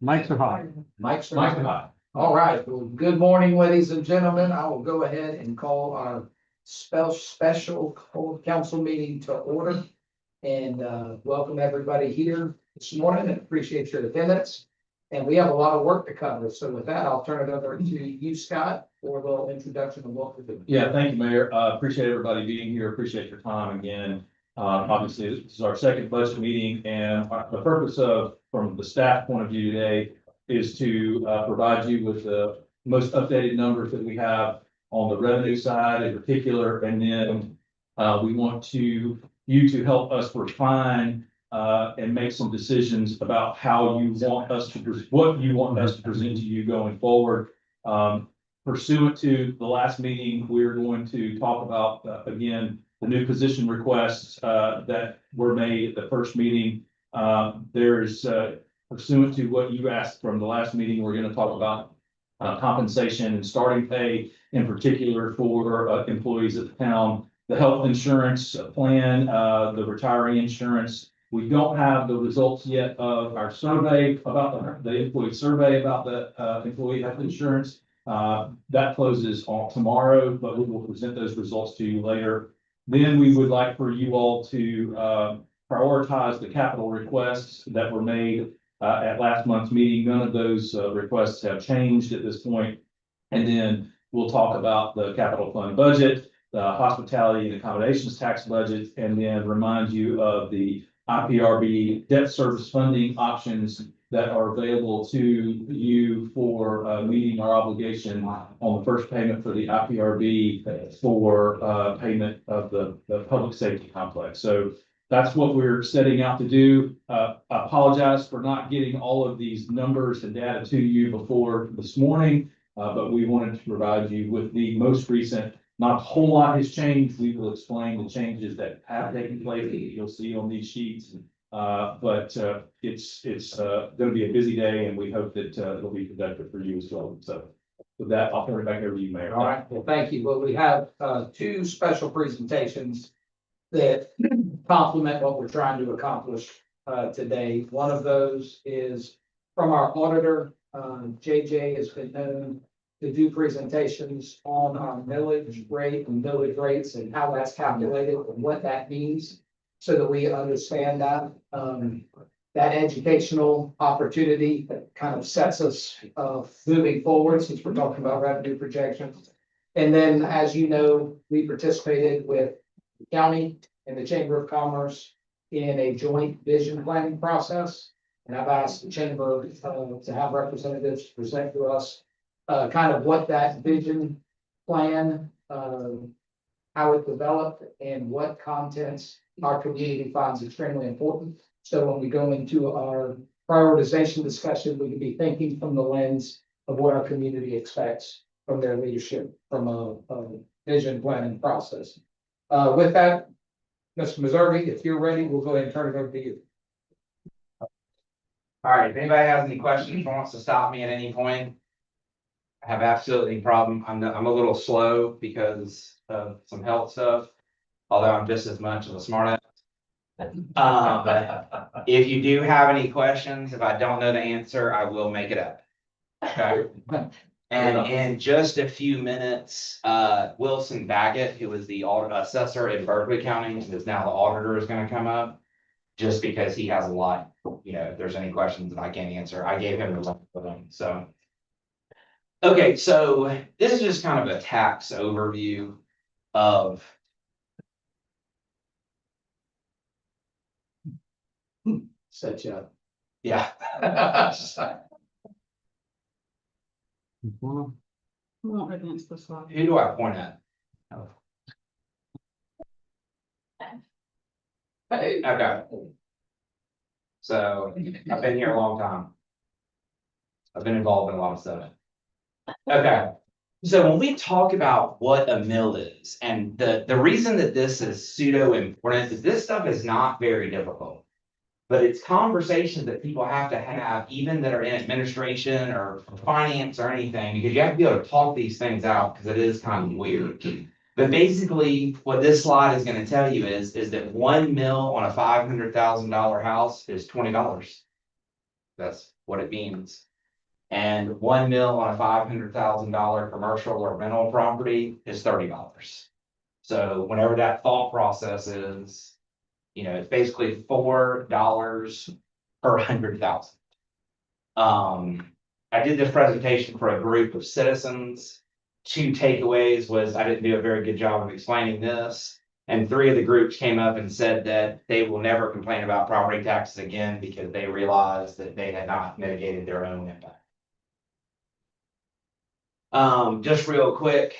Mics are hot. Mike's hot. All right, well, good morning, ladies and gentlemen. I will go ahead and call our special council meeting to order. And welcome everybody here this morning and appreciate your attendance. And we have a lot of work to cover. So with that, I'll turn it over to you, Scott, for a little introduction of what we're doing. Yeah, thank you, Mayor. Appreciate everybody being here. Appreciate your time again. Obviously, this is our second budget meeting, and the purpose of, from the staff point of view today, is to provide you with the most updated numbers that we have on the revenue side in particular, and then we want you to help us refine and make some decisions about how you want us to, what you want us to present to you going forward. Pursuant to the last meeting, we're going to talk about, again, the new position requests that were made at the first meeting. There's pursuant to what you asked from the last meeting, we're going to talk about compensation and starting pay in particular for employees of the town, the health insurance plan, the retiree insurance. We don't have the results yet of our survey about the employee survey about the employee health insurance. That closes on tomorrow, but we will present those results to you later. Then we would like for you all to prioritize the capital requests that were made at last month's meeting. None of those requests have changed at this point. And then we'll talk about the capital fund budget, the hospitality and accommodations tax budget, and then remind you of the IPRB debt service funding options that are available to you for meeting our obligation on the first payment for the IPRB for payment of the public safety complex. So that's what we're setting out to do. I apologize for not getting all of these numbers and data to you before this morning, but we wanted to provide you with the most recent. Not a whole lot has changed. We will explain the changes that have taken place that you'll see on these sheets. But it's going to be a busy day, and we hope that it'll be productive for you as well. So with that, I'll turn it back over to you, Mayor. All right, well, thank you. Well, we have two special presentations that complement what we're trying to accomplish today. One of those is from our auditor. JJ has been known to do presentations on our millage rate and millage rates and how that's calculated and what that means, so that we understand that. That educational opportunity that kind of sets us moving forward, since we're talking about revenue projections. And then, as you know, we participated with the county and the Chamber of Commerce in a joint vision planning process. And I've asked the chamber to have representatives present to us kind of what that vision plan, how it developed, and what contents our community finds extremely important. So when we go into our prioritization discussion, we can be thinking from the lens of what our community expects from their leadership from a vision planning process. With that, Mr. Missouri, if you're ready, we'll go ahead and turn it over to you. All right, if anybody has any questions or wants to stop me at any point, I have absolutely no problem. I'm a little slow because of some health stuff, although I'm just as much of a smart ass. But if you do have any questions, if I don't know the answer, I will make it up. Okay. And in just a few minutes, Wilson Baggett, who was the assessor in Berkeley County, is now the auditor, is going to come up, just because he has a lot. You know, if there's any questions that I can't answer, I gave him the link for them. So, okay, so this is just kind of a tax overview of. Set you up. Yeah. Not against the slide. Who do I point at? Hey. Okay. So I've been here a long time. I've been involved in a lot of stuff. Okay. So when we talk about what a mill is, and the reason that this is pseudo important is this stuff is not very difficult. But it's conversations that people have to have, even that are in administration or finance or anything, because you have to be able to talk these things out, because it is kind of weird. But basically, what this slide is gonna tell you is that 1 mil on a $500,000 house is $20. That's what it means. And 1 mil on a $500,000 commercial or rental property is $30. So whenever that thought process is, it's basically $4 per 100,000. I did this presentation for a group of citizens. 2 takeaways was I didn't do a very good job of explaining this. And 3 of the groups came up and said that they will never complain about property taxes again because they realized that they had not mitigated their own impact. Just real quick,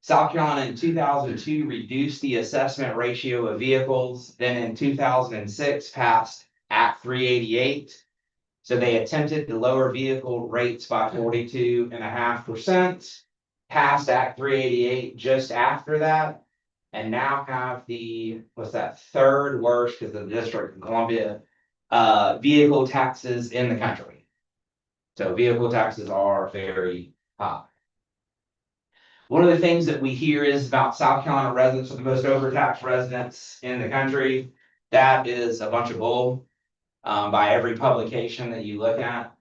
South Carolina in 2002 reduced the assessment ratio of vehicles, then in 2006 passed Act 388. So they attempted to lower vehicle rates by 42.5%, passed Act 388 just after that, and now have the, what's that, 3rd worst, because the District of Columbia, vehicle taxes in the country. So vehicle taxes are very high. One of the things that we hear is about South Carolina residents are the most overtaxed residents in the country. That is a bunch of bull, by every publication that you look at.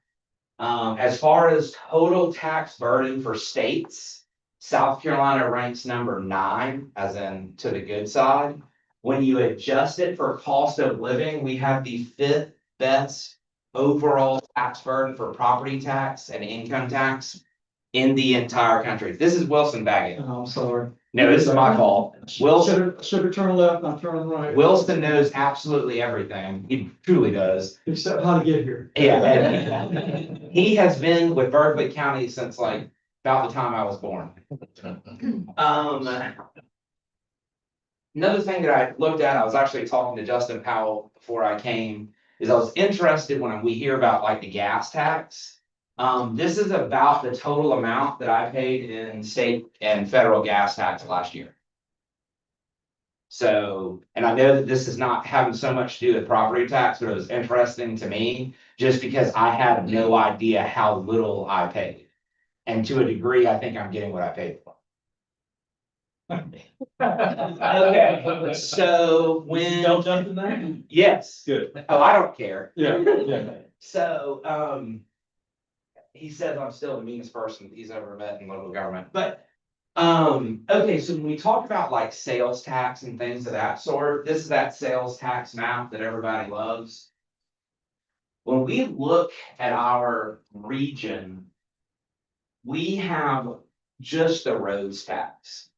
As far as total tax burden for states, South Carolina ranks number 9, as in to the good side. When you adjust it for cost of living, we have the 5th best overall tax burden for property tax and income tax in the entire country. This is Wilson Baggett. Oh, I'm sorry. No, this is my fault. Wilson, Should have turned left, not turning right. Wilson knows absolutely everything. He truly does. Except how to get here. Yeah, and he has been with Berkeley County since like about the time I was born. Another thing that I looked at, I was actually talking to Justin Powell before I came, is I was interested when we hear about like the gas tax. This is about the total amount that I paid in state and federal gas tax last year. So, and I know that this is not having so much to do with property tax, but it was interesting to me just because I had no idea how little I paid. And to a degree, I think I'm getting what I paid for. Okay, so when, Y'all jumping there? yes, Good. oh, I don't care. Yeah, yeah. So, he says I'm still the meanest person he's ever met in local government, but, okay, so when we talk about like sales tax and things of that sort, this is that sales tax map that everybody loves. When we look at our region, we have just the roads tax.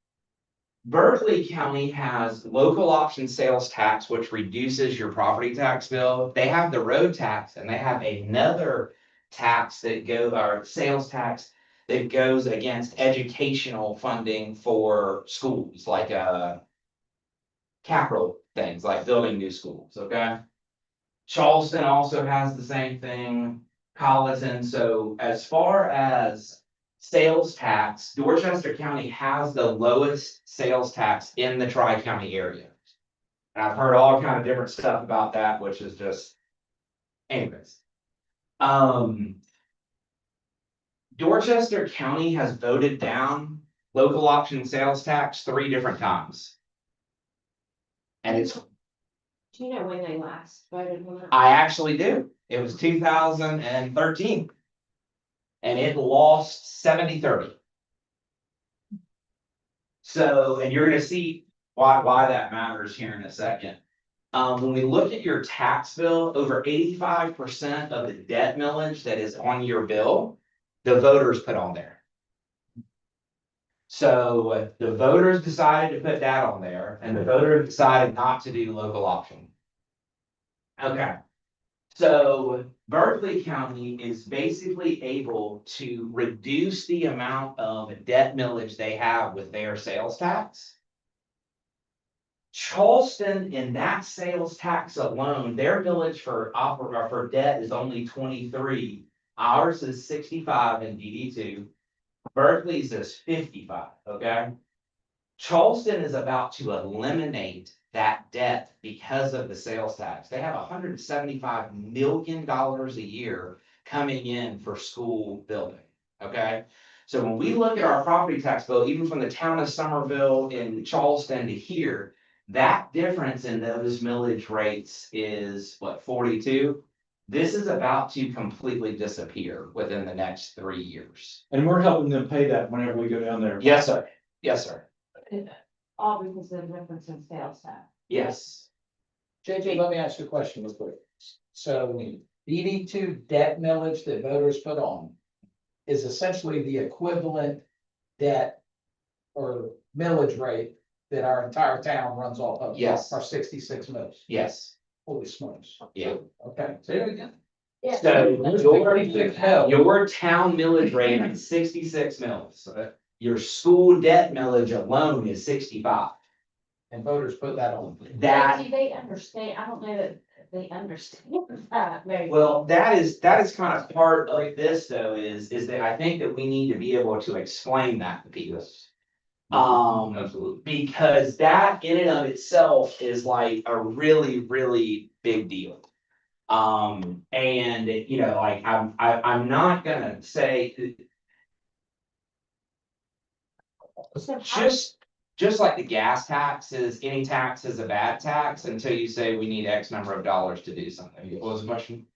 Berkeley County has local option sales tax, which reduces your property tax bill. They have the road tax and they have another tax that goes, or sales tax that goes against educational funding for schools, like capital things, like building new schools, okay? Charleston also has the same thing, Colleton. So as far as sales tax, Dorchester County has the lowest sales tax in the Tri-County area. And I've heard all kind of different stuff about that, which is just, anyways. Dorchester County has voted down local option sales tax 3 different times. And it's, Do you know when they last voted on that? I actually do. It was 2013. And it lost 70-30. So, and you're gonna see why that matters here in a second. When we look at your tax bill, over 85% of the debt millage that is on your bill, the voters put on there. So the voters decided to put that on there, and the voters decided not to do local option. Okay. So Berkeley County is basically able to reduce the amount of debt millage they have with their sales tax. Charleston, in that sales tax alone, their millage for debt is only 23. Ours is 65 in DD2. Berkeley's is 55, okay? Charleston is about to eliminate that debt because of the sales tax. They have $175 million a year coming in for school building, okay? So when we look at our property tax bill, even from the town of Somerville in Charleston to here, that difference in those millage rates is what, 42? This is about to completely disappear within the next 3 years. And we're helping them pay that whenever we go down there. Yes, sir. Yes, sir. All because of the difference in sales tax. Yes. JJ, let me ask you a question real quick. So DD2 debt millage that voters put on is essentially the equivalent debt or millage rate that our entire town runs off of. Yes. Our 66 mils. Yes. Holy smokes. Yeah. Okay, say it again. Yeah. So your, 36 mil. your town millage rate is 66 mils. Your school debt millage alone is 65. And voters put that on. That, See, they understand, I don't know that they understand that very. well, that is kind of part of this though, is that I think that we need to be able to explain that to people. Absolutely. Because that in and of itself is like a really, really big deal. And you know, like I'm not gonna say, So how- just like the gas taxes, any tax is a bad tax until you say we need X number of dollars to do something. What was the question?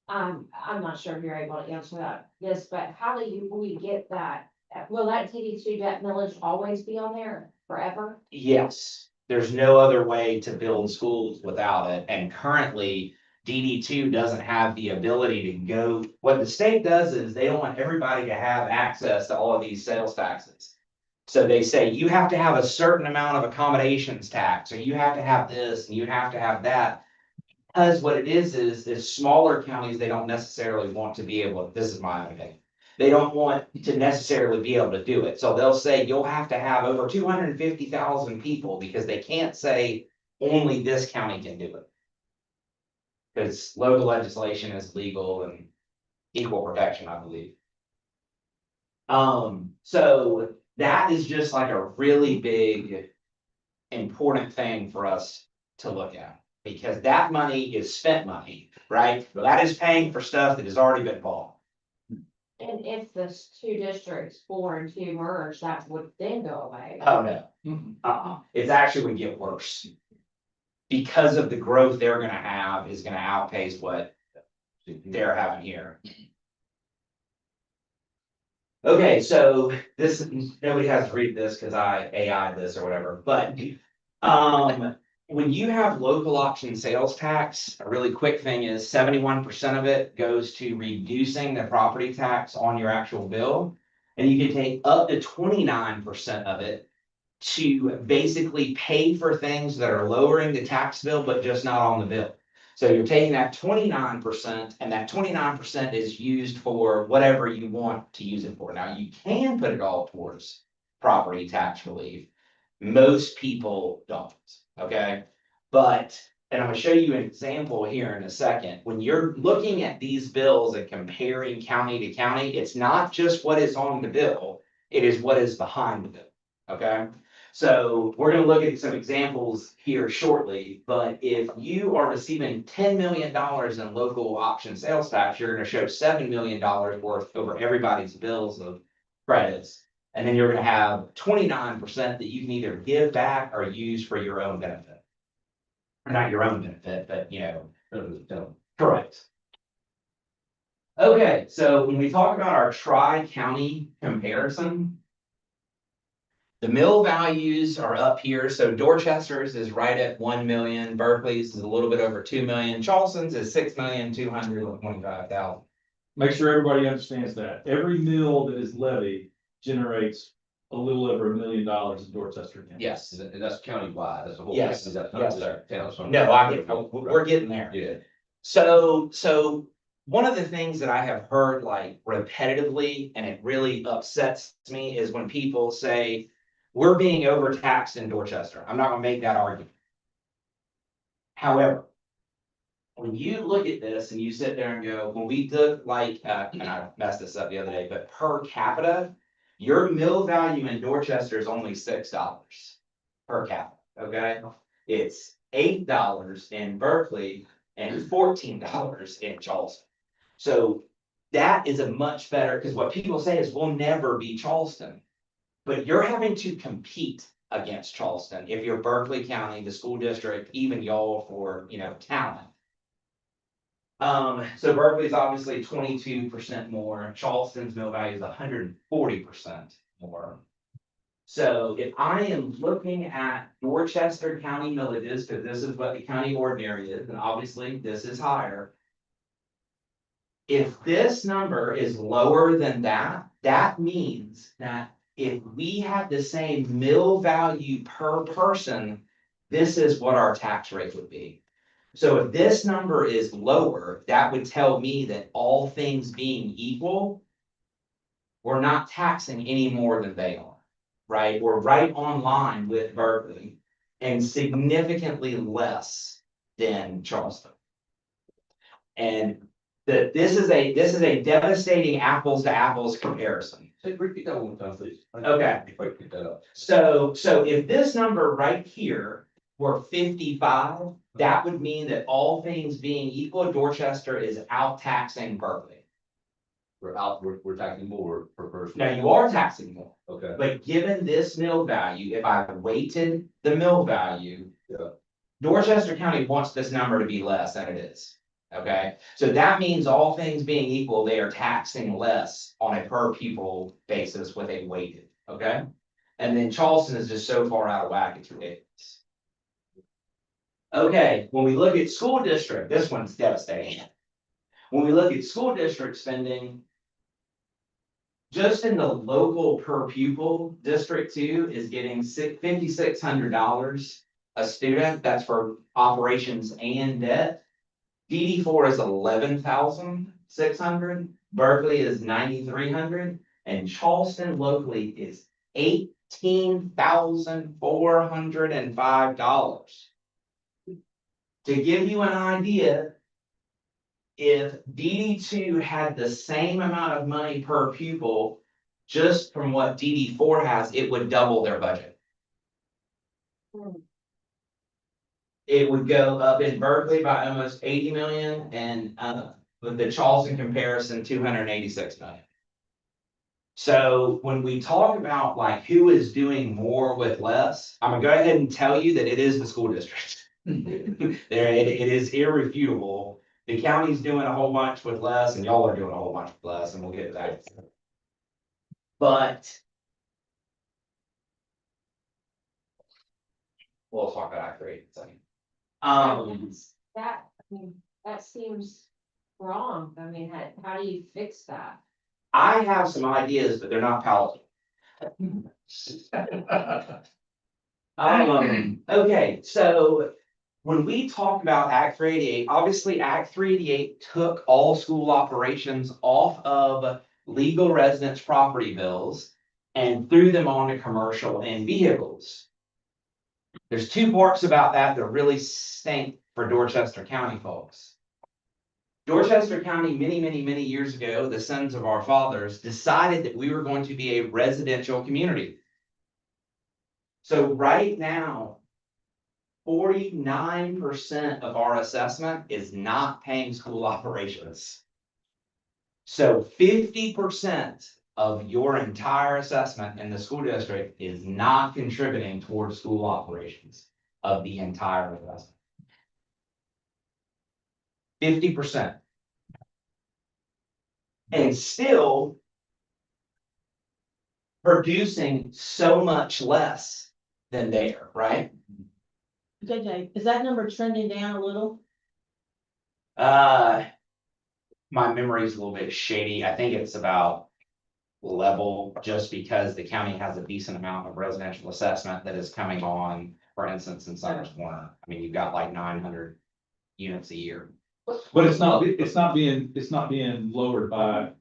I'm not sure if you're able to answer that, yes, but how do we get that? Will that TD2 debt millage always be on there forever? Yes, there's no other way to build schools without it, and currently. DD2 doesn't have the ability to go, what the state does is they don't want everybody to have access to all of these sales taxes. So they say you have to have a certain amount of accommodations tax, or you have to have this and you have to have that. Because what it is smaller counties, they don't necessarily want to be able, this is my opinion. They don't want to necessarily be able to do it, so they'll say you'll have to have over 250,000 people, because they can't say only this county can do it. Because local legislation is legal and equal protection, I believe. So that is just like a really big, important thing for us to look at. Because that money is spent money, right? That is paying for stuff that has already been bought. And if the two districts, 4 and 2 merge, that would then go away. Oh, no. It's actually would get worse. Because of the growth they're gonna have is gonna outpace what they're having here. Okay, so this, nobody has to read this because I AI this or whatever, but, when you have local option sales tax, a really quick thing is 71% of it goes to reducing the property tax on your actual bill. And you can take up to 29% of it to basically pay for things that are lowering the tax bill, but just not on the bill. So you're taking that 29%, and that 29% is used for whatever you want to use it for. Now, you can put it all towards property tax relief. Most people don't, okay? But, and I'm gonna show you an example here in a second. When you're looking at these bills and comparing county to county, it's not just what is on the bill, it is what is behind the bill, okay? So we're gonna look at some examples here shortly, but if you are receiving $10 million in local option sales tax, you're gonna show $7 million worth over everybody's bills of credits. And then you're gonna have 29% that you can either give back or use for your own benefit. Or not your own benefit, but you know, correct. Okay, so when we talk about our tri-county comparison, the mill values are up here, so Dorchester's is right at 1 million, Berkeley's is a little bit over 2 million, Charleston's is 6,225,000. Make sure everybody understands that. Every mill that is levied generates a little over $1 million in Dorchester County. Yes, And that's countywide, that's the whole. Yes, county, that's not yes, just sir. town, so- no, we're getting there. Yeah. So one of the things that I have heard like repetitively, and it really upsets me, is when people say, we're being overtaxed in Dorchester. I'm not gonna make that argument. However, when you look at this and you sit there and go, when we took like, and I messed this up the other day, but per capita, your mill value in Dorchester is only $6 per capita, okay? It's $8 in Berkeley and $14 in Charleston. So that is a much better, because what people say is we'll never be Charleston. But you're having to compete against Charleston if you're Berkeley County, the school district, even y'all for, talent. So Berkeley's obviously 22% more, Charleston's mill value is 140% more. So if I am looking at Dorchester County millages, because this is what the county ordinary is, and obviously this is higher. If this number is lower than that, that means that if we had the same mill value per person, this is what our tax rate would be. So if this number is lower, that would tell me that all things being equal, we're not taxing any more than they are, right? We're right on line with Berkeley and significantly less than Charleston. And this is a devastating apples to apples comparison. Say, repeat that one more time, please. Okay. If I could pick that up. So if this number right here were 55, that would mean that all things being equal, Dorchester is out taxing Berkeley. We're taxing more per person. Now, you are taxing more, Okay, but given this mill value, if I weighted the mill value. Yeah. Dorchester County wants this number to be less than it is. Okay, so that means all things being equal, they are taxing less on a per pupil basis with a weighted, okay? And then Charleston is just so far out of whack, it's ridiculous. Okay, when we look at school district, this one's devastating. When we look at school district spending. Just in the local per pupil, District 2 is getting $5,600 a student, that's for operations and debt. DD4 is 11,600, Berkeley is 9,300, and Charleston locally is $18,405. To give you an idea, if DD2 had the same amount of money per pupil, just from what DD4 has, it would double their budget. It would go up in Berkeley by almost 80 million and with the Charleston comparison, 286 million. So when we talk about like who is doing more with less, I'm gonna go ahead and tell you that it is the school district. It is irrefutable. The county's doing a whole bunch with less and y'all are doing a whole bunch with less, and we'll get to that. But we'll talk about Act 3 in a second. That seems wrong. I mean, how do you fix that? I have some ideas, but they're not palatable. Okay, so when we talk about Act 388, obviously Act 388 took all school operations off of legal residence property bills and threw them onto commercial and vehicles. There's two parts about that that really stink for Dorchester County folks. Dorchester County, many years ago, the sons of our fathers decided that we were going to be a residential community. So right now, 49% of our assessment is not paying school operations. So 50% of your entire assessment in the school district is not contributing towards school operations of the entire assessment. 50%. And still producing so much less than there, right? JJ, is that number trending down a little? My memory is a little bit shady. I think it's about level just because the county has a decent amount of residential assessment that is coming on, for instance, in Summers Corner. I mean, you've got like 900 units a year. But it's not being lowered by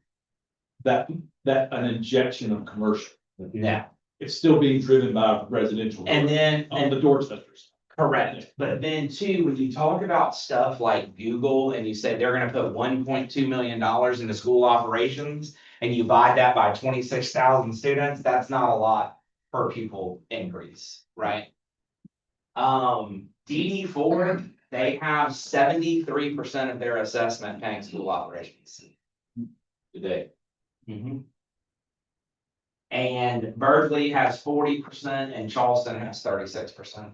that an injection of commercial. No. It's still being driven by residential. And then, On the Dorchesters. correct, but then too, when you talk about stuff like Google and you say they're gonna put $1.2 million into school operations. And you divide that by 26,000 students, that's not a lot per pupil increase, right? DD4, they have 73% of their assessment paying school operations. today. And Berkeley has 40% and Charleston has 36%.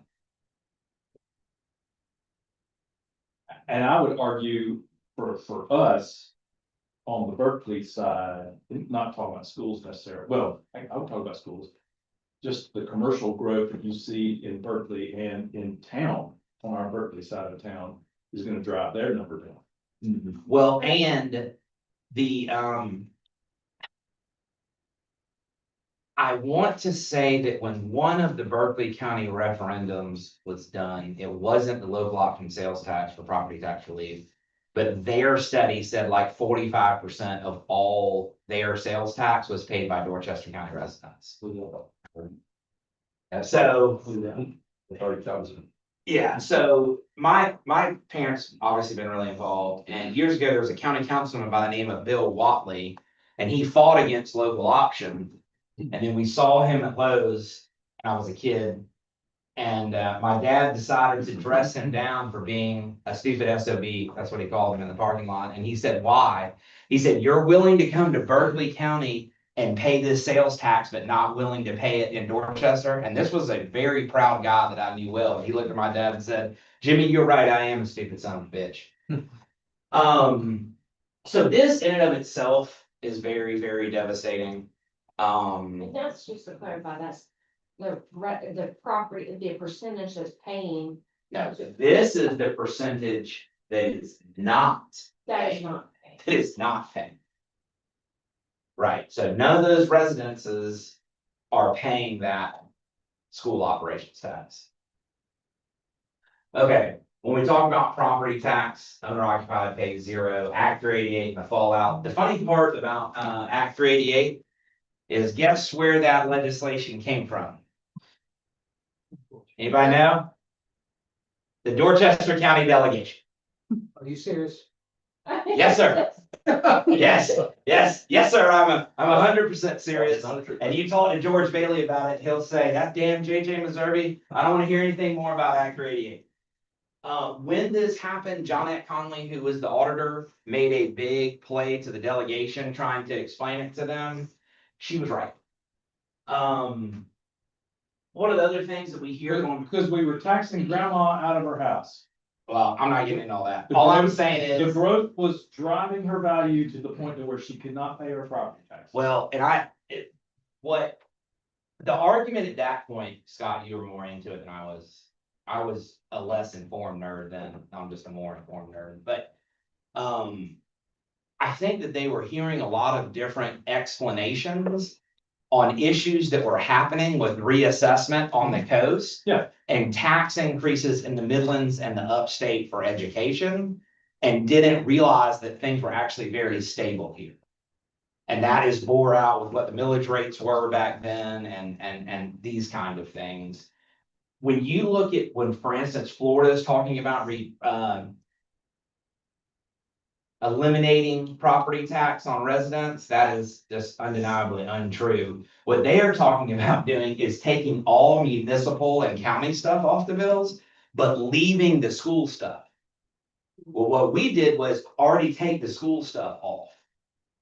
And I would argue for us, on the Berkeley side, not talking about schools necessarily, well, I would talk about schools. Just the commercial growth that you see in Berkeley and in town, on our Berkeley side of town, is gonna drive their number down. Well, and the, I want to say that when one of the Berkeley County referendums was done, it wasn't the local option sales tax for property tax relief. But their study said like 45% of all their sales tax was paid by Dorchester County residents. So, 30,000. yeah, so my parents obviously been really involved, and years ago, there was a county councilman by the name of Bill Watley. And he fought against local option, and then we saw him at Lowe's, when I was a kid. And my dad decided to dress him down for being a stupid SOB, that's what he called him in the parking lot, and he said, why? He said, you're willing to come to Berkeley County and pay this sales tax, but not willing to pay it in Dorchester. And this was a very proud guy that I knew well. He looked at my dad and said, Jimmy, you're right, I am a stupid son of a bitch. So this in and of itself is very, very devastating. And that's just to clarify, that's the property, the percentage that's paying, No, so this is the percentage that is not, that is not paying. that is not paying. Right, so none of those residences are paying that school operations tax. Okay, when we talk about property tax, owner occupied pays 0, Act 388 and the fallout. The funny part about Act 388 is guess where that legislation came from? Anybody know? The Dorchester County delegation. Are you serious? Yes, sir. Yes, yes, sir. I'm 100% serious. And you talk to George Bailey about it, he'll say, that damn JJ Missouri, I don't want to hear anything more about Act 388. When this happened, Johnette Conley, who was the auditor, made a big play to the delegation trying to explain it to them. She was right. One of the other things that we hear going, Because we were taxing grandma out of her house. well, I'm not getting into all that. All I'm saying The is, growth was driving her value to the point to where she could not pay her property tax. well, and what the argument at that point, Scott, you were more into it than I was. I was a less informed nerd than, I'm just a more informed nerd, but, I think that they were hearing a lot of different explanations on issues that were happening with reassessment on the coast. Yeah. And tax increases in the Midlands and the upstate for education, and didn't realize that things were actually very stable here. And that is bore out with what the millage rates were back then and these kind of things. When you look at, when, for instance, Florida is talking about eliminating property tax on residents, that is just undeniably untrue. What they are talking about doing is taking all municipal and county stuff off the bills, but leaving the school stuff. Well, what we did was already take the school stuff off.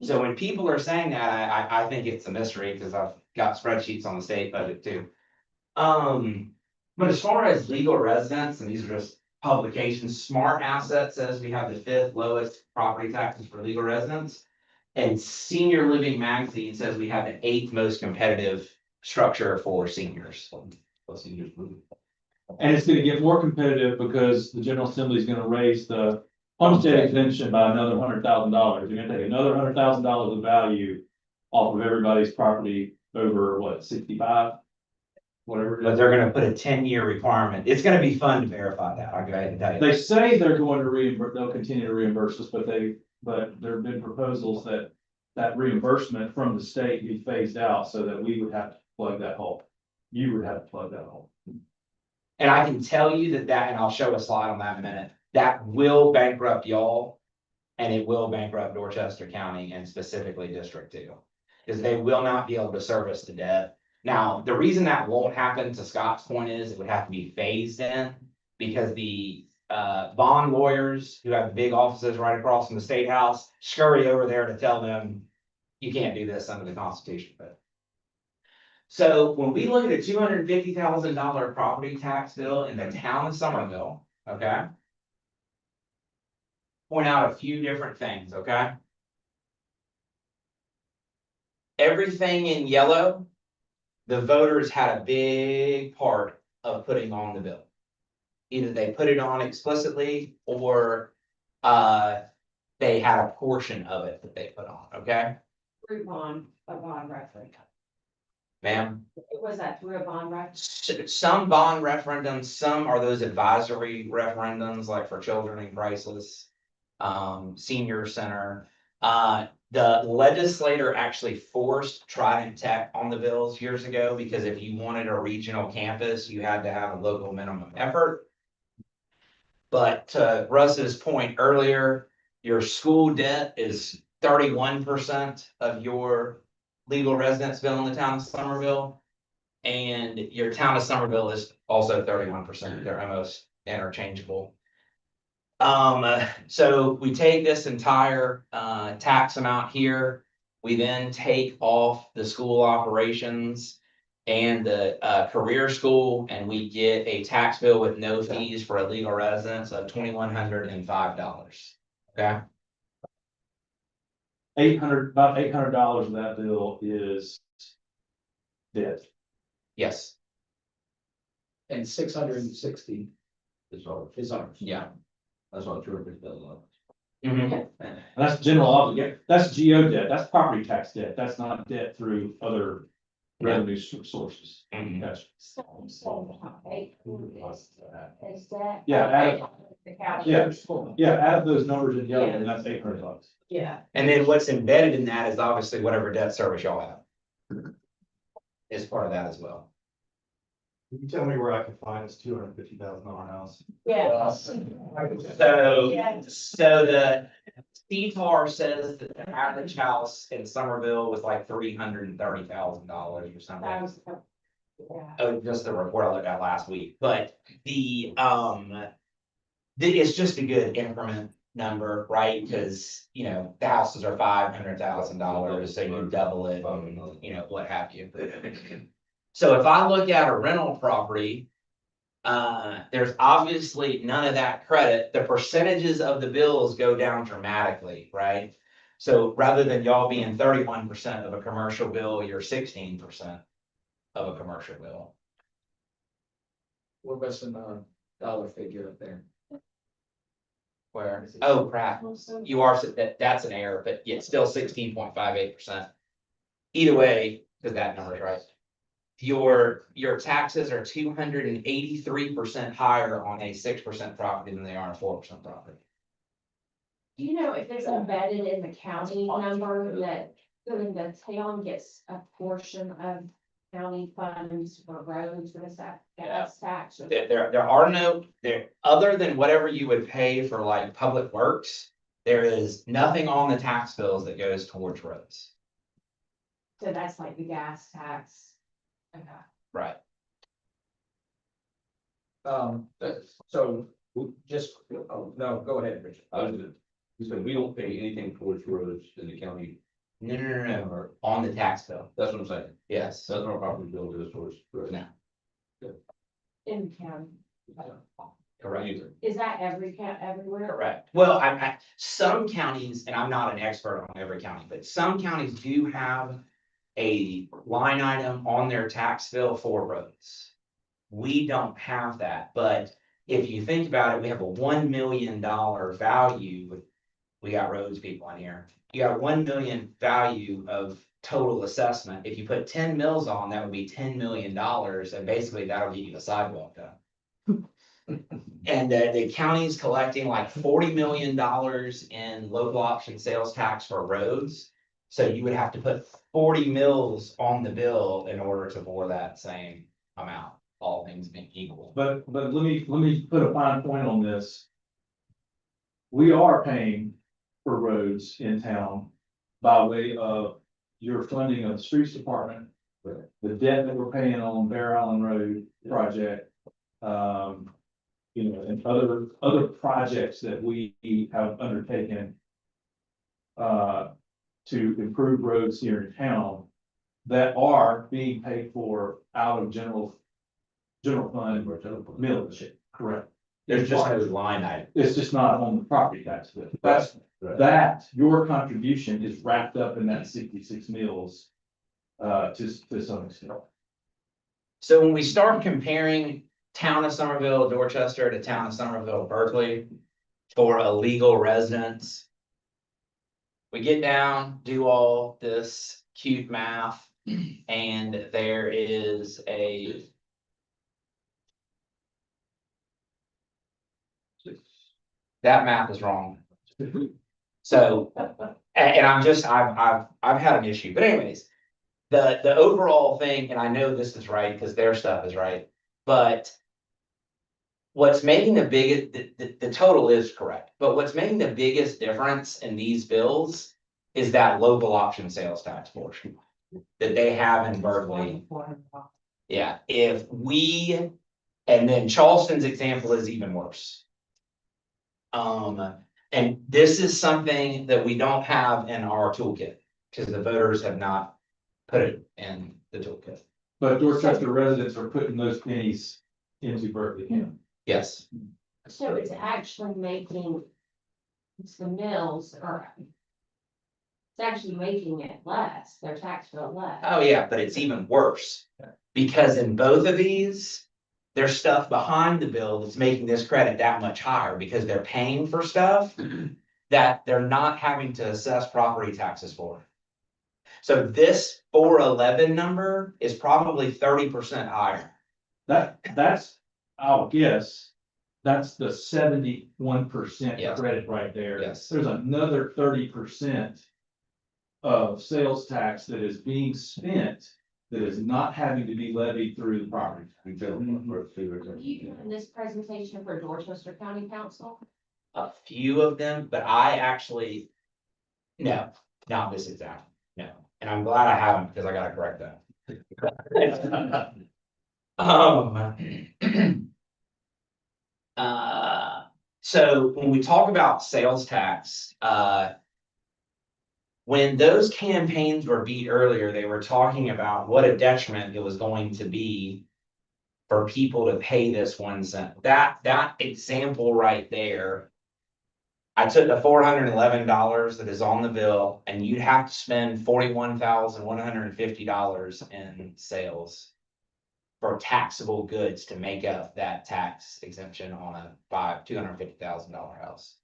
So when people are saying that, I think it's a mystery, because I've got spreadsheets on the state budget too. But as far as legal residents, and these are just publications, Smart Asset says we have the 5th lowest property taxes for legal residents. And Senior Living Magazine says we have the 8th most competitive structure for seniors. And it's gonna get more competitive because the General Assembly is gonna raise the homestead exemption by another $100,000. You're gonna take another $100,000 of value off of everybody's property over, what, 65? Whatever it But is. they're gonna put a 10-year requirement. It's gonna be fun to verify that. I'll go ahead and tell you. They say they're going to reimburse, they'll continue to reimburse us, but there have been proposals that reimbursement from the state be phased out so that we would have to plug that hole. You would have to plug that hole. And I can tell you that, and I'll show a slide on that in a minute, that will bankrupt y'all. And it will bankrupt Dorchester County and specifically District 2. Because they will not be able to service the debt. Now, the reason that won't happen, to Scott's point, is it would have to be phased in. Because the bond lawyers who have the big offices right across from the State House scurry over there to tell them, you can't do this under the Constitution, but. So when we look at a $250,000 property tax bill in the town of Somerville, okay? Point out a few different things, okay? Everything in yellow, the voters had a big part of putting on the bill. Either they put it on explicitly or they had a portion of it that they put on, okay? Through a bond referendum. Ma'am? Was that through a bond referendum? Some bond referendums, some are those advisory referendums, like for children in crisis. Senior center. The legislator actually forced Trident Tech on the bills years ago, because if you wanted a regional campus, you had to have a local minimum effort. But to Russ's point earlier, your school debt is 31% of your legal residence bill in the town of Somerville. And your town of Somerville is also 31%. They're almost interchangeable. So we take this entire tax amount here. We then take off the school operations and the career school, and we get a tax bill with no fees for a legal residence of $2,105. Okay, About $800 of that bill is debt. yes, And 660 It's all, is ours. yeah. that's all $250,000. Mhm. And that's general obligation, that's GO debt, that's property tax debt, that's not debt through other revenue sources. Mhm. Gotcha. Is that? Yeah, Okay. The county. Yeah, add those numbers in yellow, and that's $800. Yeah. And then what's embedded in that is obviously whatever debt service y'all have. Is part of that as well. Can you tell me where I can find this $250,000 house? Yeah. So, Yeah. so the CTAR says that the average house in Somerville was like $330,000 or That something. was, yeah. Oh, just the report I looked at last week, but it's just a good increment number, right? Cause you know, the houses are $500,000, so you double it, and, you know, what have you. So if I look at a rental property, there's obviously none of that credit. The percentages of the bills go down dramatically, right? So rather than y'all being 31% of a commercial bill, you're 16% of a commercial bill. We're missing a dollar figure up there. Where, oh crap, you are, that's an error, but it's still 16.58%. Either way, because that number is right. Your taxes are 283% higher on a 6% property than they are on a 4% property. Do you know if there's embedded in the county number that the town gets a portion of county funds for roads, what is that? Gas tax? or- There are no, other than whatever you would pay for like public works, there is nothing on the tax bills that goes towards roads. So that's like the gas tax. Okay. Right. So just, oh, no, go ahead, Richard. I was gonna, he said, we don't pay anything towards roads in the county, No, on the tax bill, that's what I'm saying, yes. that's our property bill goes towards roads. No. In the county. Correct. Is that everywhere? Correct. Well, some counties, and I'm not an expert on every county, but some counties do have a line item on their tax bill for roads. We don't have that, but if you think about it, we have a $1 million value. We got roads people in here. You got 1 million value of total assessment. If you put 10 mils on, that would be $10 million, and basically that'll get you the sidewalk done. And the county's collecting like $40 million in local option sales tax for roads. So you would have to put 40 mils on the bill in order to bore that same amount, all things being equal. But let me put a fine point on this. We are paying for roads in town by way of your funding of the streets department, the debt that we're paying on Bear Island Road project. You know, and other projects that we have undertaken. to improve roads here in town that are being paid for out of general fund millage, correct? There's just no line item. It's just not on the property tax bill. That's, Right. that, your contribution is wrapped up in that 66 mills, to some extent. So when we start comparing town of Somerville, Dorchester to town of Somerville, Berkeley for a legal residence. We get down, do all this cute math, and there is a. That math is wrong. So, and I've had an issue, but anyways. The overall thing, and I know this is right, because their stuff is right, but. What's making the biggest, the total is correct, but what's making the biggest difference in these bills. Is that local option sales tax portion that they have in Berkeley. Yeah, if we, and then Charleston's example is even worse. And this is something that we don't have in our toolkit, because the voters have not put it in the toolkit. But Dorchester residents are putting those pennies into Berkeley County. Yes, So it's actually making, it's the mills or. It's actually making it less, their tax bill less. oh yeah, but it's even worse, because in both of these. There's stuff behind the bill that's making this credit that much higher, because they're paying for stuff. That they're not having to assess property taxes for. So this 411 number is probably 30% higher. That's, I'll guess, that's the 71% Yes. credit right there. Yes. There's another 30% of sales tax that is being spent that is not having to be levied through the property. We don't work through Are you doing this presentation for Dorchester County Council? A few of them, but I actually. No, not this exact, no, and I'm glad I haven't, because I gotta correct that. So when we talk about sales tax, when those campaigns were beat earlier, they were talking about what a detriment it was going to be for people to pay this 1 cent. That example right there. I took the $411 that is on the bill, and you'd have to spend $41,150 in sales for taxable goods to make up that tax exemption on a $250,000 house.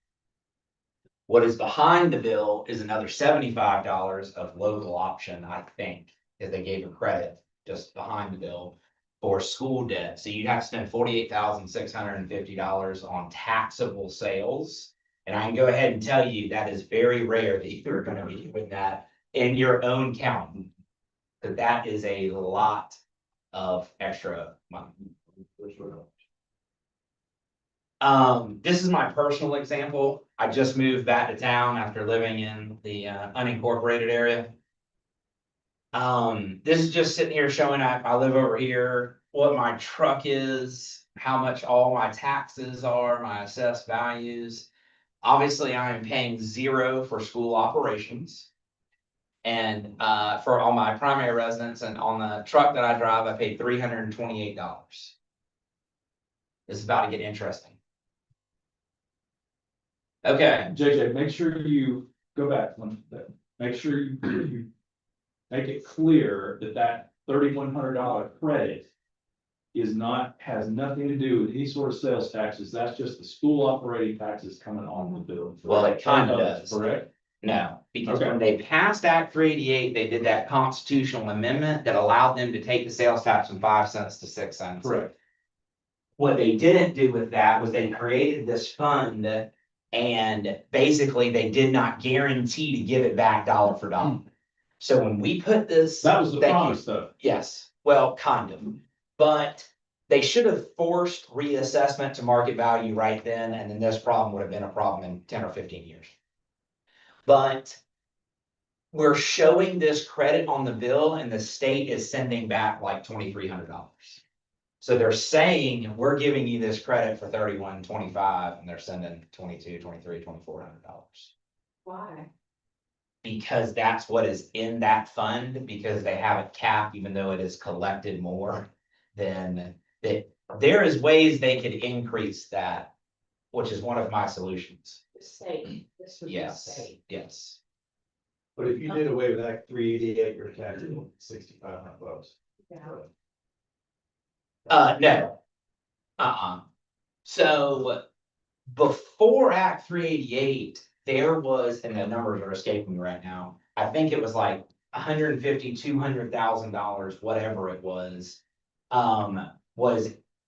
What is behind the bill is another $75 of local option, I think, if they gave a credit just behind the bill for school debt. So you'd have to spend $48,650 on taxable sales. And I can go ahead and tell you that is very rare that you're gonna be doing that in your own county. Because that is a lot of extra money. This is my personal example. I just moved back to town after living in the unincorporated area. This is just sitting here showing I live over here, what my truck is, how much all my taxes are, my assessed values. Obviously, I am paying 0 for school operations. And for all my primary residence, and on the truck that I drive, I pay $328. This is about to get interesting. Okay, JJ, make sure you go back one step. Make sure you make it clear that that $3,100 credit has nothing to do with any sort of sales taxes. That's just the school operating taxes coming on the bill. well, it kind of does. Correct? No, because Okay. when they passed Act 388, they did that constitutional amendment that allowed them to take the sales tax from 5 cents to 6 cents. Correct. What they didn't do with that was they created this fund, and basically they did not guarantee to give it back dollar for dollar. So when we put this. That was the Thank you. promise though. Yes, well, kind of, but they should have forced reassessment to market value right then, and then this problem would have been a problem in 10 or 15 years. But we're showing this credit on the bill, and the state is sending back like $2,300. So they're saying, we're giving you this credit for $31.25, and they're sending $2,200, $2,300, $2,400. Why? because that's what is in that fund, because they have it capped, even though it is collected more, then that there is ways they could increase that, which is one of my solutions. The state, this would be Yes, state. yes. But if you did away with Act 388, your tax would be $6,500. Yeah. No. So before Act 388, there was, and the numbers are escaping me right now, I think it was like $150,000, $200,000, whatever it was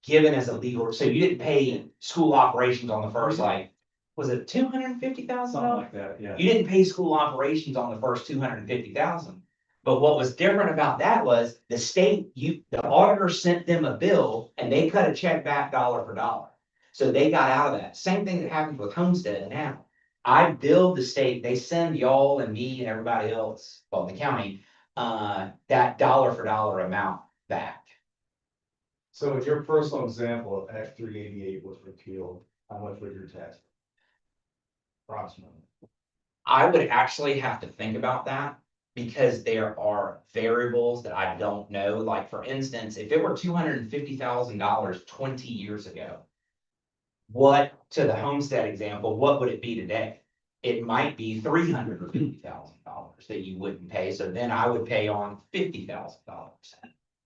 given as a legal, so you didn't pay school operations on the first, like, was it $250,000? Something like that, yeah. You didn't pay school operations on the first 250,000. But what was different about that was the state, the auditor sent them a bill and they cut a check back dollar for dollar. So they got out of that. Same thing that happens with Homestead now. I bill the state, they send y'all and me and everybody else, well, the county, that dollar for dollar amount back. So in your personal example, if Act 388 was repealed, how much would your tax? Be? Approximately. I would actually have to think about that because there are variables that I don't know. Like, for instance, if it were $250,000 20 years ago, what, to the Homestead example, what would it be today? It might be $350,000 that you wouldn't pay. So then I would pay on $50,000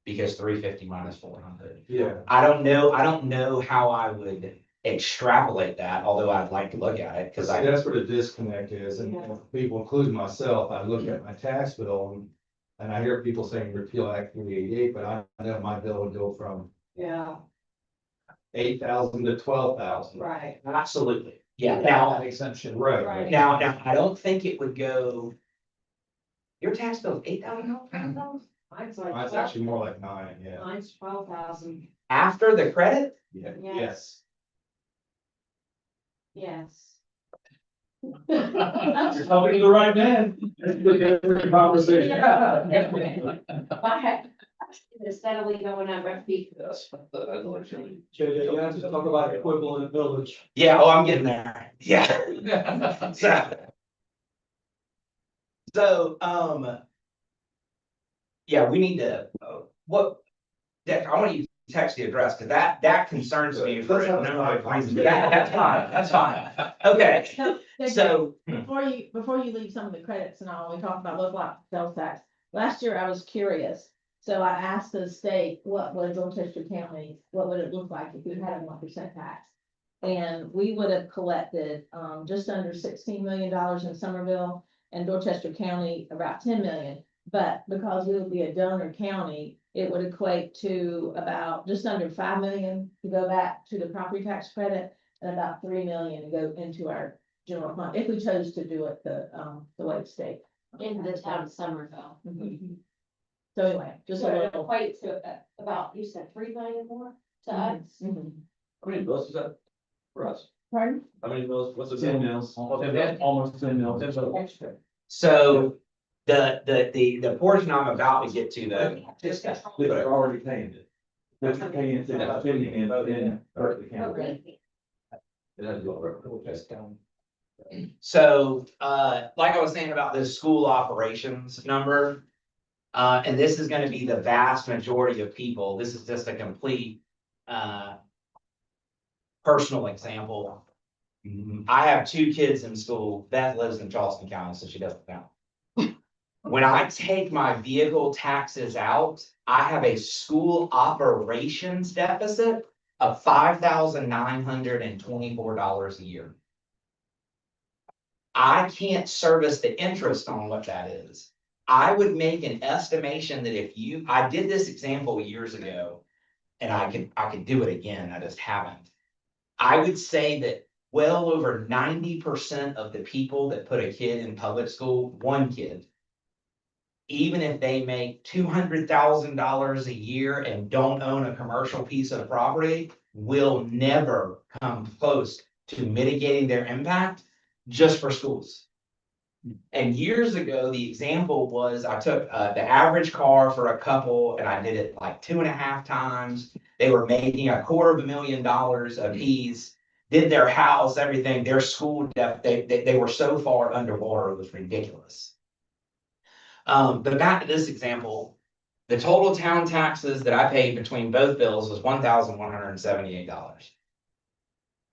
because 350 minus 400. Yeah. I don't know how I would extrapolate that, although I'd like to look at it because See, that's where the disconnect is, and people, including myself, I look at my tax bill and I hear people saying repeal Act 388, but I know my bill would go from Yeah, 8,000 to 12,000. right. absolutely. Yeah, now, Exemption. Right. Right. now, I don't think it would go. Your tax bill is $8,000 Mine's like, Mine's actually more like 9, yeah. mine's 12,000, after the credit? Yeah. Yes. Yes. yes. You're talking to the right man. Conversation. If I had, it's steadily going up, that'd be. JJ, you have to talk about equivalent village. Yeah, oh, I'm getting there. Yeah. So, yeah, we need to, Dick, I want you to text the address, because that concerns me for a number of reasons. That's fine. Okay, so, Before you leave some of the credits and all, we talked about local sales tax. Last year I was curious, so I asked the state, what would Dorchester County, what would it look like if we had a 1% tax? And we would have collected, just under $16 million in Somerville, and Dorchester County about 10 million. But because we would be a donor county, it would equate to about just under 5 million to go back to the property tax credit, and about 3 million to go into our general fund, if we chose to do it the way the state. In the town of Somerville. Mhm. So anyway, just a So it little. equates to about, you said 3 million more to us? Mhm. How many bills is that for us? Pardon? How many bills, what's the 10 bill? mils, almost 10 mils. Extra. so the portion I'm about to get to, They're already paying it. They're paying it, they're spending it, then hurt the county. Okay. It has to go over. So, like I was saying about this school operations number, and this is gonna be the vast majority of people, this is just a complete, personal example. I have 2 kids in school. Beth lives in Charleston County, so she doesn't count. When I take my vehicle taxes out, I have a school operations deficit of $5,924 a year. I can't service the interest on what that is. I would make an estimation that I did this example years ago, and I could do it again, I just haven't. I would say that well over 90% of the people that put a kid in public school, one kid, even if they make $200,000 a year and don't own a commercial piece of property, will never come close to mitigating their impact just for schools. And years ago, the example was I took the average car for a couple and I did it like 2.5 times. They were making $250,000 a piece, did their house, everything, their school, they were so far underwater, it was ridiculous. But back to this example, the total town taxes that I paid between both bills was $1,178.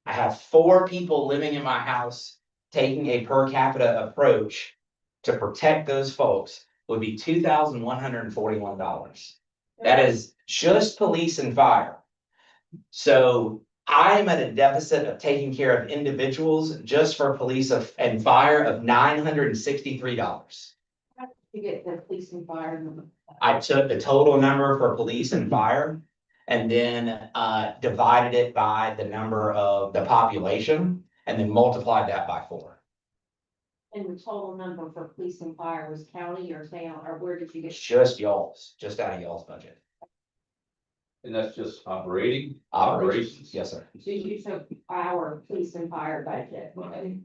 I have 4 people living in my house, taking a per capita approach to protect those folks would be $2,141. That is just police and fire. So I'm at a deficit of taking care of individuals just for police and fire of $963. You get the police and fire. I took the total number for police and fire and then divided it by the number of the population and then multiplied that by 4. And the total number for police and fire was county or town, or where did you get? It's just y'all's, just out of y'all's budget. And that's just operating? Operations, yes, sir. So you took our police and fire budget. Okay.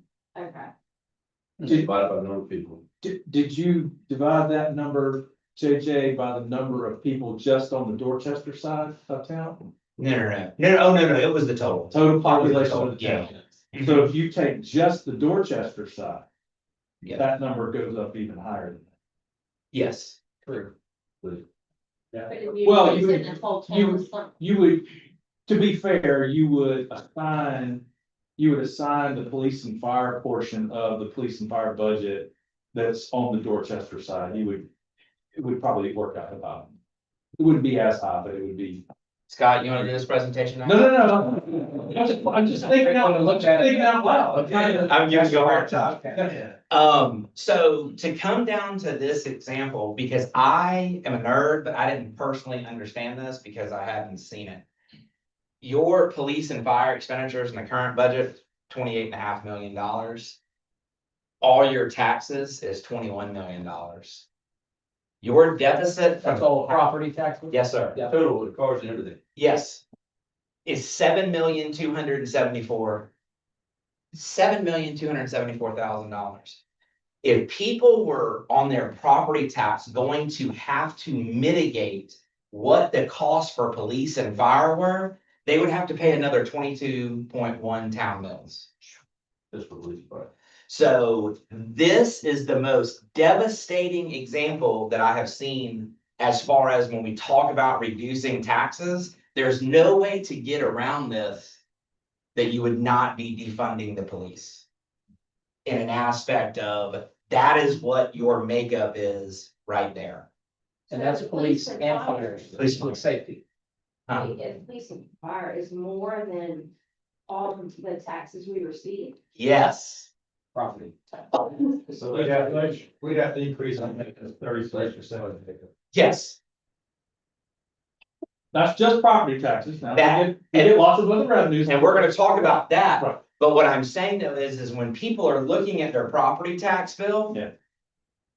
Divided by the number of people. Did you divide that number, JJ, by the number of people just on the Dorchester side of town? No, it was the total. Total population of the Yeah. town. So if you take just the Dorchester side, Yeah. that number goes up even higher than that. Yes. True. But if you Well, use you it would- in the whole you- town, it's not- You would, to be fair, you would assign the police and fire portion of the police and fire budget that's on the Dorchester side, it would probably work out about. It wouldn't be as high, but it would be. Scott, you wanna do this presentation now? No. I'm just thinking out loud. I'm giving you a hard time. So to come down to this example, because I am a nerd, but I didn't personally understand this because I hadn't seen it. Your police and fire expenditures in the current budget, $28.5 million. All your taxes is $21 million. Your deficit. That's all property taxes? Yes, sir. Yeah. Total with cars and everything. Yes. Is $7,274,000. If people were on their property tax going to have to mitigate what the cost for police and fire were, they would have to pay another 22.1 town mills. Just for police, but. So this is the most devastating example that I have seen as far as when we talk about reducing taxes. There's no way to get around this that you would not be defunding the police. In an aspect of that is what your makeup is right there. And that's So the police and fire, Police. public safety. If police and fire is more than all of the taxes we receive. Yes. Property. So we'd have to increase on that to 36%. Yes. That's just property taxes. Now, That- we get lots of other revenues. And we're gonna talk about that. Right. But what I'm saying though is when people are looking at their property tax bill. Yeah.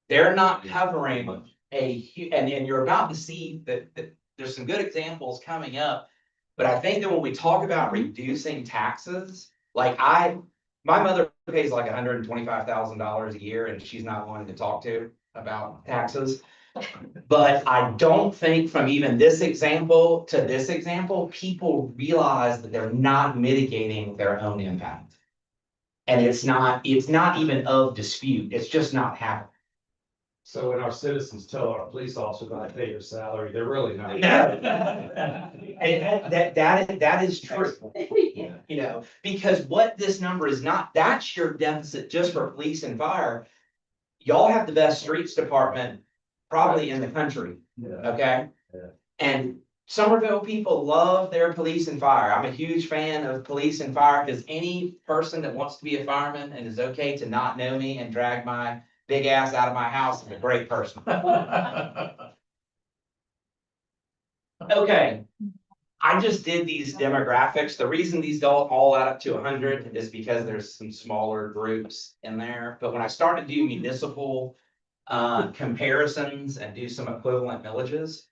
They're not covering and you're about to see that there's some good examples coming up. But I think that when we talk about reducing taxes, like my mother pays like $125,000 a year and she's not wanting to talk to about taxes. But I don't think from even this example to this example, people realize that they're not mitigating their own impact. And it's not even of dispute. It's just not happening. So when our citizens tell our police officers I pay your salary, they're really not. And that is true. You know, because what this number is not, that's your deficit just for police and fire. Y'all have the best streets department probably in the country, okay? Yeah. And Somerville people love their police and fire. I'm a huge fan of police and fire because any person that wants to be a fireman and is okay to not know me and drag my big ass out of my house is a great person. Okay, I just did these demographics. The reason these don't all add up to 100 is because there's some smaller groups in there. But when I start to do municipal comparisons and do some equivalent villages,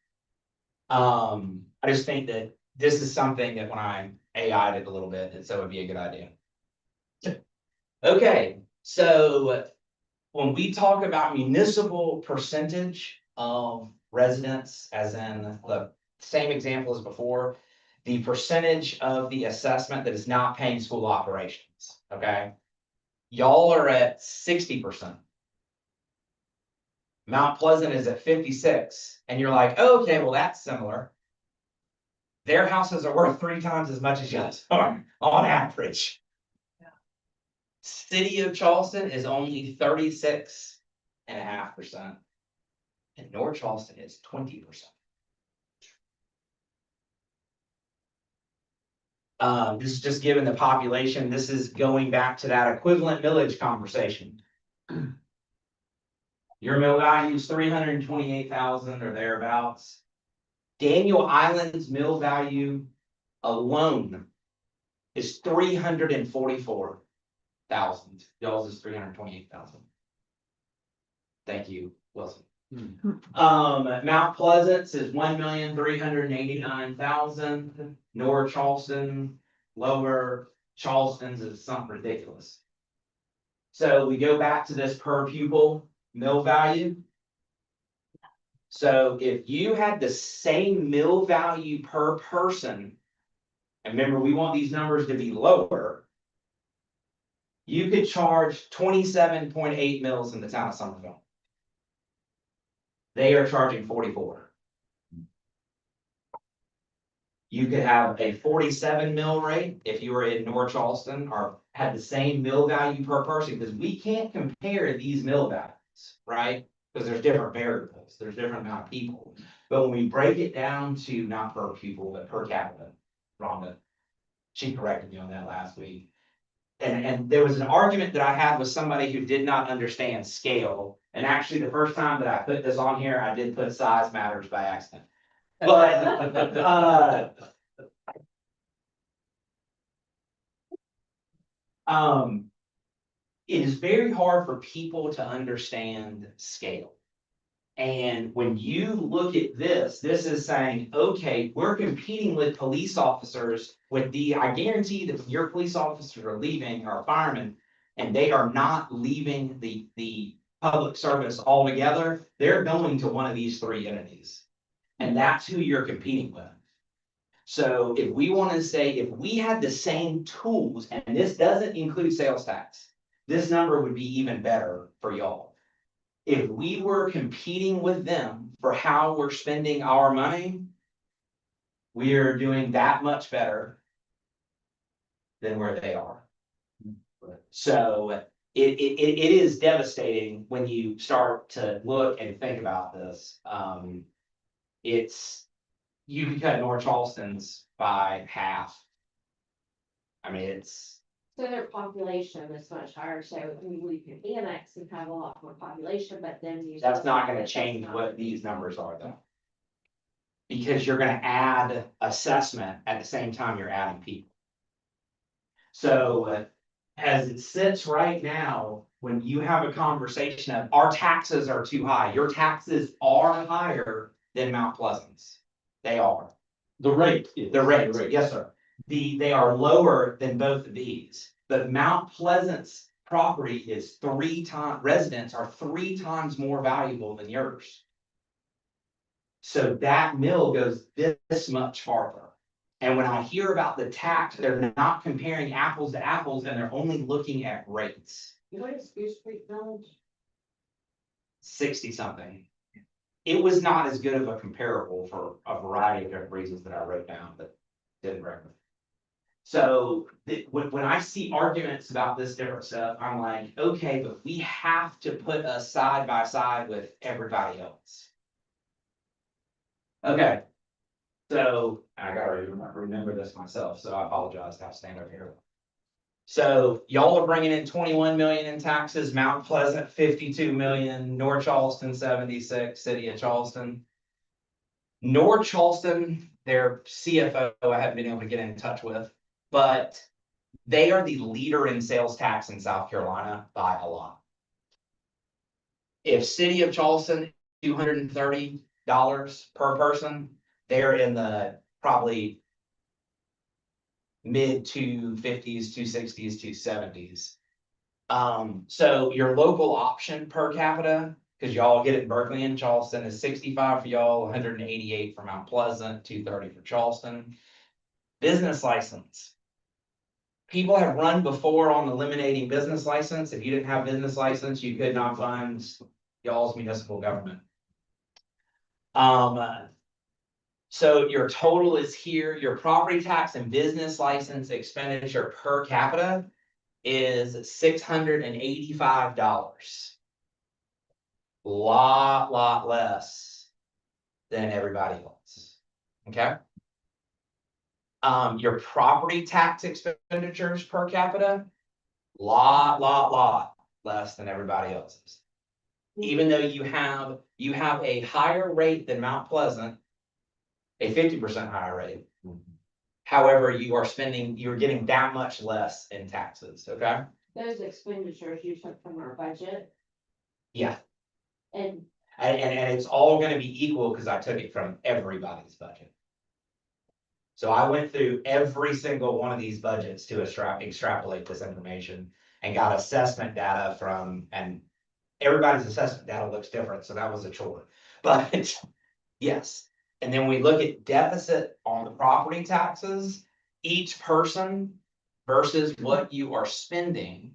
I just think that this is something that when I AI'd it a little bit, and so it would be a good idea. Okay, so when we talk about municipal percentage of residents, as in the same example as before, the percentage of the assessment that is not paying school operations, okay? Y'all are at 60%. Mount Pleasant is at 56, and you're like, oh, okay, well, that's similar. Their houses are worth 3 times as much as yours are, on average. City of Charleston is only 36.5%. And North Charleston is 20%. This is just given the population, this is going back to that equivalent millage conversation. Your mill value is 328,000 or thereabouts. Daniel Island's mill value alone is 344,000. Y'all's is 328,000. Thank you, Wilson. Mount Pleasant is 1,389,000. North Charleston, Lower Charleston's is something ridiculous. So we go back to this per pupil mill value. So if you had the same mill value per person, and remember, we want these numbers to be lower, you could charge 27.8 mils in the town of Somerville. They are charging 44. You could have a 47 mill rate if you were in North Charleston or had the same mill value per person, because we can't compare these mill values, right? Because there's different variables, there's different amount of people. But when we break it down to not per pupil, but per capita, Rhonda, she corrected me on that last week. And there was an argument that I had with somebody who did not understand scale. And actually, the first time that I put this on here, I did put size matters by accident. But, it is very hard for people to understand scale. And when you look at this, this is saying, okay, we're competing with police officers I guarantee that when your police officers are leaving, or firemen, and they are not leaving the public service altogether, they're going to one of these 3 entities. And that's who you're competing with. So if we want to say, if we had the same tools, and this doesn't include sales tax, this number would be even better for y'all. If we were competing with them for how we're spending our money, we are doing that much better than where they are. So it is devastating when you start to look and think about this. You can cut North Charleston's by half. I mean, So their population is much higher, so we could annex and have a lot more population, but then you. that's not gonna change what these numbers are though. Because you're gonna add assessment at the same time you're adding people. So as it sits right now, when you have a conversation of our taxes are too high, your taxes are higher than Mount Pleasant's. They are. The rate. The rate, yes, sir. They are lower than both of these, but Mount Pleasant's property is 3 times, residents are 3 times more valuable than yours. So that mill goes this much farther. And when I hear about the tax, they're not comparing apples to apples and they're only looking at rates. What is Goose Creek Village? 60 something. It was not as good of a comparable for a variety of different reasons that I wrote down, but didn't recommend. So when I see arguments about this different stuff, I'm like, okay, but we have to put us side by side with everybody else. Okay. So I gotta remember this myself, so I apologize to have to stand over here. So y'all are bringing in 21 million in taxes, Mount Pleasant 52 million, North Charleston 76, City of Charleston. North Charleston, their CFO, I haven't been able to get in touch with, but they are the leader in sales tax in South Carolina by a lot. If City of Charleston, $230 per person, they're in the probably mid 250s, 260s, 270s. So your local option per capita, because y'all get it in Berkeley and Charleston, is 65 for y'all, 188 for Mount Pleasant, 230 for Charleston. Business license. People have run before on eliminating business license. If you didn't have business license, you could not fund y'all's municipal government. So your total is here, your property tax and business license expenditure per capita is $685. Lot less than everybody else, okay? Your property tax expenditures per capita, lot less than everybody else's. Even though you have a higher rate than Mount Pleasant, a 50% higher rate. However, you're getting that much less in taxes, okay? Those expenditures you took from our budget Yeah, and and it's all gonna be equal because I took it from everybody's budget. So I went through every single one of these budgets to extrapolate this information and got assessment data from, and everybody's assessment data looks different, so that was a chore. But yes, and then we look at deficit on the property taxes, each person versus what you are spending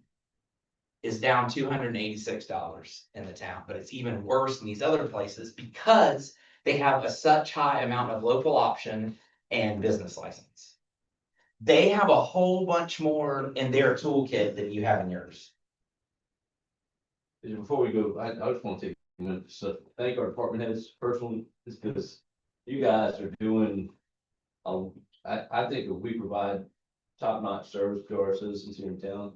is down $286 in the town, but it's even worse in these other places because they have such high amount of local option and business license. They have a whole bunch more in their toolkit than you have in yours. Before we go, I just want to take a minute to thank our department heads personally, just because you guys are doing, I think that we provide top-notch service to our citizens here in town.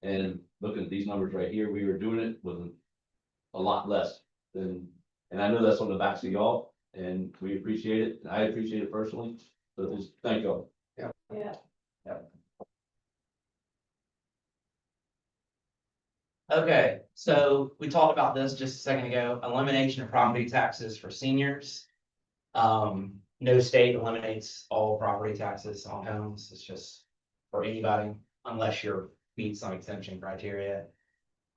And looking at these numbers right here, we were doing it with a lot less than, and I know that's on the backs of y'all, and we appreciate it, and I appreciate it personally, so just thank y'all. yeah. Okay, so we talked about this just a second ago, elimination of property taxes for seniors. No state eliminates all property taxes on homes, it's just for anybody, unless you're meet some exemption criteria.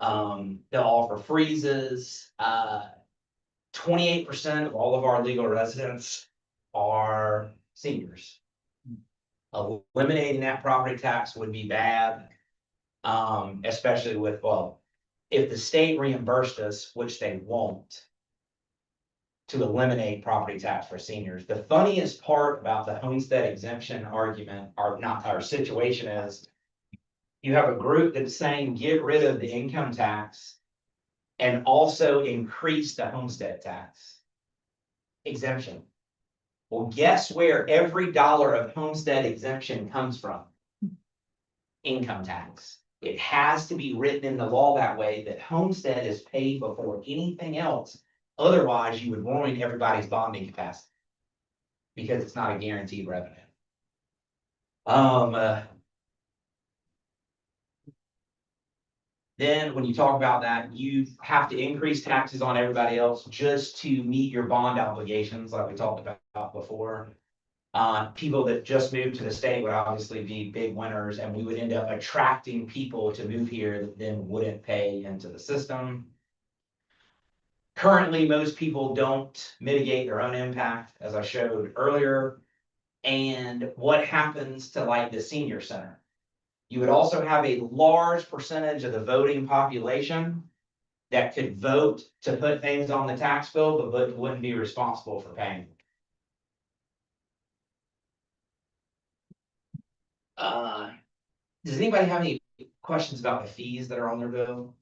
They'll offer freezes, 28% of all of our legal residents are seniors. Eliminating that property tax would be bad. Especially with, well, if the state reimbursed us, which they won't, to eliminate property tax for seniors. The funniest part about the homestead exemption argument, or not, our situation is, you have a group that's saying get rid of the income tax and also increase the homestead tax exemption. Well, guess where every dollar of homestead exemption comes from? Income tax. It has to be written in the law that way, that homestead is paid before anything else. Otherwise, you would ruin everybody's bonding capacity. Because it's not a guaranteed revenue. Then when you talk about that, you have to increase taxes on everybody else just to meet your bond obligations, like we talked about before. People that just moved to the state would obviously be big winners, and we would end up attracting people to move here that then wouldn't pay into the system. Currently, most people don't mitigate their own impact, as I showed earlier. And what happens to like the senior center? You would also have a large percentage of the voting population that could vote to put things on the tax bill, but wouldn't be responsible for paying. Does anybody have any questions about the fees that are on their bill?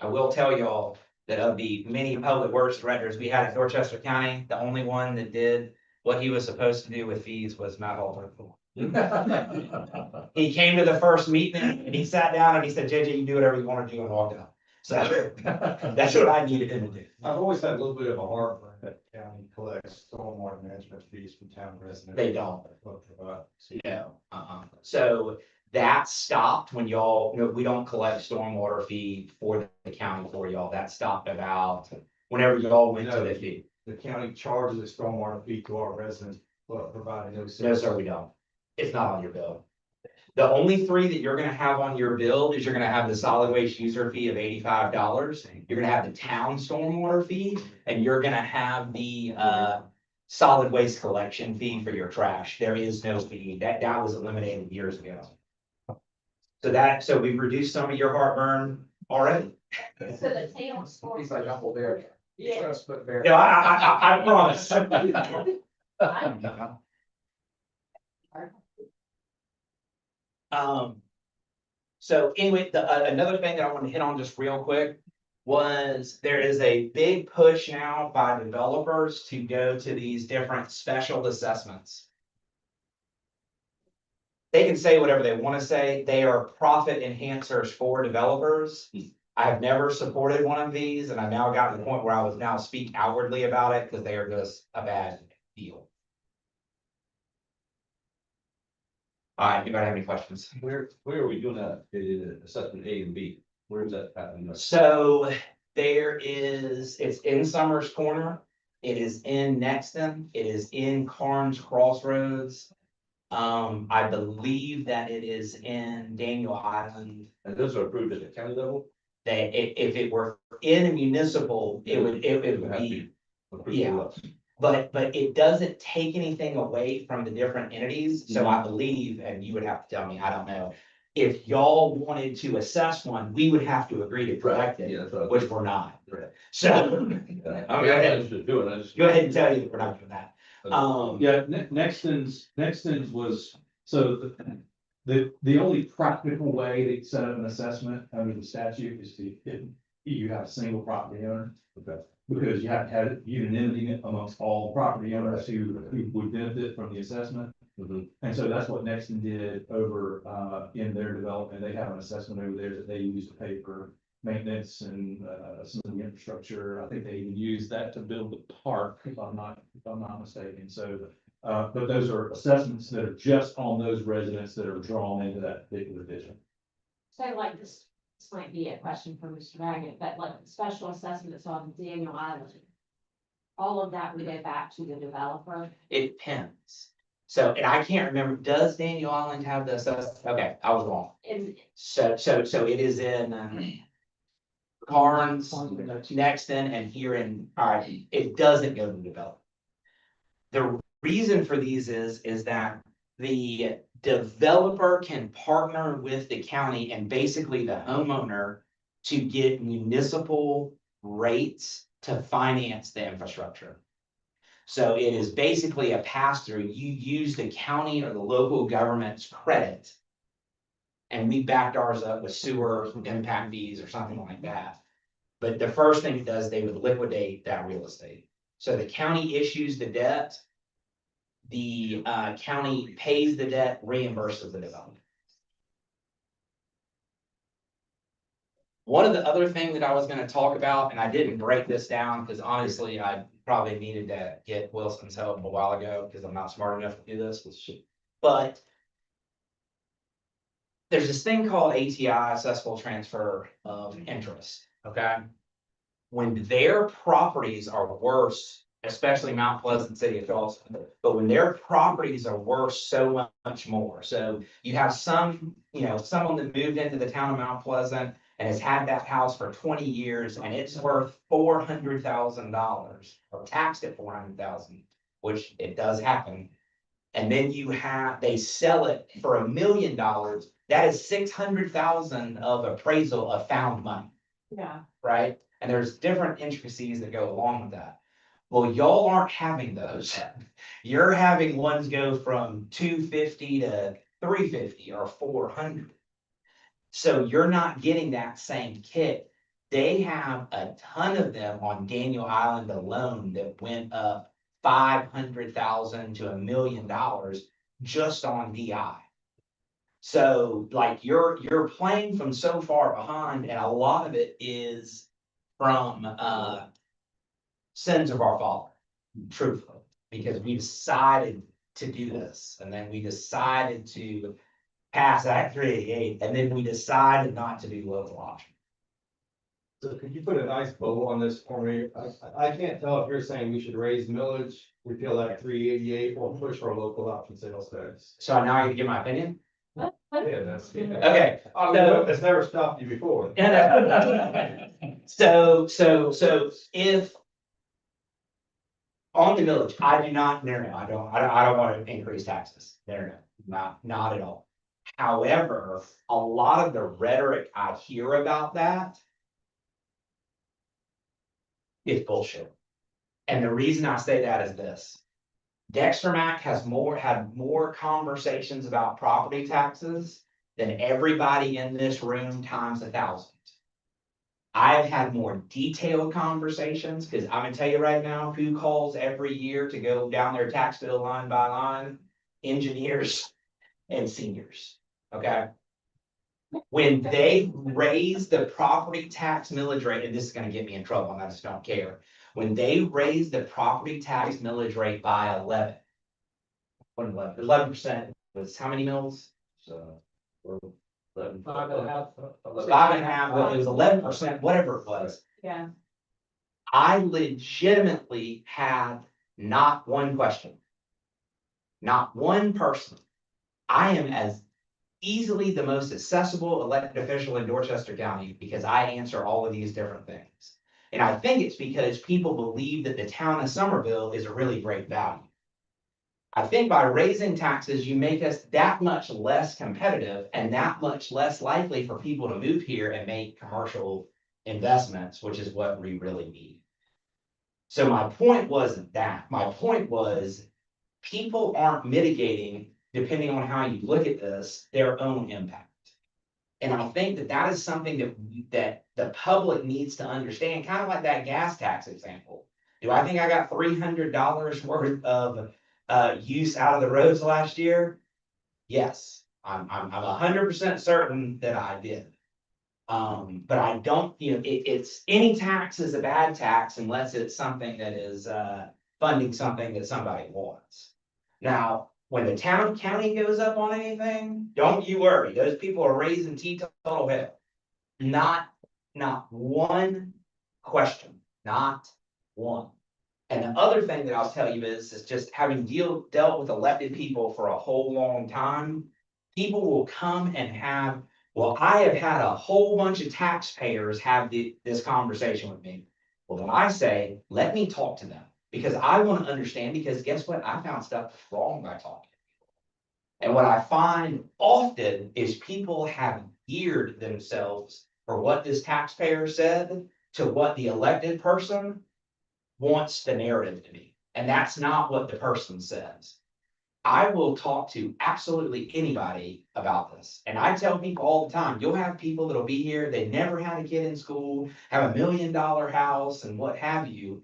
I will tell y'all that of the many public works directors we had in Dorchester County, the only one that did what he was supposed to do with fees was Matt Halter. He came to the first meeting and he sat down and he said, JJ, you do whatever you want to do, and walked out. So that's what I needed him to do. I've always had a little bit of a heartburn that the county collects stormwater management fees from town residents. They don't. Yeah. So that stopped when y'all, we don't collect stormwater fee for the county for y'all. That stopped about whenever y'all went to the fee. The county charges a stormwater fee to our residents, but providing no No, service. sir, we don't. It's not on your bill. The only three that you're gonna have on your bill is you're gonna have the solid waste user fee of $85. You're gonna have the town stormwater fee, and you're gonna have the solid waste collection fee for your trash. There is no fee. That was eliminated years ago. So we've reduced some of your heartburn already. So the tail score. He's like Uncle Bear. Yeah. Just put Bear. No, I promise. So anyway, another thing that I want to hit on just real quick was there is a big push now by developers to go to these different special assessments. They can say whatever they want to say. They are profit enhancers for developers. I have never supported one of these, and I've now gotten to the point where I was now speak outwardly about it because they are just a bad deal. All right, anybody have any questions? Where are we doing that, assessment A and B? Where is that happening? So it's in Summers Corner. It is in Nexton. It is in Carnes Crossroads. I believe that it is in Daniel Island. And those are approved at the county level? That if it were in a municipal, it would Have to be, approved Yeah. by us. but it doesn't take anything away from the different entities. So Mm-hmm. I believe, and you would have to tell me, I don't know. If y'all wanted to assess one, we would have to agree to correct it, Yeah, that's what. which we're not. Right. So I'm ahead. to do it, I just. go ahead and tell you that we're not doing that. Yeah, Nexton's was, so the only practical way to set up an assessment under the statute is if you have a single property owner. Okay. Because you have to have unanimity amongst all property owners who would benefit from the assessment. Mhm. And so that's what Nexton did over in their development. They have an assessment over there that they use to pay for maintenance and some of the infrastructure. I think they even use that to build the park, if I'm not mistaken. So, but those are assessments that are just on those residents that are drawn into that particular district. So like this might be a question for Mr. Baggett, but like the special assessments on Daniel Island. All of that would go back to the developer. It depends. So, and I can't remember, does Daniel Island have the assessment? Okay, I was wrong. And So it is in Carnes, Nexton, and here in, all right, it doesn't go to develop. The reason for these is that the developer can partner with the county and basically the homeowner to get municipal rates to finance the infrastructure. So it is basically a pass-through. You use the county or the local government's credit. And we backed ours up with sewer impact fees or something like that. But the first thing it does, they would liquidate that real estate. So the county issues the debt. The county pays the debt, reimburses the development. One of the other things that I was gonna talk about, and I didn't break this down, because honestly, I probably needed to get Wilson's help a while ago, because I'm not smart enough to do this. But there's this thing called ATI, assessable transfer of interest, okay? When their properties are worse, especially Mount Pleasant, City of Charleston, but when their properties are worth so much more. So you have someone that moved into the town of Mount Pleasant and has had that house for 20 years and it's worth $400,000 or taxed at 400,000, which it does happen. And then they sell it for $1 million. That is 600,000 of appraisal of found money, yeah, right? And there's different intricacies that go along with that. Well, y'all aren't having those. You're having ones go from 250 to 350 or 400. So you're not getting that same kick. They have a ton of them on Daniel Island alone that went up 500,000 to $1 million just on DI. So like you're playing from so far behind, and a lot of it is from sins of our father, truthfully, because we decided to do this, and then we decided to pass Act 388, and then we decided not to do local option. So could you put a nice bow on this for me? I can't tell if you're saying we should raise millage, repeal Act 388, or push for a local option sales tax. So now I get to give my opinion? Yeah, that's. Okay. I mean, it's never stopped you before. So if on the millage, I do not, no, I don't want to increase taxes. No, not at all. However, a lot of the rhetoric I hear about that is bullshit. And the reason I say that is this. Dexter Mack had more conversations about property taxes than everybody in this room times 1,000. I've had more detailed conversations, because I'm gonna tell you right now, who calls every year to go down their tax bill line by line? Engineers and seniors, okay? When they raise the property tax millage rate, and this is gonna get me in trouble, and I just don't care. When they raise the property tax millage rate by 11% was how many mills? So. we're 11. 5.5, well, it was 11%, whatever it was. Yeah. I legitimately had not one question. Not one person. I am as easily the most accessible elected official in Dorchester County because I answer all of these different things. And I think it's because people believe that the town of Somerville is a really great value. I think by raising taxes, you make us that much less competitive and that much less likely for people to move here and make commercial investments, which is what we really need. So my point wasn't that. My point was people aren't mitigating, depending on how you look at this, their own impact. And I think that that is something that the public needs to understand, kind of like that gas tax example. Do I think I got $300 worth of use out of the roads last year? Yes, I'm 100% certain that I did. But I don't, it's any tax is a bad tax unless it's something that is funding something that somebody wants. Now, when the county goes up on anything, don't you worry. Those people are raising teetotal hell. Not one question, not one. And the other thing that I'll tell you is just having dealt with elected people for a whole long time, people will come and have, well, I have had a whole bunch of taxpayers have this conversation with me. Well, then I say, let me talk to them because I want to understand, because guess what? I found stuff wrong by talking. And what I find often is people have geared themselves for what this taxpayer said to what the elected person wants the narrative to be. And that's not what the person says. I will talk to absolutely anybody about this. And I tell people all the time, you'll have people that'll be here, they never had a kid in school, have $1 million house and what have you.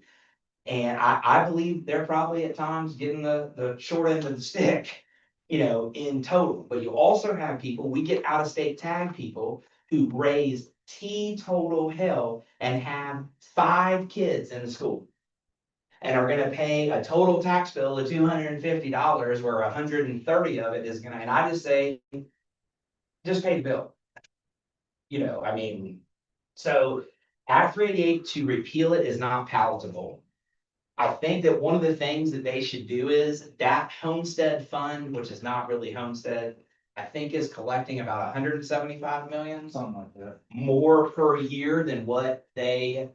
And I believe they're probably at times getting the short end of the stick, in total. But you also have people, we get out of state tag people who raise teetotal hell and have 5 kids in the school. And are gonna pay a total tax bill of $250 where 130 of it is gonna, and I just say, just pay the bill. So Act 388 to repeal it is not palatable. I think that one of the things that they should do is that homestead fund, which is not really homestead, I think is collecting about 175 million. Something like that. More per year than what they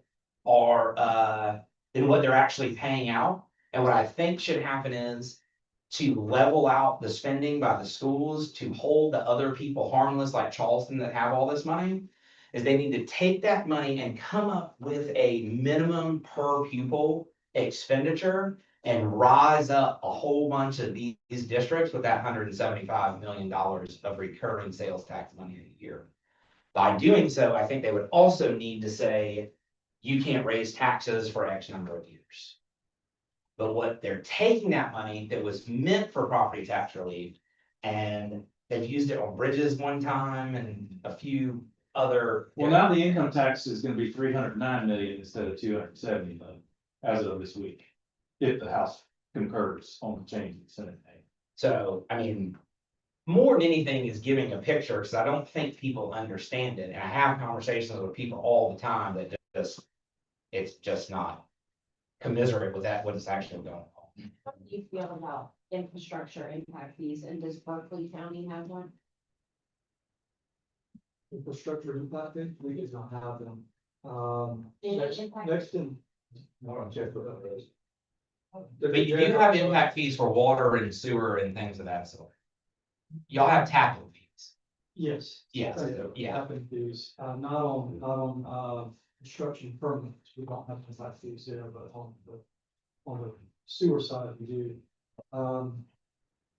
are, than what they're actually paying out. And what I think should happen is to level out the spending by the schools to hold the other people harmless like Charleston that have all this money, is they need to take that money and come up with a minimum per pupil expenditure and rise up a whole bunch of these districts with that $175 million of recurring sales tax money a year. By doing so, I think they would also need to say, you can't raise taxes for X number of years. But what they're taking that money that was meant for property tax relief, and they've used it on bridges one time and a few other. Well, now the income tax is gonna be 309 million instead of 270 million as of this week. If the House concurs on the change in the Senate name. So, more than anything is giving a picture, because I don't think people understand it. And I have conversations with people all the time that it's just not commiserate with that, what is actually going on. How do you feel about infrastructure impact fees, and does Berkeley County have one? Infrastructure impact, we do not have them. Any impact? Next in, I want to check what that is. But you do have impact fees for water and sewer and things of that sort. Y'all have tapping fees. Yes. Yes, yeah. Impact fees, not on, construction permits, we don't have impact fees there, but on the sewer side, we do.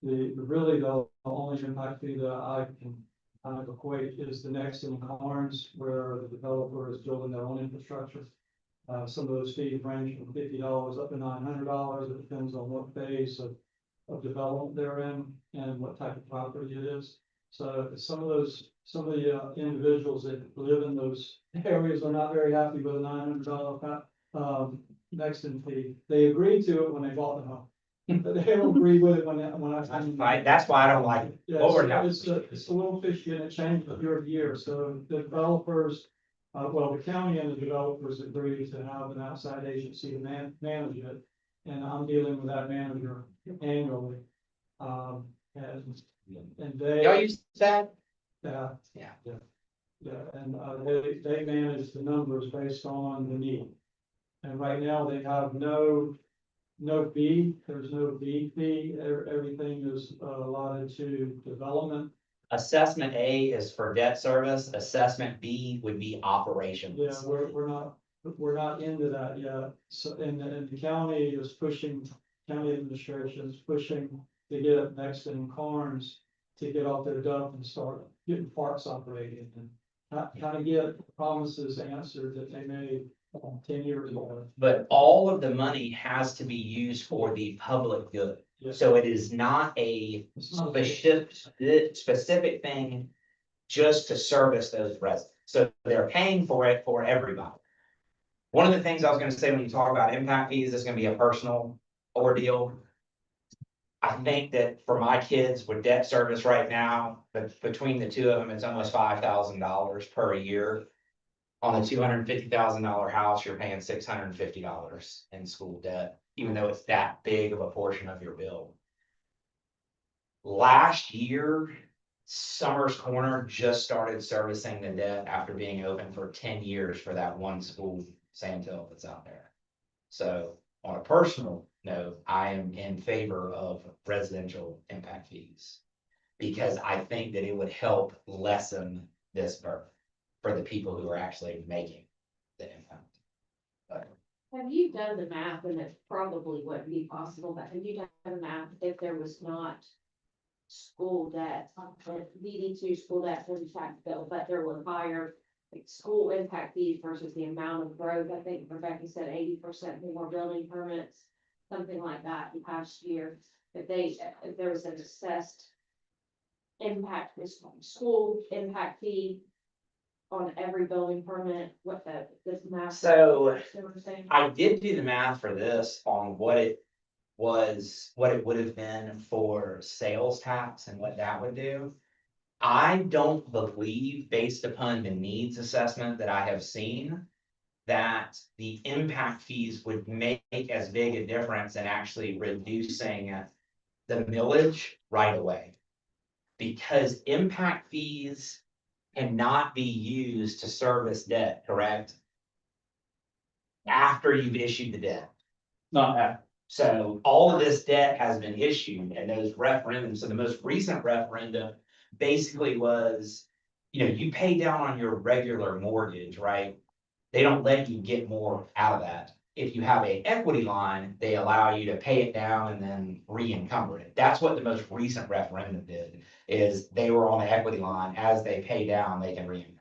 Really the only impact fee that I can kind of equate is the next in Carnes, where the developer is building their own infrastructure. Some of those fees range from $50 up to $900, it depends on what phase of development they're in and what type of property it is. So some of the individuals that live in those areas are not very happy with a $900 next in fee. They agreed to it when they bought the home. But they don't agree with it when That's why I don't like it. Yeah, Lord, it's a little fishy and it changes year to year, so the developers, well, the county and the developers agreed to have an outside agency to manage it. And I'm dealing with that manager annually. And they. Y'all use that? Yeah. Yeah. Yeah, and they manage the numbers based on the need. And right now they have no fee, there's no fee, everything is allotted to development. Assessment A is for debt service, assessment B would be operations. Yeah, we're not into that yet, so, and the county is pushing, county administration is pushing to get next in Carnes to get off their dump and start getting parks operating and kind of get promises answered that they made 10 years ago. But all of the money has to be used for the public good. Yeah. So it is not a It's not- specific thing just to service those residents. So they're paying for it for everybody. One of the things I was gonna say when you talk about impact fees, is gonna be a personal ordeal. I think that for my kids with debt service right now, but between the two of them, it's almost $5,000 per year. On a $250,000 house, you're paying $650 in school debt, even though it's that big of a portion of your bill. Last year, Summers Corner just started servicing the debt after being open for 10 years for that one school, Sandhill, that's out there. So on a personal note, I am in favor of residential impact fees. Because I think that it would help lessen this burden for the people who are actually making the impact. Have you done the math, and it probably wouldn't be possible, but have you done the math if there was not school debt, leading to school debt for the tax bill, but there were higher like school impact fees versus the amount of growth? I think Rebecca said 80% more building permits, something like that the past year. If there was an assessed impact, this school impact fee on every building permit, what this math. So See what I'm saying? I did do the math for this on what it would have been for sales tax and what that would do. I don't believe, based upon the needs assessment that I have seen, that the impact fees would make as big a difference in actually reducing the millage right away. Because impact fees cannot be used to service debt, correct? After you've issued the debt. Not half. So all of this debt has been issued and those referendums, so the most recent referendum basically was, you pay down on your regular mortgage, right? They don't let you get more out of that. If you have an equity line, they allow you to pay it down and then re-encumber it. That's what the most recent referendum did, is they were on the equity line. As they pay down, they can re-encumber.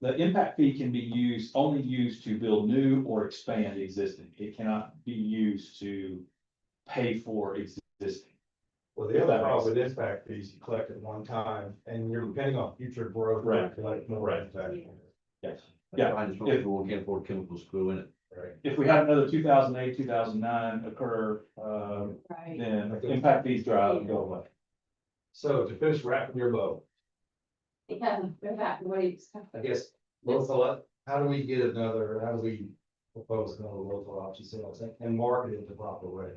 The impact fee can be only used to build new or expand existing. It cannot be used to pay for existing. Well, the other problem with impact fees, you collect it one time and you're depending on future growth. you Right. Collect more. Right. impact. Yes. Yeah, I just want people who can't afford chemical screw in it. Right. If we had another 2008, 2009 occur, Right. then impact fees dry out and go away. So to finish wrapping your bow, Yeah, that waits. I guess, how do we propose another local option sales and market it the proper way?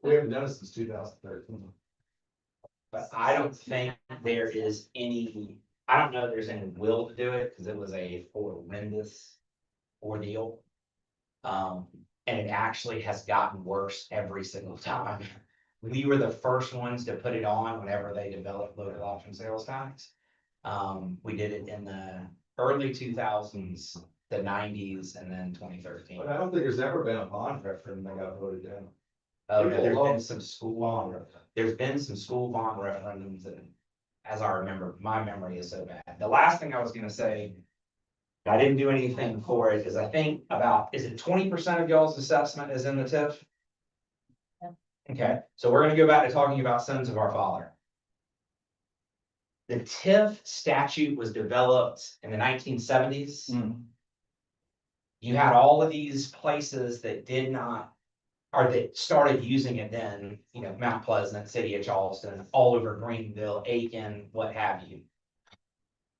We haven't done it since 2013. But I don't think there is any, I don't know if there's any will to do it, because it was a horrendous ordeal. And it actually has gotten worse every single time. We were the first ones to put it on whenever they developed local option sales tax. We did it in the early 2000s, the 90s, and then 2013. But I don't think there's ever been a bond referendum that got voted down. Oh, no, People there's been love some school bond bond, there's been some school bond referendums, and as I remember, my memory is so bad. The last thing I was gonna say, I didn't do anything for it, is I think about, is it 20% of y'all's assessment is in the TIF? Okay, so we're gonna go back to talking about sons of our father. The TIF statute was developed in the 1970s. You had all of these places that did not, or that started using it then, you know, Mount Pleasant, City of Charleston, all over Greenville, Aiken, what have you.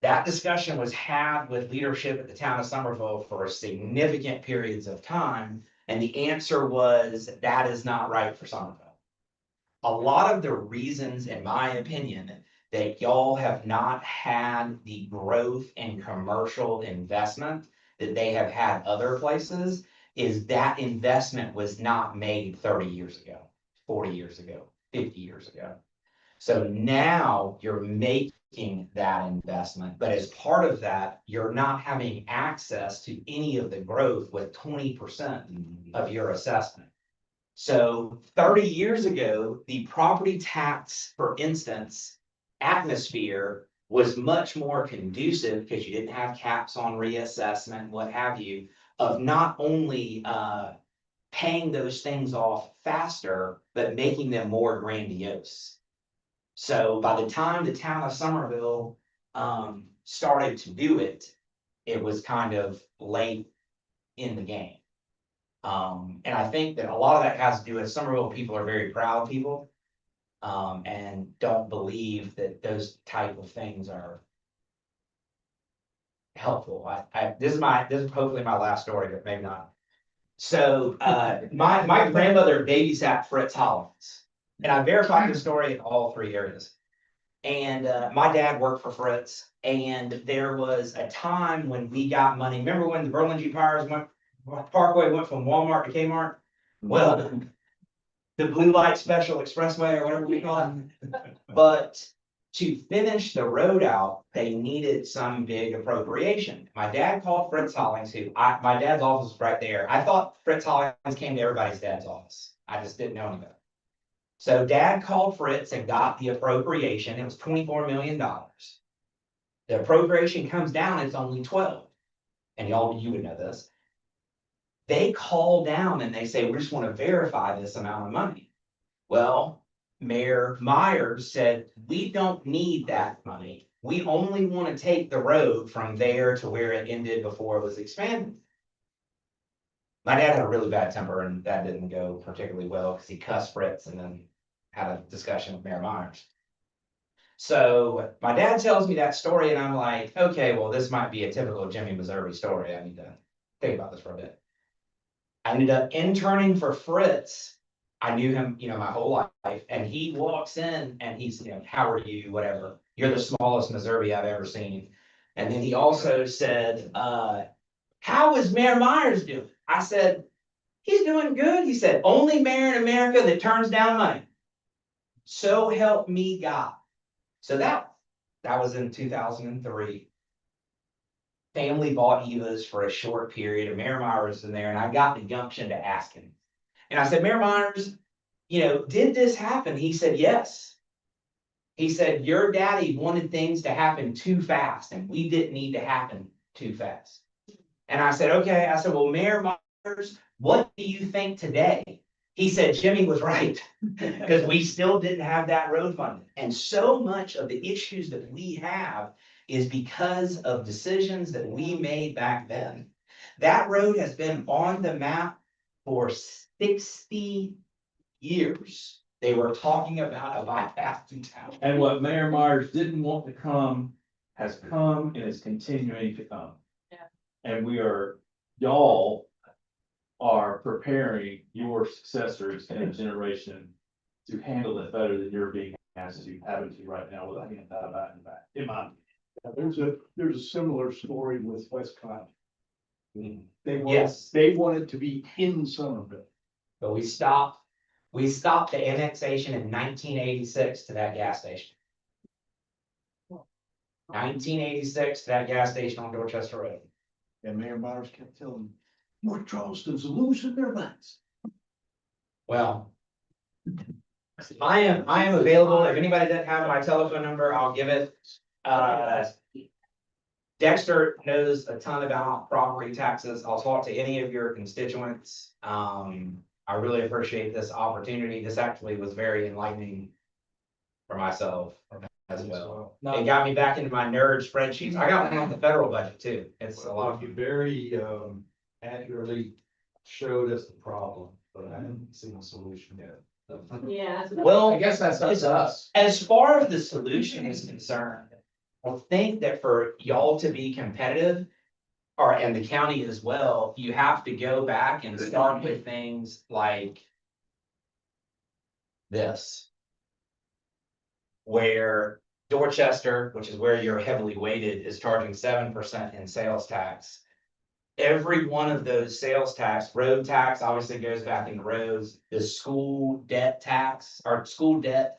That discussion was had with leadership at the town of Somerville for significant periods of time, and the answer was that is not right for Somerville. A lot of the reasons, in my opinion, that y'all have not had the growth in commercial investment that they have had other places is that investment was not made 30 years ago, 40 years ago, 50 years ago. So now you're making that investment, but as part of that, you're not having access to any of the growth with 20% of your assessment. So 30 years ago, the property tax, for instance, atmosphere was much more conducive because you didn't have caps on reassessment, what have you, of not only paying those things off faster, but making them more grandiose. So by the time the town of Somerville started to do it, it was kind of late in the game. And I think that a lot of that has to do with Somerville people are very proud people. And don't believe that those type of things are helpful. This is hopefully my last story, but maybe not. So, my grandmother babysat Fritz Hollins, and I verified the story in all three areas. And, my dad worked for Fritz, and there was a time when we got money. Remember when the Burlington Parkway went from Walmart to Kmart? Well, the Blue Light Special Expressway or whatever we call it. But to finish the road out, they needed some big appropriation. My dad called Fritz Hollings, my dad's office was right there. I thought Fritz Hollings came to everybody's dad's office. I just didn't know any better. So dad called Fritz and got the appropriation. It was $24 million. The appropriation comes down, it's only 12. And you would know this. They call down and they say, we just want to verify this amount of money. Well, Mayor Myers said, we don't need that money. We only want to take the road from there to where it ended before it was expanded. My dad had a really bad temper and that didn't go particularly well because he cussed Fritz and then had a discussion with Mayor Myers. So my dad tells me that story and I'm like, okay, well, this might be a typical Jimmy Missouri story. I need to think about this for a bit. I ended up interning for Fritz. I knew him, my whole life, and he walks in and he's, how are you, whatever. You're the smallest Missouri I've ever seen. And then he also said, how is Mayor Myers doing? I said, he's doing good. He said, only mayor in America that turns down money. So help me God. So that was in 2003. Family bought Eva's for a short period, and Mayor Myers was in there, and I got the gumption to ask him. And I said, Mayor Myers, did this happen? He said, yes. He said, your daddy wanted things to happen too fast, and we didn't need to happen too fast. And I said, okay. I said, well, Mayor Myers, what do you think today? He said, Jimmy was right, because we still didn't have that road funding. And so much of the issues that we have is because of decisions that we made back then. That road has been on the map for 60 years. They were talking about a bypass in town. And what Mayor Myers didn't want to come has come and is continuing to come. Yeah. And y'all are preparing your successors in a generation to handle it better than you're being asked to having to right now without getting that back and back, in my opinion. There's a similar story with Westcott. They want, Yes. they want it to be in Somerville. But we stopped the annexation in 1986 to that gas station. 1986 to that gas station on Dorchester Road. And Mayor Myers kept telling them, North Charleston's losing their minds. Well. I am available. If anybody doesn't have my telephone number, I'll give it. Dexter knows a ton about property taxes. I'll talk to any of your constituents. I really appreciate this opportunity. This actually was very enlightening for myself as well. It got me back into my nerd spreadsheets. I got one on the federal budget too. It's a lot. You very accurately showed us the problem, but I haven't seen a solution yet. Yeah. Well, I guess that's up to us. as far as the solution is concerned, I think that for y'all to be competitive, or and the county as well, you have to go back and start with things like this. Where Dorchester, which is where you're heavily weighted, is charging 7% in sales tax. Every one of those sales tax, road tax obviously goes back into roads, the school debt tax, or school debt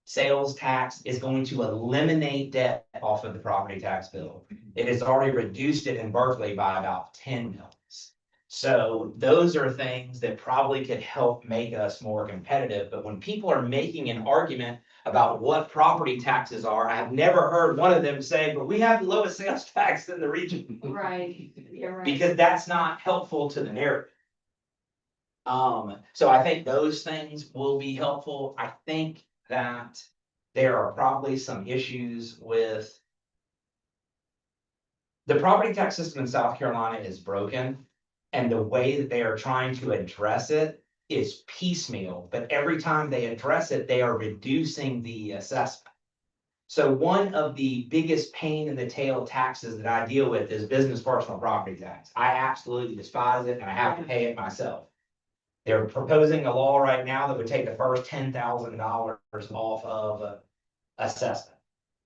sales tax is going to eliminate debt off of the property tax bill. It has already reduced it in Berkeley by about 10 mils. So those are things that probably could help make us more competitive. But when people are making an argument about what property taxes are, I have never heard one of them say, but we have the lowest sales tax in the region. Right, you're right. Because that's not helpful to the narrative. So I think those things will be helpful. I think that there are probably some issues with the property tax system in South Carolina is broken. And the way that they are trying to address it is piecemeal, but every time they address it, they are reducing the assessment. So one of the biggest pain in the tail taxes that I deal with is business personal property tax. I absolutely despise it and I have to pay it myself. They're proposing a law right now that would take the first $10,000 off of assessment.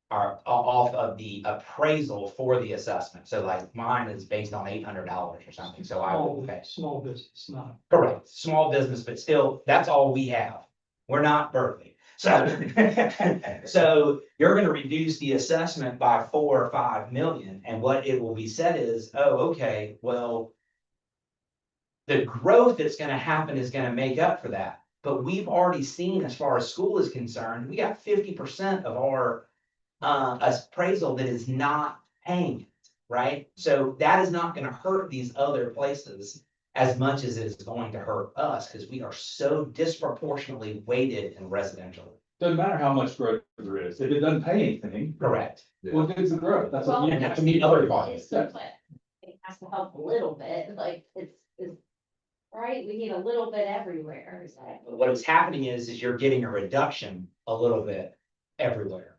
Or off of the appraisal for the assessment. So like mine is based on $800 or something, so I will pay. Small business, not. Correct, small business, but still, that's all we have. We're not Berkeley. So, so you're gonna reduce the assessment by 4 or 5 million, and what it will be said is, oh, okay, well. The growth that's gonna happen is gonna make up for that, but we've already seen, as far as school is concerned, we got 50% of our appraisal that is not paying it, right? So that is not gonna hurt these other places as much as it's going to hurt us, because we are so disproportionately weighted in residential. Doesn't matter how much growth there is, if it doesn't pay anything, Correct. what good's the growth? That's what Well, you have to meet other bodies. It's so much. It has to help a little bit, like, it's, right, we need a little bit everywhere, is that? What is happening is you're getting a reduction a little bit everywhere.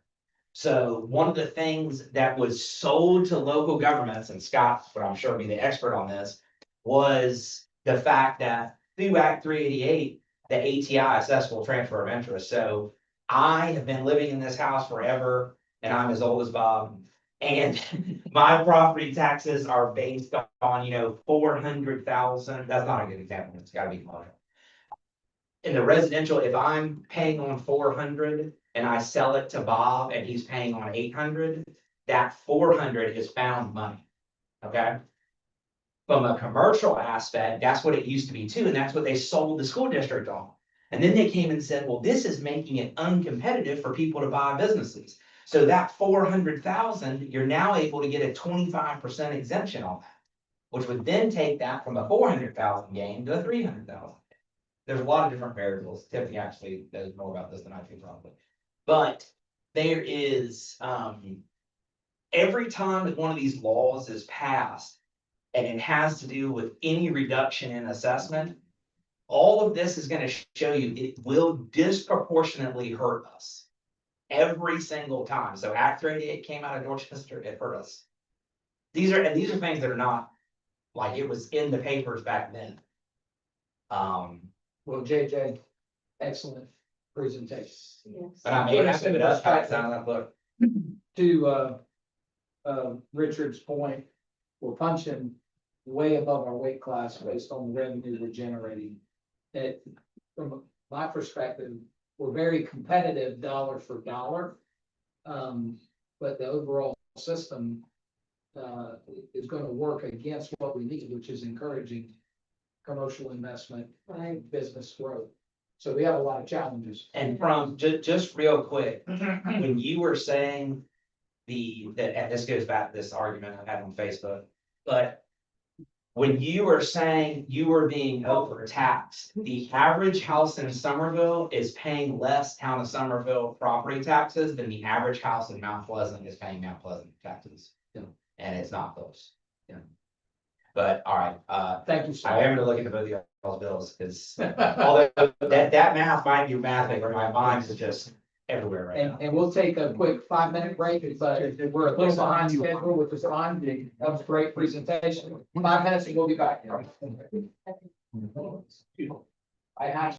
So one of the things that was sold to local governments, and Scott, but I'm sure be the expert on this, was the fact that through Act 388, the ATI, assessable transfer of interest. So I have been living in this house forever, and I'm as old as Bob. And my property taxes are based on, 400,000. That's not a good example. It's gotta be commercial. In the residential, if I'm paying on 400 and I sell it to Bob and he's paying on 800, that 400 is found money. Okay? From a commercial aspect, that's what it used to be too, and that's what they sold the school district on. And then they came and said, well, this is making it uncompetitive for people to buy businesses. So that 400,000, you're now able to get a 25% exemption on that, which would then take that from a 400,000 gain to a 300,000. There's a lot of different variables. Tiffany actually knows more about this than I do probably. But there is, every time that one of these laws is passed and it has to do with any reduction in assessment, all of this is going to show you it will disproportionately hurt us every single time. So Act 388 came out of Dorchester, it hurt us. These are things that are not like it was in the papers back then. Well, JJ, excellent presentation. Yes. But I may have to put us back down that book. To Richard's point, we're punching way above our weight class based on the revenue we're generating. From my perspective, we're very competitive dollar for dollar. But the overall system is gonna work against what we need, which is encouraging commercial investment and business growth. So we have a lot of challenges. And from, just real quick, when you were saying and this goes back to this argument I had on Facebook, but when you were saying you were being overtaxed, the average house in Somerville is paying less town of Somerville property taxes than the average house in Mount Pleasant is paying Mount Pleasant taxes. Yeah. And it's not close. Yeah. But, all right, Thank you, sir. I am gonna look into both of y'all's bills, because although that math might be mathing, or my mind is just everywhere right now. And we'll take a quick 5-minute break, but we're a little behind schedule, which is fine. That was a great presentation. 5 minutes and we'll be back. I have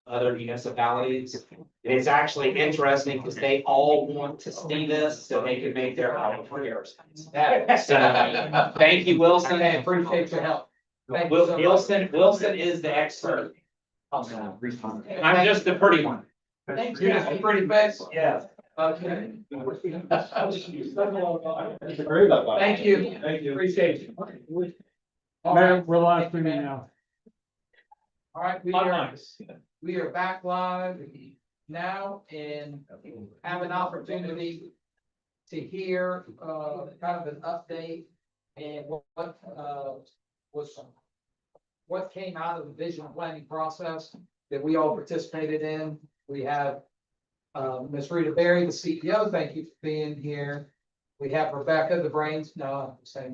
other municipalities. And it's actually interesting because they all want to see this so they can make their own careers. So, thank you, Wilson. I appreciate your help. Thank you so much. Wilson is the expert. I'm just the pretty one. You're just a pretty face? Yeah. Okay. Thank you. Thank you. Appreciate you. Mayor, we're live streaming now. All right, we are back live now and have an opportunity to hear, kind of an update and what came out of the vision planning process that we all participated in. We have, Ms. Rita Berry, the CEO. Thank you for being here. We have Rebecca, the brains, no, I'm saying,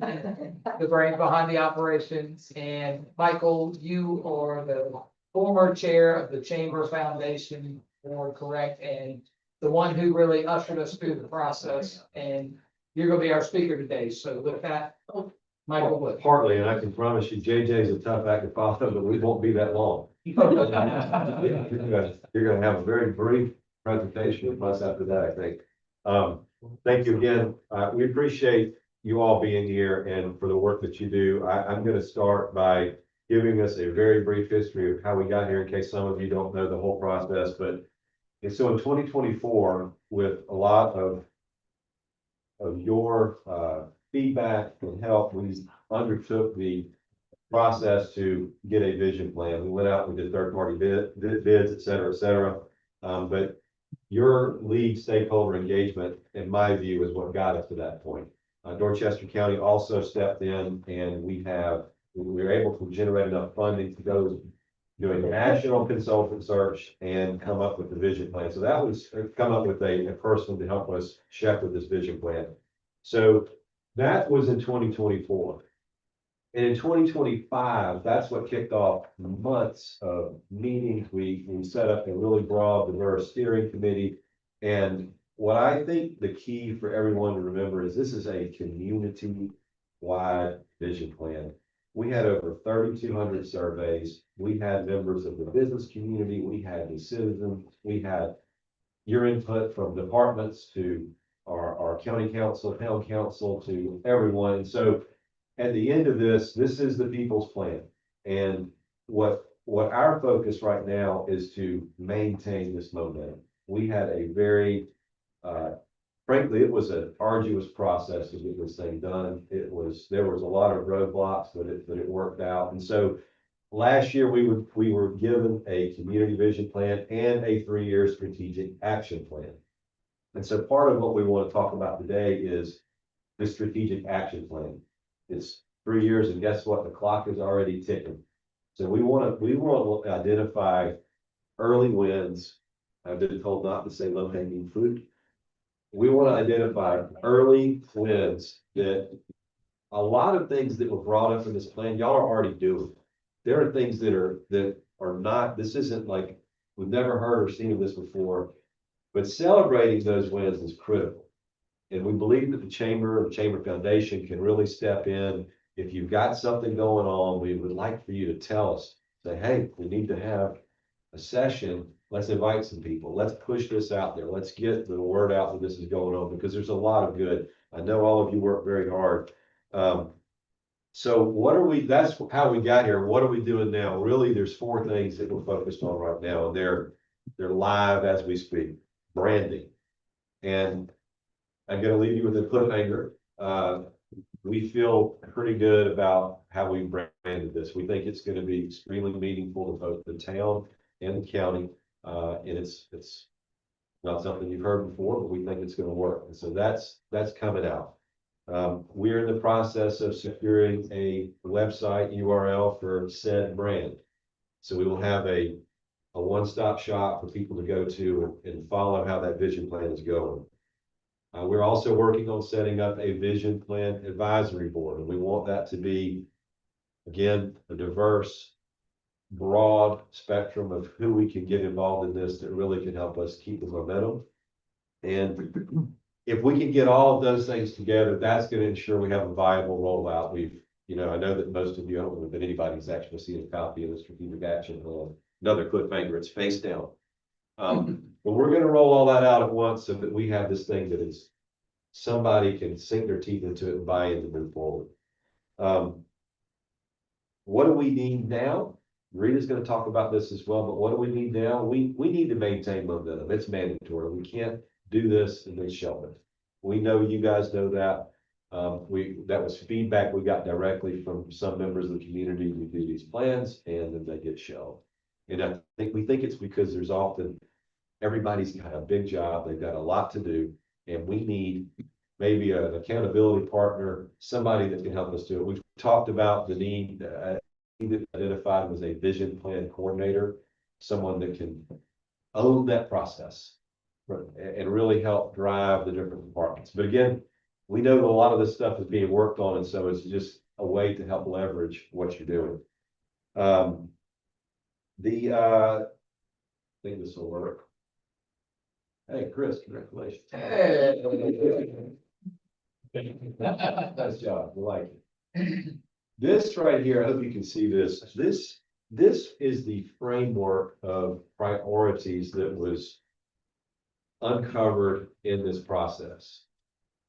the brains behind the operations, and Michael, you are the former chair of the Chamber Foundation Board, correct? And the one who really ushered us through the process, and you're gonna be our speaker today, so with that, Michael Wood. Partly, and I can promise you, JJ's a tough act to follow, but we won't be that long. You're gonna have a very brief presentation with us after that, I think. Thank you again. We appreciate you all being here and for the work that you do. I'm gonna start by giving us a very brief history of how we got here in case some of you don't know the whole process, but and so in 2024, with a lot of your feedback and help, we undertook the process to get a vision plan. We went out, we did third-party bids, et cetera, but your lead stakeholder engagement, in my view, is what got us to that point. Dorchester County also stepped in and we were able to generate enough funding to go do a national consultant search and come up with the vision plan. So that was come up with a person to help us shepherd this vision plan. So that was in 2024. And in 2025, that's what kicked off months of meetings. We set up a really broad, diverse steering committee. And what I think the key for everyone to remember is this is a community-wide vision plan. We had over 3,200 surveys. We had members of the business community. We had the citizens. We had your input from departments to our county council, town council, to everyone. So at the end of this is the people's plan. And what our focus right now is to maintain this momentum. We had a very, frankly, it was an arduous process to get this thing done. There was a lot of roadblocks, but it worked out. And so last year we were given a community vision plan and a 3-year strategic action plan. And so part of what we want to talk about today is the strategic action plan. It's 3 years, and guess what? The clock is already ticking. So we want to identify early wins. I've been told not to say low-hanging fruit. We want to identify early wins that a lot of things that were brought up in this plan, y'all are already doing. There are things that are not, this isn't like, we've never heard or seen of this before, but celebrating those wins is critical. And we believe that the Chamber Foundation can really step in. If you've got something going on, we would like for you to tell us, say, hey, we need to have a session. Let's invite some people. Let's push this out there. Let's get the word out that this is going on, because there's a lot of good. I know all of you work very hard. So that's how we got here. What are we doing now? Really, there's 4 things that we're focused on right now, and they're live as we speak. Branding. And I'm going to leave you with a cliffhanger. We feel pretty good about how we branded this. We think it's going to be extremely meaningful to both the town and the county. And it's not something you've heard before, but we think it's going to work. And so that's coming out. We're in the process of securing a website URL for said brand. So we will have a one-stop shop for people to go to and follow how that vision plan is going. We're also working on setting up a vision plan advisory board, and we want that to be, again, a diverse, broad spectrum of who we can get involved in this that really can help us keep the momentum. And if we can get all of those things together, that's going to ensure we have a viable rollout. You know, I know that most of you, I don't know if anybody's actually seen a copy of the strategic action plan. Another cliffhanger, it's face down. But we're gonna roll all that out at once so that we have this thing that is, somebody can sink their teeth into it and buy in to move forward. What do we need now? Rita's gonna talk about this as well, but what do we need now? We need to maintain momentum. It's mandatory. We can't do this and then shelve it. We know you guys know that. That was feedback we got directly from some members of the community. We do these plans and then they get shelved. And I think, we think it's because there's often, everybody's got a big job, they've got a lot to do, and we need maybe an accountability partner, somebody that can help us do it. We've talked about the need, identified was a vision plan coordinator, someone that can own that process and really help drive the different departments. But again, we know that a lot of this stuff is being worked on, and so it's just a way to help leverage what you're doing. I think this will work. Hey, Chris, congratulations. Nice job, I like it. This right here, I hope you can see this. This is the framework of priorities that was uncovered in this process.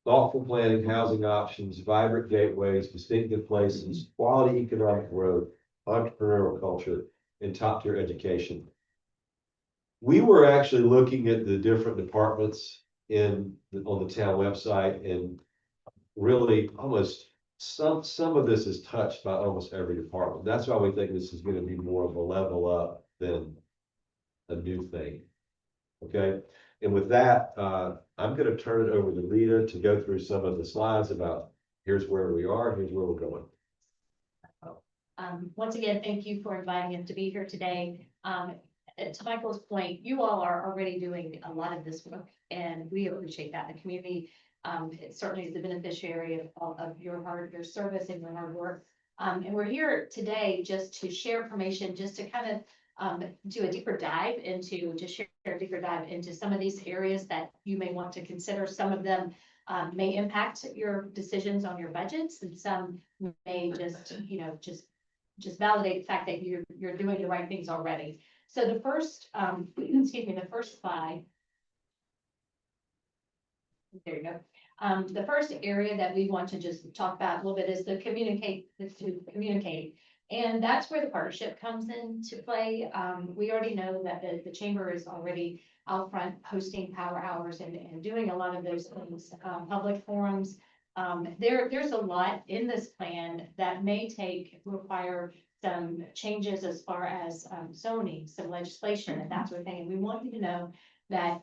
Thoughtful planning, housing options, vibrant gateways, distinctive places, quality economic growth, entrepreneurial culture, and top-tier education. We were actually looking at the different departments on the town website, and really almost some of this is touched by almost every department. That's why we think this is going to be more of a level up than a new thing. Okay, and with that, I'm going to turn it over to Rita to go through some of the slides about here's where we are, here's where we're going. Once again, thank you for inviting us to be here today. To Michael's point, you all are already doing a lot of this work, and we appreciate that. The community it certainly is the beneficiary of your service and your hard work. And we're here today just to share information, just to kind of do a deeper dive into some of these areas that you may want to consider. Some of them may impact your decisions on your budgets, and some may just validate the fact that you're doing the right things already. So the first, the first slide. There you go. The first area that we want to just talk about a little bit is to communicate. And that's where the partnership comes into play. We already know that the chamber is already out front hosting power hours and doing a lot of those things, public forums. There's a lot in this plan that may require some changes as far as zoning, some legislation and that sort of thing. And we want you to know that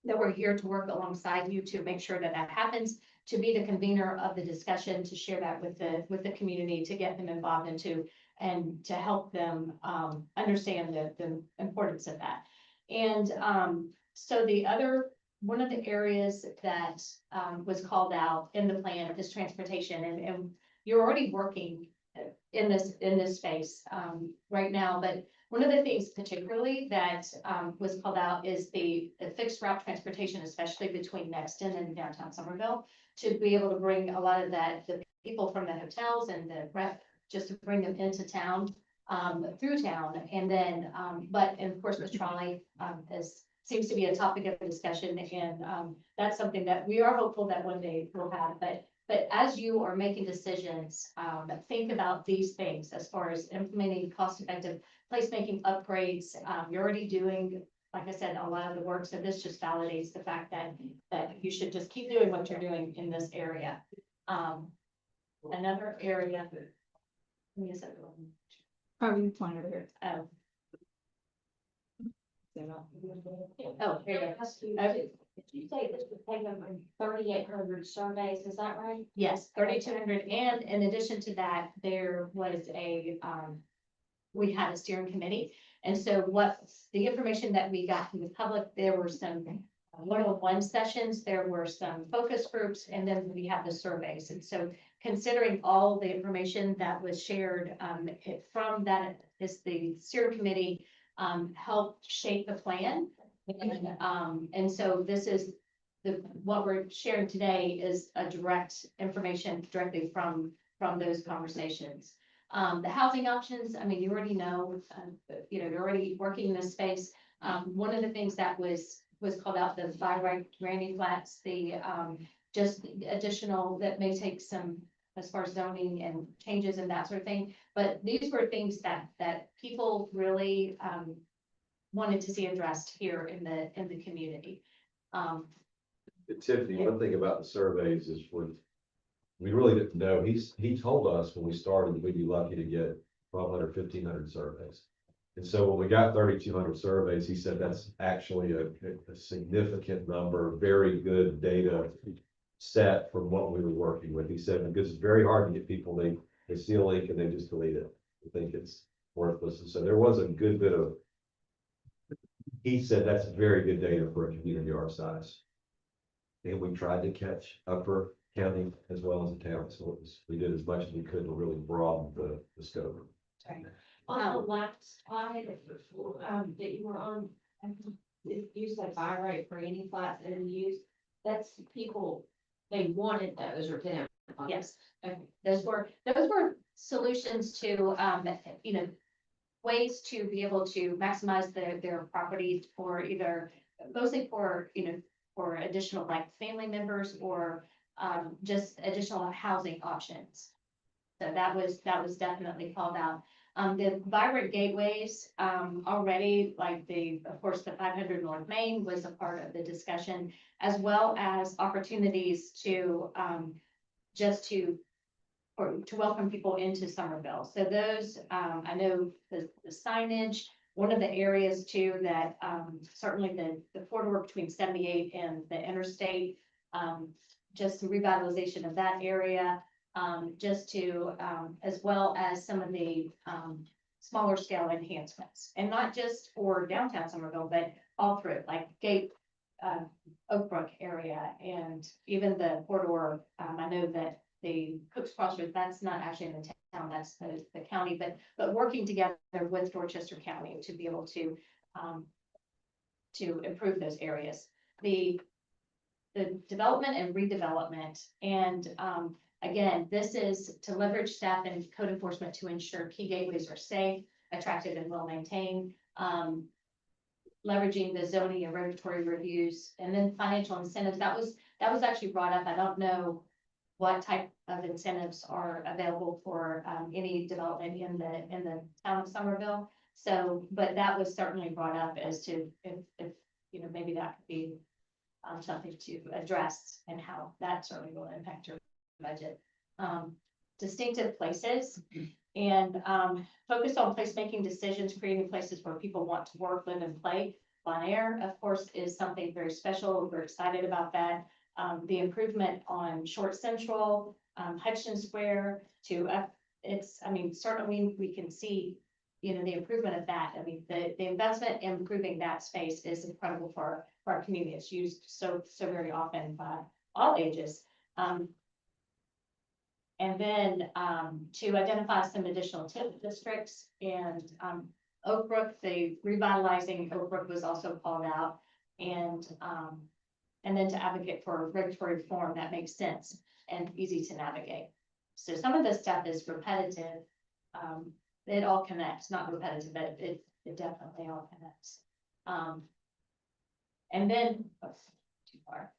that we're here to work alongside you to make sure that happens, to be the convener of the discussion, to share that with the community, to get them involved into, and to help them understand the importance of that. And so one of the areas that was called out in the plan is transportation, and you're already working in this space right now, but one of the things particularly that was called out is the fixed route transportation, especially between Nexton and downtown Somerville, to be able to bring a lot of the people from the hotels and the rep, just to bring them into town, through town. And then, and of course, the trolley seems to be a topic of discussion, and that's something that we are hopeful that one day we'll have. But as you are making decisions, think about these things as far as implementing cost-effective placemaking upgrades. You're already doing, like I said, a lot of the work. So this just validates the fact that you should just keep doing what you're doing in this area. Another area. Probably point over here. Oh. Oh, here you go. Did you say this would take over 3,800 surveys, is that right? Yes, 3,200, and in addition to that, there was we had a steering committee, and so the information that we got from the public, there were some one-on-one sessions, there were some focus groups, and then we have the surveys. And so considering all the information that was shared from that, is the steering committee helped shape the plan. And so this is what we're sharing today is a direct information directly from from those conversations. The housing options, I mean, you already know, you're already working in this space. One of the things that was called out, the by right granny flats, the, just additional, that may take some, as far as zoning and changes and that sort of thing. But these were things that people really, wanted to see addressed here in the community. Tiffany, one thing about the surveys is when we really didn't know, he told us when we started, we'd be lucky to get 1,200, 1,500 surveys. And so when we got 3,200 surveys, he said that's actually a significant number, very good data set from what we were working with. He said, because it's very hard to get people, they see a link and they just delete it. They think it's worthless. And so there was a good bit of, he said that's very good data for a community our size. And we tried to catch Upper County as well as the town, so we did as much as we could to really broaden the scope. On the last slide, that you were on, you said buy right for any flats and use, that's people, they wanted those or them. Yes. Okay. Those were solutions to, ways to be able to maximize their properties for either, mostly for, for additional like family members or, just additional housing options. So that was definitely called out. The vibrant gateways, already, like of course, the 500 North Main was a part of the discussion, as well as opportunities to, to welcome people into Somerville. So those, I know the signage, one of the areas too, that, certainly the corridor between 78 and the interstate, just the revitalization of that area, just to, as well as some of the, smaller scale enhancements, and not just for downtown Somerville, but all through, like Oak Brook area, and even the corridor. I know that the Cook's Crossroads, that's not actually in the town, that's the county, but working together with Dorchester County to be able to improve those areas. The development and redevelopment, and again, this is to leverage staff and code enforcement to ensure key gateways are safe, attractive, and well maintained. Leveraging the zoning and regulatory reviews, and then financial incentives. That was actually brought up. I don't know what type of incentives are available for any development in the town of Somerville. So, but that was certainly brought up as to if maybe that could be something to address, and how that certainly will impact your budget. Distinctive places, and focus on placemaking decisions, creating places where people want to work, live, and play. Bonaire, of course, is something very special. We're excited about that. The improvement on Short Central, Hudson Square certainly we can see, the improvement of that. I mean, the investment in improving that space is incredible for our community. It's used so very often by all ages. And then, to identify some additional TIF districts, and, Oak Brook, the revitalizing Oak Brook was also called out, and then to advocate for regulatory reform that makes sense and easy to navigate. So some of this stuff is repetitive. It all connects, not repetitive, but it definitely all connects. And then, too far.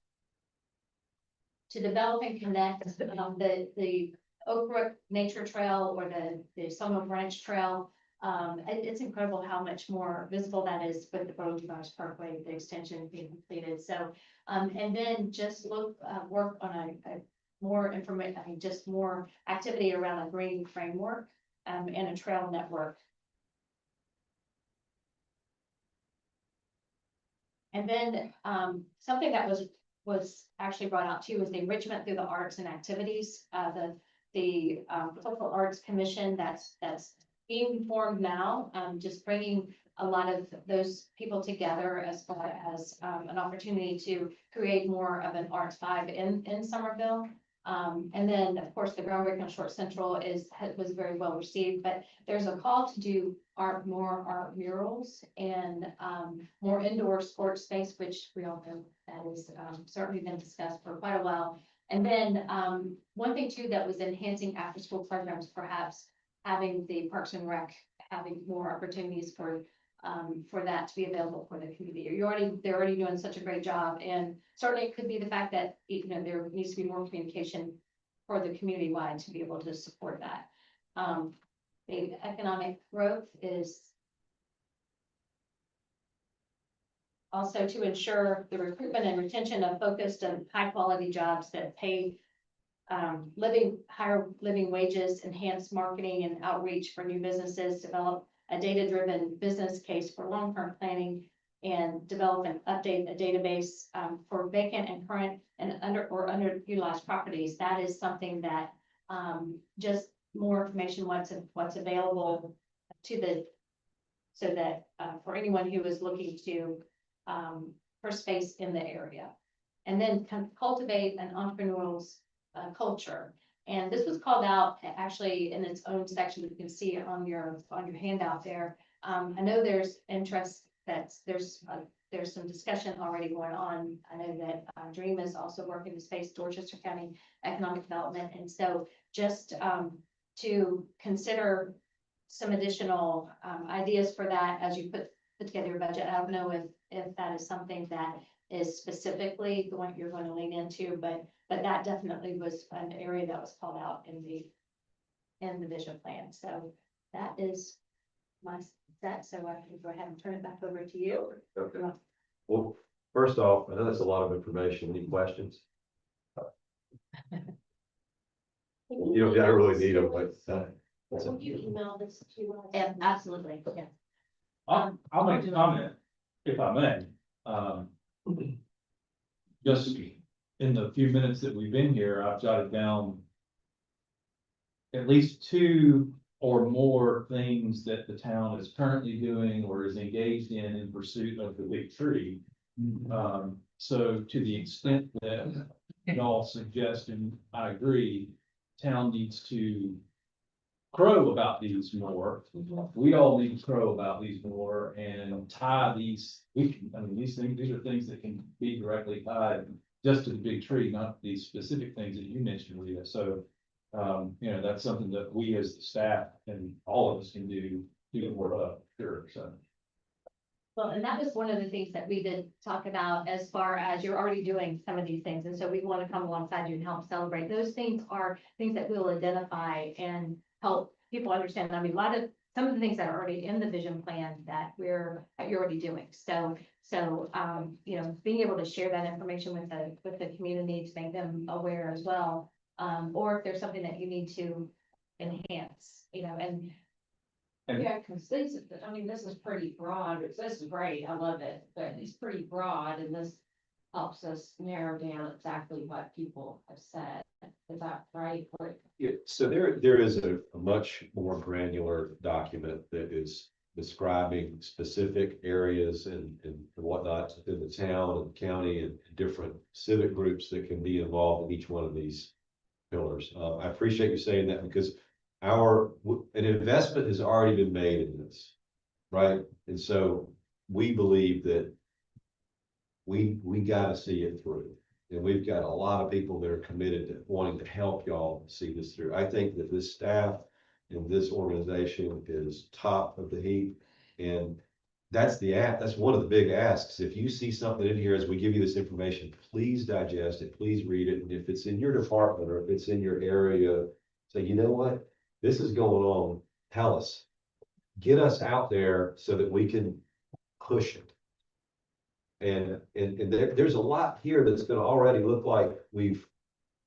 To develop and connect the Oak Brook Nature Trail or the Somerville Branch Trail. It's incredible how much more visible that is with the Burlington Gardens Parkway, the extension being completed. So, and then just work on a more information, just more activity around a green framework, and a trail network. And then, something that was actually brought out too was the enrichment through the arts and activities. The Cultural Arts Commission that's being formed now, just bringing a lot of those people together as far as an opportunity to create more of an arts vibe in Somerville. And then, of course, the groundbreaking on Short Central was very well received, but there's a call to do more art murals and more indoor sports space, which we all know that is certainly been discussed for quite a while. And then, one thing too, that was enhancing after-school programs, perhaps having the Parks and Rec, having more opportunities for that to be available for the community. They're already doing such a great job, and certainly it could be the fact that, you know, there needs to be more communication for the community wide to be able to support that. The economic growth is also to ensure the recruitment and retention of focused and high-quality jobs that pay higher living wages, enhance marketing and outreach for new businesses, develop a data-driven business case for long-term planning, and develop and update a database for vacant and current and underutilized properties. That is something that just more information, what's available so that for anyone who is looking to for space in the area. And then cultivate an entrepreneurial culture. And this was called out actually in its own section that you can see on your handout there. I know there's interest there's some discussion already going on. I know that Dream is also working to space Dorchester County Economic Development. And so just to consider some additional ideas for that as you put together your budget. I don't know if that is something that is specifically you're going to lean into, but that definitely was an area that was called out in the vision plan. So that is my set. So I can go ahead and turn it back over to you. Okay. Well, first off, I know that's a lot of information. Any questions? You don't, I really need them, but. Will you email this to us? Yeah, absolutely. Yeah. I'll make a comment, if I may. Just in the few minutes that we've been here, I've jotted down at least 2 or more things that the town is currently doing or is engaged in pursuit of the big tree. So to the extent that y'all suggest, and I agree, town needs to crow about these more. We all need to crow about these more and tie these, these are things that can be directly tied just to the big tree, not these specific things that you mentioned, Rita. So, you know, that's something that we as the staff and all of us can do more of, sure, so. Well, and that was one of the things that we did talk about as far as you're already doing some of these things. And so we want to come alongside you and help celebrate. Those things are things that we'll identify and help people understand. I mean, some of the things that are already in the vision plan that you're already doing. So, you know, being able to share that information with the community to make them aware as well. Or if there's something that you need to enhance, you know, and Yeah, because this is pretty broad. This is great. I love it, but it's pretty broad and this helps us narrow down exactly what people have said. Is that right? Yeah, so there is a much more granular document that is describing specific areas and whatnot in the town and county and different civic groups that can be involved in each one of these pillars. I appreciate you saying that because an investment has already been made in this, right? And so we believe that we got to see it through. And we've got a lot of people that are committed to wanting to help y'all see this through. I think that this staff and this organization is top of the heap. And that's one of the big asks. If you see something in here as we give you this information, please digest it, please read it. And if it's in your department or if it's in your area, say, you know what, this is going on, tell us. Get us out there so that we can push it. And there's a lot here that's going to already look like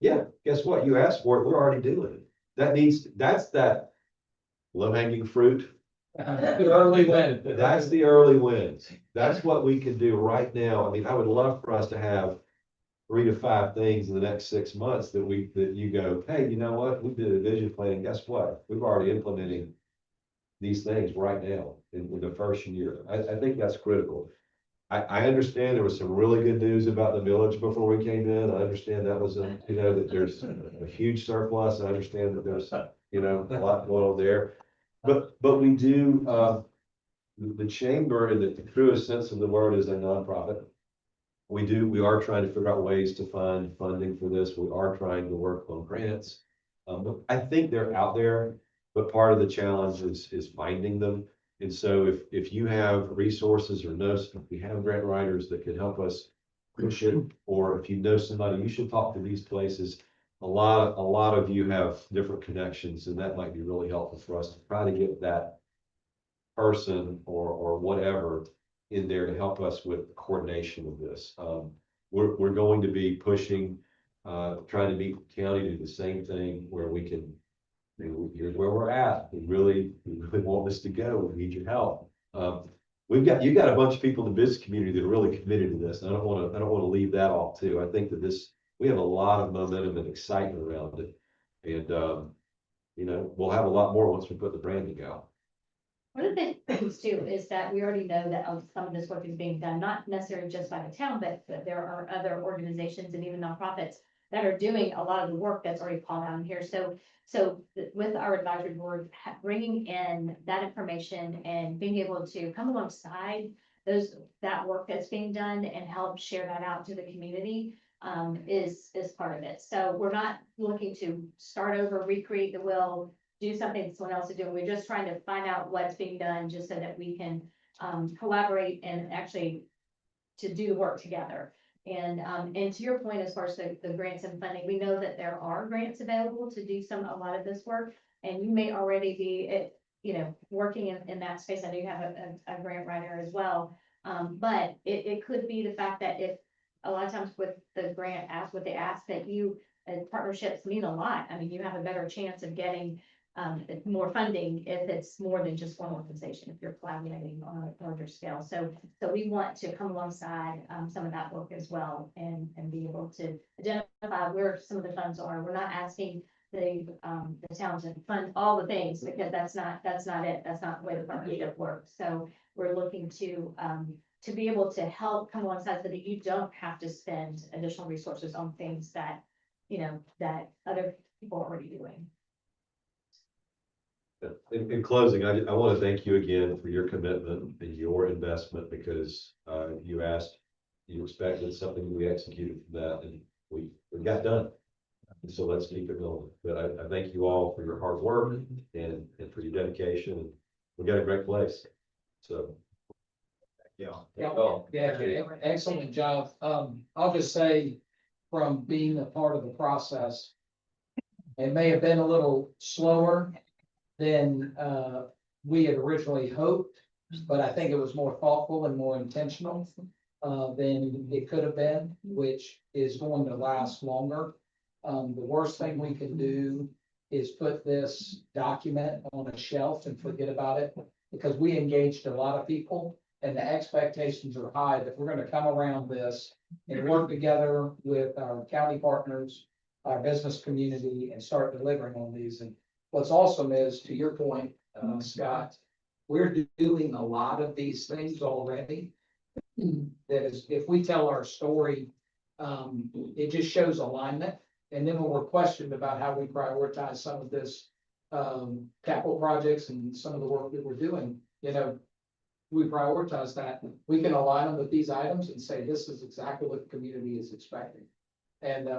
guess what? You asked for it. We're already doing it. That's that low hanging fruit. The early win. That's the early wins. That's what we can do right now. I mean, I would love for us to have 3 to 5 things in the next 6 months that you go, hey, you know what? We did a vision plan. And guess what? We've already implementing these things right now in the first year. I think that's critical. I understand there was some really good news about the village before we came in. I understand that was that there's a huge surplus. I understand that there's, a lot going on there. But we do, the chamber in the truest sense of the word is a nonprofit. we are trying to figure out ways to find funding for this. We are trying to work on grants. But I think they're out there, but part of the challenge is finding them. And so if you have resources or know, if we have grant writers that can help us push it, or if you know somebody, you should talk to these places. A lot of you have different connections, and that might be really helpful for us to try to get that person or whatever in there to help us with the coordination of this. We're going to be pushing, trying to meet the county to do the same thing where we can, here's where we're at. We really want this to go. We need your help. You got a bunch of people in the business community that are really committed to this. I don't want to leave that off too. I think that we have a lot of momentum and excitement around it. And, we'll have a lot more once we put the branding out. One of the things too is that we already know that some of this work is being done, not necessarily just by the town, but there are other organizations and even nonprofits that are doing a lot of the work that's already called out here. So with our advisory board, bringing in that information and being able to come alongside that work that's being done and help share that out to the community is part of it. So we're not looking to start over, recreate the wheel, do something that someone else is doing. We're just trying to find out what's being done just so that we can collaborate and actually to do the work together. And to your point, as far as the grants and funding, we know that there are grants available to do a lot of this work. And you may already be, working in that space. I know you have a grant writer as well. But it could be the fact that if a lot of times with the grant what they ask that partnerships mean a lot. I mean, you have a better chance of getting more funding if it's more than just one organization, if you're collaborating on a larger scale. So we want to come alongside some of that work as well and be able to identify where some of the funds are. We're not asking the towns to fund all the things because that's not it. That's not the way the partnership works. So we're looking to be able to help come alongside so that you don't have to spend additional resources on things that, that other people are already doing. In closing, I want to thank you again for your commitment and your investment because you expected something, we executed that, and we got done. And so let's keep it going. But I thank you all for your hard work and for your dedication. And we got a great place. So. Yeah, excellent job. I'll just say from being a part of the process, it may have been a little slower than we had originally hoped, but I think it was more thoughtful and more intentional than it could have been, which is going to last longer. The worst thing we can do is put this document on a shelf and forget about it, because we engaged a lot of people and the expectations are high that we're going to come around this and work together with our county partners, our business community, and start delivering on these. And what's awesome is, to your point, Scott, we're doing a lot of these things already. That is, if we tell our story, it just shows alignment. And then when we're questioned about how we prioritize some of this capital projects and some of the work that we're doing, we prioritize that. We can align them with these items and say, this is exactly what the community is expecting. And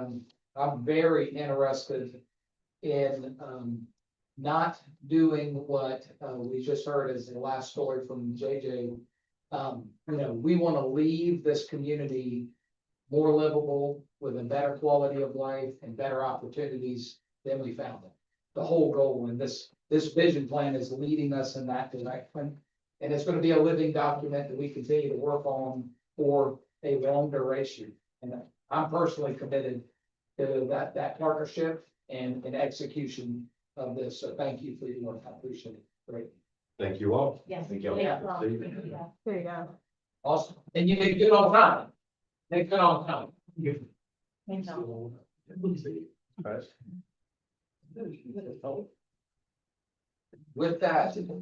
I'm very interested in not doing what we just heard as the last story from JJ. We want to leave this community more livable with a better quality of life and better opportunities than we found it. The whole goal, and this vision plan is leading us in that direction. And it's going to be a living document that we continue to work on for a long duration. And I'm personally committed to that partnership and execution of this. So thank you for your work. I appreciate it. Great. Thank you all. Yes. Thank you all. Yeah. See you. There you go. Awesome. And you did good on time. Did good on time. Thank you. With that, we'll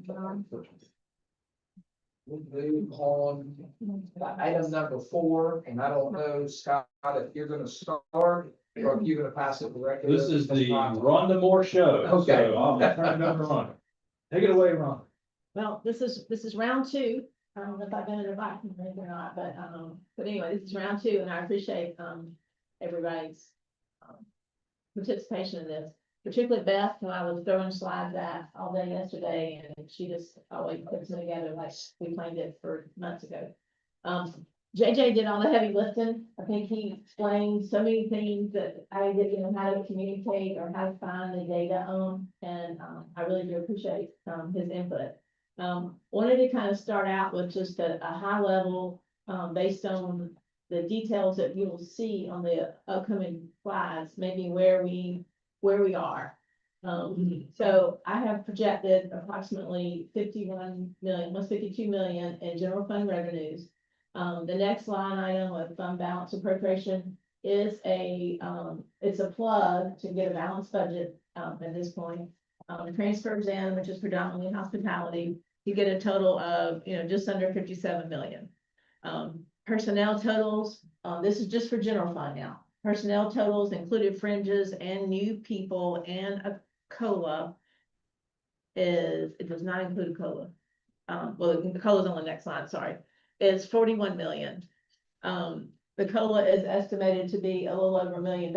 move on to item number 4, and I don't know, Scott, if you're gonna start or if you're gonna pass it directly. This is the Rhonda Moore Show. Okay. So I'm gonna turn it over to Rhonda. Take it away, Rhonda. Well, this is round 2 I don't know if I've been in a bike or not, but anyway, this is round two, and I appreciate, everybody's, participation in this, particularly Beth, who I was throwing slides at all day yesterday, and she just always puts them together like we planned it for months ago. JJ did all the heavy lifting. I think he explained so many things that I didn't know how to communicate or how to find the data on, and, I really do appreciate, his input. Wanted to kind of start out with just a high level, based on the details that you will see on the upcoming slides, maybe where we are. So I have projected approximately 51 million, almost 52 million in general fund revenues. The next line item of fund balance appropriation is it's a plug to get a balanced budget, at this point. Transfers in, which is predominantly hospitality, you get a total of, just under 57 million. Personnel totals, this is just for general fund now. Personnel totals included fringes and new people and a COLA it does not include COLA. Well, the COLA's on the next line, sorry, is 41 million. The COLA is estimated to be a little over $1 million.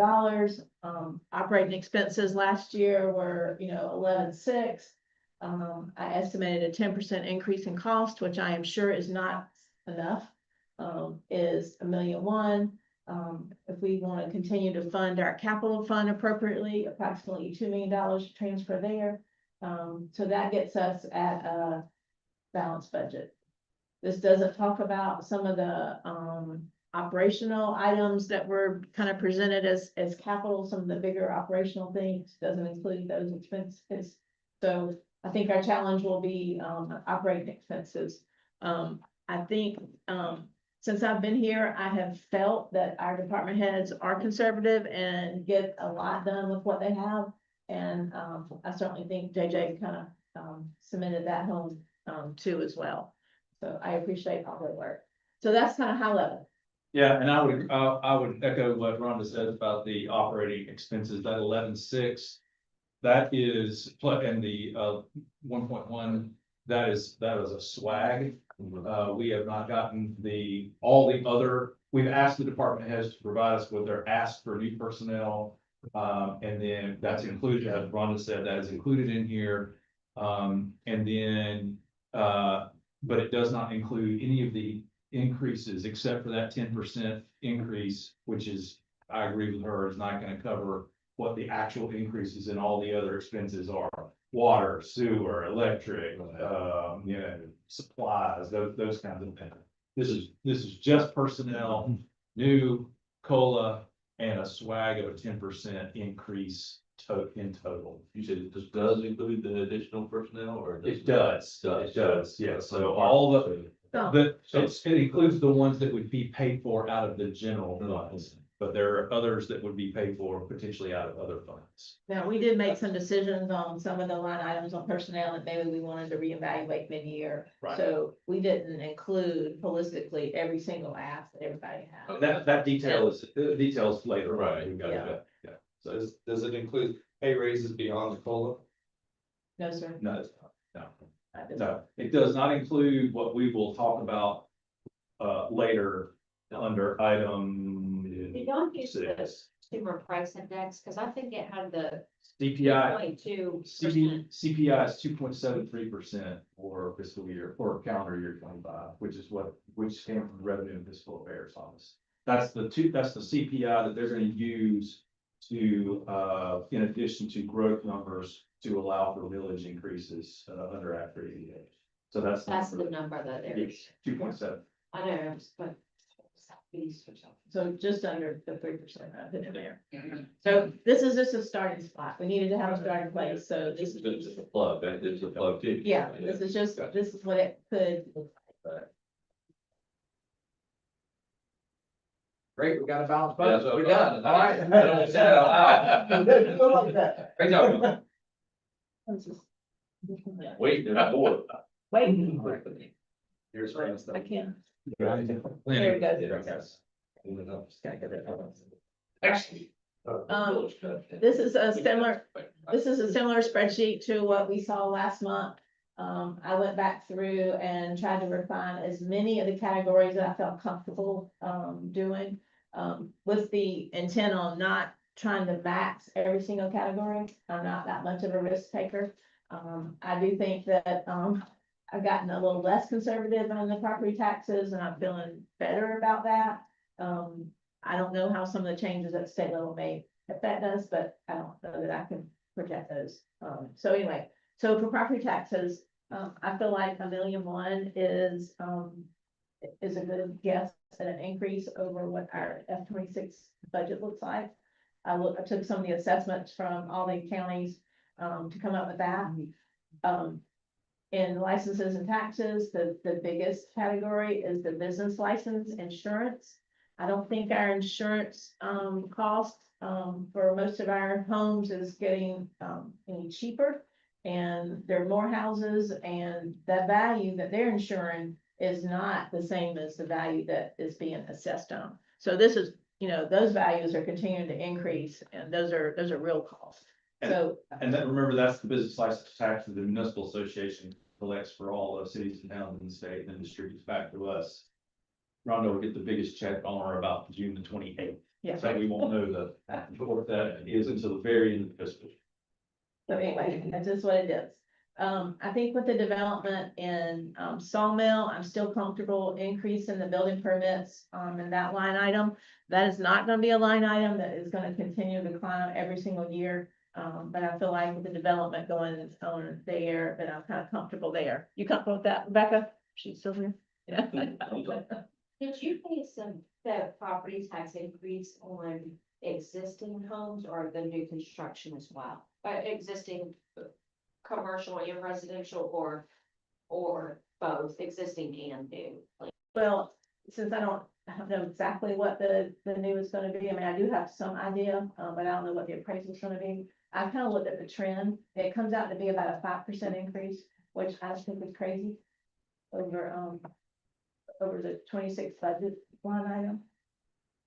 Operating expenses last year were, 11.6. I estimated a 10% increase in cost, which I am sure is not enough, is $1.1 million. If we want to continue to fund our capital fund appropriately, approximately $2 million to transfer there. So that gets us at a balanced budget. This doesn't talk about some of the operational items that were kind of presented as capital, some of the bigger operational things, doesn't include those expenses. So I think our challenge will be operating expenses. I think since I've been here, I have felt that our department heads are conservative and get a lot done with what they have. And I certainly think JJ kind of cemented that home too as well. So I appreciate all their work. So that's kind of high level. Yeah, and I would echo what Rhonda said about the operating expenses, that 11.6. That is, and the 1.1, that is a swag. We have not gotten all the other, we've asked the department heads to provide us with their ask for new personnel. And then that's included, as Rhonda said, that is included in here. And then, but it does not include any of the increases except for that 10% increase, which is, I agree with her, is not going to cover what the actual increases in all the other expenses are. Water, sewer, electric, supplies, those kinds of things. This is just personnel, new COLA, and a swag of a 10% increase in total. You said it just does include the additional personnel or? It does, yeah. So all it includes the ones that would be paid for out of the general funds, but there are others that would be paid for potentially out of other funds. Now, we did make some decisions on some of the line items on personnel that maybe we wanted to reevaluate mid-year. Right. So we didn't include holistically every single ask that everybody has. That details later. Right. We've got to Yeah. So does it include pay raises beyond the COLA? No, sir. No, it's not. I didn't. No, it does not include what we will talk about later under item Did y'all use the 6. consumer price index? Because I think it had the CPI, 2.2%. CPI is 2.73% for fiscal year, for calendar year 25, which came from the Revenue and Fiscal Affairs Office. That's the CPI that they're going to use to, in addition to growth numbers, to allow for village increases under Act 388. So that's The number that there's. 2.7. I know, but. So just under the 3% of it in there. So this is just a starting spot. We needed to have a starting place, so this is. This is a plug, that is a plug too. Yeah, this is what it could look like. Great, we got a balanced budget. Yeah, so- We're done. All right. I don't say that out loud. Great job. Wait, there's more. Wait. Here's I can't. There we go. There it goes. Gotta get it. Excellent. This is a similar spreadsheet to what we saw last month. I went back through and tried to refine as many of the categories that I felt comfortable, doing. With the intent on not trying to max every single category. I'm not that much of a risk taker. I do think that, I've gotten a little less conservative on the property taxes and I'm feeling better about that. I don't know how some of the changes at the state level may affect us, but I don't know that I can project those. So anyway, so for property taxes, I feel like $1.1 million is a good guess at an increase over what our F-26 budget looks like. I took some of the assessments from all the counties, to come up with that. In licenses and taxes, the biggest category is the business license insurance. I don't think our insurance, cost, for most of our homes is getting, any cheaper. And there are more houses and the value that they're insuring is not the same as the value that is being assessed on. So this is, those values are continuing to increase and those are real costs. So, And then remember, that's the business license tax that the municipal association collects for all the cities and towns in the state and then distributes back to us. Rhonda will get the biggest check on or about June the 28th. yeah. So we won't know what that is until the very end of the fiscal year. So anyway, that's just what it is. I think with the development in, Sawmill, I'm still comfortable increasing the building permits, in that line item. That is not gonna be a line item that is gonna continue to climb every single year. But I feel like with the development going on there, that I'm kind of comfortable there. You comfortable with that, Rebecca? She's still here? Yeah. Did you pay the property tax increase on existing homes or the new construction as well? Existing commercial and residential or both existing and new? Well, since I don't know exactly what the new is gonna be, I mean, I do have some idea, but I don't know what the appraisal is gonna be. I kind of looked at the trend. It comes out to be about a 5% increase, which I think is crazy over the 26 budget line item.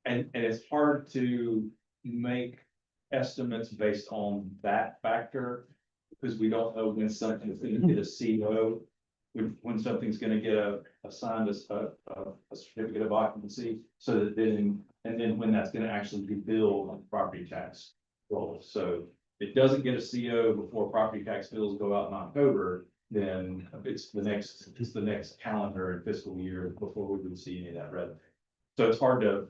And it's hard to make estimates based on that factor because we don't know when something's going to get a CO, when something's going to get assigned a certificate of occupancy, so that then, and then when that's going to actually be billed on the property tax roll. So if it doesn't get a CO before property tax bills go out in October, then it's the next calendar and fiscal year before we would see any of that revenue. So it's hard to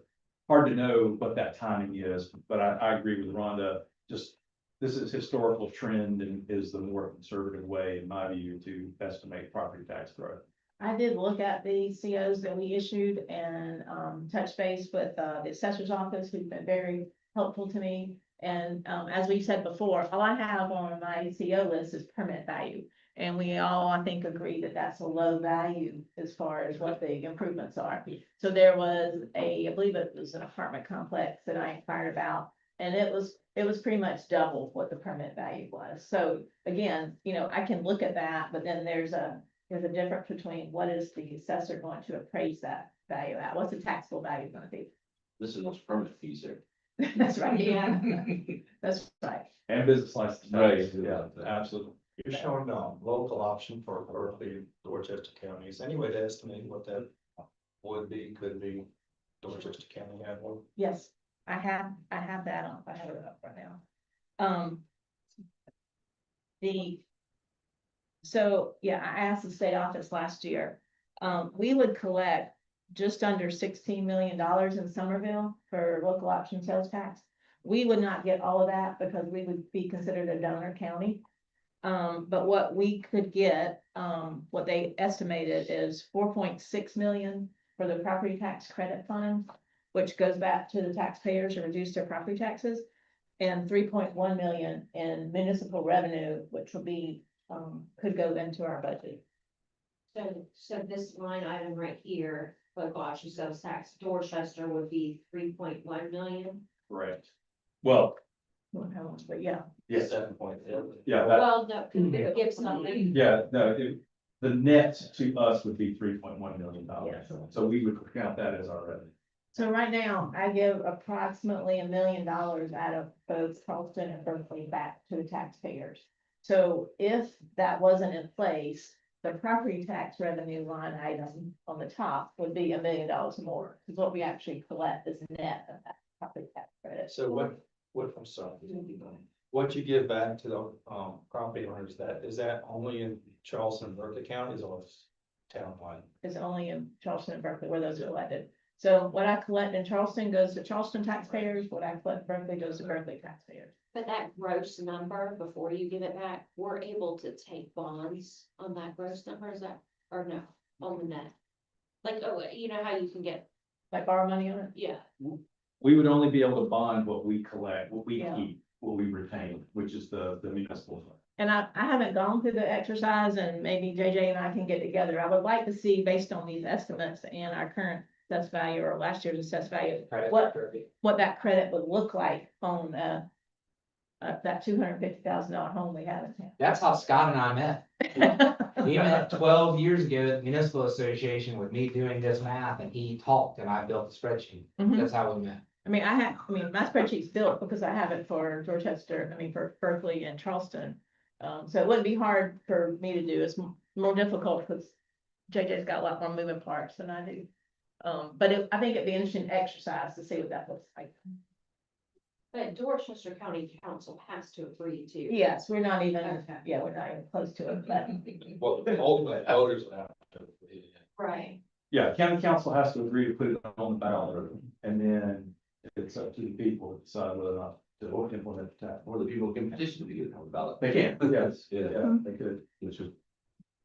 know what that timing is, but I agree with Rhonda. Just this is historical trend and is the more conservative way, in my view, to estimate property tax growth. I did look at the COs that we issued and touch base with the assessor's office, who's been very helpful to me. And as we said before, all I have on my CO list is permit value. And we all, I think, agree that that's a low value as far as what the improvements are. So there was I believe it was an apartment complex that I inquired about, and it was pretty much double what the permit value was. So again, I can look at that, but then there's a difference between what is the assessor going to appraise that value at? What's the taxable value going to be? This is what's permanent fees there. That's right, yeah. That's right. And business license. Right. Yeah, absolutely. You're showing local option for Berkeley, Dorchester counties. Any way to estimate what that would be, could be? Dorchester County had one. Yes, I have that on, I have it up right now. So, yeah, I asked the state office last year, we would collect just under $16 million in Somerville for local option sales tax. We would not get all of that because we would be considered a donor county. But what we could get, what they estimated is 4.6 million for the property tax credit fund, which goes back to the taxpayers to reduce their property taxes, and 3.1 million in municipal revenue, which will be, could go into our budget. So this line item right here, local option sales tax, Dorchester would be 3.1 million. Correct. Well, But yeah, yes, 7.8. yeah, Well, no, it gives something. the net to us would be $3.1 million. Yes. So we would count that as our revenue. so right now I give approximately $1 million out of both Charleston and Berkeley back to the taxpayers. So if that wasn't in place, the property tax revenue line item on the top would be $1 million more, because what we actually collect is net of that property tax credit. So I'm sorry. What you give back to the, property owners, is that only in Charleston and Berkeley counties or it's townwide? Is only in Charleston and Berkeley where those are collected. So what I collect in Charleston goes to Charleston taxpayers, what I collect in Berkeley goes to Berkeley taxpayers. But that gross number, before you give it back, we're able to take bonds on that gross number, is that, or no, on the net? Like, oh, you know how you can get, Like borrow money on it. yeah, We would only be able to bond what we collect, what we Yeah. keep, what we retain, which is the municipal fund. And I haven't gone through the exercise, and maybe JJ and I can get together. I would like to see, based on these estimates and our current assessed value or last year's assessed value, what that credit would look like on, that $250,000 home we have in town. That's how Scott and I met. We met 12 years ago at the municipal association with me doing this math, and he talked and I built the spreadsheet. Mhm. That's how we met. my spreadsheet's built because I have it for Dorchester, for Berkeley and Charleston. So it wouldn't be hard for me to do. It's more difficult because JJ's got a lot more moving parts than I do. But I think it'd be an interesting exercise to see what that looks like. but Dorchester County Council has to agree to. Yes, we're not even, Okay. we're not even close to it, but Well, ultimately, voters will have to. Right. Yeah, county council has to agree to put it on the ballot, and then it's up to the people to decide whether or not to implement the tax. Or the people can petition to get it on the ballot. They can, yes, Yeah. yeah, they could. Which is,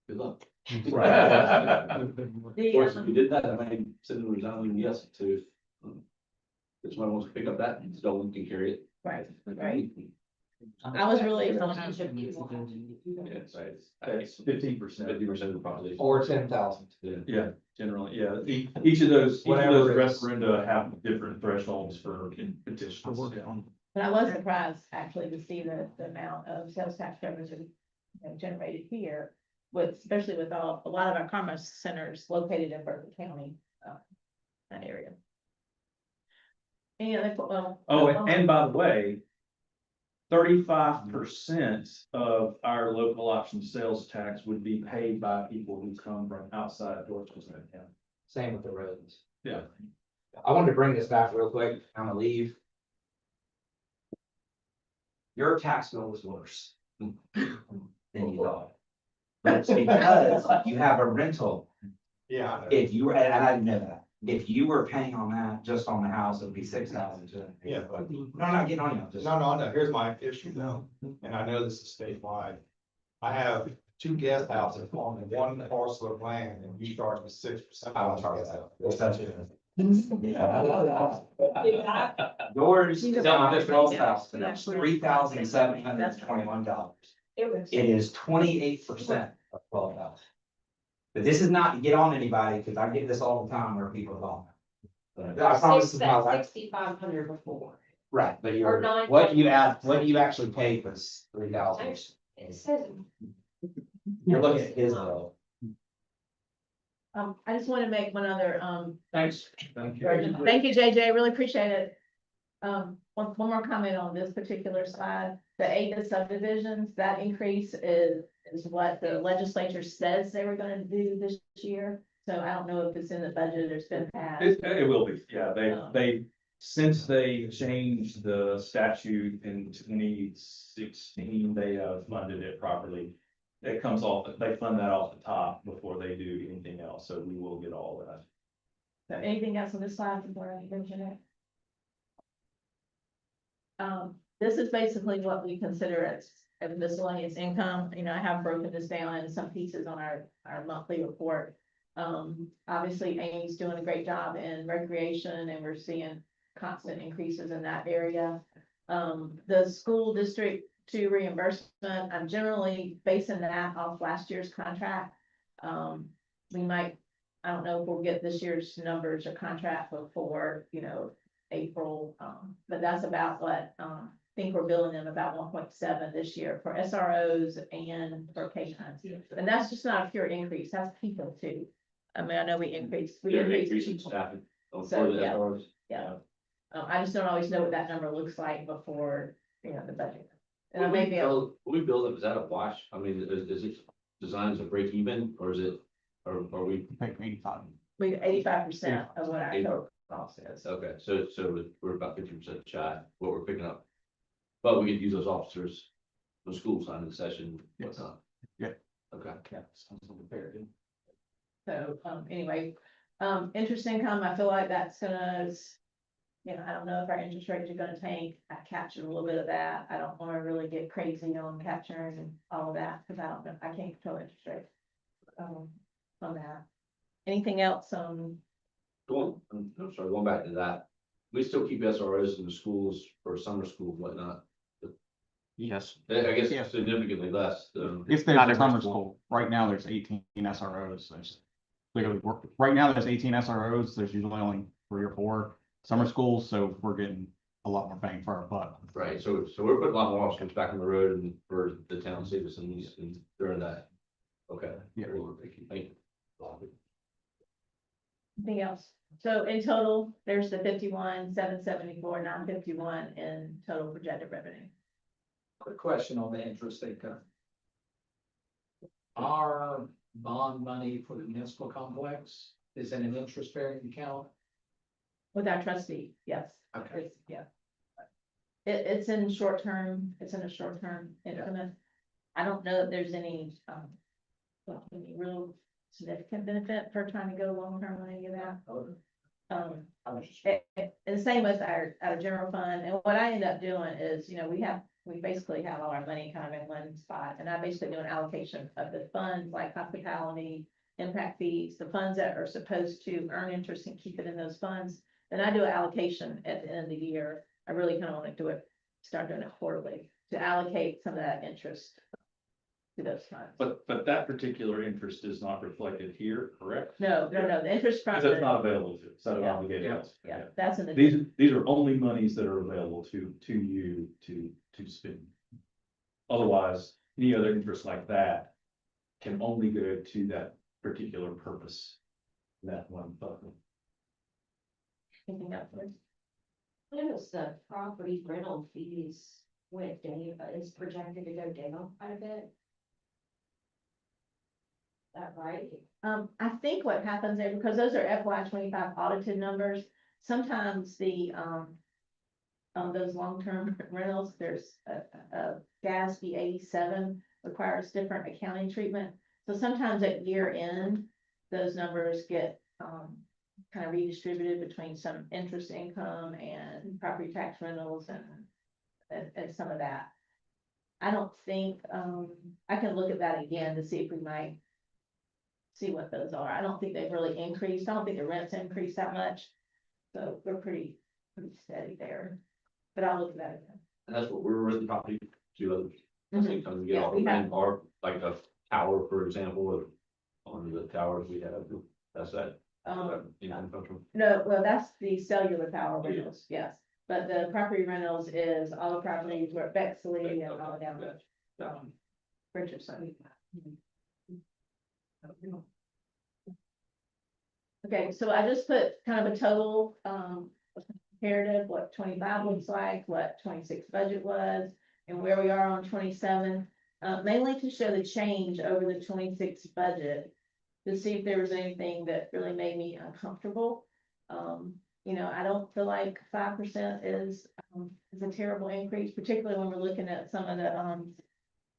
good luck. Right. Of the, course, if you did that, I mean, send a resounding yes to. If someone wants to pick up that, Stolen can carry it. right. I was really, It's 15%. 50% of the population. Or 10,000. Yeah, generally, yeah. Each of those Whatever it is. referenda have different thresholds for petitions. but I was surprised actually to see the amount of sales tax revenue generated here. Especially with a lot of our commerce centers located in Berkeley County, that area. Any other, Oh, and by the way, 35% of our local option sales tax would be paid by people who come from outside Dorchester County. Same with the roads. Yeah. I wanted to bring this back real quick. I'm gonna leave. Your tax bill was worse than you thought. But it's because you have a rental. Yeah, I know. If you were, and I didn't know that, if you were paying on that, just on the house, it would be 6,000. Yeah, but No, I'm not getting on you, just. no, here's my issue now, and I know this is statewide. I have 2 guest houses on 1 parcel of land, and you charge me 6%. I don't charge that. What's that? Yours Yours, on this girl's house, that's $3,721. It is 28% of 12,000. But this is not to get on anybody, because I get this all the time where people are calling. I promise this is my life. 6,500 before. Right, but Or you're, nine- what you actually paid was 3,000. It says, You're looking at his bill. I just want to make one other, Thanks. Thank you. thank you, JJ, really appreciate it. One more comment on this particular slide, the ADA subdivisions, that increase is what the legislature says they were gonna do this year. So I don't know if it's in the budget or it's been passed. It will be, yeah, since they changed the statute in 2016, they have funded it properly. It comes off, they fund that off the top before they do anything else, so we will get all that. So anything else on this slide before I mention it? This is basically what we consider as miscellaneous income. I have broken this down in some pieces on our monthly report. Obviously Amy's doing a great job in recreation and we're seeing constant increases in that area. The school district 2 reimbursement, I'm generally basing that off last year's contract. We might, I don't know if we'll get this year's numbers or contract before, April, but that's about what, I think we're billing them about 1.7 this year for SROs and for K-9s. And that's just not a pure increase, that's people too. I know we increased. Increasing staffing. So, yeah. I just don't always know what that number looks like before, the budget. And I may be able, We build it, is that a wash? I mean, is it designed to break even or is it, or are we? we 85% of what our total cost is. Okay, so we're about 50% shy, what we're picking up. But we could use those officers, the school sign in session, whatnot. Yeah. Okay. Yeah, sounds like a fair deal. So, anyway, interest income, I feel like that's gonna, you know, I don't know if our interest rates are gonna tank. I captured a little bit of that. I don't wanna really get crazy on capturing and all of that, because I don't know, I can't control interest rates. On that. Anything else, I'm sorry, going back to that, we still keep SROs in the schools for summer school and whatnot. Yes, I guess Yeah. significantly less. if Not there's a every summer school. school, right now there's 18 SROs, there's clearly work, right now there's 18 SROs, there's usually only 3 or 4 summer schools, so we're getting a lot more bang for our buck. Right, so we're putting a lot more officers back on the road and for the town citizens and during that. Okay. Yeah. Thank you. anything else? So in total, there's the 51,774, 951 in total projected revenue. Quick question on the interest income. Our bond money for the municipal complex is in an interest bearing account. With our trustee, yes. Okay. Yeah. It's in short term, it's in a short term increment. I don't know if there's any, any real significant benefit for trying to go long term on any of that. And the same with our general fund, and what I end up doing is, you know, we basically have all our money kind of in one spot, and I basically do an allocation of the funds like hospitality, impact fees, the funds that are supposed to earn interest and keep it in those funds. Then I do an allocation at the end of the year. I really kind of want to do it, start doing it quarterly to allocate some of that interest to those funds. But that particular interest is not reflected here, correct? No, the interest from. Because it's not available to, it's not Yeah. obligated. Yeah, that's in the. These are only monies that are available to you to spend. Otherwise, any other interest like that can only go to that particular purpose. That one fund. Anything else, Liz? Notice the property rental fees went down, is projected to go down quite a bit. That right? I think what happens there, because those are FY 25 audited numbers, sometimes the, those long-term rentals, there's a GASB 87 requires different accounting treatment. So sometimes at year end, those numbers get, kind of redistributed between some interest income and property tax rentals and some of that. I don't think, I can look at that again to see if we might see what those are. I don't think they've really increased. I don't think the rents increased that much. So we're pretty steady there, but I'll look at that again. And that's what we're renting property to others. Mhm. Sometimes we get Yeah, off we have- rent or like a tower, for example, or on the towers we have, that's that. Income comes from. No, well, that's the cellular tower rentals, yes. But the property rentals is all the properties where Bexley and all down the, Richardson. Okay, so I just put kind of a total, comparative, what 25 looks like, what 26 budget was, and where we are on 27. Mainly to show the change over the 26 budget, to see if there was anything that really made me uncomfortable. You know, I don't feel like 5% is a terrible increase, particularly when we're looking at some of the,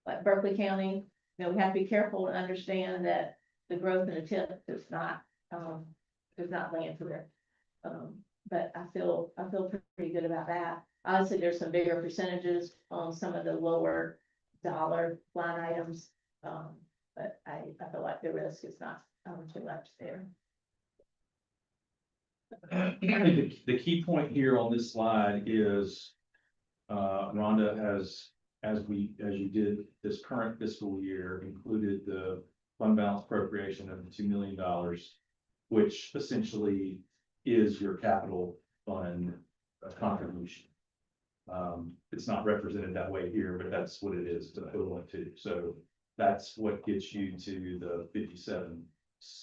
like Berkeley County. You know, we have to be careful to understand that the growth in the tip does not land for there. But I feel pretty good about that. Obviously, there's some bigger percentages on some of the lower dollar line items. But I feel like the risk is not too much there. I think the key point here on this slide is, Rhonda has, as you did this current fiscal year, included the fund balance appropriation of $2 million, which essentially is your capital fund contribution. It's not represented that way here, but that's what it is equivalent to. So that's what gets you to the 57.6,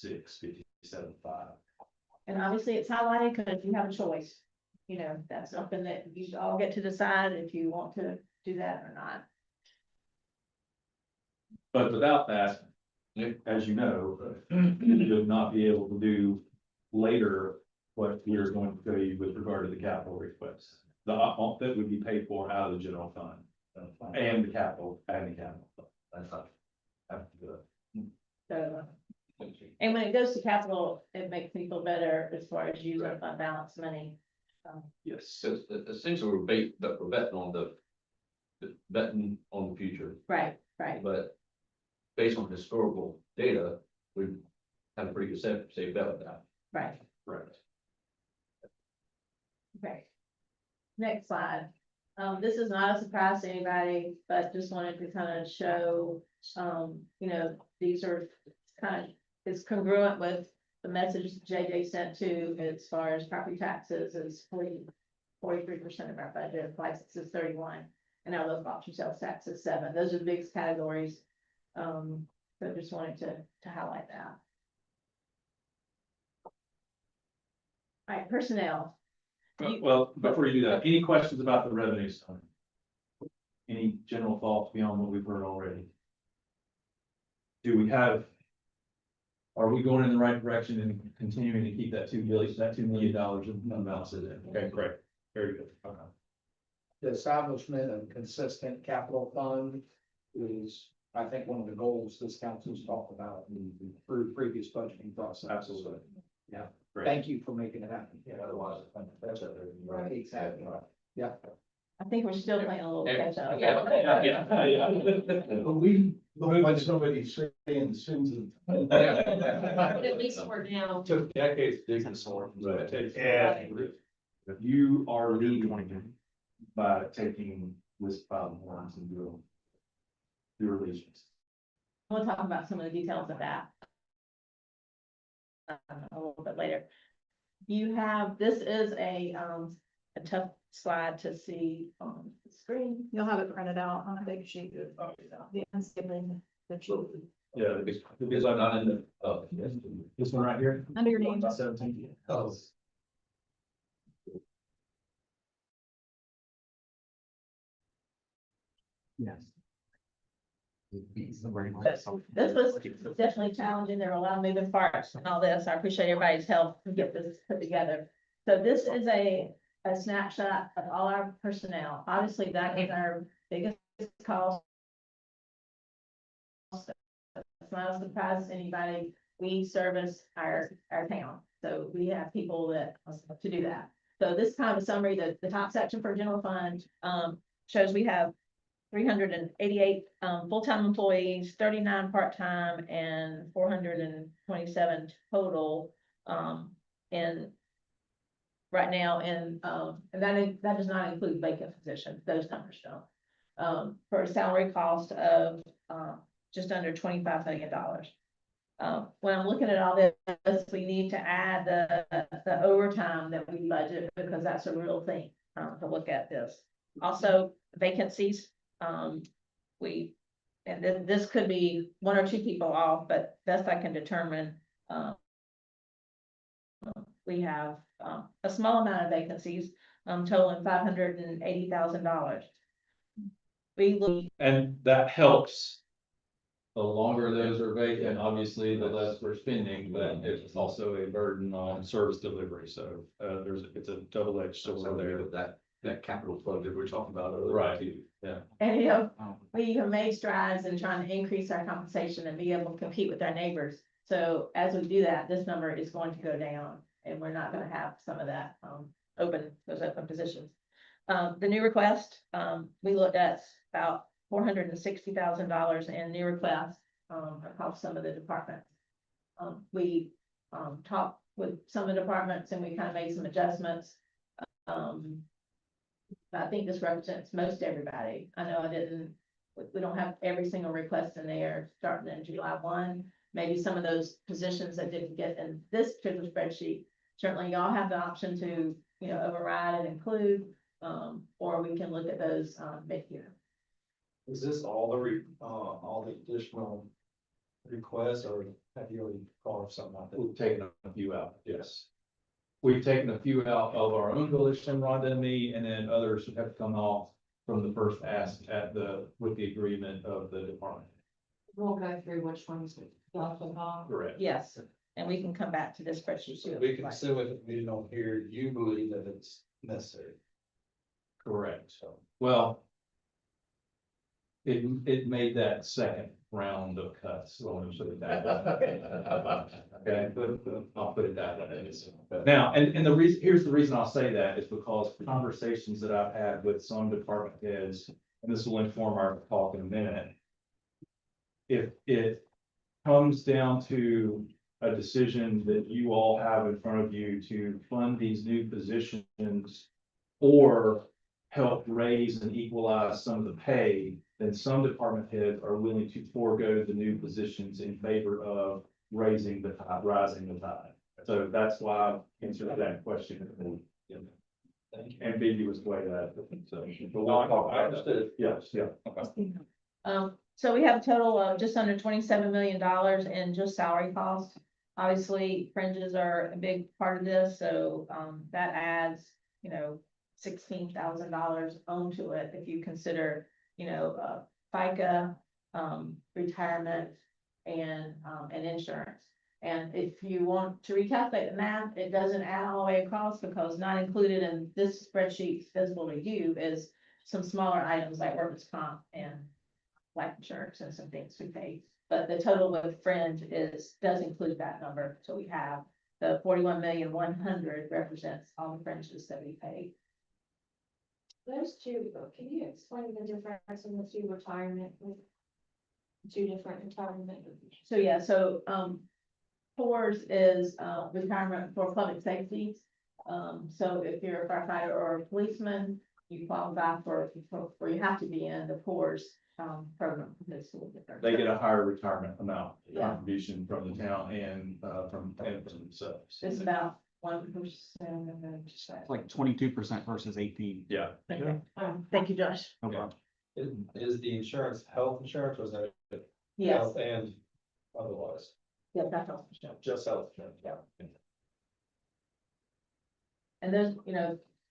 57.5. And obviously it's highlighted because you have a choice. You know, that's something that you all get to decide if you want to do that or not. But without that, as you know, you'll not be able to do later what we're going to tell you with regard to the capital requests. That would be paid for out of the general fund and the capital. That's not. Have to do it. So, and when it goes to capital, it makes me feel better as far as using fund balance money. Yes. So essentially, we're betting on betting on the future, Right, right. but based on historical data, we have a pretty good safe bet with that. Right, Correct. okay. Next slide. This is not a surprise to anybody, but just wanted to kind of show, you know, these are kind of, it's congruent with the message JJ sent to as far as property taxes is 43% of our budget, licenses 31, and our local option sales tax is 7. Those are the biggest categories. So just wanted to highlight that. All right, personnel. Well, before you do that, any questions about the revenue side? Any general thoughts beyond what we've heard already? Are we going in the right direction and continuing to keep that $2 million in fund balance in there? Okay, great, very good. Okay. The establishment of consistent capital fund is, I think, one of the goals this council's talked about through previous budgeting process. Absolutely. Yeah. Great. Thank you for making it happen. Yeah, otherwise, that's it. Right, exactly. Yeah. I think we're still playing a little catch up. We look like somebody saying Susan. At least for now. Took decades to dig this one. Yeah. You are leading by taking this problem ones and doing your allegiance. We'll talk about some of the details of that a little bit later. You have, this is a tough slide to see on the screen. You'll have it printed out on a big sheet. The unstable, the sheet. Yeah, because I'm not in the, this one right here. Under your name. 17. Oh. Yes. This was definitely challenging. There were a lot of moving parts and all this. I appreciate everybody's help to get this put together. So this is a snapshot of all our personnel. Obviously, that is our biggest cost. It's not a surprise to anybody. We service our town. So we have people that to do that. So this kind of a summary, the top section for general fund shows we have 388 full-time employees, 39 part-time, and 427 total. And right now, and that does not include vacant positions. Those numbers don't. For a salary cost of just under $25 million. When I'm looking at all this, we need to add the overtime that we budget because that's a real thing to look at this. Also, vacancies. This could be 1 or 2 people off, but best I can determine, we have a small amount of vacancies, totaling $580,000. And that helps. The longer those are vacant, obviously, the less we're spending, but it's also a burden on service delivery. So it's a double-edged sword there. That capital flow that we're talking about earlier. Right. Yeah. And we have made strides in trying to increase our compensation and be able to compete with our neighbors. So as we do that, this number is going to go down and we're not going to have some of that those open positions. The new request, we looked at about $460,000 in new requests across some of the departments. We talked with some of the departments and we kind of made some adjustments. I think this represents most everybody. I know we don't have every single request in there starting in July 1. Maybe some of those positions that didn't get in this particular spreadsheet, certainly y'all have the option to, override and include, or we can look at those mid-year. Is this all the additional requests, or have you already thought of something like that? We've taken a few out, yes. We've taken a few out of our own volition, Rhonda and me, and then others have come off from the first ask with the agreement of the department. We'll go through which ones we left off. Correct. Yes, and we can come back to this spreadsheet too. We can assume if we don't hear, you believe that it's necessary. Correct. Well, it made that second round of cuts. So let me put it that way. Okay, I'll put it that way. Now, and the reason, here's the reason I'll say that is because conversations that I've had with some department heads, and this will inform our talk in a minute. If it comes down to a decision that you all have in front of you to fund these new positions or help raise and equalize some of the pay, then some department heads are willing to forego the new positions in favor of raising the tide, rising the tide. So that's why I answered that question in an ambiguous way that. So, but we'll talk about that. Yes, yeah. Okay. So we have a total of just under $27 million in just salary costs. Obviously, fringes are a big part of this, so, that adds, $16,000 onto it if you consider, FICA, retirement and insurance. And if you want to recalculate the math, it doesn't add all the way across because not included in this spreadsheet visible to you is some smaller items like workers' comp and life insurance and some things we pay. But the total with fringe does include that number. So we have the 41,100,000 represents all the fringes that we pay. Those two, can you explain the difference in the two retirement? Two different retirement. So PORS is retirement for public safety. So if you're a firefighter or a policeman, you qualify for you have to be in the PORS program. They get a higher retirement amount Yeah. contribution from the town and from themselves. It's about 1%. It's like 22% versus 18. Yeah. Okay. Thank you, Josh. No problem. Is the insurance health insurance or is that? Yes, Health and otherwise, yeah, that's all. just health insurance? Yeah. And there's,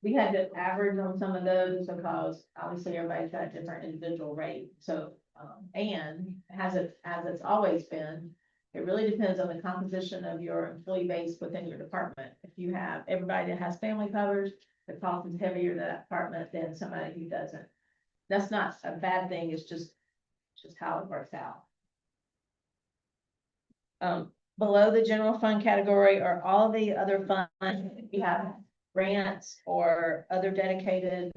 we had to average on some of those because obviously everybody's got a different individual rate. So, and as it's always been, it really depends on the composition of your employee base within your department. If you have everybody that has family covers, the cost is heavier to that department than somebody who doesn't. That's not a bad thing, it's just how it works out. Below the general fund category are all the other funds. You have grants or other dedicated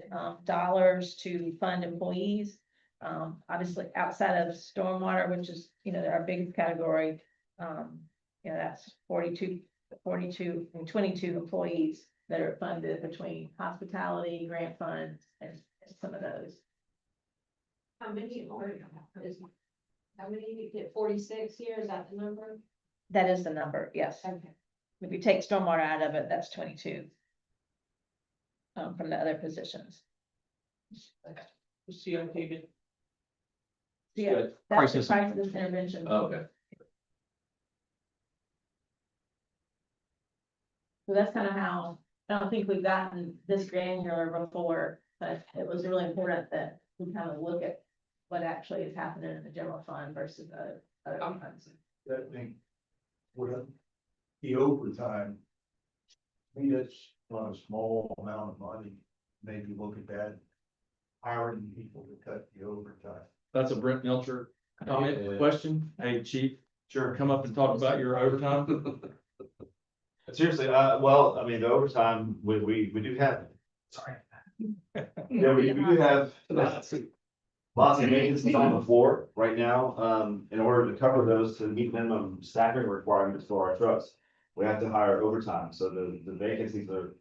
dollars to fund employees. Obviously outside of stormwater, which is, our biggest category, that's 22 and 22 employees that are funded between hospitality, grant funds, and some of those. How many you get 46 here, is that the number? That is the number, yes. Okay. If you take stormwater out of it, that's 22. From the other positions. CIP. Yeah, Good. that's the Crisis. crisis intervention. Okay. So that's kind of how, I don't think we've gotten this granular before, but it was really important that we kind of look at what actually is happening in the general fund versus the other funds. That thing, with the overtime. I mean, it's not a small amount of money, maybe look at that, hiring people to cut the overtime. That's a Brent Melcher comment, Yeah. question. Hey, chief, sure, come up and talk about your overtime. Seriously, well, I mean, the overtime, we do have. Sorry. Yeah, we do have lots of vacancies on the floor right now, in order to cover those to meet minimum staffing requirements for our trucks. We have to hire overtime, so the vacancies are,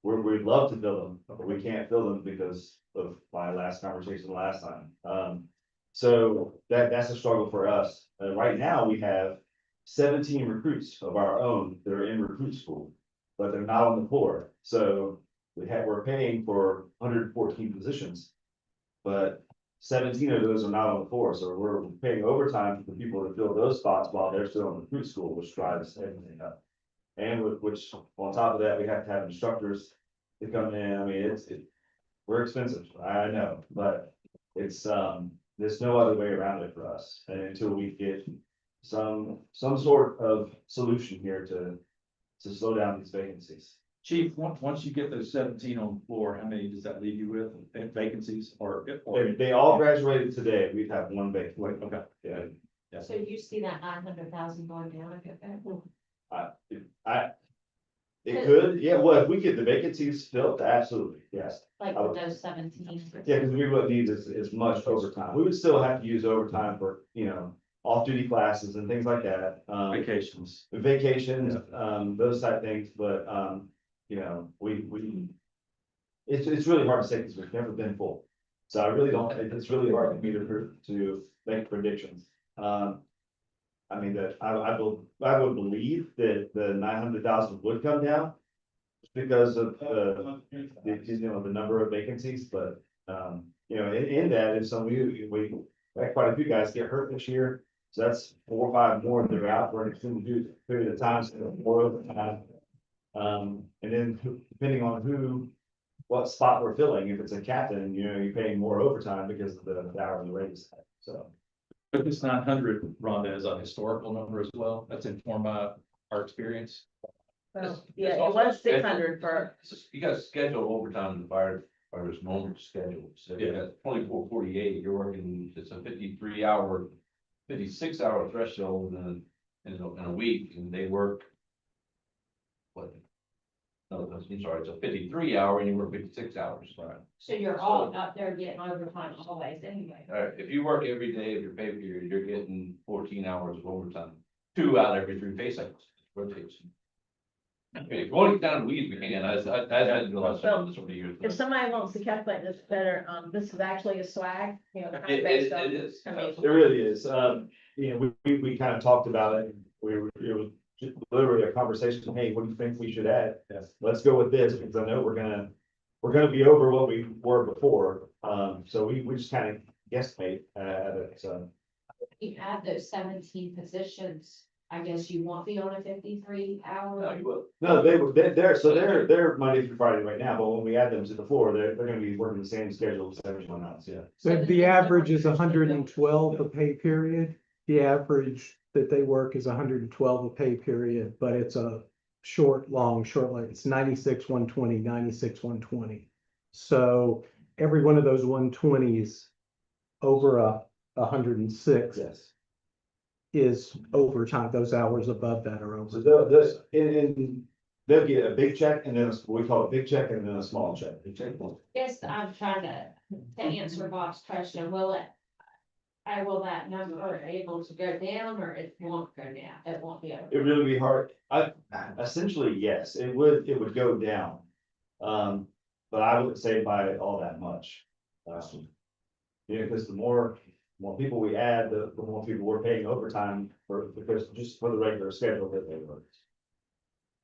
we'd love to fill them, but we can't fill them because of my last conversation last time. So that's a struggle for us. Right now, we have 17 recruits of our own that are in recruit school, but they're not on the floor. So we're paying for 114 positions, but 17 of those are not on the floor. So we're paying overtime for the people to fill those spots while they're still in recruit school, which drives everything up. And which on top of that, we have to have instructors to come in. I mean, we're expensive, I know, but it's there's no other way around it for us, and until we get some sort of solution here to slow down these vacancies. Chief, once you get those 17 on the floor, how many does that leave you with, vacancies or? They all graduated today, we've had one vacant. Okay. Yeah, So you see that 900,000 going down a bit there? it could, yeah, well, if we get the vacancies filled, absolutely, yes. Like with those 17? Yeah, because we wouldn't need as much overtime. We would still have to use overtime for, off-duty classes and things like that. Vacations. Vacations, those type things, but, it's really hard to say because we've never been full. So I really don't, it's really hard for me to make predictions. I mean, that I would believe that the 900,000 would come down because of, the number of vacancies, but, in that is some, we had quite a few guys get hurt this year. So that's 4 or 5 more that are out for an extended period of time, so more overtime. And then depending on what spot we're filling, if it's a captain, you're paying more overtime because of the hourly rates, so. But this 900, Rhonda, is a historical number as well. That's informed by our experience. Well, yeah, it was 600 for, You got scheduled overtime in the fire's normal schedule, so you got 24/48, you're working, it's a 53-hour, 56-hour threshold in a week, and they work. What? No, I'm sorry, it's a 53-hour and you work 56 hours, right? So you're all up there getting overtime always anyway. If you work every day of your pay period, you're getting 14 hours of overtime, 2 out of every 3 pay cycles, rotates. Okay, if you want to get down to weeds, we can, I did a lot of this over the years. If somebody wants to calculate this better, this is actually a swag, kind of It based on. is. I mean, It really is. We kind of talked about it. It was just literally a conversation. Hey, what do you think we should add? Yes. Let's go with this because I know we're gonna be over what we were before. So we just kind of guesstimate at it. So You add those 17 positions, I guess you won't be on a 53-hour. No, you will. no, they're Monday through Friday right now. But when we add them to the floor, they're going to be working the same schedule as everyone else. Yeah. So The average is 112 a pay period. The average that they work is 112 a pay period, but it's a short, like it's 96, 120, 96, 120. So every one of those 120s over 106 Yes. is overtime. Those hours above that are So overtime. they'll get a big check and then we call it big check and then a small check. Big check. Yes, I'm trying to answer Bob's question, will that number able to go down or it won't go down? It won't be over. It really be hard. Essentially, yes, it would go down. But I wouldn't say by all that much. Because the more people we add, the more people we're paying overtime because just for the regular schedule that they work.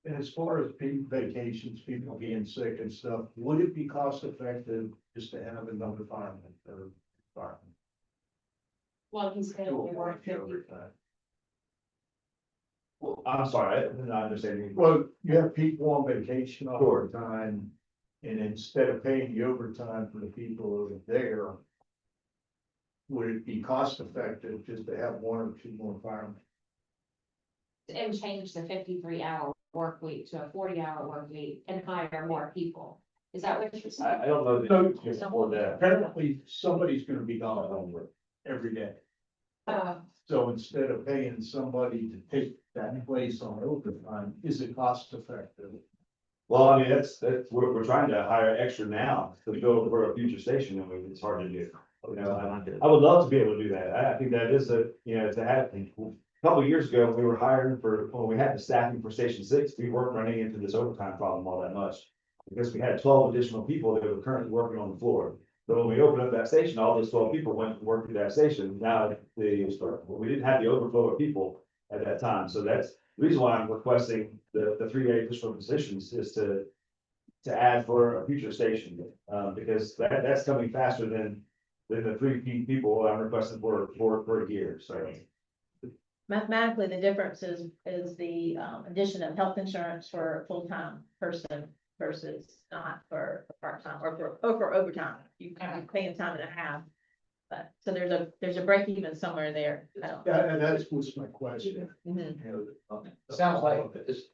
And as far as vacations, people being sick and stuff, would it be cost effective just to have another fireman or fireman? Well, he's gonna be working. Well, I'm sorry, I did not understand. you. Well, you have people on vacation all Sure. the time, and instead of paying the overtime for the people over there, would it be cost effective just to have 1 or 2 more firemen? And change the 53-hour work week to a 40-hour work week and hire more people. Is that what you're saying? I don't know that you can afford that. Apparently, somebody's gonna be gone over every day. So instead of paying somebody to take that place on overtime, is it cost effective? Well, I mean, that's, we're trying to hire extra now to go for a future station and it's hard to do. I would love to be able to do that. I think that is it's a happen. A couple of years ago, we were hiring when we had the staffing for Station 6, we weren't running into this overtime problem all that much. Because we had 12 additional people that were currently working on the floor. So when we opened up that station, all those 12 people went to work through that station. Now we didn't have the overflow of people at that time. So that's the reason why I'm requesting the 3 additional positions is to add for a future station. Because that's coming faster than the 3 people I'm requesting for a year. So. Mathematically, the difference is the addition of health insurance for a full-time person versus not for part-time or for overtime. You kind of paying time and a half. But, so there's a break even somewhere there. I don't- Yeah, and that's was my question. Mhm. You know, Sounds like there's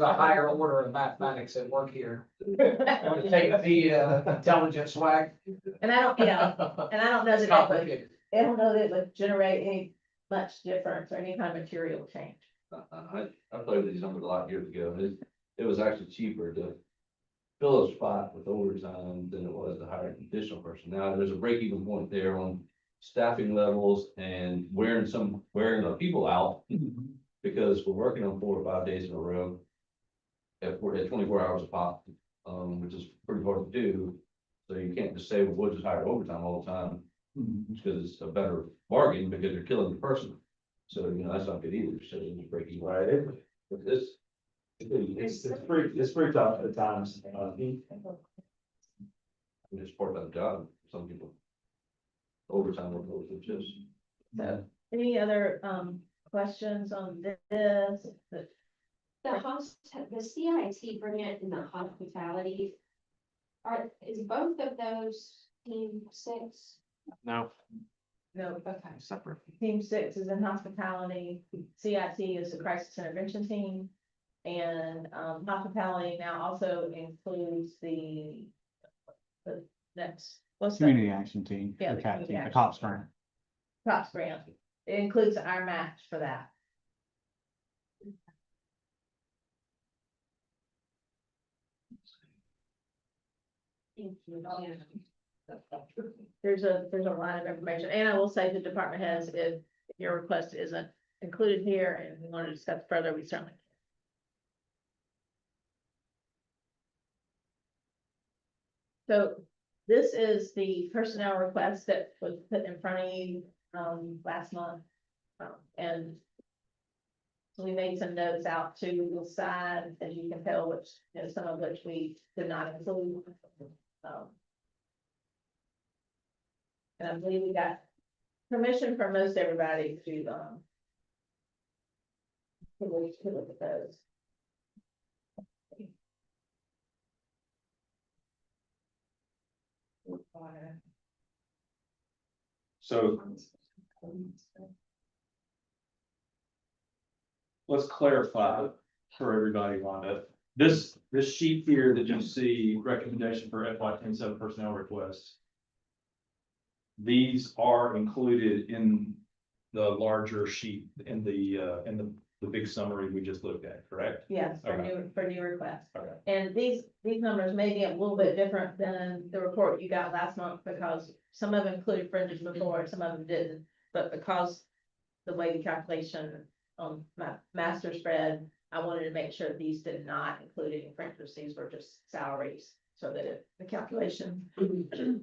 a higher order of mathematics at work here. Want to take the intelligence swag? And I don't, and I don't know It's that complicated. I don't know that it would generate any much difference or any kind of material change. I played with these numbers a lot years ago, and it was actually cheaper to fill a spot with overtime than it was to hire an additional person. Now, there's a break even point there on staffing levels and wearing the people out. Because we're working on 4 or 5 days in a row. At 24 hours a pop, which is pretty hard to do. So you can't just say, well, we'll just hire overtime all the time. Because it's a better bargain because you're killing the person. So, that's not good either, so you break even. Right, it's pretty tough at times. It's part of the job, for some people. Overtime work is just. So, any other, questions on this? The the CIT grant and the hospitality. Is both of those team 6? No, No, okay. separate. Team 6 is in hospitality, CIT is the crisis intervention team. And, hospitality now also includes the next, what's the Community action team, Yeah, the the CAT community team, the action COPS team. grant. COPS grant? It includes our match for that. Thank you. There's a lot of information, and I will say the department heads, if your request isn't included here and we want to discuss further, we certainly. So this is the personnel request that was put in front of you, last month. And so we made some notes out to the side, as you can tell, which, some of which we did not include. And I believe we got permission from most everybody to look at those. So let's clarify for everybody, Wanda. This sheet here that you see, recommendation for FY 27 personnel requests. These are included in the larger sheet in the big summary we just looked at, correct? Yes, Okay. for new requests. Okay. And these numbers may be a little bit different than the report you got last month, because some of them included fringes before, some of them didn't. But because the way the calculation on my master spread, I wanted to make sure these did not include any fringes. These were just salaries, so that the calculation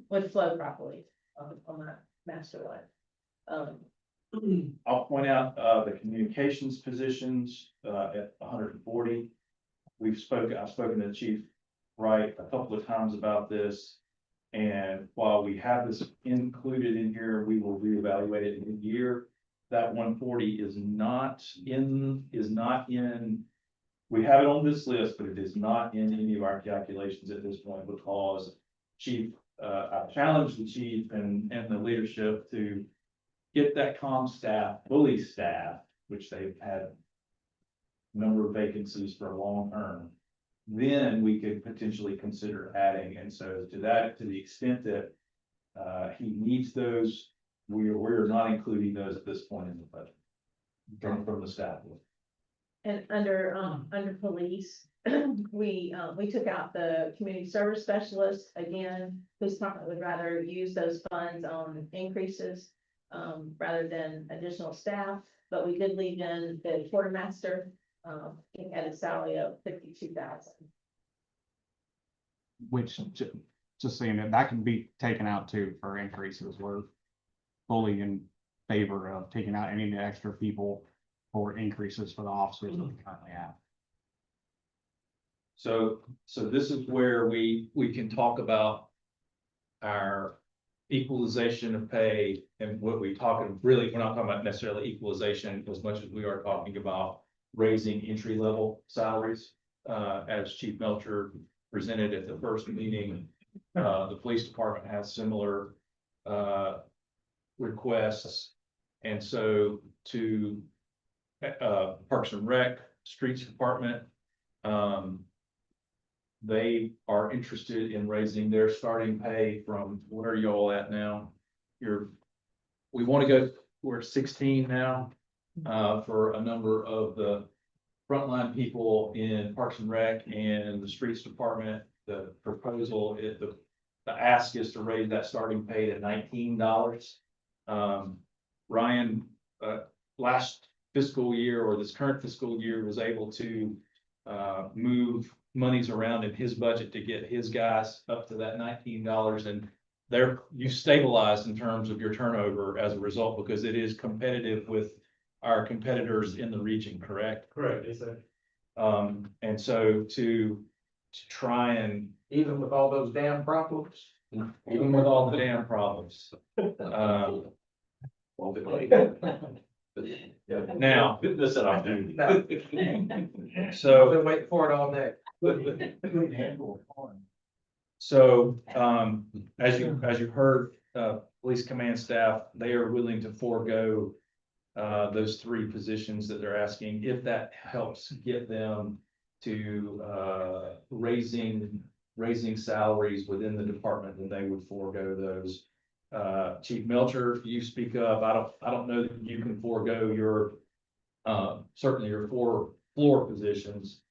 would flow properly on my master line. I'll point out, the communications positions, at 140. I've spoken to the Chief Wright a couple of times about this. And while we have this included in here, we will reevaluate it in a year. That 140 is not in, we have it on this list, but it is not in any of our calculations at this point, because Chief, I challenged the chief and the leadership to get that comm staff fully staffed, which they've had a number of vacancies for a long term. Then we could potentially consider adding. And so to the extent that he needs those, we're not including those at this point in the budget from the staff. And under police, we took out the community service specialist again. Police department would rather use those funds on increases rather than additional staff, but we did leave in the quartermaster at a salary of 52,000. Which, just saying that can be taken out too for increases. We're fully in favor of taking out any extra people for increases for the officers that we currently have. So this is where we can talk about our equalization of pay, and what we're not talking about necessarily equalization as much as we are talking about raising entry level salaries. As Chief Melcher presented at the first meeting, the police department has similar requests. And so to Parks and Rec, Streets Department, they are interested in raising their starting pay from, what are y'all at now? We want to go, we're 16 now, for a number of the frontline people in Parks and Rec and the Streets Department. The proposal is, the ask is to raise that starting pay to $19. Ryan, last fiscal year or this current fiscal year was able to move monies around in his budget to get his guys up to that $19, and you stabilized in terms of your turnover as a result, because it is competitive with our competitors in the region, correct? Correct, yes, sir. And so to try and, Even with all those damn problems. even with all the damn problems. Now, Listen, I'm doing. so. I've been waiting for it all day. So, as you heard, police command staff, they are willing to forego those 3 positions that they're asking, if that helps get them to raising salaries within the department, then they would forego those. Chief Melcher, you speak up. I don't know that you can forego your certainly your 4 floor positions.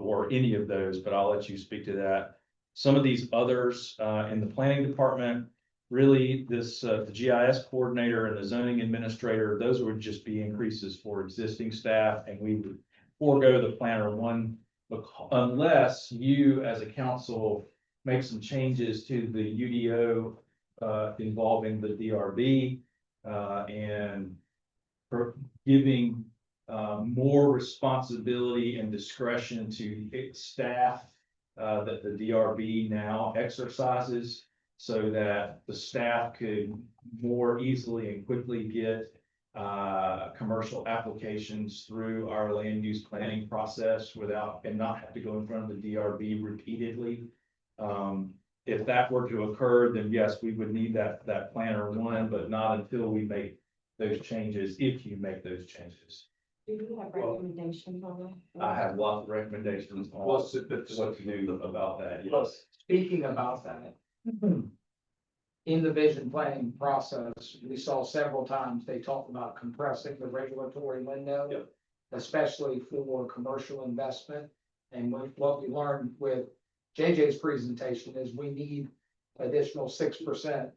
Or any of those, but I'll let you speak to that. Some of these others in the planning department, really this, the GIS coordinator and the zoning administrator, those would just be increases for existing staff, and we would forego the planner 1, unless you as a council make some changes to the UDO involving the DRB and for giving more responsibility and discretion to staff that the DRB now exercises, so that the staff could more easily and quickly get commercial applications through our land use planning process and not have to go in front of the DRB repeatedly. If that were to occur, then yes, we would need that planner 1, but not until we make those changes, if you make those changes. Do you have recommendations on that? I have lots of recommendations on what to do about that, yes. Speaking about that, in the vision planning process, we saw several times they talked about compressing the regulatory window. Yep. Especially for commercial investment. And what we learned with JJ's presentation is we need additional 6%.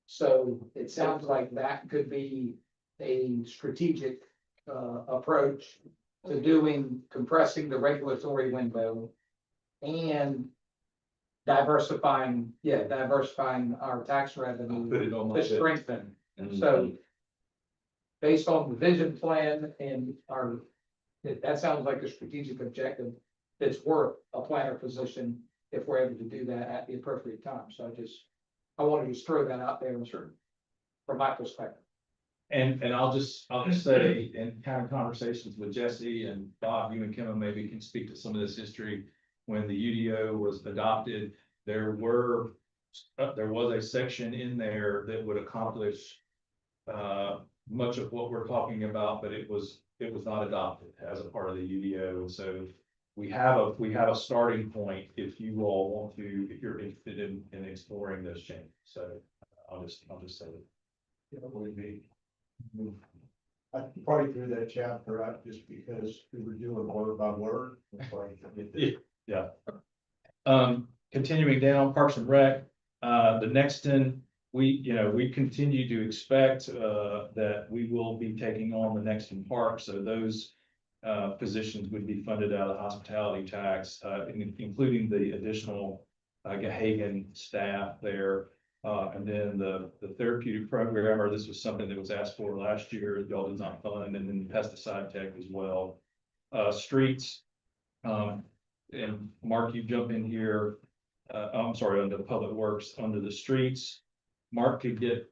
So it sounds like that could be a strategic approach to compressing the regulatory window and diversifying our tax revenue Put it on my to list. strengthen. So based on the vision plan and that sounds like a strategic objective that's worth a planner position if we're able to do that at the appropriate time. So I wanted to just throw that out there from my perspective. And I'll just say, in kind of conversations with Jesse and Bob, you and Kim maybe can speak to some of this history. When the UDO was adopted, there was a section in there that would accomplish much of what we're talking about, but it was not adopted as a part of the UDO. And so we have a starting point if you all want to, if you're interested in exploring those changes. So I'll just say that. Yeah, would be. I probably threw that chapter out just because we were doing word by word. Yeah. Continuing down, Parks and Rec, the Nexton, we continue to expect that we will be taking on the Nexton Park, so those positions would be funded out of hospitality tax, including the additional Gahagan staff there. And then the therapeutic programmer, this was something that was asked for last year, y'all did not fund, and then pesticide tech as well. Streets, and Mark, you jump in here. I'm sorry, under the public works, under the streets, Mark could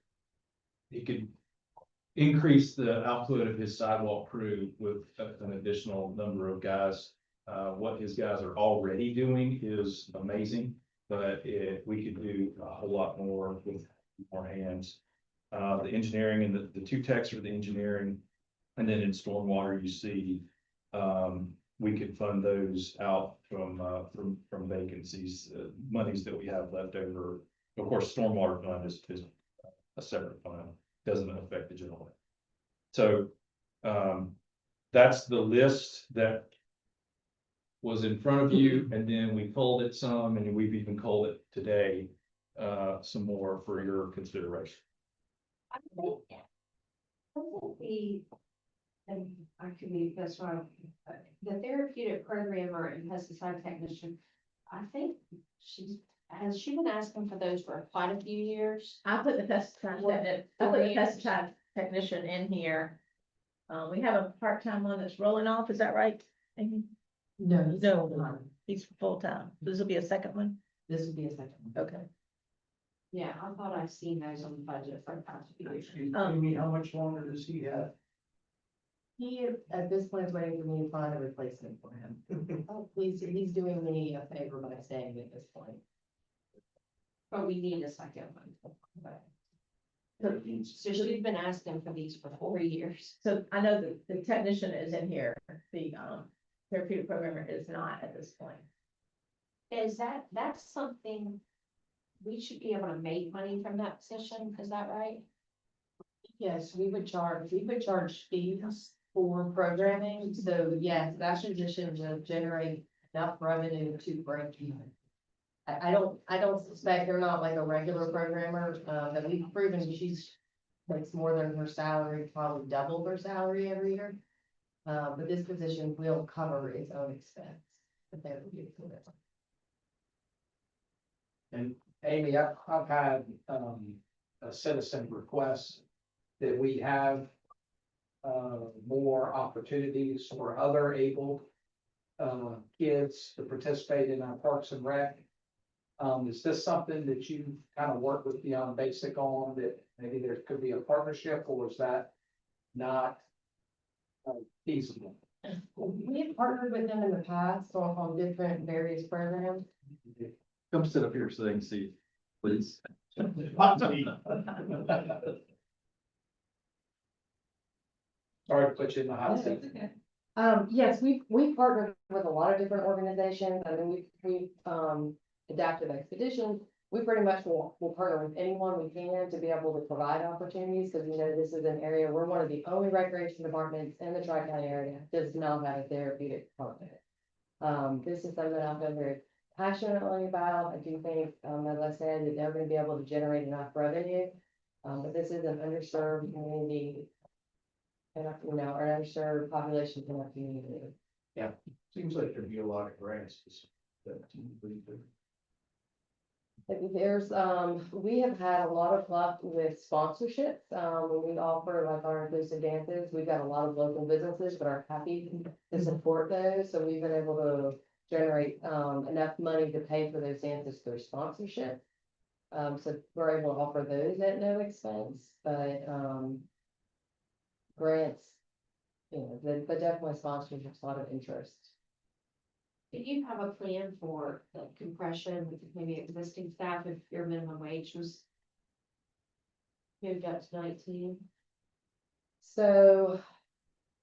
increase the output of his sidewalk crew with an additional number of guys. What his guys are already doing is amazing, but we could do a whole lot more more hands. The engineering and the two techs are the engineering. And then in stormwater, you see, we could fund those out from vacancies, monies that we have left over. Of course, stormwater fund is a separate fund, doesn't affect the general fund. So, that's the list that was in front of you, and then we culled it some, and we've even culled it today, some more for your consideration. I think the, and I could be, that's wrong, the therapeutic programmer and pesticide technician, I think has she been asking for those for quite a few years? I put the pesticide technician in here. We have a part-time one that's rolling off, is that right? Amy? No, he's full-time. This will be a second one? This would be a second one. Okay. Yeah, I thought I've seen those on the budget for the past few years. Amy, how much longer does he have? He, at this point, is waiting for me to find a replacement for him. Oh, he's doing me a favor by staying at this point. But we need a second one. So she's been asking for these for 4 years. So I know that the technician is in here, the therapeutic programmer is not at this point. That's something, we should be able to make money from that position, is that right? Yes, we would charge fees for programming, so yes, that position will generate enough revenue to break even. I don't suspect they're not like a regular programmer, that we've proven she's makes more than her salary, probably double her salary every year. But this position will cover its own expense. But that would be good. And Amy, I've had, a citizen request that we have, more opportunities for other able, kids to participate in our Parks and Rec. Is this something that you kind of work with Beyond Basic on, that maybe there could be a partnership, or is that not feasible? We have partnered with them in the past on different various programs. Come sit up here so they can see, please. Sorry to put you in the hot seat. Yes, we've partnered with a lot of different organizations. I mean, we've Adaptive Expeditions. We pretty much will partner with anyone we can to be able to provide opportunities, because we know this is an area, we're one of the only recreation departments in the Tri-County area does not have a therapeutic department. This is something I feel very passionately about. I do think, as I said, that they're gonna be able to generate enough revenue. But this is an underserved community. And, you know, our underserved population in our community. Seems like there'd be a lot of grants. There's, we have had a lot of luck with sponsorships, when we offer like our inclusive dances, we've got a lot of local businesses that are happy to support those, so we've been able to generate, enough money to pay for those dances through sponsorship. So we're able to offer those at no expense, but, grants, you know, but definitely sponsorships, a lot of interest. Do you have a plan for the compression with maybe existing staff if your minimum wage was moved up to 19? So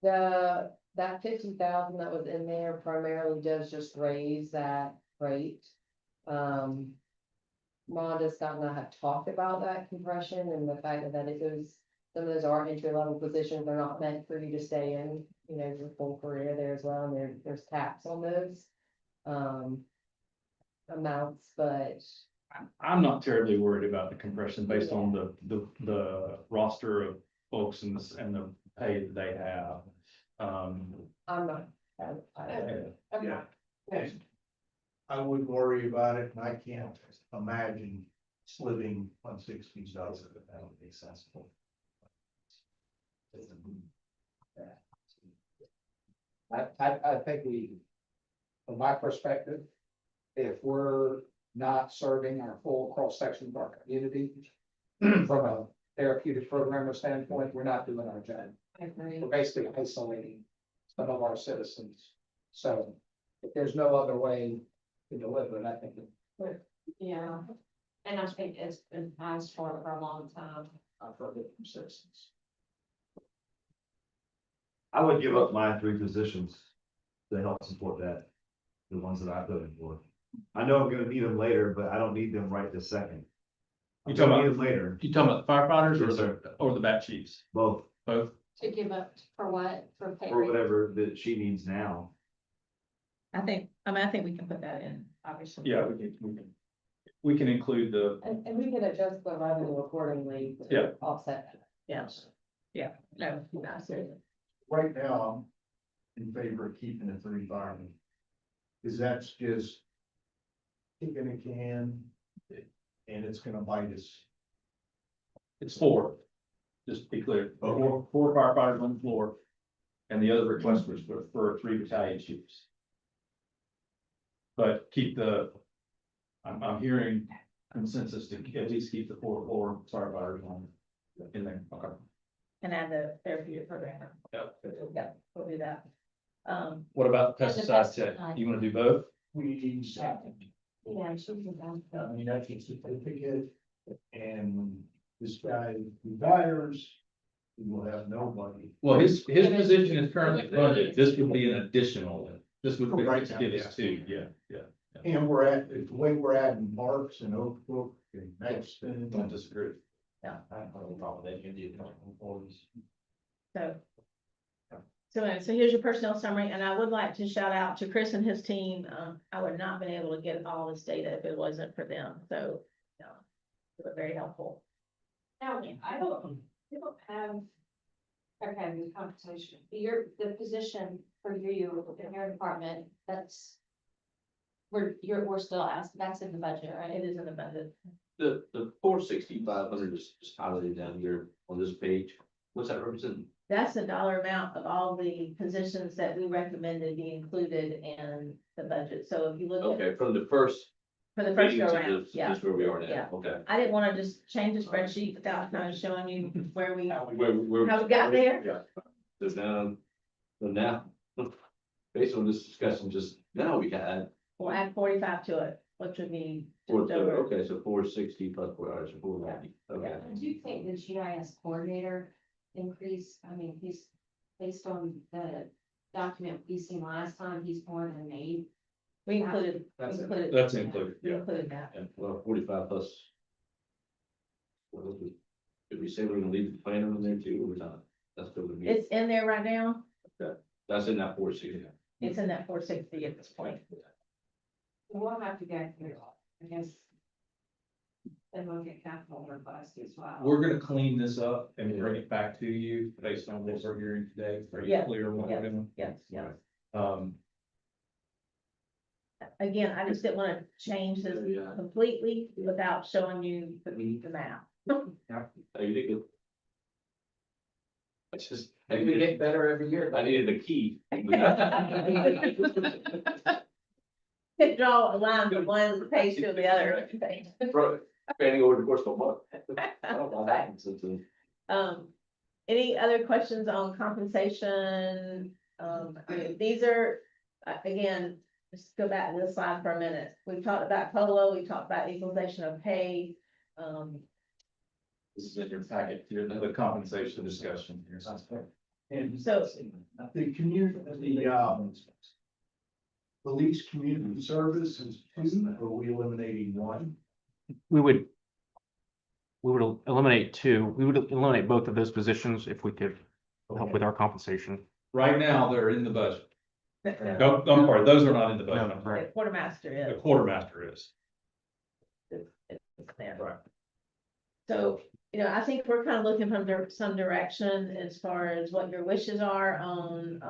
that 50,000 that was in there primarily does just raise that rate. Rhonda, Scott, and I have talked about that compression and the fact that it goes, some of those are entry level positions, they're not meant for you to stay in, you know, your full career there as well, and there's caps on those amounts, but I'm not terribly worried about the compression based on the roster of folks and the pay that they have. I'm not. Yeah. I wouldn't worry about it, and I can't imagine living on $60,000. That would be sensible. I think from my perspective, if we're not serving our full cross section of our community from a therapeutic programmer standpoint, we're not doing our job. I agree. We're basically isolating some of our citizens. So if there's no other way to deliver it, I think. Yeah. And I think it's been asked for a long time. I've heard it from citizens. I would give up my 3 positions to help support that, the ones that I put in for. I know I'm gonna need them later, but I don't need them right this second. You I'm talking gonna about- need them later, You talking about the firefighters Yes, sir. or the bat chiefs? both, Both? To give up for what? For pay or raise? whatever that she needs now. I think we can put that in, obviously. Yeah, we can include the, And we can adjust the revenue accordingly to Yeah. offset that. Yes. Yeah, no, not seriously. Right now, I'm in favor of keeping the 3 firemen. Cause that's just kicking a can, and it's gonna bite us. it's 4. Just to be clear, 4 firefighters on the floor. And the other request was for 3 battalion chiefs. But keep I'm hearing consensus to at least keep the 4 firefighters on in there. Okay. And add the therapeutic program. Yep. Yeah, we'll do that. What about And the pesticide tech? pesticide. You wanna do both? We, Yeah, she can go. I mean, that's a certificate, and when this guy retires, we will have nobody. Well, his position is currently funded. This would be an additional one. This would be Right to now, give us 2, yeah. And we're at, the way we're at in Parks and Oak Brook and Maxton. Don't disagree. I don't have a problem with that, you can do employees. So anyway, so here's your personnel summary, and I would like to shout out to Chris and his team. I would not been able to get all this data if it wasn't for them, so, they were very helpful. Now, I don't have. Okay, the compensation, the position for you in your department, that's. We're still asked, that's in the budget, right? It is in the budget. The 46500 is just highlighted down here on this page. What's that represent? That's the dollar amount of all the positions that we recommended be included in the budget. So if you look at, Okay, from the first. for the first meeting go to around, this- yeah. This where we are Yeah. now, okay. I didn't want to just change the spreadsheet without kind of showing you where we, Where, how we got there. Yeah. So now, based on this discussion, just now we had, We'll add 45 to it, which would be four, just over. okay, so 460 plus 4 hours, 490, okay. I do think the GIS coordinator increase, I mean, he's, based on the document we seen last time, he's more than made. We included, That's included. included, We yeah. included that. And well, 45 plus. What else we, did we say we're gonna leave the planner in there too, or not? That's still gonna be, It's in there right now. that's in that 460. It's in that 460 at this point. We'll have to go through, I guess. Then we'll get capital request as well. We're gonna clean this up and bring it back to you based on what we're hearing today. Are you Yeah, clear on what we're doing? Yes, yes. Again, I just didn't want to change this Yeah. completely without showing you the map. Hey, you did good. I just, I We needed, get better every year. I needed the key. Could draw a line from one page to the other. Spanning over the course of a month. I don't know what happened since then. Any other questions on compensation? I mean, these are, again, just go back to this slide for a minute. We've talked about COLA, we talked about equalization of pay. This is in your packet, here, the compensation discussion here. And So- the community, police community service is 2, or are we eliminating 1? We would eliminate 2. We would eliminate both of those positions if we could help with our compensation. Right now, they're in the budget. The No, I'm sorry, those are not in the budget. I'm sorry. quartermaster The is. quartermaster is. It's there. Right. So, I think we're kind of looking from some direction as far as what your wishes are on,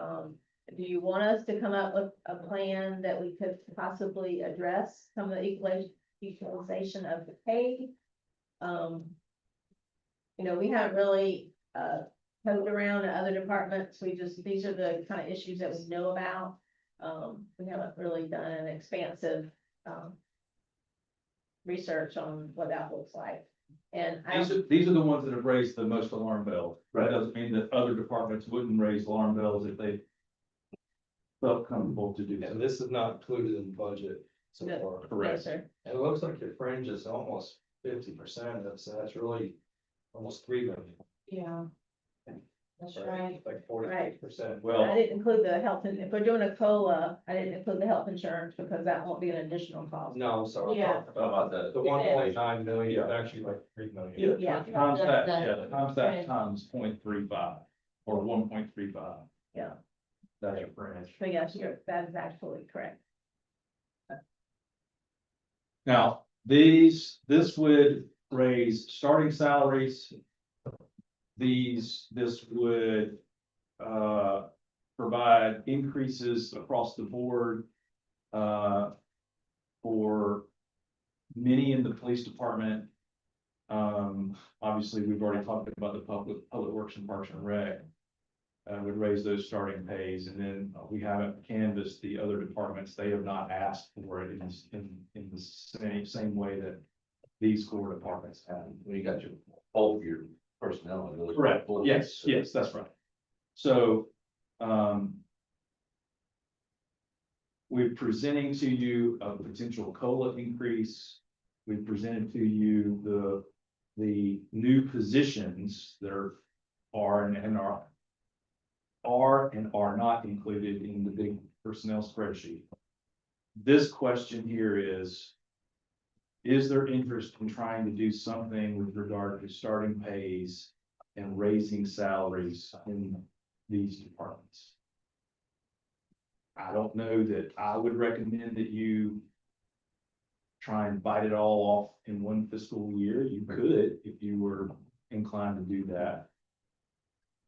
do you want us to come up with a plan that we could possibly address some of the equalization of the pay? We haven't really, poked around at other departments. These are the kind of issues that we know about. We haven't really done an expansive, research on what that looks like. And These are the ones that have raised the most alarm bells. That doesn't mean that other departments wouldn't raise alarm bells if they felt comfortable to do And so. this is not included in the budget. so Good. far. Correct. Yes, sir. And it looks like your fringe is almost 50%, that's really almost 3 million. Yeah. That's right. Like 40%. I Well, didn't include the health, and if we're doing a COLA, I didn't include the health insurance because that won't be an additional cost. No, I'm sorry. Yeah. How about that? The 1.9 million, is actually like 3 million. Yeah. times that, times that times 0.35 or 1.35. Yeah. That's your fringe. So yes, that is absolutely correct. Now, this would raise starting salaries. This would, provide increases across the board, for many in the police department. Obviously, we've already talked about the public works and parks and rec. Would raise those starting pays, and then we haven't canvassed the other departments. They have not asked for it in the same way that these core departments have. When you got all of your personnel. really- Correct, yes, that's right. So, we're presenting to you a potential COLA increase. We presented to you the new positions that are and are not included in the big personnel spreadsheet. This question here is there interest in trying to do something with regard to starting pays and raising salaries in these departments? I don't know that I would recommend that you try and bite it all off in one fiscal year. You could, if you were inclined to do that.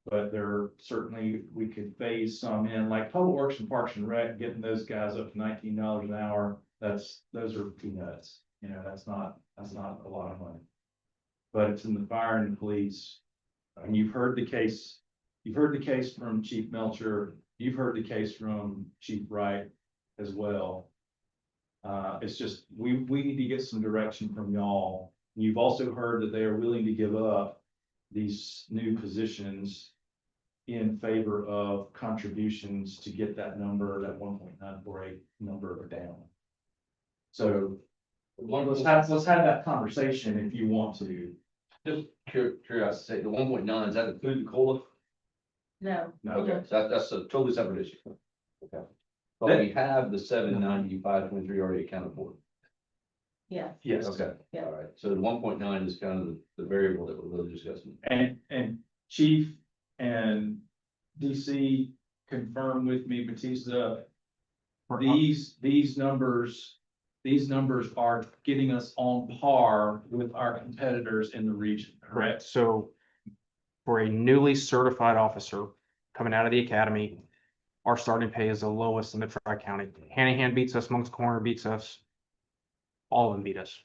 But certainly, we could phase some in, like Public Works and Parks and Rec, getting those guys up to $19 an hour. Those are peanuts. That's not a lot of money. But it's in the fire and police. And you've heard the case from Chief Melcher. You've heard the case from Chief Wright as well. It's just, we need to get some direction from y'all. You've also heard that they are willing to give up these new positions in favor of contributions to get that number, that 1.948 number down. So let's have that conversation if you want to. Just curiosity, the 1.9, does that include the COLA? No. Okay, so that's a totally separate issue. Okay. But we have the 795.23 already accounted for. Yeah. Yes. Okay, Yeah. all right, so the 1.9 is kind of the variable that we're really discussing. And Chief and DC confirmed with me, Batista, these numbers are getting us on par with our competitors in the region, correct? So for a newly certified officer coming out of the academy, our starting pay is the lowest in the Tri-County. Hanahan beats us, Moncks Corner beats us. All of them beat us.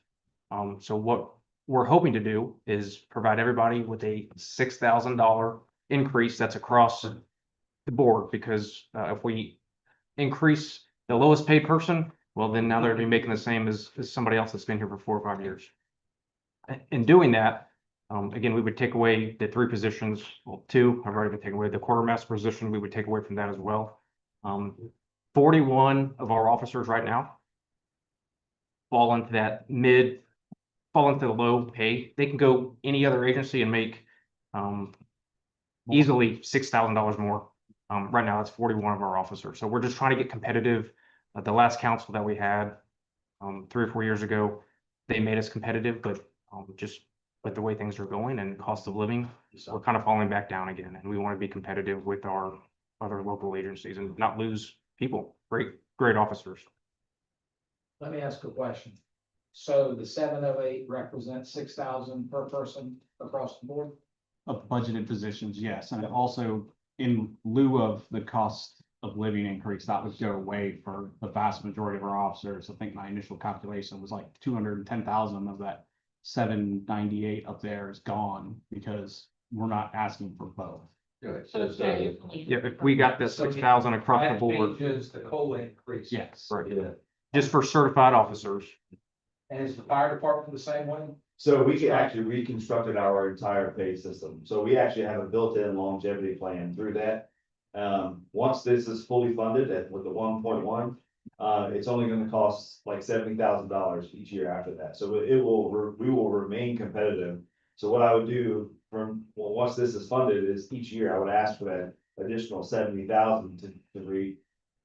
So what we're hoping to do is provide everybody with a $6,000 increase that's across the board, because if we increase the lowest paid person, well, then now they're gonna be making the same as somebody else that's been here for 4 or 5 years. In doing that, again, we would take away the 3 positions, well, 2, I've already been taking away the quartermaster position, we would take away from that as well. 41 of our officers right now fall into the low pay. They can go any other agency and make easily $6,000 more. Right now, that's 41 of our officers. So we're just trying to get competitive. The last council that we had 3 or 4 years ago, they made us competitive, but just with the way things are going and cost of living, we're kind of falling back down again. And we want to be competitive with our other local agencies and not lose people, great officers. Let me ask a question. So the 708 represents 6,000 per person across the board? Of budgeted positions, yes, and also in lieu of the cost of living increase, that would go away for the vast majority of our officers. I think my initial calculation was like 210,000 of that 798 up there is gone because we're not asking for both. Yeah, if we got this 6,000 across the board. Changes the COLA increase. Yes, Yeah. just for certified officers. And is the fire department the same way? So we actually reconstructed our entire pay system. So we actually have a built-in longevity plan through that. Once this is fully funded with the 1.1, it's only gonna cost like $70,000 each year after that. So we will remain competitive. So what I would do once this is funded is each year I would ask for that additional 70,000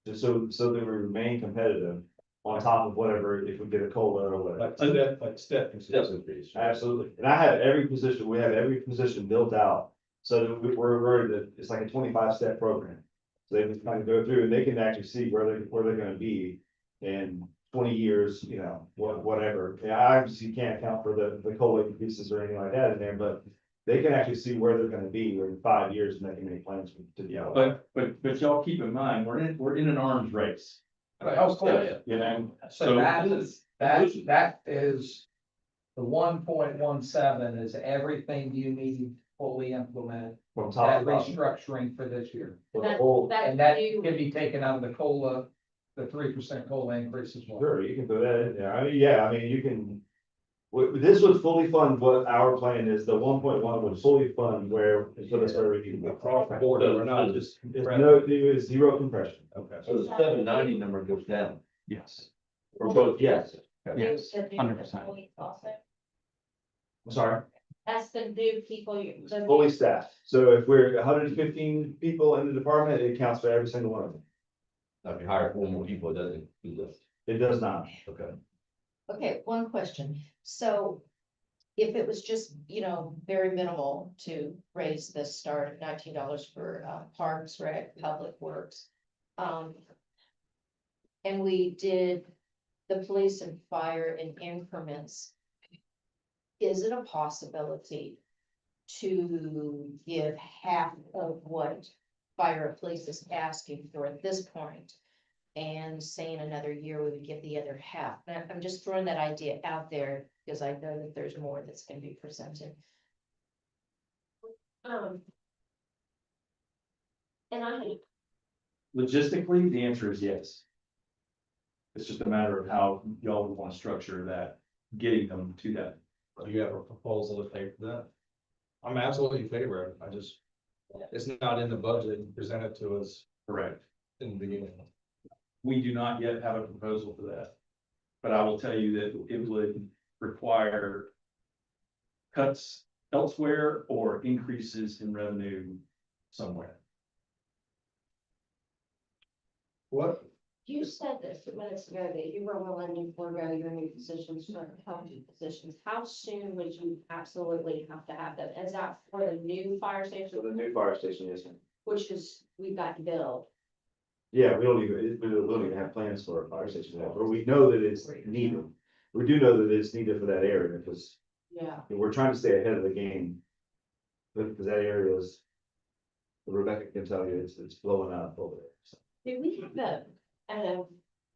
just so that we remain competitive on top of whatever, if we get a COLA or whatever. Like step. Absolutely. And I have every position, we have every position built out. So that it's like a 25-step program. So they can kind of go through and they can actually see where they're gonna be in 20 years, you know, whatever. Yeah, I obviously can't account for the COLA increases or anything like that in there, but they can actually see where they're gonna be in 5 years and they can make plans to be out. But y'all keep in mind, we're in an arms race. Of course. You know, So that is the 1.17 is everything you need fully implemented. From top That to bottom. restructuring for this year. For the whole- And that can be taken out of the COLA, the 3% COLA increase as well. Sure, you can put that in there. I mean, yeah, I mean, you can. This would fully fund what our plan is. The 1.1 would fully fund where, put us where we need to go. Across the board, we're not just. It's zero compression. Okay. So the 790 number goes down, Yes, or both, yes. yes, The new 100%. employees also. I'm sorry, That's the new people, the fully staffed. So if we're 115 people in the department, it counts for every single one of them. If you hire 4 more people, it doesn't do this. It does not. Okay. Okay, one question. So if it was just, very minimal to raise the start of $19 for Parks, Rec, Public Works. And we did the police and fire in increments. Is it a possibility to give half of what fire and police is asking for at this point? And say in another year, we would give the other half. And I'm just throwing that idea out there because I know that there's more that's gonna be presented. and I, Logistically, the answer is yes. It's just a matter of how y'all would want to structure that, getting them to that. Do you have a proposal to pay for that? I'm absolutely in favor of it. I just, it's not in the budget presented to us Correct. in the beginning. We do not yet have a proposal for that. But I will tell you that it would require cuts elsewhere or increases in revenue somewhere. What? You said this a few minutes ago that you were willing to forego your new positions for healthy positions. How soon would you absolutely have to have that? Is that for the new fire So station, the new fire station is. which is, we've got to build? Yeah, we don't even have plans for a fire station now, but we know that it's needed. We do know that it's needed for that area because Yeah. we're trying to stay ahead of the game. Because that area is, Rebecca can tell you, it's blowing up over there. So. Do we have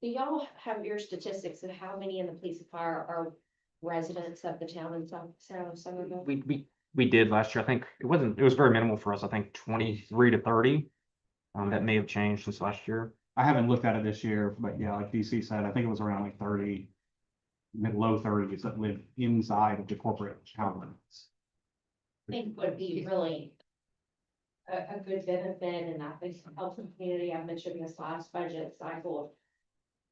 do y'all have your statistics of how many in the police and fire are residents of the town in Somerville? We did last year. I think it was very minimal for us. I think 23 to 30. That may have changed since last year. I haven't looked at it this year, but yeah, like DC said, I think it was around like 30, low 30s that live inside of the corporate town limits. I think would be really a good benefit, and that would help the community. I mentioned this last budget cycle.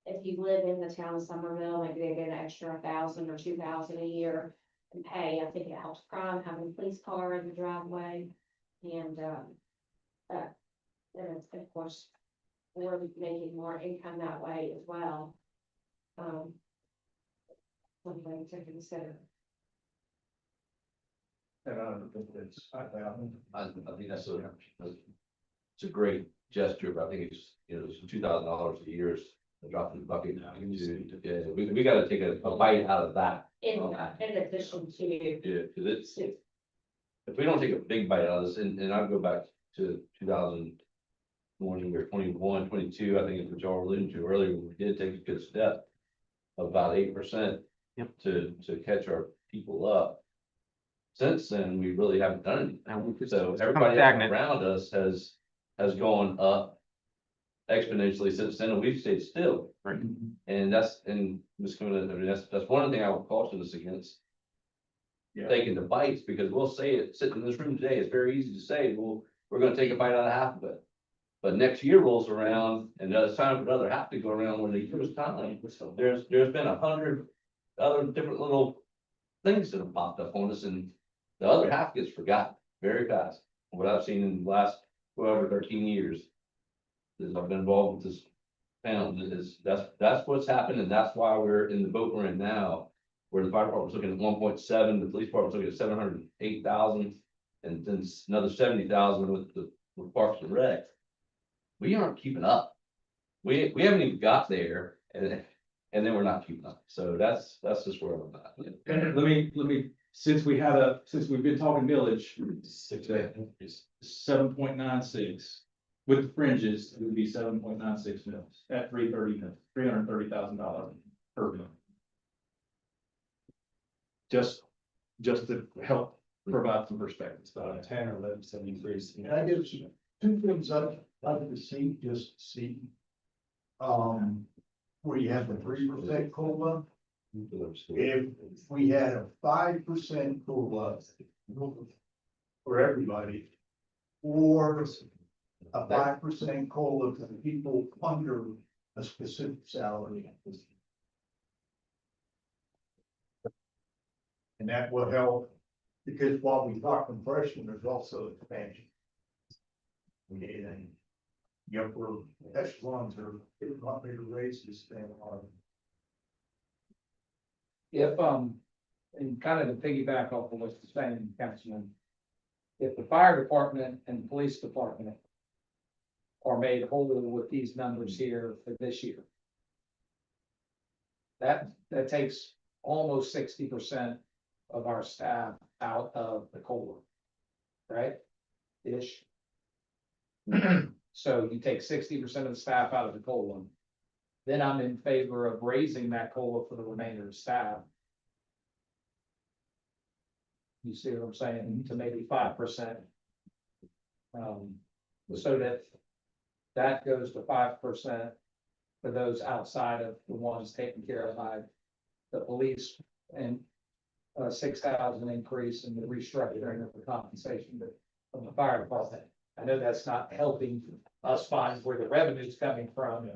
If you live in the town of Somerville, maybe they get an extra 1,000 or 2,000 a year in pay. I think it helps crime, having a police car in the driveway. And it's, of course, we're making more income that way as well. Something to consider. And I don't think it's, I think that's it's a great gesture, but I think it's, it's $2,000 a year is a drop in the bucket. Yeah, we gotta take a bite out of that. In addition to. Yeah, because it's, if we don't take a big bite out of this, and I'll go back to 2020 or 21, 22, I think it's what y'all were alluding to earlier, we did take a good step of about 8%. Yep. To catch our people up. Since then, we really haven't done anything. So everybody around us has gone up exponentially since then, and we've stayed still. Right. And that's one thing I would caution us against. Yeah. Taking the bites, because we'll say it, sitting in this room today, it's very easy to say, well, we're gonna take a bite out of half of it. But next year rolls around and it's time for another half to go around when the year's time. There's been 100 other different little things that have popped up on us and the other half gets forgotten very fast. What I've seen in the last 12 or 13 years. As I've been involved with this town, that's what's happened and that's why we're in the boat we're in now. Where the fire department's looking at 1.7, the police department's looking at 708,000. And then another 70,000 with Parks and Rec. We aren't keeping up. We haven't even got there and then we're not keeping up. So that's just where I'm at. Let me, since we've been talking millage, 7.96. With the fringes, it would be 7.96 mils at $330,000 per mil. Just to help provide some perspective. About a 10 or 11% increase. Can I give some, two things I'd like to see, just see? Where you have the 3% COLA. If we had a 5% COLA for everybody, or a 5% COLA for the people under a specific salary. And that will help, because while we talk compression, there's also expansion. And the upper echelons are getting a lot bigger raises than If, and kind of to piggyback off of what you're saying, Councilman. If the fire department and the police department are made whole with these numbers here for this year. That takes almost 60% of our staff out of the COLA. Right? Ish. So you take 60% of the staff out of the COLA. Then I'm in favor of raising that COLA for the remainder of staff. You see what I'm saying, to maybe 5%. So that goes to 5% for those outside of the ones taken care of by the police and 6,000 increase in the restructuring of the compensation from the fire department. I know that's not helping us find where the revenue is coming from,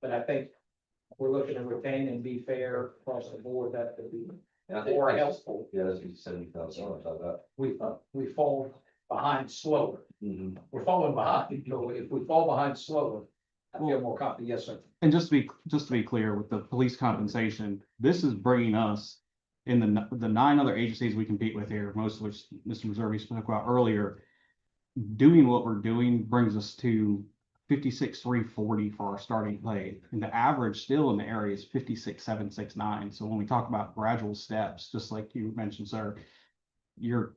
but I think we're looking to retain and be fair across the board. That could be more helpful. Yeah, that's $70,000 out of that. We fall behind slower. We're falling behind. So if we fall behind slower, I feel more confident. Yes, sir. And just to be clear, with the police compensation, this is bringing us in the 9 other agencies we compete with here, most of which Mr. Missouri spoke about earlier. Doing what we're doing brings us to 56,340 for our starting pay, and the average still in the area is 56,769. So when we talk about gradual steps, just like you mentioned, sir, you're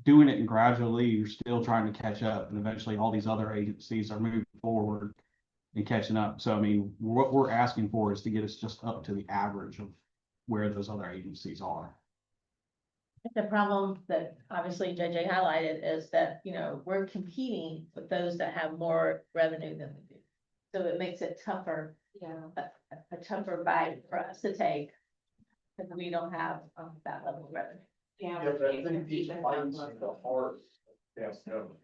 doing it gradually. You're still trying to catch up, and eventually all these other agencies are moving forward and catching up. So I mean, what we're asking for is to get us just up to the average of where those other agencies are. The problem that obviously JJ highlighted is that, we're competing with those that have more revenue than we do. So it makes it tougher, a tougher bite for us to take. Because we don't have that level of revenue. Yeah, but I think these fights are the hard. Government.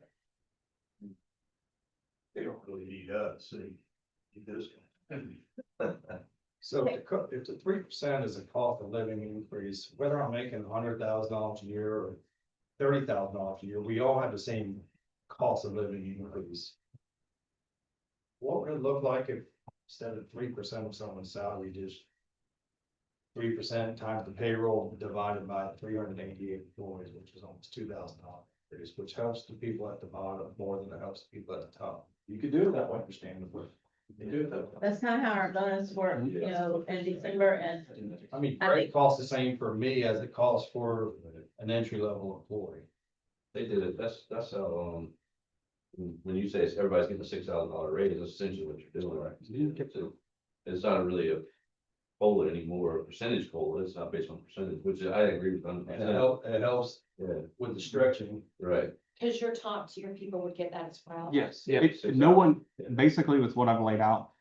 They don't really need us, they need this. So if the 3% is a cost of living increase, whether I'm making $100,000 a year or $30,000 a year, we all have the same cost of living increase. What would it look like if instead of 3% of someone's salary, just 3% times the payroll divided by 388 employees, which is almost $2,000, which helps the people at the bottom more than it helps the people at the top. You could do it that way, understandably. You do it that way. That's kind of how our bonus work, in December and. I mean, I it think- costs the same for me as it costs for an entry level employee. They did it, that's how, when you say everybody's getting a $6,000 raise, that's essentially what you're doing, right? So it's not really a COLA anymore, a percentage COLA, it's not based on percentage, which I agree with. It helps with the stretching. Right. Cause your top tier people would get that as well. Yes, Yeah. no one, basically with what I've laid out,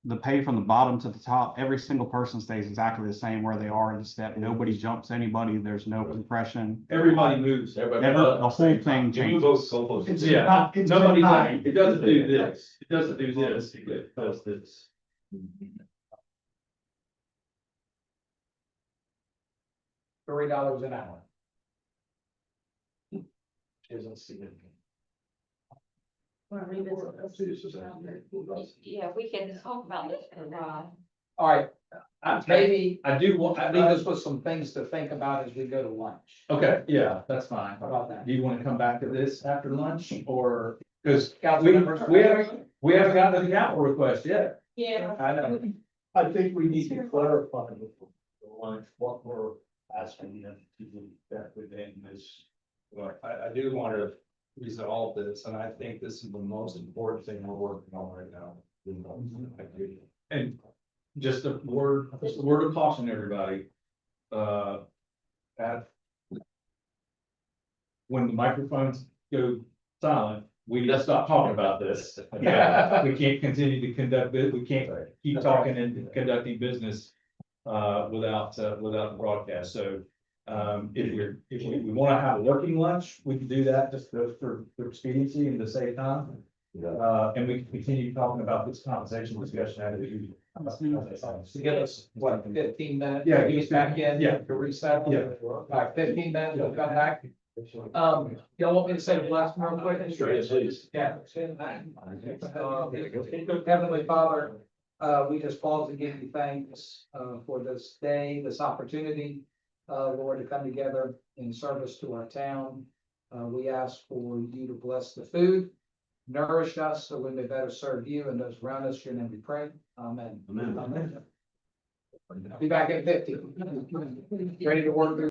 the pay from the bottom to the top, every single person stays exactly the same where they are in the step. Nobody jumps anybody. There's no compression. Everybody moves. The whole thing changes. Yeah, nobody, it doesn't do this, it doesn't do this, it does this. $3 an hour. Isn't significant. Wanna revisit this? Yeah, we can talk about this for a while. All right, maybe I do want, I leave us with some things to think about as we go to lunch. Okay, yeah, that's fine. How about that? Do you want to come back to this after lunch or, because Council we members? haven't gotten to the capital request yet. Yeah. I know. I think we need to clarify before the lunch what we're asking them to do that within this. Well, I do want to resolve this, and I think this is the most important thing we're working on right now. I agree. And just a word of caution, everybody. At when the microphones go silent, we need to stop talking about this. We can't continue to conduct, we can't keep talking and conducting business without the broadcast. So if we want to have a working lunch, we can do that just for expediency and to save time. And we can continue talking about this compensation discussion at it. To give us, what, 15 minutes? Yeah. to get back in. Yeah. To reset. Yeah. Like 15 minutes, we'll come back. Y'all want me to say the last one real quick? Sure, yes, please. Yeah. Heavenly Father, we just pause and give you thanks, for this day, this opportunity, Lord, to come together in service to our town. We ask for you to bless the food, nourish us so we may better serve you and those around us. Your name we pray. Amen. Amen. Be back at 50. Ready to work through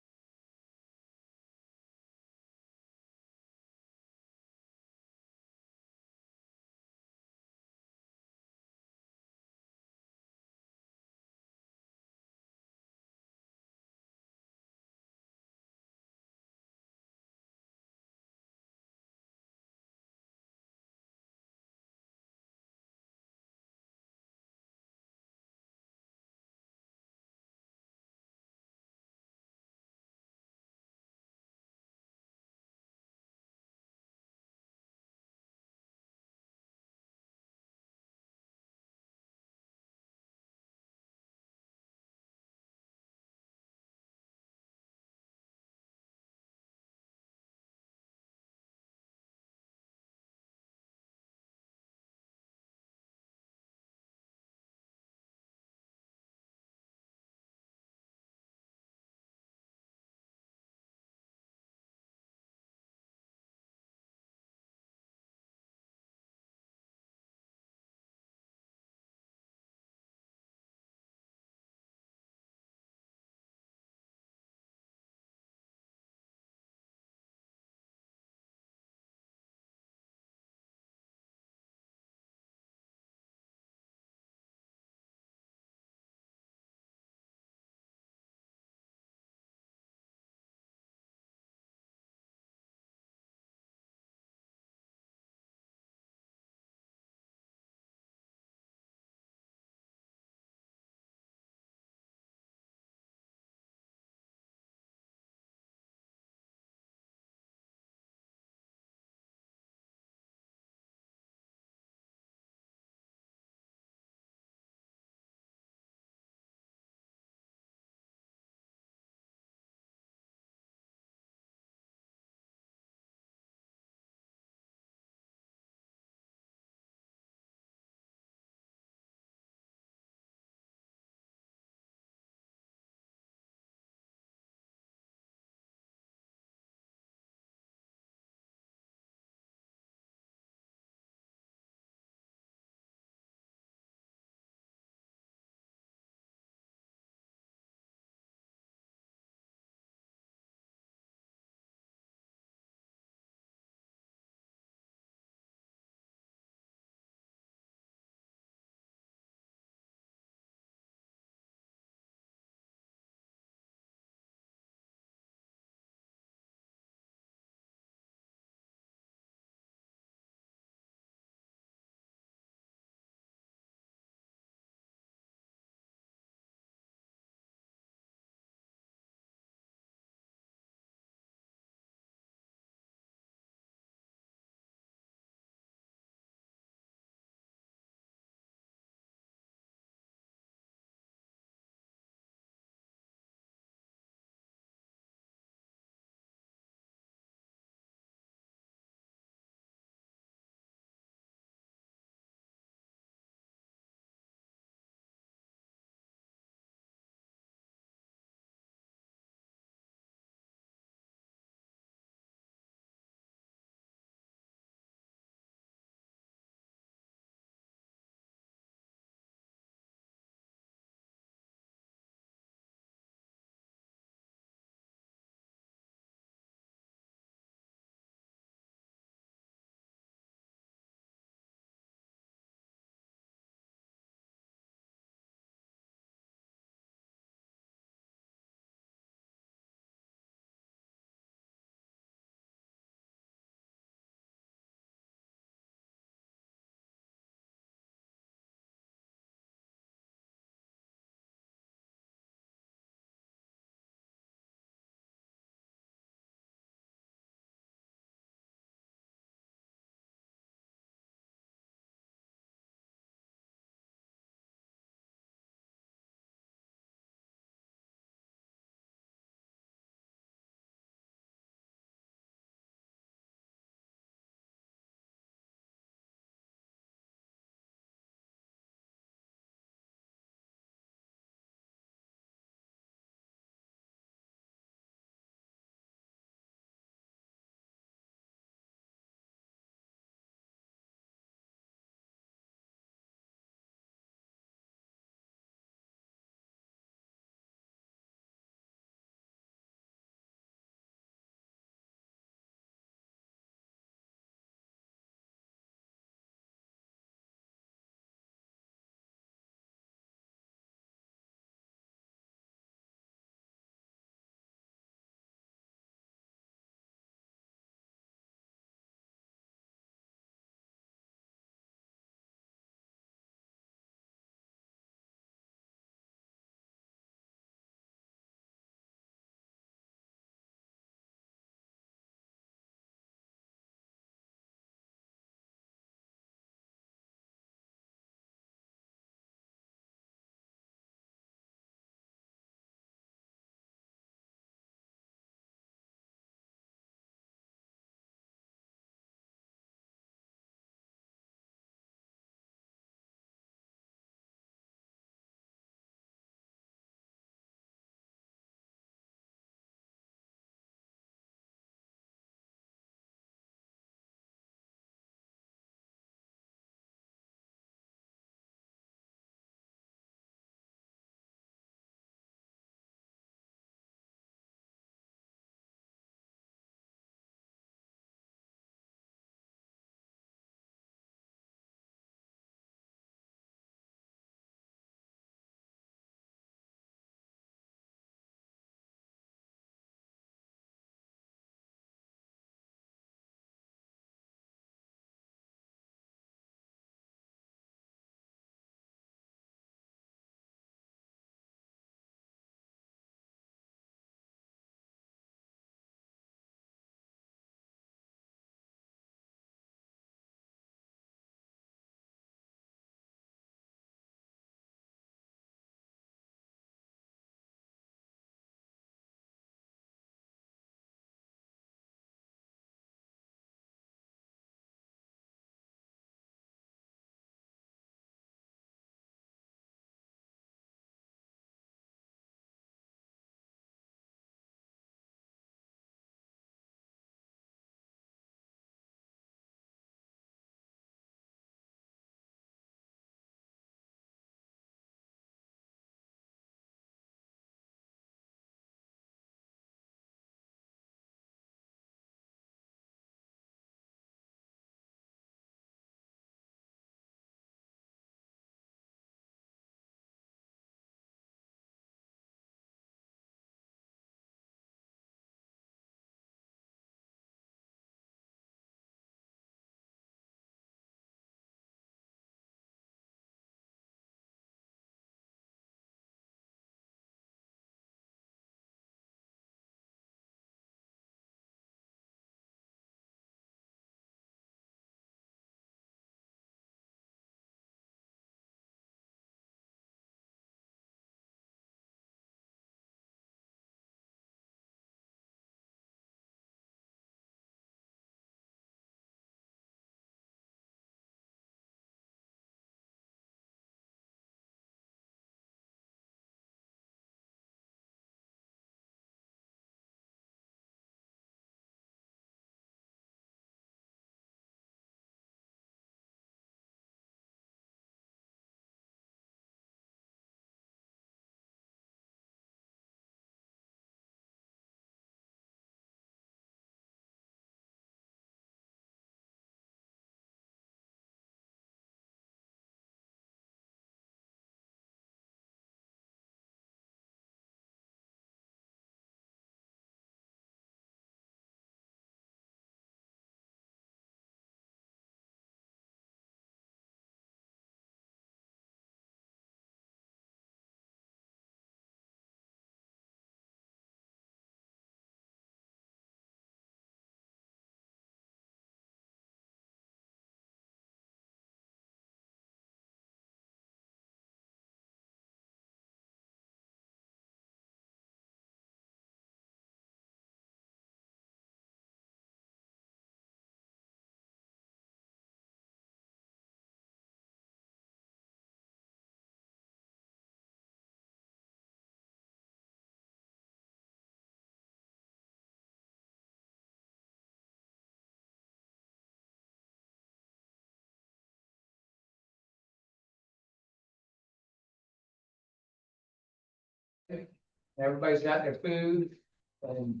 Everybody's got their food and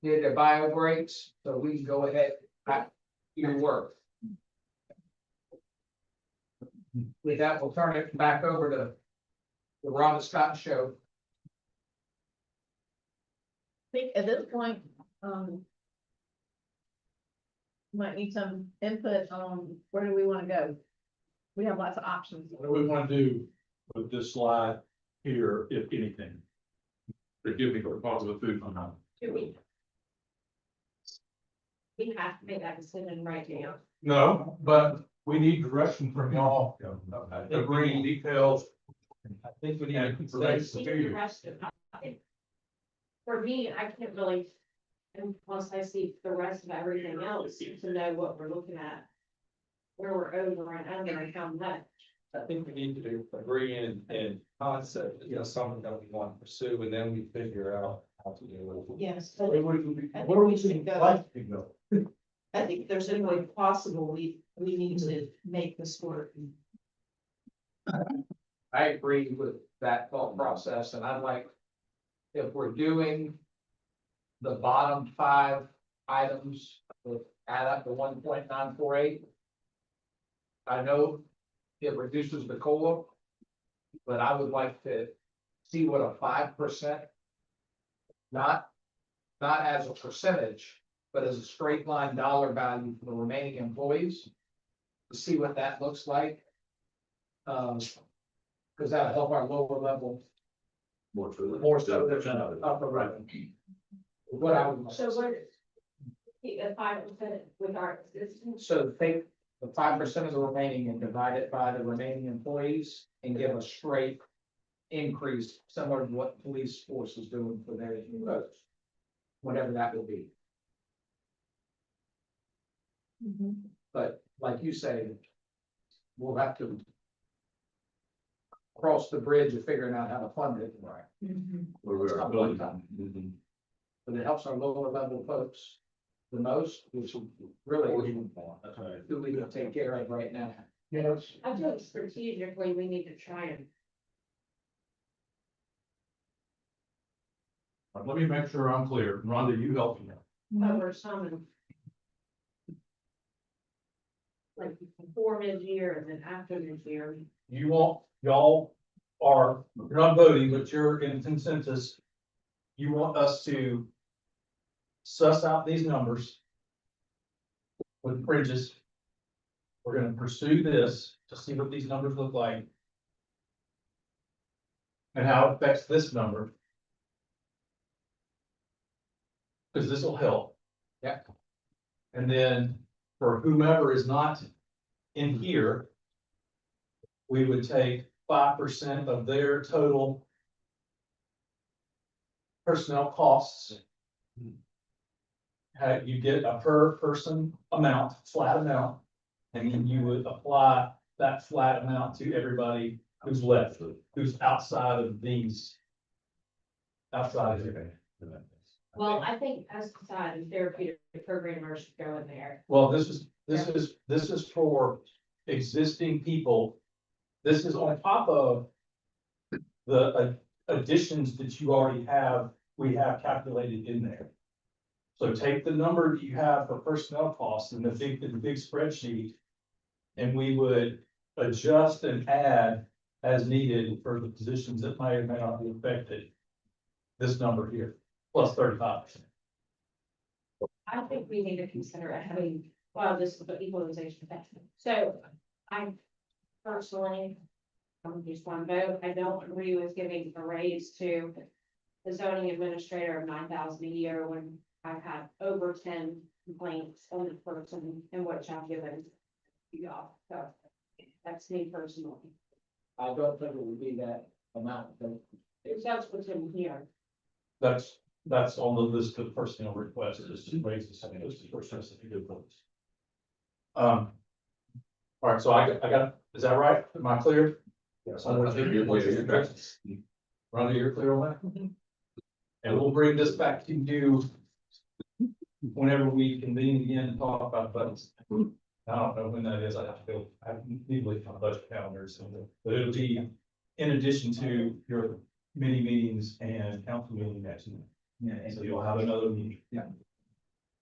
did their bio breaks, so we can go ahead back to your work. With that, we'll turn it back over to the Rhonda Scott Show. I think at this point, might need some input on where do we wanna go? We have lots of options. What do we want to do with this slide here, if anything? Forgive me for the cause of the food. Do we? We have to make that decision right now. No, but we need direction from y'all. Agreeing details. I think we need And to. See the rest of it. For me, I can't really, unless I see the rest of everything else, to know what we're looking at. Where we're over and under and how much. I think we need to agree in concept, something that we want to pursue, and then we figure out how to do it. Yes. Where would you like to go? I think if there's any way possible, we need to make this work. I agree with that thought process, and I'd like, if we're doing the bottom 5 items, we'll add up to 1.948. I know it reduces the COLA, but I would like to see what a 5%, not as a percentage, but as a straight line dollar value for the remaining employees, to see what that looks like. Because that'll help our lower level more so than upper level. What I would. So we're. Keep at 5% with our existing. So take the 5% of the remaining and divide it by the remaining employees and give a straight increase similar to what police force is doing for their employees. Whatever that will be. But like you say, we'll have to cross the bridge of figuring out how to fund it. Right. But it helps our lower level folks the most, which really who we can take care of right now. Yes. I feel strategically, we need to try and. Let me make sure I'm clear. Rhonda, you help me. Cover some of. Like before mid-year and then after mid-year. You want, y'all are, you're not voting, but you're in consensus. You want us to suss out these numbers with bridges. We're gonna pursue this to see what these numbers look like and how it affects this number. Because this will help. Yeah. And then for whomever is not in here, we would take 5% of their total personnel costs. You get a per person amount, flat amount, and then you would apply that flat amount to everybody who's left, who's outside of these. Outside of here. Well, I think as decided, therapeutic programmers should go in there. Well, this is for existing people. This is on top of the additions that you already have, we have calculated in there. So take the number that you have for personnel costs in the big spreadsheet, and we would adjust and add as needed for the positions that may or may not be affected. This number here, plus 35%. I think we need to consider having, well, this is the equalization thing. So I personally, I'm just one vote, I don't agree with giving a raise to the zoning administrator of 9,000 a year when I've had over 10 complaints on the person in which I've given you all. So that's me personally. I don't think it would be that amount, but If that's what's in here. That's on the list of personnel requests, is to raise the second list of personnel. All right, so I got, is that right? Am I clear? Yes. Rhonda, you're clear on that? And we'll bring this back to you whenever we convene again and talk about budgets. I don't know when that is. I have to go, I need to leave my budget calendars, but it'll be in addition to your mini meetings and council meeting next week. Yeah, so you'll have another meeting. Yeah.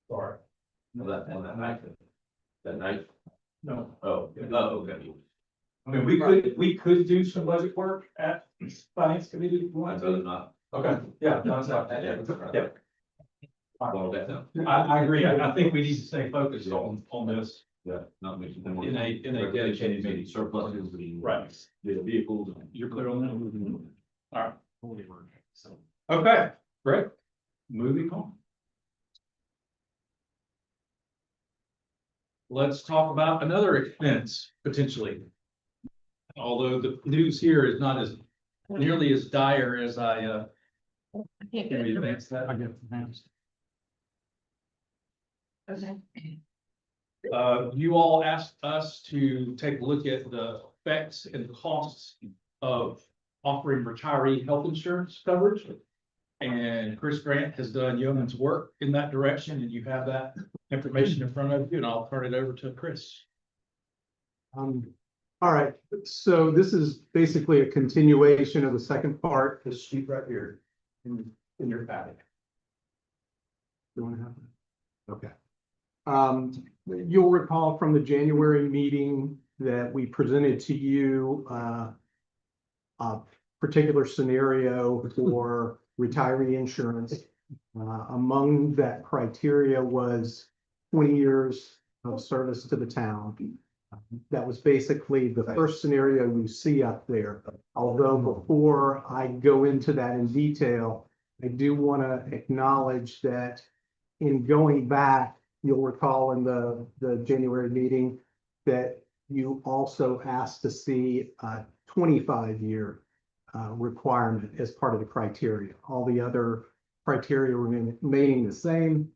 Sorry. No, that night. That night? No. Oh, okay. I mean, we could do some budget work at finance committee if you want I'd to. rather not. Okay, yeah, no, it's not. Yeah. Well, that down. I agree. I think we need to stay focused on this. Yeah, not making them. In a dedicated meeting. Surpluses and. Right. The vehicles. You're clear on that? All right. So. Okay, great. Moving on. Let's talk about another expense potentially. Although the news here is not as nearly as dire as can we advance that? I get it. Okay. You all asked us to take a look at the effects and costs of offering retiree health insurance coverage. And Chris Grant has done yeoman's work in that direction, and you have that information in front of you, and I'll turn it over to Chris. All right, so this is basically a continuation of the second part. This sheet right here in your packet. You want to have it? Okay. You'll recall from the January meeting that we presented to you a particular scenario for retiree insurance. Among that criteria was 20 years of service to the town. That was basically the first scenario you see up there. Although before I go into that in detail, I do want to acknowledge that in going back, you'll recall in the January meeting that you also asked to see a 25-year requirement as part of the criteria. All the other criteria remaining the same,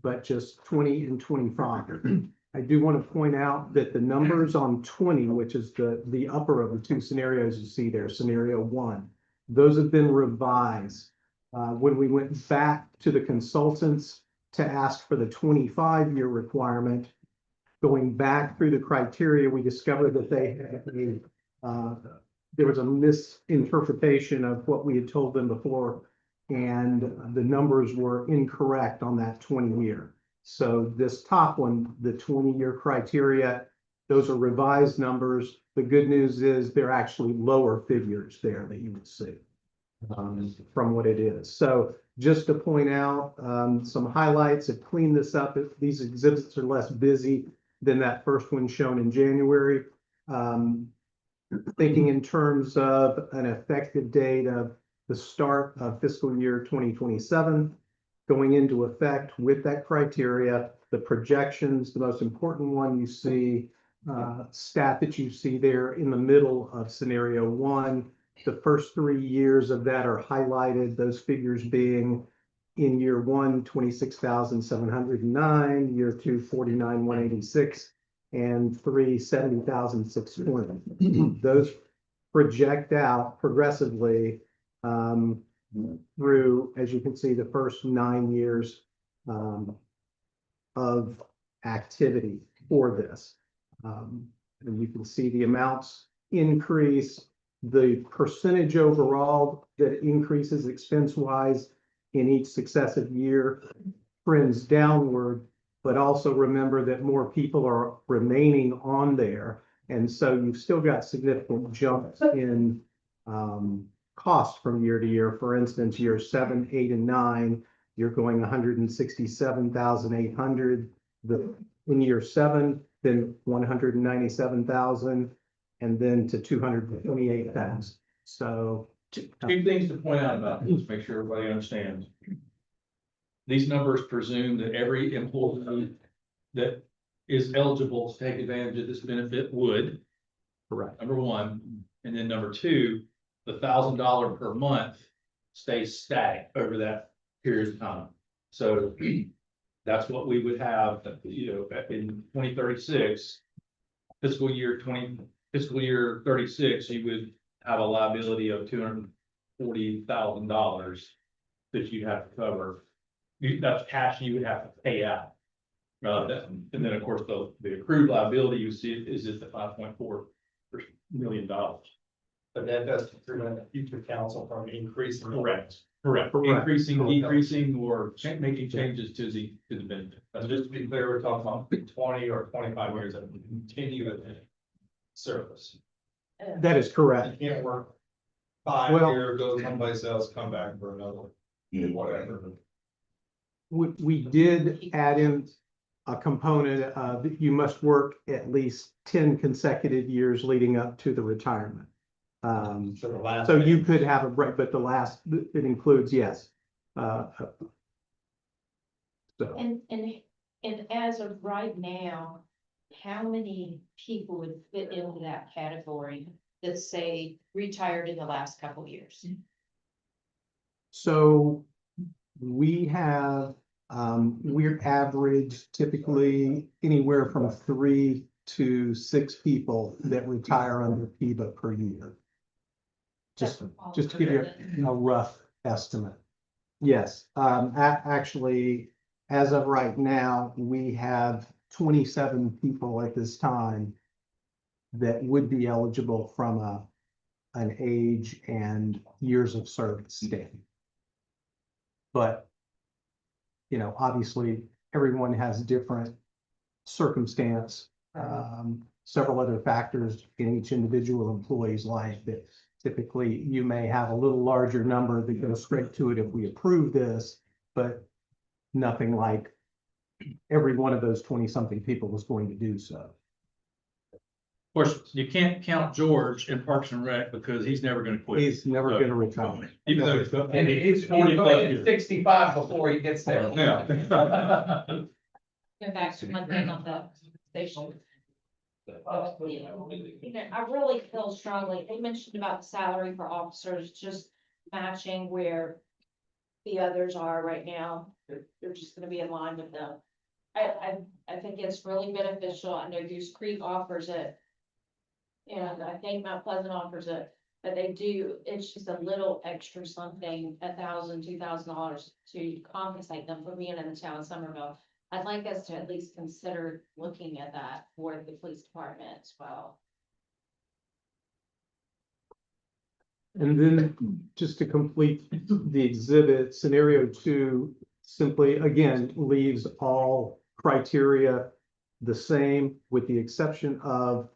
but just 20 and 25. I do want to point out that the numbers on 20, which is the upper of the two scenarios you see there, scenario 1, those have been revised. When we went back to the consultants to ask for the 25-year requirement, going back through the criteria, we discovered that there was a misinterpretation of what we had told them before, and the numbers were incorrect on that 20-year. So this top one, the 20-year criteria, those are revised numbers. The good news is they're actually lower figures there that you would see from what it is. So just to point out some highlights and clean this up, if these exhibits are less busy than that first one shown in January. Thinking in terms of an effective date of the start of fiscal year 2027, going into effect with that criteria, the projections, the most important one you see, stat that you see there in the middle of scenario 1, the first 3 years of that are highlighted, those figures being in year 1, 26,709, year 2, 49,186, and 3, 70,620. Those project out progressively through, as you can see, the first 9 years of activity for this. And you can see the amounts increase, the percentage overall that increases expense-wise in each successive year trends downward, but also remember that more people are remaining on there. And so you've still got significant jumps in cost from year to year. For instance, years 7, 8, and 9, you're going 167,800. In year 7, then 197,000, and then to 228,000. So Two things to point out about this, make sure everybody understands. These numbers presume that every employee that is eligible to take advantage of this benefit would. correct. Number one, and then number two, the $1,000 per month stays static over that period of time. So that's what we would have, in 2036, fiscal year 36, you would have a liability of $240,000 that you'd have to cover. That's cash you would have to pay out. And then, of course, the accrued liability you see is at the $5.4 million. But that doesn't prevent a future council from increasing. Correct. Correct. Increasing, decreasing, or making changes to the benefit. And just to be clear, we're talking about 20 or 25 years of continuous service. That is correct. You can't work 5 Well- years, go someplace else, come back for another, whatever. We did add in a component that you must work at least 10 consecutive years leading up to the retirement. So the last. So you could have a break, but the last, it includes, yes. So And as of right now, how many people would fit into that category that say retired in the last couple of years? So we have, we're average typically anywhere from 3 to 6 people that retire under PIBA per year. Just to give you a rough estimate. Yes, actually, as of right now, we have 27 people at this time that would be eligible from an age and years of service standing. But, you know, obviously, everyone has different circumstance, several other factors in each individual employee's life that typically you may have a little larger number that goes straight to it if we approve this, but nothing like every one of those 20-something people was going to do so. Of course, you can't count George in Parks and Rec because he's never gonna quit. He's never going to retire. Even though he's. And he's 40 plus going to years. 65 before he gets there. Yeah. Go back to one thing on the station. You know, I really feel strongly, they mentioned about the salary for officers just matching where the others are right now. They're just gonna be in line with them. I think it's really beneficial. I know Goose Creek offers it. And I think Mount Pleasant offers it, but they do, it's just a little extra something, $1,000, $2,000 to compensate them for being in the town of Somerville. I'd like us to at least consider looking at that for the police department as well. And then just to complete the exhibit, scenario 2 simply, again, leaves all criteria the same with the exception of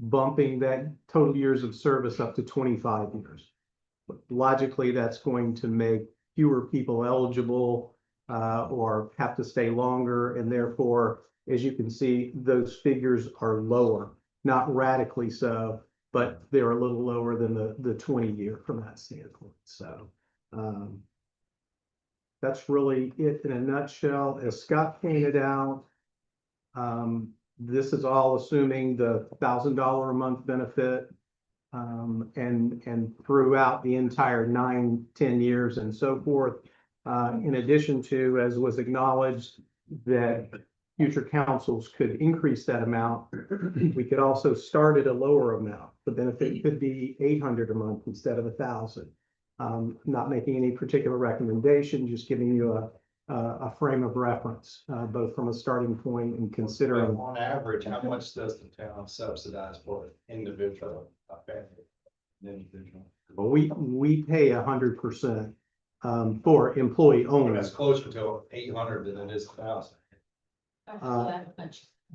bumping that total years of service up to 25 years. But logically, that's going to make fewer people eligible or have to stay longer. And therefore, as you can see, those figures are lower, not radically so, but they're a little lower than the 20-year from that standpoint. So that's really it in a nutshell. As Scott pointed out, this is all assuming the $1,000 a month benefit and throughout the entire 9-10 years and so forth. In addition to, as was acknowledged, that future councils could increase that amount. We could also start at a lower amount. The benefit could be $800 a month instead of $1,000. Not making any particular recommendation, just giving you a frame of reference, both from a starting point and considering. On average, how much does the town subsidize for individual, family? Individual. Well, we pay 100% for employee only. That's closer to 800 than it is 1,000.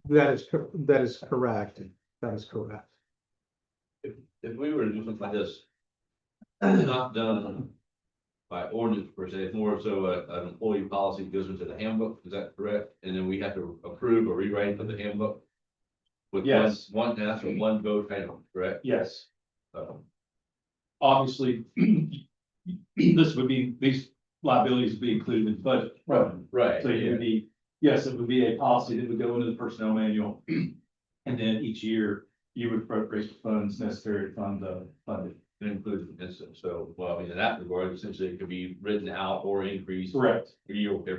That is correct. That is correct. If we were to do something like this, not done by ordinance per se, it's more so an employee policy goes into the handbook, is that correct? And then we have to approve or rewrite of the handbook? With Yes. one ask for one vote, correct? Yes. Obviously, this would be, these liabilities would be included in the budget. Right. So it would be, yes, it would be a policy that would go into the personnel manual. And then each year you would appropriate the funds necessary to fund the funding. It includes this, so, well, I mean, in that regard, essentially it could be written out or increased. Correct. Every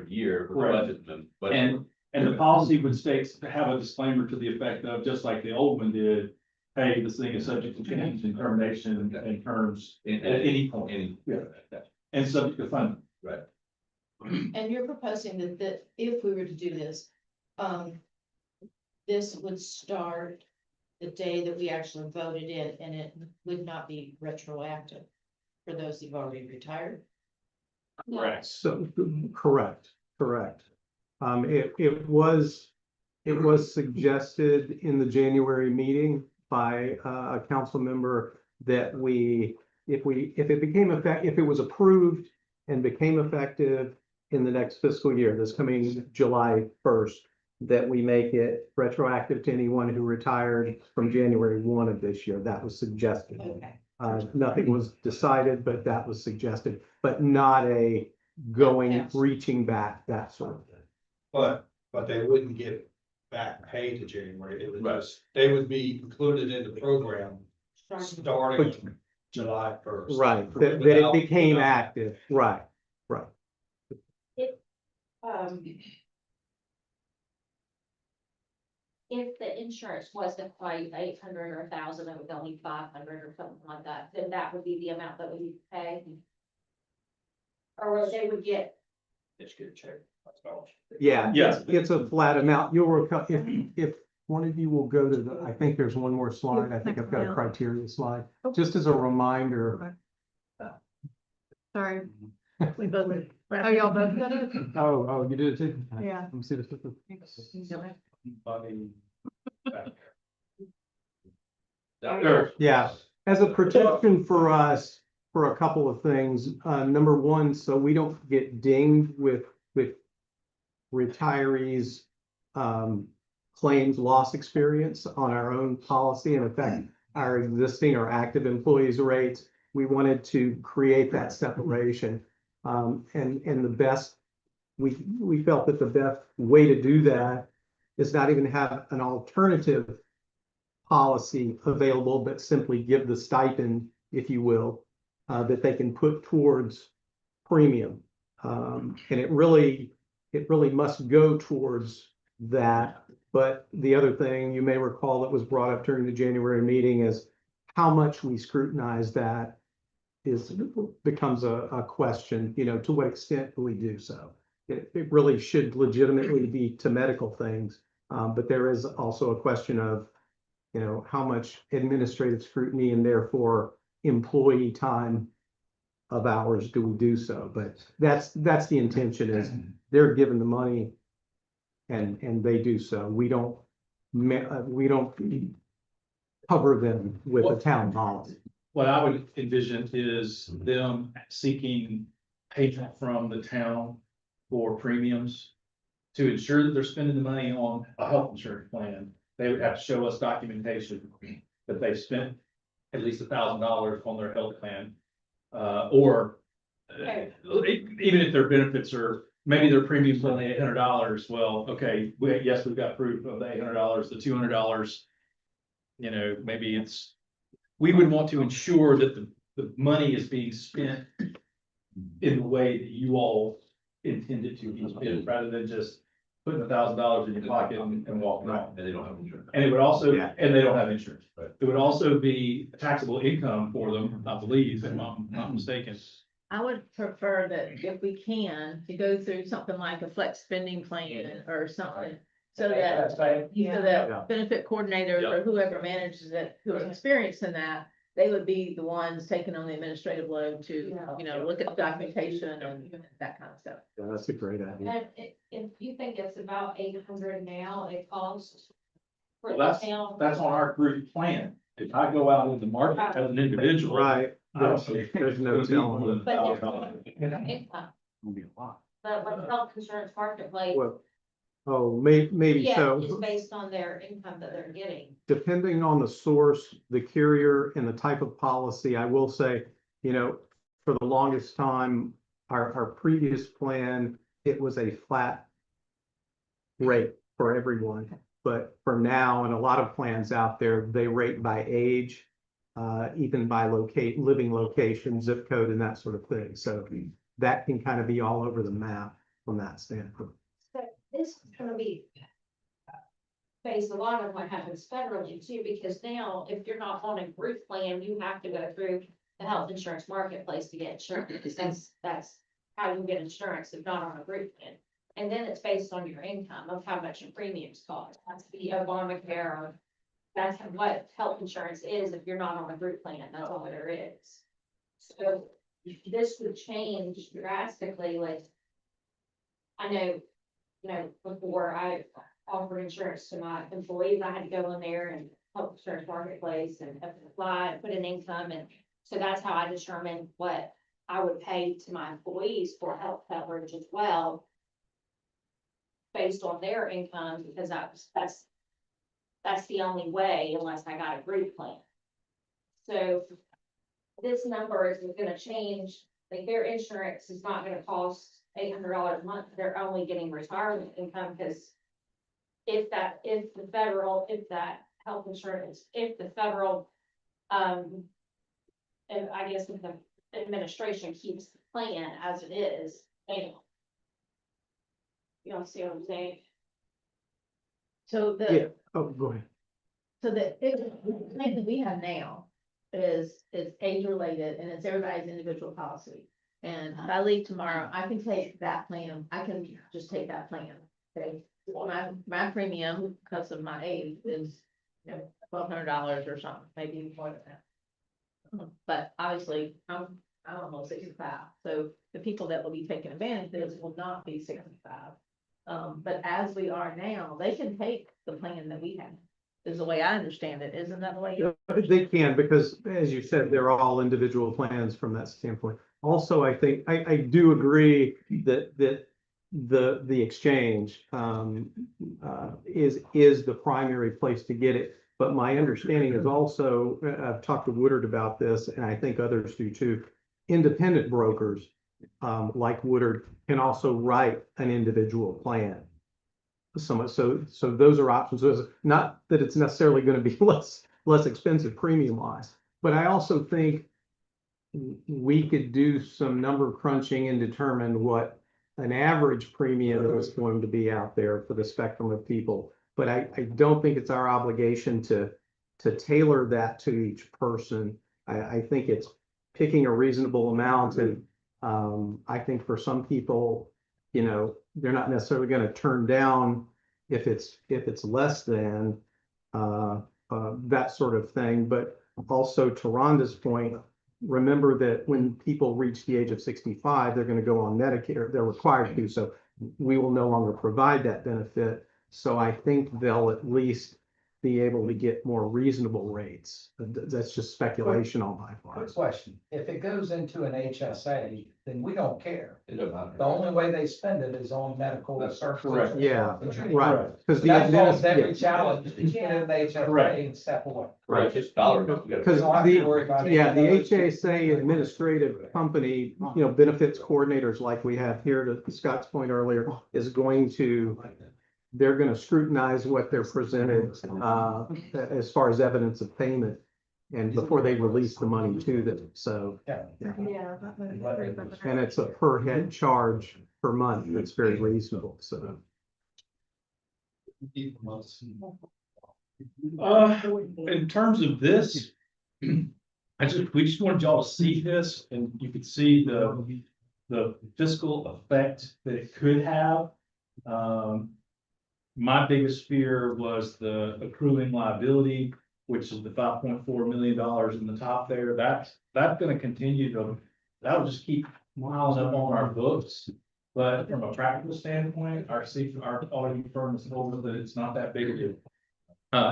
year for the Correct. budget, and but. And the policy would state, have a disclaimer to the effect of, just like the old one did, hey, this thing is subject to change and termination and terms at any point. Yeah. And subject to funding. Right. And you're proposing that if we were to do this, this would start the day that we actually voted in, and it would not be retroactive for those who've already retired. Correct. So, correct. It was suggested in the January meeting by a council member that if it was approved and became effective in the next fiscal year, this coming July 1st, that we make it retroactive to anyone who retired from January 1 of this year. That was suggested. Okay. Nothing was decided, but that was suggested, but not a reaching back, that sort of thing. But they wouldn't get back pay to January, it would Right. just, they would be included in the program starting July 1st. Right, that it became active, right. If the insurance wasn't quite 800 or 1,000, it was only 500 or something like that, then that would be the amount that we pay. Or they would get, Just get a check. Yeah, Yeah. it's a flat amount. You'll recall, if one of you will go to the, I think there's one more slide. I think I've got a criteria slide, just as a reminder. Sorry. We both. oh, y'all both got it? Oh, you did it too? Yeah. Let me see this. There. Yeah, as a protection for us, for a couple of things. Number one, so we don't get dinged with retirees' claims loss experience on our own policy and affect our existing or active employees' rates. We wanted to create that separation. And the best, we felt that the best way to do that is not even have an alternative policy available, but simply give the stipend, if you will, that they can put towards premium. And it really must go towards that. But the other thing you may recall that was brought up during the January meeting is how much we scrutinize that becomes a question, to what extent do we do so? It really should legitimately be to medical things. But there is also a question of, how much administrative scrutiny and therefore employee time of hours do we do so? But that's the intention, is they're given the money and they do so. We don't cover them with a town policy. What I would envision is them seeking payment from the town for premiums to ensure that they're spending the money on a health insurance plan. They would have to show us documentation that they've spent at least $1,000 on their health plan. Or even if their benefits are, maybe their premiums only $800, well, okay, we've got proof of the $800, the $200, maybe it's, we would want to ensure that the money is being spent in the way that you all intended to be spent, rather than just putting $1,000 in your pocket and walking out. And they don't have insurance. And it would also, Yeah. and they don't have insurance. It would also be taxable income for them, I believe, if I'm not mistaken. I would prefer that if we can, to go through something like a flex spending plan or something. So that, benefit coordinators or whoever manages it, who is experienced in that, they would be the ones taking on the administrative load to, look at the documentation and that kind of stuff. Yeah, that's a great idea. And if you think it's about 800 now, it costs for Well, the town. That's on our group plan. If I go out in the market as an individual. Right. There's no telling. But it's income, It'll be a lot. but like health insurance marketplace, Well, maybe yeah, so. it's based on their income that they're getting. Depending on the source, the carrier and the type of policy, I will say, for the longest time, our previous plan, it was a flat rate for everyone. But for now, and a lot of plans out there, they rate by age, even by living location, zip code, and that sort of thing. So that can kind of be all over the map from that standpoint. So this is gonna be based a lot on what happens federally too, because now if you're not on a group plan, you have to go through the health insurance marketplace to get insurance, because that's how you get insurance if not on a group plan. And then it's based on your income of how much your premiums cost. That's the Obamacare or That's what health insurance is if you're not on a group plan, that's all there is. So this would change drastically, like. I know, before I offered insurance to my employees, I had to go in there and health insurance marketplace and have to apply and put in income, and so that's how I determined what I would pay to my employees for health coverage as well. Based on their income, because that's the only way unless I got a group plan. So this number is gonna change, like their insurance is not gonna cost $800 a month, they're only getting retirement income, because if that health insurance, if the federal, and I guess if the administration keeps the plan as it is, you don't see what I'm saying? So Yeah, oh, go ahead. So the plan that we have now is age related and it's everybody's individual policy. And if I leave tomorrow, I can take that plan, I can just take that plan, okay? My premium, because of my age, is, $1,200 or something, maybe even more than that. But obviously, I'm almost 65, so the people that will be taking advantage of this will not be 65. But as we are now, they can take the plan that we have, is the way I understand it, isn't that the way? They can, because as you said, they're all individual plans from that standpoint. Also, I think, I do agree that the exchange is the primary place to get it. But my understanding is also, I've talked to Woodard about this, and I think others do too. Independent brokers, like Woodard, can also write an individual plan. So those are options. So not that it's necessarily going to be less expensive premium wise, but I also think we could do some number crunching and determine what an average premium is going to be out there for the spectrum of people. But I don't think it's our obligation to tailor that to each person. I think it's picking a reasonable amount, and I think for some people, they're not necessarily going to turn down if it's less than that sort of thing. But also, to Rhonda's point, remember that when people reach the age of 65, they're going to go on Medicare. They're required to, so we will no longer provide that benefit. So I think they'll at least be able to get more reasonable rates. That's just speculation on my part. Quick question, if it goes into an HSA, then we don't care. It doesn't matter. The only way they spend it is on medical services. correct. Yeah, right. Because That solves every the challenge, you put it in the HSA Correct. and step away. Right, just dollar. because don't have to worry about it. the HSA administrative company, benefits coordinators like we have here, to Scott's point earlier, is going to, they're going to scrutinize what they're presented as far as evidence of payment, and before they release the money to them. So, Yeah. Yeah. and it's a per head charge per month. It's very reasonable. So. In terms of this, we just wanted y'all to see this, and you could see the fiscal effect that it could have. My biggest fear was the accruing liability, which is the $5.4 million in the top there. That's gonna continue that'll just keep miles up on our books. But from a practical standpoint, our auditing firm has told us that it's not that big a deal.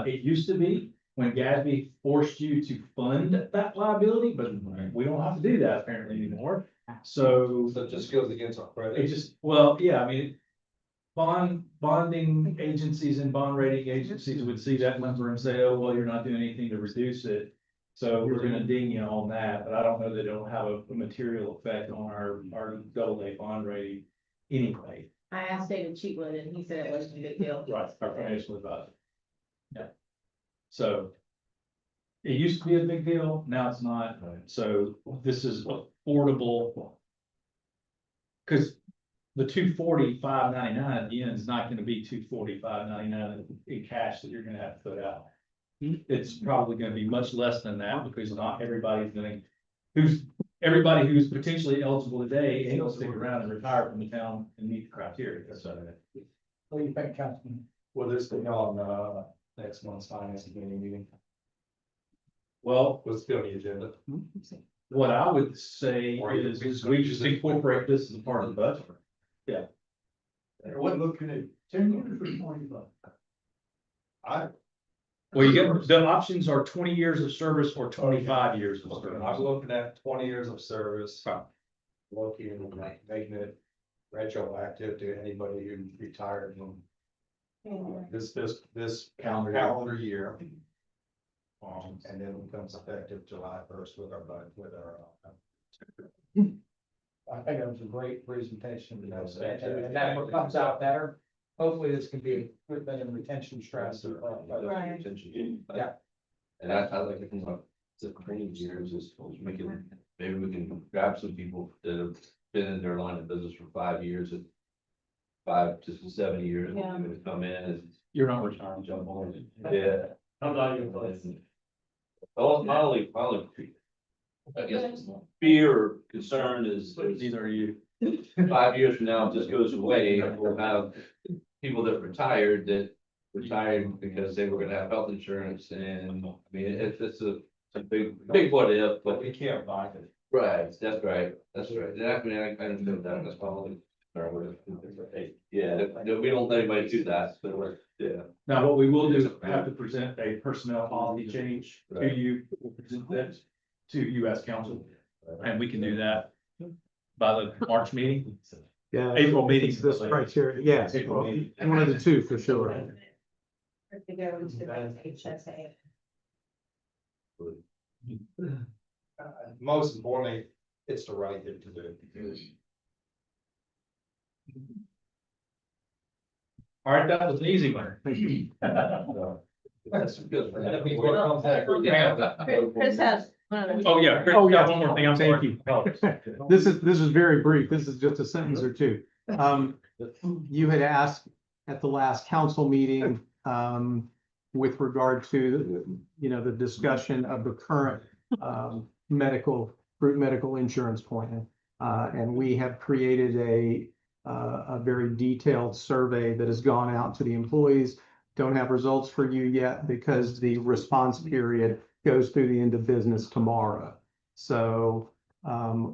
It used to be when Gatsby forced you to fund that liability, but we don't have to do that apparently anymore. So So it just goes against our credit. I mean, bonding agencies and bond rating agencies would see that number and say, oh, well, you're not doing anything to reduce it. So we're gonna ding you on that, but I don't know that it'll have a material effect on our AA bond rating anyway. I asked David Cheatwood and he said it wasn't a big deal. Right, our financial advisor. Yeah. So it used to be a big deal, now it's not. So this is affordable. Cause the $240,599 at the end is not gonna be $240,599 in cash that you're gonna have to put out. It's probably gonna be much less than that, because not everybody's everybody who's potentially eligible today ain't gonna stick around and retire from the town and meet the criteria. So What do you think, Councilman? Well, this thing on, next month's finance committee meeting. Well, Let's go on the agenda. what I would say Or is we just incorporate this as a part of the budget. What looking at 10 years or 25? Well, you get, the options are 20 years of service or 25 years of I'm service. looking at 20 years of service. Looking at making it retroactive to anybody who retired from this calendar year. And then it becomes effective July 1st with our budget, with our. I think it was a great presentation, and that what comes out better. Hopefully this can be a good thing in retention strategy. Right. Yeah. And I like to think about the training years is make it, maybe we can grab some people that have been in their line of business for 5 years and 5 to 7 years, Yeah. and would come in and You're not retiring. jump on. Yeah. I'm not even close. Oh, my only, I guess, fear or concern is Neither are you. 5 years from now, if this goes away, we'll have people that retired because they were gonna have health insurance, and, I mean, it's a big what if, but. We can't buy it. Right, that's right, and I mean, I understand that, that's probably. Yeah, we don't let anybody do that, but yeah. Now, what we will do is have to present a personnel policy change to Right. you, we'll present that to you as council, and we can do that by the March meeting. Yeah. April meeting. It's this criteria, yes, April meeting. one of the two for sure. To go to the HSA. Most importantly, it's the right thing to do. All right, that was an easy one. That's good. Chris has. one other- Oh, yeah, Chris, Oh, yeah. got one more thing, I'm sorry. Thank you. This is very brief. This is just a sentence or two. You had asked at the last council meeting, with regard to, the discussion of the current, group medical insurance plan. And we have created a very detailed survey that has gone out to the employees. Don't have results for you yet because the response period goes through the end of business tomorrow. So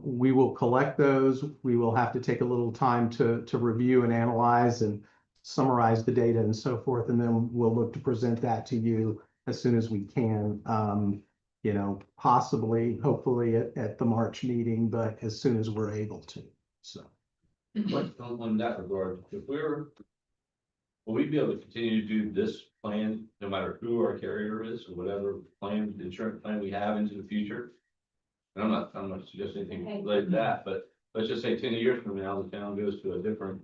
we will collect those. We will have to take a little time to review and analyze and summarize the data and so forth, and then we'll look to present that to you as soon as we can. Possibly, hopefully at the March meeting, but as soon as we're able to, so. But on that regard, will we be able to continue to do this plan, no matter who our carrier is, or whatever insurance plan we have into the future? And I'm not suggesting anything like that, but let's just say 10 years from now, the town goes to a different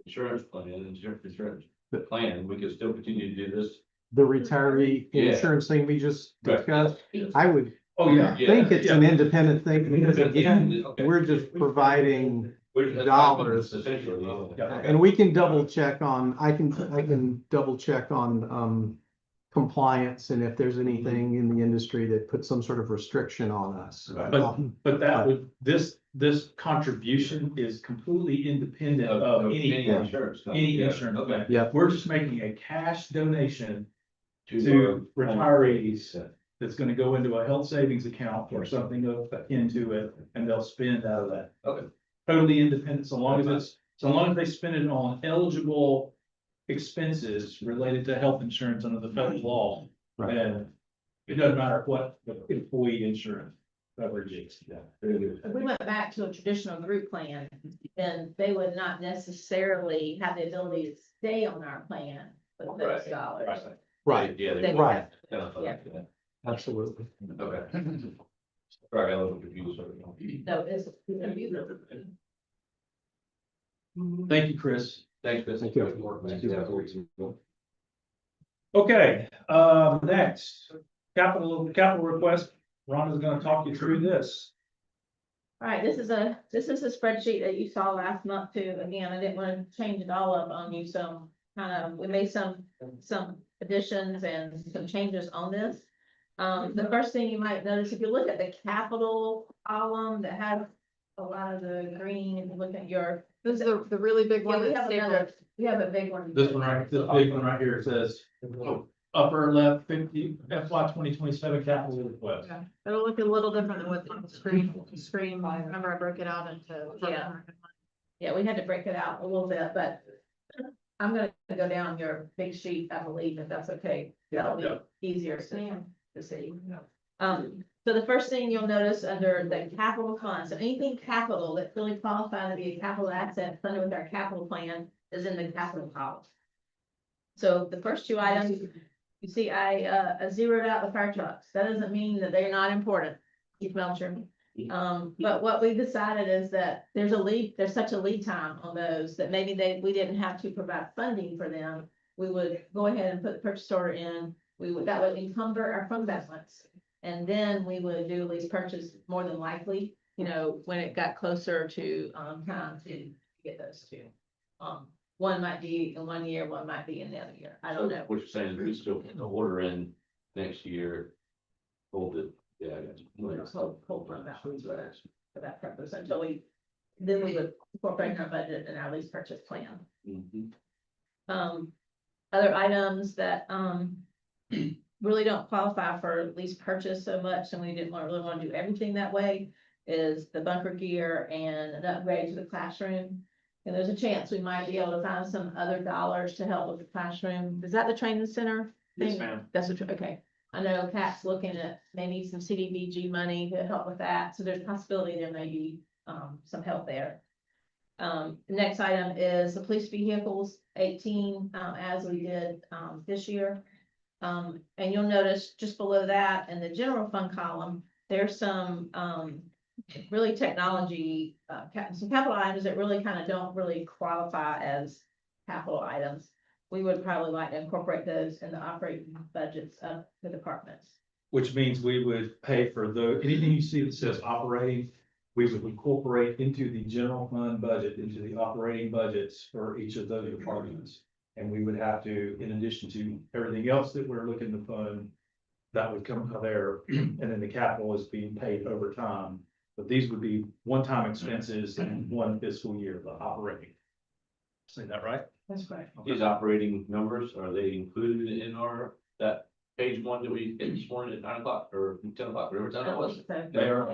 insurance plan, we could still continue to do this. The retiree Yeah. insurance thing we just Right. discussed, Yeah. I would Oh, yeah. think it's an independent thing, because again, Okay. we're just providing That's dollars. Essentially. Okay. And we can double check on, I can double check on, compliance and if there's anything in the industry that puts some sort of restriction on us. But that would, this contribution is completely independent of any insurance. any insurance. Okay. Yeah. We're just making a cash donation To to retirees that's gonna go into a health savings account or something into it, and they'll spend out of that. Okay. Totally independent, so long as they spend it on eligible expenses related to health insurance under the federal law. Right. Then it doesn't matter what the employee insurance coverage is. Yeah. If we went back to a traditional group plan, then they would not necessarily have the ability to stay on our plan with those dollars. Right, Yeah. They- right, Yeah. absolutely. Okay. Sorry, I got a little confused. No, it's. Thank you, Chris. Thanks, Chris. Thank you. Okay, next, capital request. Rhonda's gonna talk you through this. All right, this is a spreadsheet that you saw last month too. Again, I didn't want to change it all up on you, so we made some additions and some changes on this. The first thing you might notice, if you look at the capital column that has a lot of the green, if you look at your. This is the really big Yeah, we have a big one. This big one right here says, upper left 50 FY 2027 capital request. Yeah, it'll look a little different than what the screen, remember I broke it out into. Yeah. Yeah, we had to break it out a little bit, but I'm gonna go down your big sheet, I believe, if that's okay. That'll be easier to see. So the first thing you'll notice under the capital fund, so anything capital that really qualifies to be a capital asset funded with our capital plan is in the capital column. So the first two items, you see, I zeroed out the fire trucks. That doesn't mean that they're not important, Keith Melcher. But what we decided is that there's such a lead time on those that maybe we didn't have to provide funding for them. We would go ahead and put the purchase order in. That would encumber our fund balance. And then we would do a lease purchase more than likely, when it got closer to, time to get those two. One might be in 1 year, one might be in the other year. I don't know. What you're saying is we still get the order in next year, hold it, yeah, I got you. Hold fund balance for that purpose until then we would incorporate our budget and our lease purchase plan. Mhm. Other items that, really don't qualify for lease purchase so much, and we didn't really want to do everything that way, is the bunker gear and an upgrade to the classroom. And there's a chance we might be able to find some other dollars to help with the classroom. Is that the training center? Yes, thing? ma'am. That's okay. I know Pat's looking at maybe some CDBG money to help with that, so there's a possibility there may be, some help there. The next item is the police vehicles, 18, as we did, this year. And you'll notice just below that in the general fund column, there's some, really technology, some capital items that really kind of don't really qualify as capital items. We would probably like to incorporate those in the operating budgets of the departments. Which means we would pay for anything you see that says operating, we would incorporate into the general fund budget, into the operating budgets for each of those departments. And we would have to, in addition to everything else that we're looking to fund, that would come out there, and then the capital is being paid over time. But these would be one-time expenses in one fiscal year, the operating. Say that right? That's right. These operating numbers, are they included in that page one that we hit this morning at 9 o'clock or 10 o'clock, whatever time it was? They are.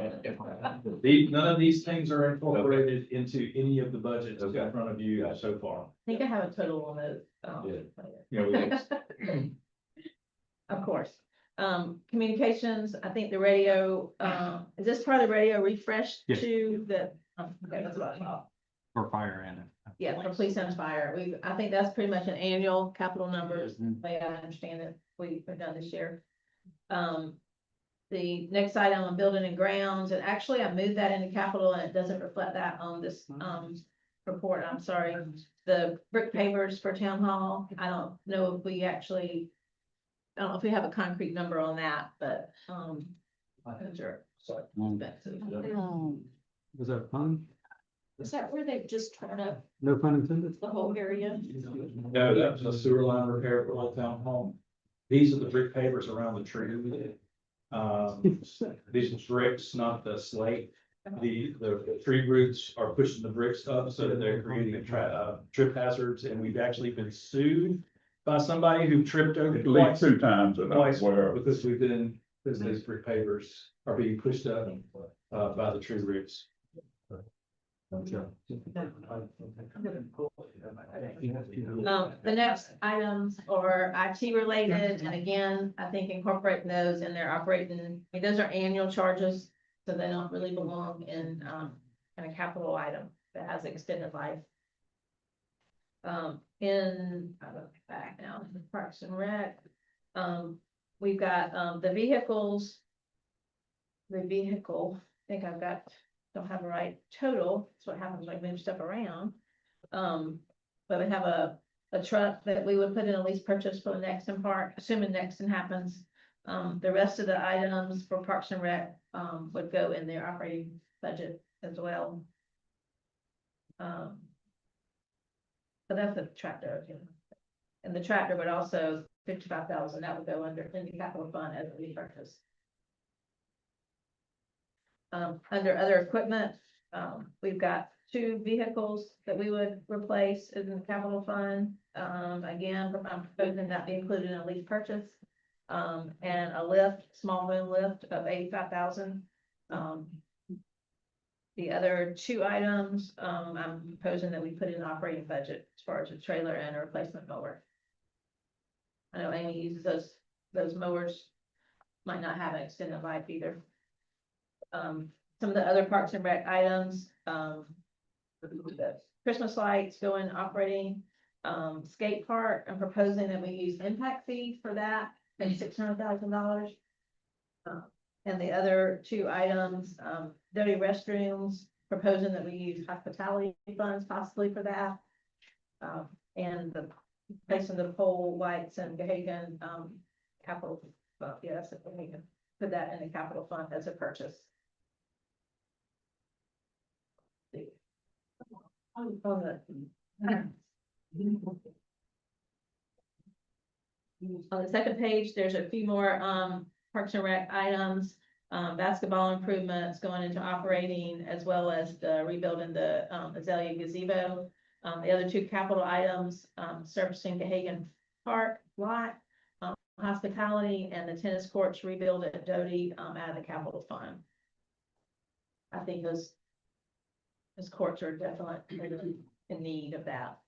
None of these things are incorporated into any of the budgets in front of you so far. I think I have a total on those. Of course. Communications, I think the radio, is this part of the radio refresh Yes. to the, okay, that's what I thought. For fire and. Yeah, for police and fire. I think that's pretty much an annual capital numbers, the way I understand it, we've done this year. The next item on building and grounds, and actually I moved that into capital and it doesn't reflect that on this, report, I'm sorry. The brick pavers for town hall, I don't know if we actually, I don't know if we have a concrete number on that, but, sure. Was that fun? Is that where they've just torn up No pun intended? the whole area? No, that was a sewer line repair for Old Town Hall. These are the brick pavers around the tree. These are bricks, not the slate. The tree roots are pushing the bricks up so that they're creating trip hazards, and we've actually been sued by somebody who tripped over twice. 2 times and Twice, because these brick pavers are being pushed up by the tree roots. The next items are IT related, and again, I think incorporating those in their operating, I mean, those are annual charges, so they don't really belong in a capital item that has extended life. I look back now, Parks and Rec, we've got the vehicles. The vehicle, I think don't have a right total. That's what happens when I move stuff around. But we have a truck that we would put in a lease purchase for the Nexton Park, assuming Nexton happens. The rest of the items for Parks and Rec, would go in their operating budget as well. But that's the tractor, and the tractor would also 55,000, that would go under in the capital fund as a lease purchase. Under other equipment, we've got 2 vehicles that we would replace in the capital fund. again, I'm proposing that be included in a lease purchase. And a lift, small boom lift of 85,000. The other two items, I'm proposing that we put in operating budget as far as a trailer and a replacement mower. I know Amy uses those mowers, might not have an extended life either. Some of the other Parks and Rec items, the Christmas lights go in operating, skate park, I'm proposing that we use impact fee for that, and $600,000. And the other two items, dirty restrooms, proposing that we use hospitality funds possibly for that. And the placing the pole lights and Gahagan, capital, yes, if we can put that in the capital fund as a purchase. On the second page, there's a few more Parks and Rec items, basketball improvements going into operating, as well as the rebuilding the Azalea gazebo. The other two capital items, servicing Gahagan Park lot, hospitality, and the tennis courts rebuild at Doty out of the capital fund. I think those courts are definitely in need of that.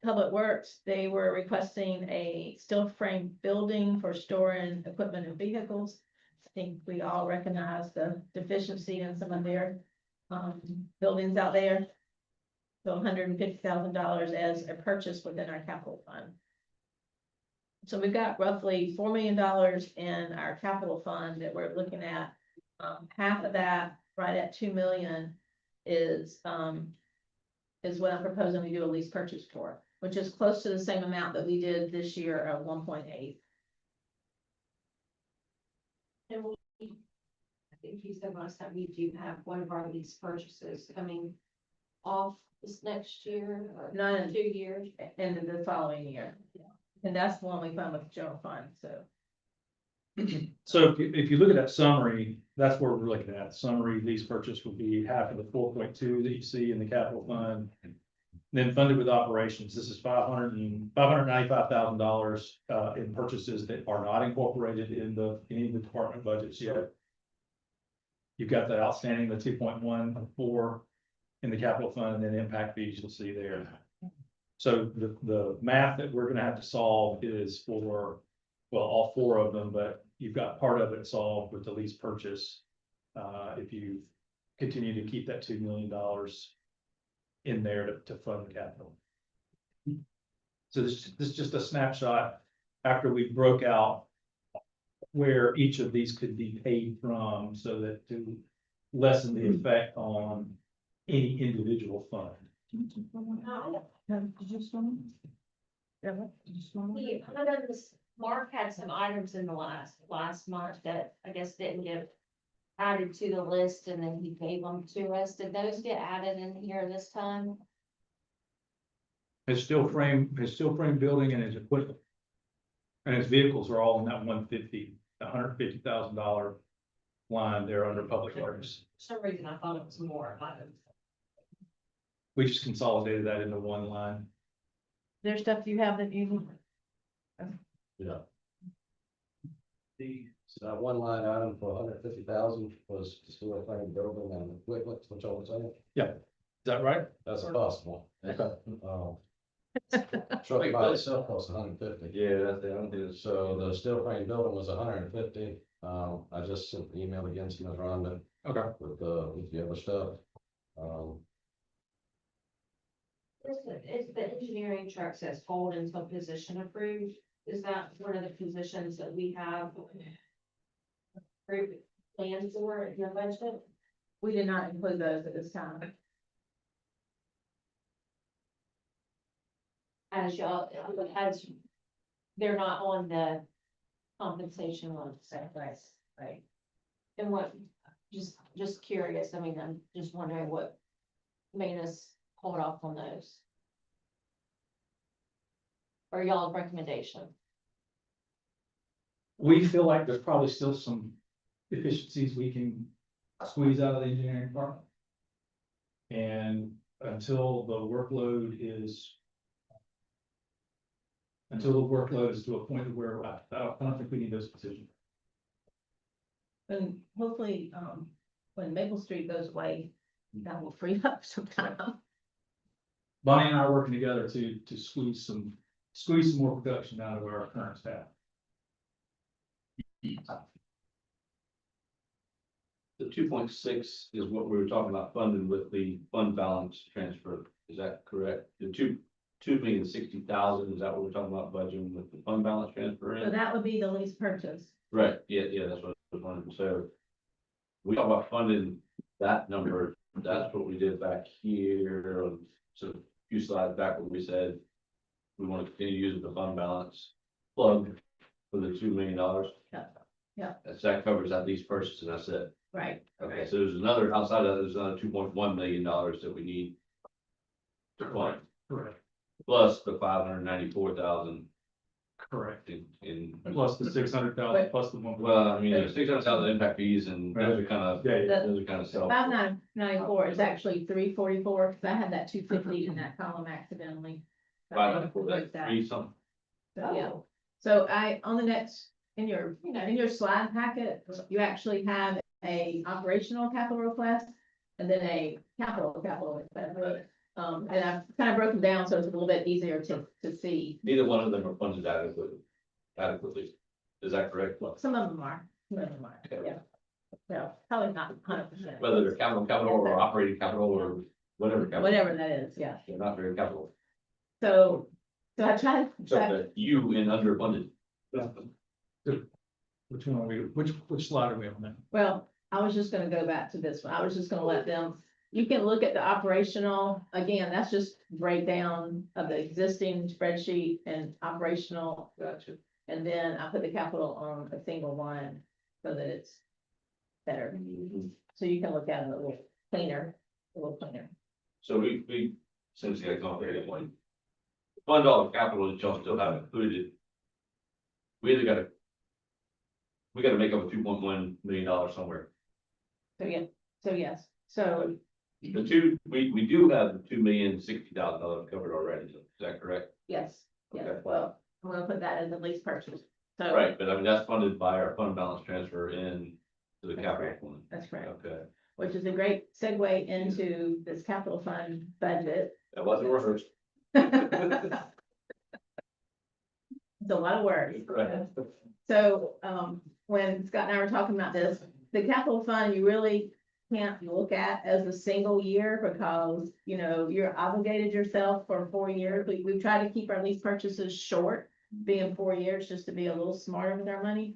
Public Works, they were requesting a steel frame building for storing equipment and vehicles. I think we all recognize the deficiency in some of their buildings out there. So $150,000 as a purchase within our capital fund. So we've got roughly $4 million in our capital fund that we're looking at. Half of that, right at 2 million, is what I'm proposing we do a lease purchase for, which is close to the same amount that we did this year of 1.8. And I think you said last time we do have one of our lease purchases coming off this next year or Not in 2 years. And the following year. And that's the one we fund with the general fund, so. So if you look at that summary, that's where we're looking at. Summary lease purchase would be half of the 4.2 that you see in the capital fund. Then funded with operations, this is $595,000 in purchases that are not incorporated in any of the department budgets yet. You've got the outstanding, the 2.14 in the capital fund, and then impact fees you'll see there. So the math that we're gonna have to solve is for, well, all four of them, but you've got part of it solved with the lease purchase. If you continue to keep that $2 million in there to fund the capital. So this is just a snapshot after we broke out where each of these could be paid from, so that to lessen the effect on any individual fund. Did you Mark had some items in the last month that I guess didn't get added to the list, and then he gave them to us. Did those get added in here this time? His steel frame building and his equipment. And his vehicles are all in that $150,000 line there under public works. For some reason, I thought it was more items. We just consolidated that into one line. There's stuff you have that you. Yeah. So that one line item for 150,000 was still a frame building and equipment, which I was saying. Yeah, is that right? That's possible. Okay. Truck by itself costs 150. Yeah, that's the only. So the steel frame building was 150. I just sent the email again to Ms. Rhonda. Okay. With the other stuff. Is the engineering truck says hold until position approved? Is that one of the positions that we have approved plans for in your budget? We did not include those at this time. As y'all, as they're not on the compensation one, so right? And what, just curious, I mean, I'm just wondering what made us hold off on those. Or y'all's recommendation? We feel like there's probably still some efficiencies we can squeeze out of the engineering department. And until the workload is until the workload is to a point where I don't think we need those positions. And hopefully, when Maple Street goes away, that will free up some time. Bonnie and I are working together to squeeze some more production out of our current staff. The 2.6 is what we were talking about funding with the fund balance transfer. Is that correct? The 2,060,000, is that what we're talking about budgeting with the fund balance transfer So in? that would be the lease purchase. Right, yeah, that's what I was wondering. So we talk about funding that number. That's what we did back here. So a few slides back when we said we want to continue using the fund balance plug for the $2 million. Yeah. That covers that lease purchase, and that's it. Right. Okay, so there's another, outside of that, there's another $2.1 million that we need to fund, Correct. plus the 594,000 Correct. in. Plus the 600,000 plus the one. Well, I mean, there's 600,000 impact fees, and those are kind of, Yeah, those are kind of self. 594 is actually 344, because I had that 250 in that column accidentally. So I didn't include that. Three something. So, yeah, so on the next, in your slide packet, you actually have a operational capital request and then a capital request. And I've kind of broken down, so it's a little bit easier to see. Neither one of them are funded adequately. Is that correct? Some of them are, yeah. So probably not 100%. Whether they're capital or operating capital or whatever. Capital. Whatever that is, yeah. They're not very capital. So I tried. Except that you in underfunded. Which one are we, which slide are we on now? Well, I was just gonna go back to this one. I was just gonna let them, you can look at the operational, again, that's just breakdown of the existing spreadsheet and operational. Gotcha. And then I put the capital on a single line so that it's better. So you can look at it a little cleaner. So we essentially got to come up with a point. Fund all the capital that y'all still have included. We either gotta make up a $2.1 million somewhere. So yes, so We do have the $2,060,000 covered already. Is that correct? yes, Okay. well, I'm gonna put that as a lease purchase. So Right, but I mean, that's funded by our fund balance transfer in to the That's capital correct. fund. that's correct, Okay, which is a great segue into this capital fund budget. that wasn't rehearsed. It's a lot of work. Right. So, when Scott and I were talking about this, the capital fund, you really can't look at as a single year because, you're obligated yourself for 4 years. We've tried to keep our lease purchases short, being 4 years, just to be a little smarter with our money.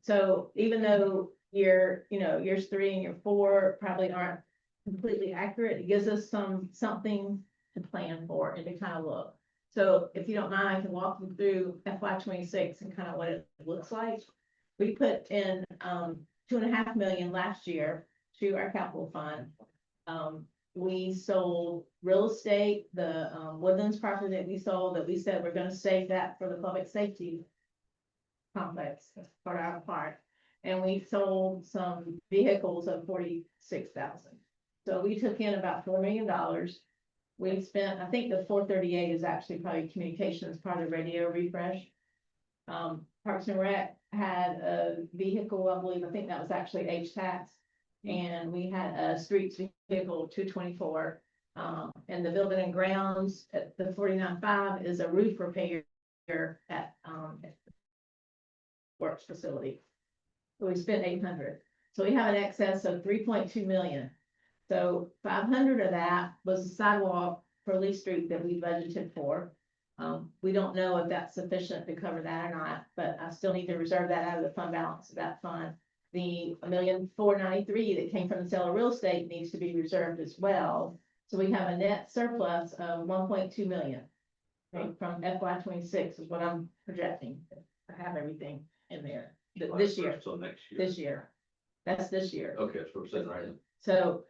So even though years 3 and year 4 probably aren't completely accurate, it gives us something to plan for and to kind of look. So if you don't mind, I can walk you through FY 26 and kind of what it looks like. We put in, 2.5 million last year to our capital fund. We sold real estate, the, Woodlands property that we sold, that we said we're gonna save that for the public safety complex for our part. And we sold some vehicles of 46,000. So we took in about $4 million. We spent, I think the 438 is actually probably communications, part of radio refresh. Parks and Rec had a vehicle, I think that was actually H-Tax. And we had a streets vehicle, 224. And the building and grounds at the 49.5 is a roof repair at, works facility. So we spent 800. So we have an excess of 3.2 million. So 500 of that was a sidewalk for Lee Street that we budgeted for. We don't know if that's sufficient to cover that or not, but I still need to reserve that out of the fund balance of that fund. The $1,493,000 that came from the sale of real estate needs to be reserved as well. So we have a net surplus of 1.2 million. Okay, from FY 26 is what I'm projecting. I have everything in there this year. So next year. This year. That's this year. Okay, so we're sitting right in. So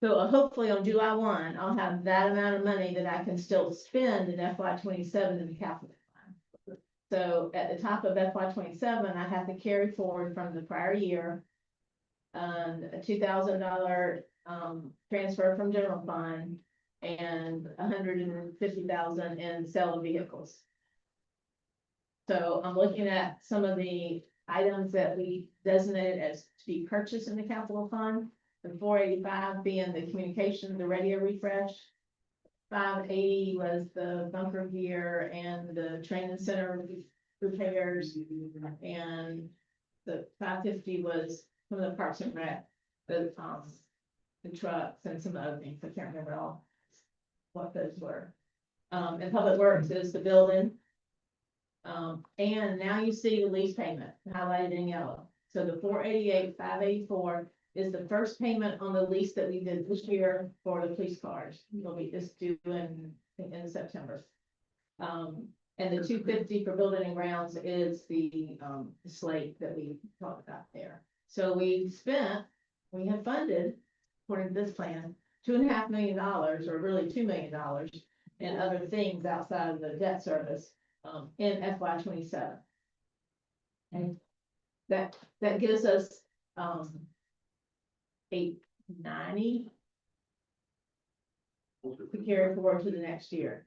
hopefully on July 1, I'll have that amount of money that I can still spend in FY 27 in the capital fund. So at the top of FY 27, I have to carry forward from the prior year a $2,000 transfer from general fund and $150,000 in sale of vehicles. So I'm looking at some of the items that we designated as to be purchased in the capital fund. The 485 being the communication, the radio refresh. 580 was the bunker gear and the training center repairs. And the 550 was some of the parks and rec, the trucks and some other things. I can't remember all what those were. And public works is the building. And now you see the lease payment highlighted in yellow. So the 488, 584 is the first payment on the lease that we did this year for the police cars. It'll be just due in September. And the 250 for building and grounds is the slate that we talked about there. So we have funded, according to this plan, $2.5 million, or really $2 million in other things outside of the debt service in FY 27. And that gives us 890 to carry forward to the next year.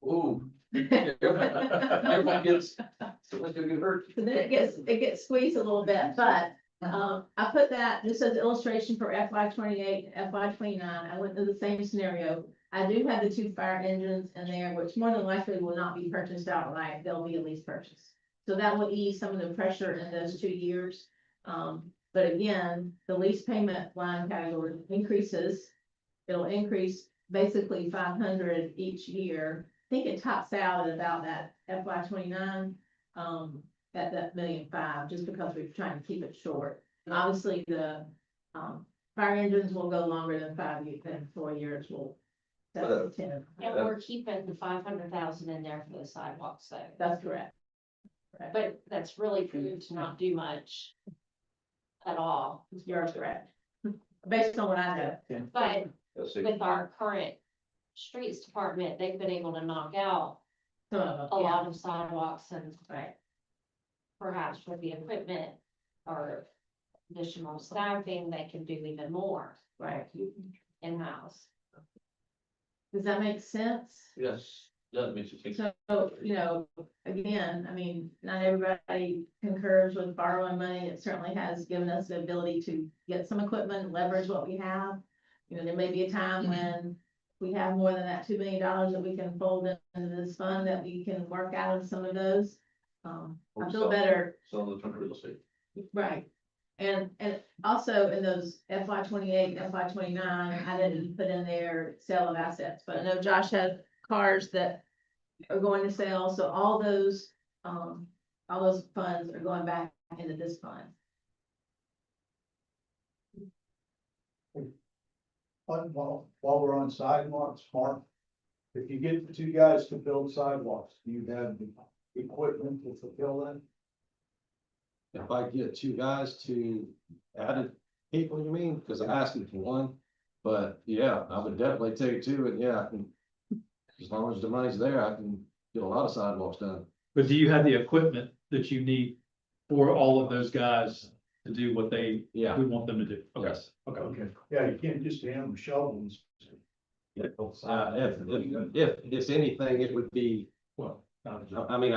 Ooh. Everyone gets, someone's gonna get hurt. So then it gets squeezed a little bit, but I put that just as illustration for FY 28 and FY 29. I went through the same scenario. I do have the 2 fire engines in there, which more than likely will not be purchased outright. They'll be a lease purchase. So that will ease some of the pressure in those 2 years. But again, the lease payment line category increases. It'll increase basically 500 each year. I think it tops out at about that FY 29, at that $1.5 million, just because we're trying to keep it short. And obviously the, fire engines will go longer than 5 years, than 4 years will. 7 to 10. And we're keeping the 500,000 in there for the sidewalks, so. That's correct. But that's really proved to not do much at all. You're correct. Based on what I know. But with our current streets department, they've been able to knock out Some of them, a yeah. lot of sidewalks and Right. perhaps with the equipment or additional staffing, they can do even more Right. in-house. Does that make sense? Yes, that makes you think. So, again, I mean, not everybody concurs with borrowing money. It certainly has given us the ability to get some equipment, leverage what we have. There may be a time when we have more than that $2 million that we can fold into this fund, that we can work out of some of those. I feel better. Some of the real estate. Right. And also in those FY 28, FY 29, I didn't put in there sale of assets, but I know Josh has cars that are going to sell, so all those funds are going back into this fund. While we're on sidewalks, Mark, if you get the 2 guys to build sidewalks, do you have the equipment to fulfill that? If I get 2 guys to added people, you mean? Because I'm asking for 1, but yeah, I would definitely take 2, and yeah, I can. As long as the money's there, I can get a lot of sidewalks done. But do you have the equipment that you need for all of those guys to do what we want them to do? Okay. Yes. Okay, yeah, you can't just hand them shovels. If anything, it would be, well, I mean,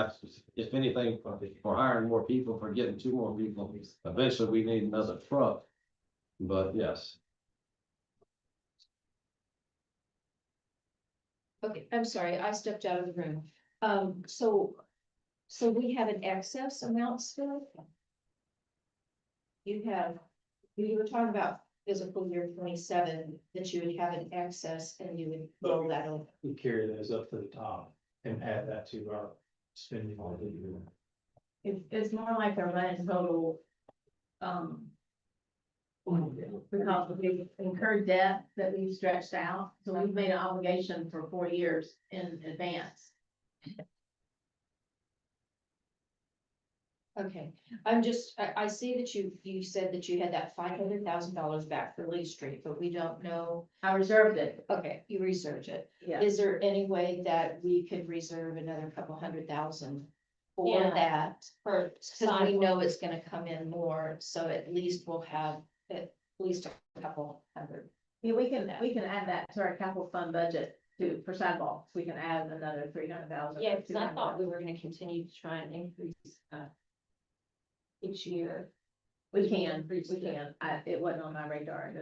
if anything, for hiring more people, for getting 2 more people, eventually we need another truck. But yes. Okay, I'm sorry, I stepped out of the room. So we have an excess amount still? You were talking about physical year 27, that you would have an excess and you would roll that over. We carry those up to the top and add that to our spending. It's more like a running total, because we've incurred debt that we've stretched out, so we've made an obligation for 4 years in advance. Okay, I see that you said that you had that $500,000 back for Lee Street, but we don't know. I reserved it. Okay, you research it. Yeah. Is there any way that we could reserve another couple $100,000 for Yeah. that? For Cause we know it's gonna come in more, so at least we'll have at least a couple hundred. Yeah, we can add that to our capital fund budget for sidewalks, we can add another 300,000. Yeah, because I thought we were gonna continue to try and increase, each year. We can, it wasn't on my radar,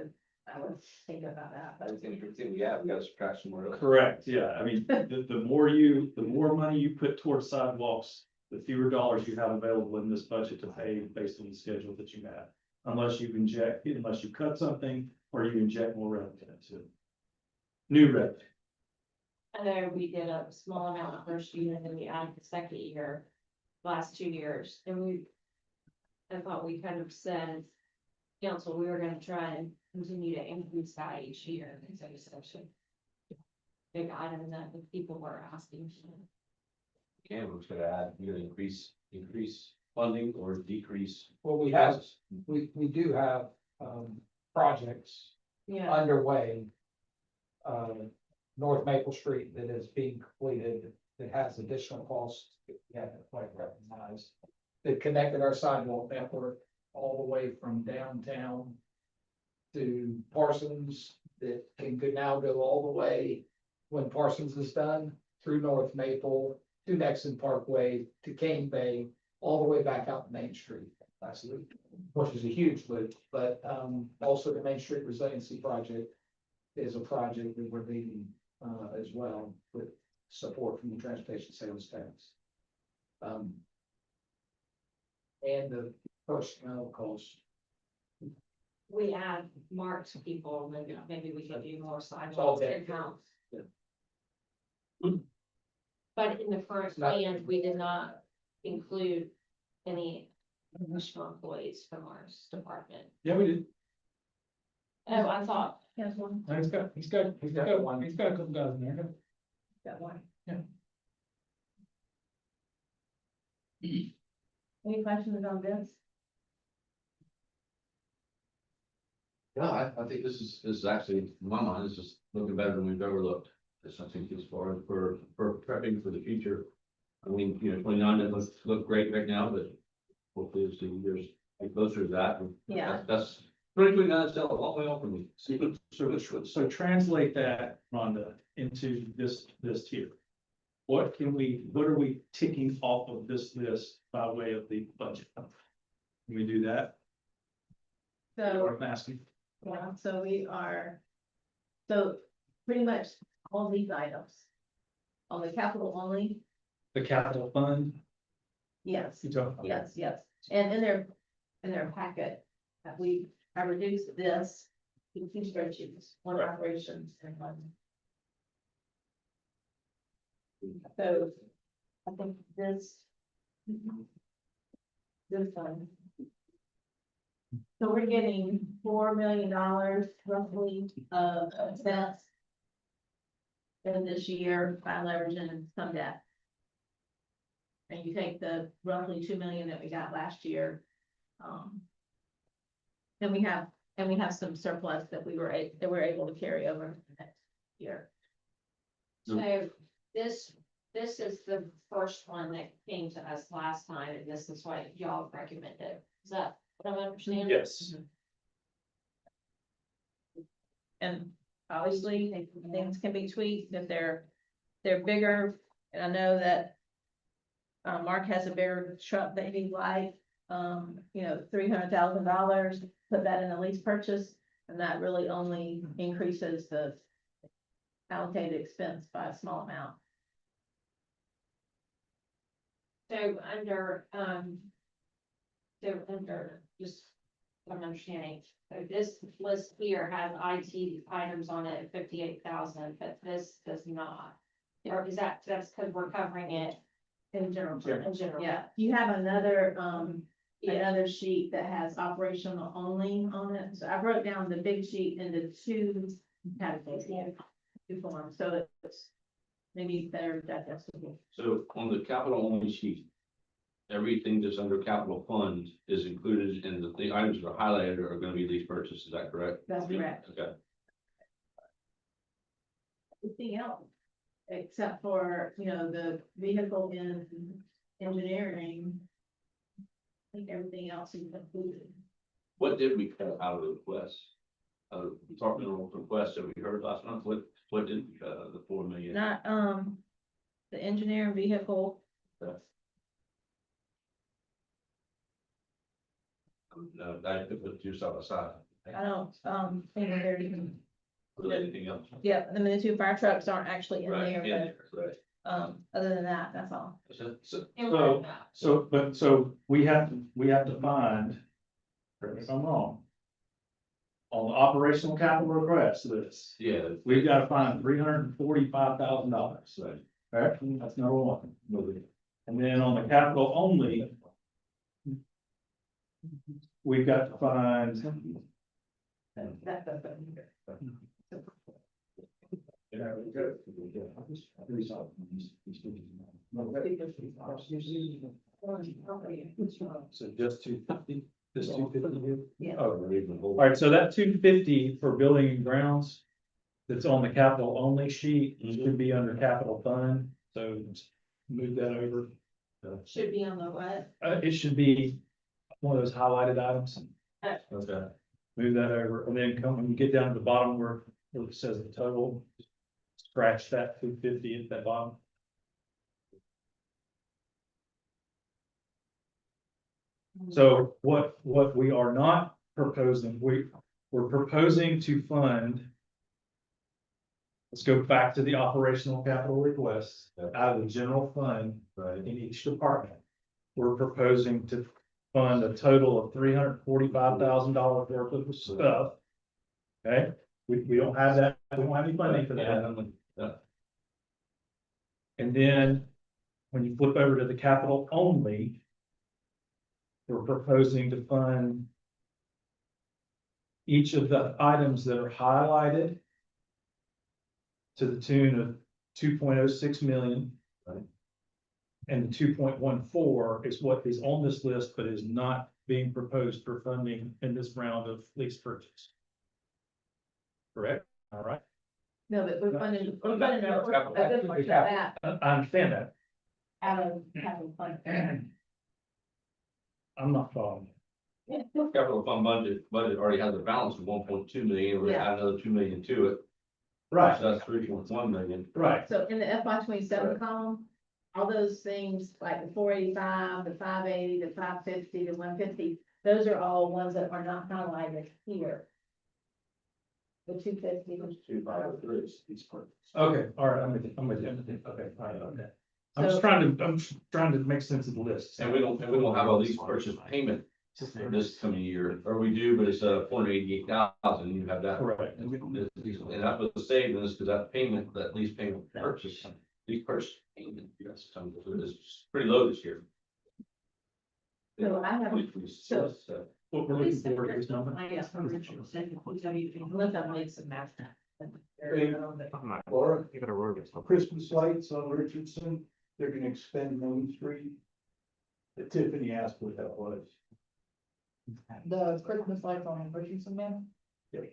I was thinking about that, I but. think we gotta subtract somewhere else. Correct, yeah, I mean, the more money you put towards sidewalks, the fewer dollars you have available in this budget to pay based on the schedule that you have. Unless you cut something, or you inject more revenue into it. New revenue. I know we did a small amount the first year and then we added the second year, last 2 years, and I thought we kind of said, council, we were gonna try and continue to increase that each year, because it was such a big item that the people were asking. Okay, we're just gonna add, you're gonna increase funding or decrease. Well, we have, passes. we do have, projects Yeah, underway. North Maple Street that is being completed, that has additional costs we haven't quite recognized. That connected our sidewalk network all the way from downtown to Parsons, that could now go all the way, when Parsons is done, through North Maple, to Nexon Parkway, to Cane Bay, all the way back out to Main Street. That's a loop, which is a huge loop, but also the Main Street Resiliency Project is a project that we're leading as well, with support from the transportation sales tax. And the personnel costs. we add marked people, and maybe we could do more all sidewalks there. in-house. Yeah. But in the current plan, we did not include any additional employees from our department. Yeah, we did. Oh, I thought, Here's one, He's got a couple guys in there. got one. Yeah. Any questions on this? No, I think this is actually, in my mind, this is looking better than we've ever looked. This, I think, as far as for prepping for the future. I mean, 29 doesn't look great right now, but hopefully as the years get closer to that. Yeah. That's 2029 is still a long way off from me. So translate that, Rhonda, into this tier. What are we ticking off of this list by way of the budget? Can we do that? So. Or I'm asking. Yeah, so we are, so pretty much all these items. On the capital only, The capital fund? yes, You talking about? yes, and in their packet, I reduced this to 2 spreadsheets, one operations and one. So, I think this one. So we're getting $4 million roughly of expense in this year by leveraging some debt. And you take the roughly 2 million that we got last year. And we have some surplus that we're able to carry over next year. so this is the first one that came to us last time, and this is what y'all recommended. Is that what I'm understanding? Yes. And obviously, things can be tweaked if they're bigger, and I know that. Mark has a bigger truck that he'd like, $300,000, put that in a lease purchase, and that really only increases the allocated expense by a small amount. So under, just what I'm understanding, so this list here has IT items on it at 58,000, but this does not. Or is that's because we're covering it In general. in general? Yeah, you have another sheet that has operational only on it, so I broke down the big sheet into 2 categories, 2 forms, so it's maybe better digestible. So on the capital only sheet, everything that's under capital fund is included, and the items that are highlighted are gonna be lease purchase, is that correct? That's correct. Okay. Everything else, except for, the vehicle in engineering. I think everything else is included. What did we cut out of the request? Departmental request that we heard last month, what What did, the 4 million? Not, the engineer vehicle, No, that could put you side by side. I don't, think they're even, Put anything else? yeah, I mean, the two fire trucks aren't actually in Right, there, in there, right. but, other than that, that's all. So we have to find, correct me if I'm wrong. On the operational capital request list, Yeah. we've got to find $345,000. Right, that's number one. And then on the capital only, we've got to find. So just 250, just 250. Yeah. All right, so that 250 for building and grounds. That's on the capital only sheet, should be under capital fund, so move that over. Should be on the what? It should be one of those highlighted items. Okay. Move that over, and then come, when you get down to the bottom where it says the total, scratch that 250 at that bottom. So what we are not proposing, we're proposing to fund. Let's go back to the operational capital requests out of the general fund in each department. We're proposing to fund a total of $345,000 worth of stuff. Okay, we don't have that, we don't have any funding for that. And then when you flip over to the capital only, we're proposing to fund each of the items that are highlighted to the tune of 2.06 million. Right. And the 2.14 is what is on this list, but is not being proposed for funding in this round of lease purchase. Correct? All right. No, but we're funding a good portion of that I understand that. out of capital fund. I'm not following. Capital fund budget already has a balance of 1.2 million, we add another 2 million to it. Right, So that's 3.1 million. right. So in the FY 27 column, all those things like the 485, the 580, the 550, the 150, those are all ones that are not highlighted here. The 250. Okay, all right, I'm with you, okay, all right, okay. I'm just trying to make sense of the list. And we don't have a lease purchase payment for this coming year, or we do, but it's 488,000, you have that. Correct. And that was the savings, because that payment, that lease payment lease purchase payment, yes, is pretty low this year. So I have, So, What we're looking for is this number. unless I made some math. Laura, Give it a word. Christmas lights on Richardson, they're gonna expand Main Street. Tiffany asked what that was. The Christmas lights on Richardson, man. Yep.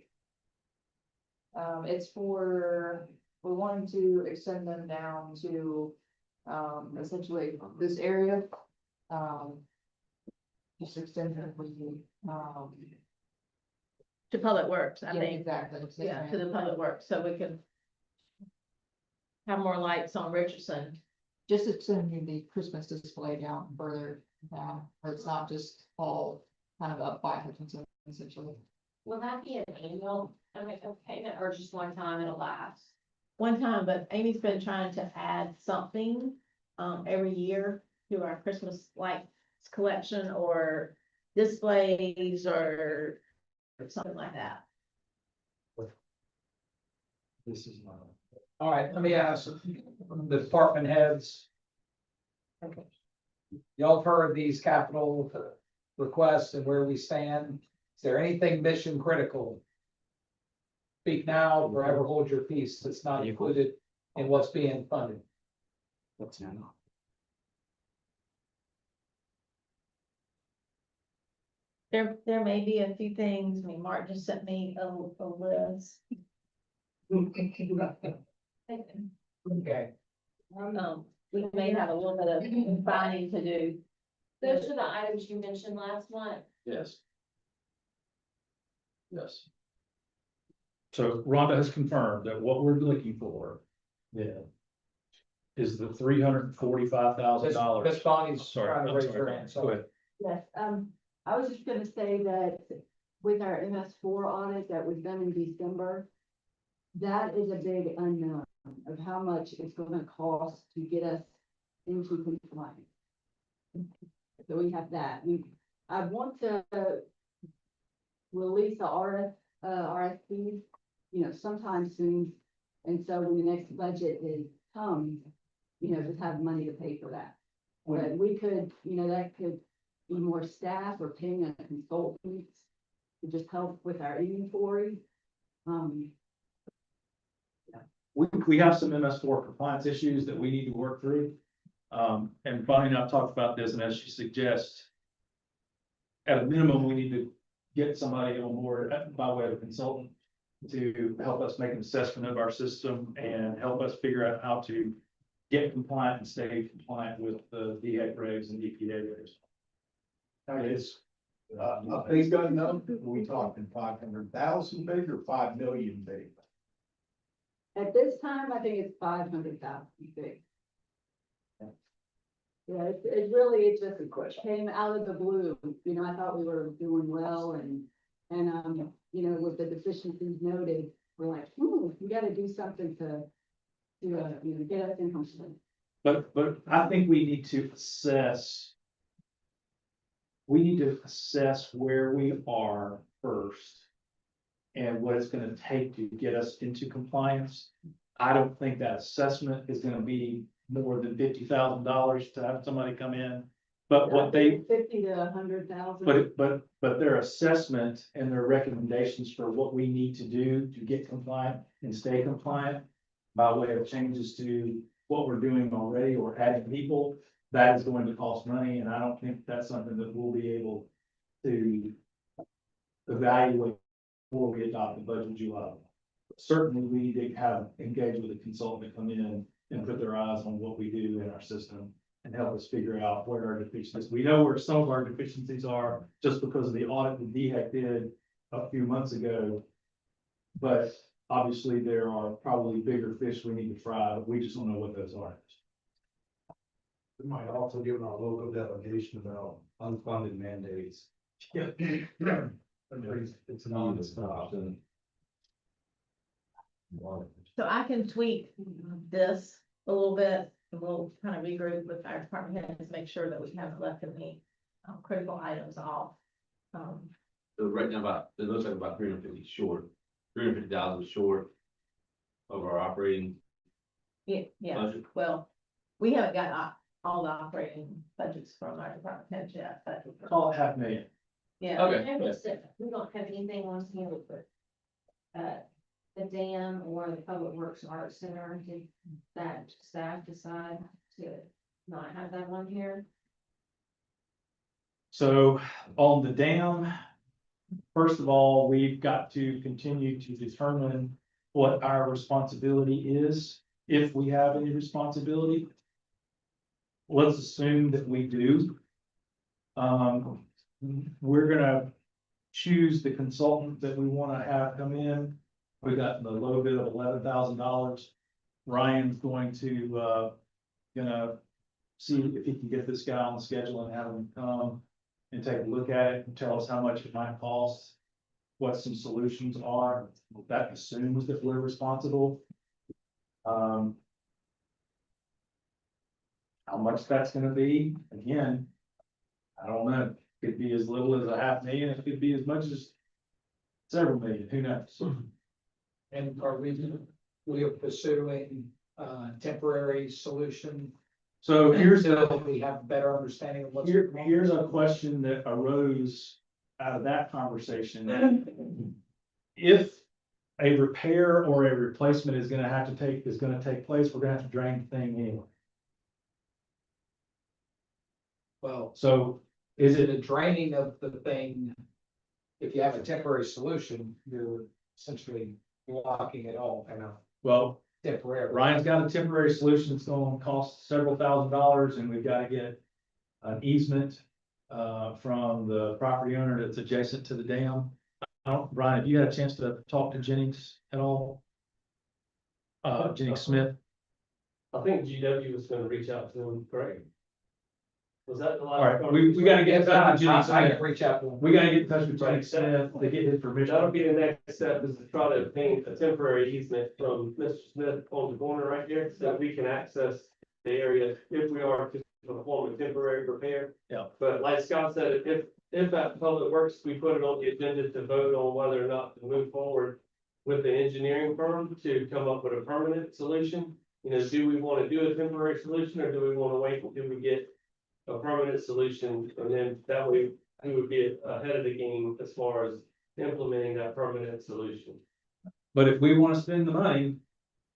It's for, we're wanting to extend them down to, essentially this area. Just extend them with you, To Public Works, I yeah, think, exactly. yeah, to the Public Works, so we can have more lights on Richardson. Just extending the Christmas display down further, where it's not just all kind of up by Hutchinson, essentially. Will that be an annual, payment or just one time it'll last? One time, but Amy's been trying to add something, every year to our Christmas lights collection or displays or something like that. This is not. All right, let me ask the department heads. Y'all have heard these capital requests and where we stand. Is there anything mission critical? Speak now, forever hold your peace. That's not included in what's being funded. What's that? There may be a few things, I mean, Mark just sent me a list. Okay. We may have a little bit of finding to do. Those are the items you mentioned last month. Yes. Yes. So Rhonda has confirmed that what we're looking for, yeah, is the $345,000. Miss Bonnie's Sorry, trying to I'm raise sorry, her Bonnie. hand. Go ahead. Yes, I was just gonna say that with our MS4 audit that was done in December, that is a big unknown of how much it's gonna cost to get us into compliance. So we have that. I want to release the RFP, sometime soon. And so when the next budget comes, just have money to pay for that. But we could, that could be more staff or paying a consultant to just help with our inventory. We have some MS4 compliance issues that we need to work through. And Bonnie and I have talked about this, and as she suggests, at a minimum, we need to get somebody on board by way of a consultant to help us make an assessment of our system and help us figure out how to get compliant and stay compliant with the DHEC regs and EPA regs. That is, a big gun number, we talking 500,000 big or 5 million big? At this time, I think it's 500,000 big. Yeah, it really, it just came out of the blue, I thought we were doing well and, with the deficiencies noted, we're like, we gotta do something to get us in compliance. But I think we need to assess. We need to assess where we are first. And what it's gonna take to get us into compliance. I don't think that assessment is gonna be more than $50,000 to have somebody come in. But what they, 50 to 100,000. but their assessment and their recommendations for what we need to do to get compliant and stay compliant. By way of changes to what we're doing already or adding people, that is going to cost money, and I don't think that's something that we'll be able to evaluate before we adopt the budget in July. Certainly, we need to have engaged with a consultant to come in and put their eyes on what we do in our system and help us figure out where our deficiencies. We know where some of our deficiencies are just because of the audit that DHEC did a few months ago. But obviously, there are probably bigger fish we need to fry, but we just don't know what those are. We might also give our local delegation about unfunded mandates. Yeah. It's an honest option. So I can tweak this a little bit, and we'll kind of regroup with our department heads, make sure that we haven't left any critical items off. So right now it looks like about 350 short, 350,000 short of our operating. Yeah, budget. well, we haven't got all the operating budgets from our department heads yet, but. Call it $500,000. Yeah. Okay. I noticed that we don't have anything on here with the dam or the Public Works Art Center. Did that staff decide to not have that on here? So on the dam, first of all, we've got to continue to determine what our responsibility is, if we have any responsibility. Let's assume that we do. We're gonna choose the consultant that we wanna have come in. We got the low bid of $11,000. Ryan's going to, gonna see if he can get this guy on the schedule and have him come and take a look at it and tell us how much it might cost, what some solutions are. That assumes that we're responsible. How much that's gonna be, again, I don't know. Could be as little as $500,000, it could be as much as several million, who knows? And are we are pursuing temporary solution? So here's Until we have a better understanding of what's. here's a question that arose out of that conversation. If a repair or a replacement is gonna take place, we're gonna have to drain the thing anyway. Well, So is it a draining of the thing? If you have a temporary solution, you're essentially blocking it all, well, temporary. Ryan's got a temporary solution that's gonna cost several $1,000s, and we've gotta get an easement from the property owner that's adjacent to the dam. Brian, have you had a chance to talk to Jennings at all? Jennings Smith? I think GW was gonna reach out to him, Greg. Was that the last? All right, we gotta get in touch with Jennings I Smith. can reach out to them. We gotta get in touch with Jennings Smith to get his permission. That'll be the next step, is to try to obtain a temporary easement from Mr. Smith on the corner right here, so that we can access the area if we are to perform a temporary repair. Yeah. But like Scott said, if at Public Works, we put it on the agenda to vote on whether or not to move forward with the engineering firm to come up with a permanent solution. You know, do we want to do a temporary solution, or do we want to wait until we get a permanent solution? And then that way we would be ahead of the game as far as implementing that permanent solution. But if we wanna spend the money,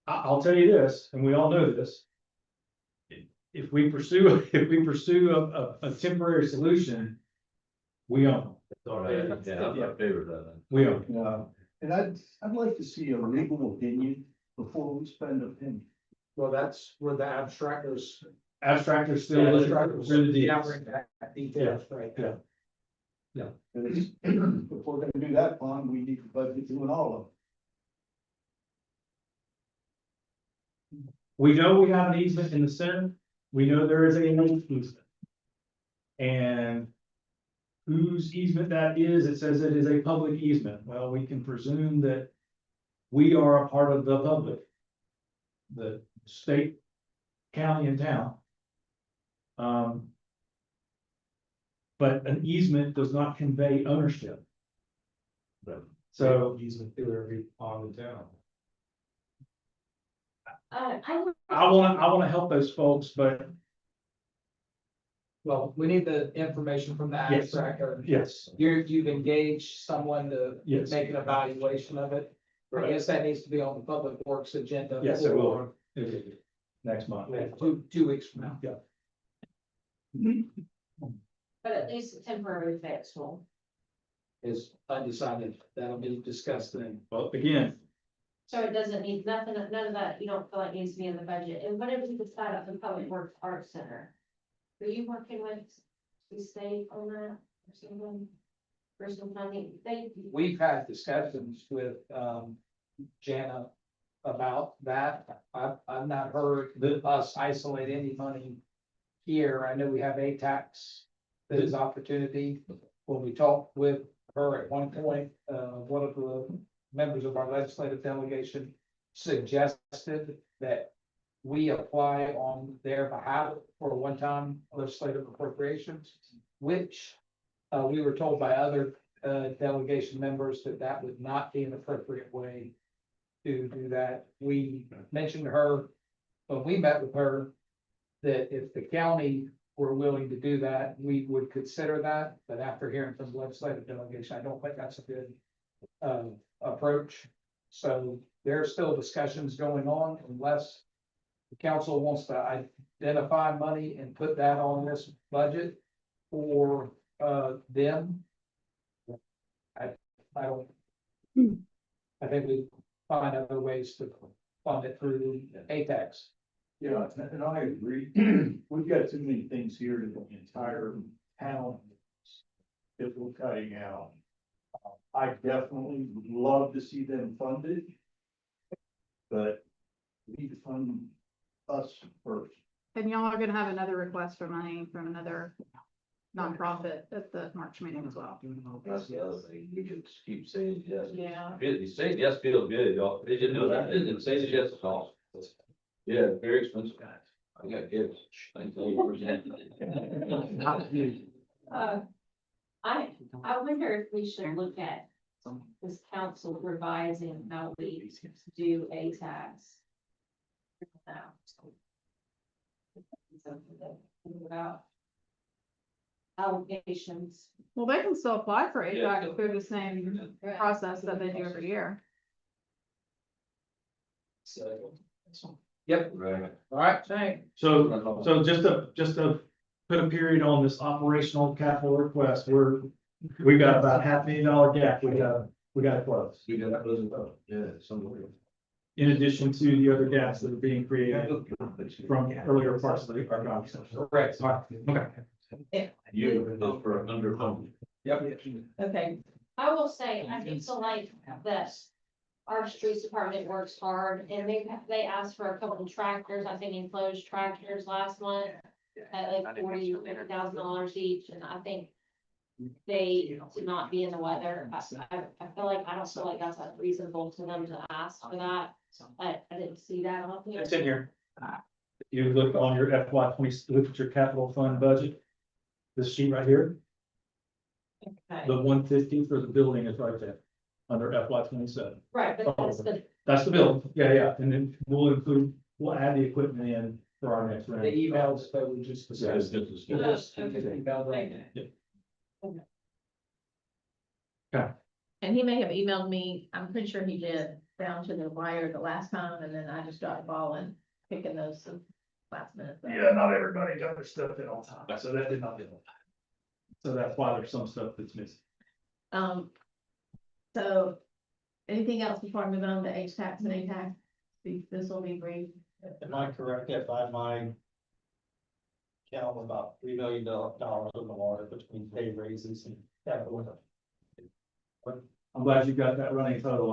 I'll tell you this, and we all know this. If we pursue a temporary solution, we own Yeah, I'm in favor of that. it. We own it. Yeah, and I'd like to see a legal opinion before we spend a penny. Well, that's where the abstractors. Abstractors still. Really the details, right? Yeah. Because if we're gonna do that bond, we need to budget doing all of it. We know we have an easement in the center. We know there is a link easement. And whose easement that is, it says it is a public easement. Well, we can presume that we are a part of the public. The state, county, and town. But an easement does not convey ownership. So Easement through every pond in town. I wanna help those folks, but Well, we need the information from the Yes. abstractor. yes, You've engaged someone to yes. make an evaluation of it. I Right. guess that needs to be on the Public Works agenda. Yes, it will. for Next month. Two weeks from now. Yeah. But at least a temporary fix will. Is undecided. That'll be discussed then. Well, again, So it doesn't need, none of that, you don't feel like needs to be in the budget. And what if we decide on the Public Works Art Center? Are you working with the state on that or something? For some funding, We've had discussions with, Jana about that. I've not heard us isolate any money here. I know we have a tax that is opportunity. When we talked with her at one point, one of the members of our legislative delegation suggested that we apply on their behalf for a one-time legislative appropriations, which we were told by other delegation members that that would not be an appropriate way to do that. We mentioned to her, when we met with her, that if the county were willing to do that, we would consider that, but after hearing from the legislative delegation, I don't think that's a good approach. So there are still discussions going on unless the council wants to identify money and put that on this budget for them. I don't. I think we find other ways to fund it through ATAX. Yeah, and I agree. We've got too many things here in the entire town that we're cutting out. I definitely would love to see them funded. But we need to fund us first. And y'all are gonna have another request for money from another nonprofit at the March meeting as well. That's the other thing, you can just keep saying yes. Yeah. You say yes, feels good, y'all, they didn't know that, they didn't say yes at all. Yeah, very expensive. I got kids. Thank you. I wonder if we should look at this council revising how we do a tax. Now. Something about allegations. Well, they can still apply for ATAC through the same process that they do every year. Yep. Right. All right, thanks. so just to put a period on this operational capital request, we've got about $500,000 gap we gotta close. We got that, yeah, somewhere. In addition to the other gaps that are being created from earlier parts of the conversation. Correct. Okay. You, those for underfunded. Yep. Okay, I will say, I do feel like that our streets department works hard and they asked for a couple of tractors, I think enclosed tractors last month. At like $40,000 each, and I think they to not be in the weather. I feel like, I don't feel like that's reasonable to them to ask for that. I didn't see that on here. It's in here. If you look on your FY 20, look at your capital fund budget. This sheet right here, Okay. the 150 for the building is right there, under FY 27. Right, but That's the bill, yeah, and then we'll add the equipment in for our next round. The emails that we just discussed. And he may have emailed me, I'm pretty sure he did, down to the wire the last time, and then I just dropped the ball and picking those last minute. Yeah, not everybody got their stuff in on time, so that did not happen. So that's why there's some stuff that's missing. So, anything else before I move on to HTAX and ATAX? This will be brief. Am I correct if I might count about $3 million in the water between pay raises and capital? I'm glad you got that running total.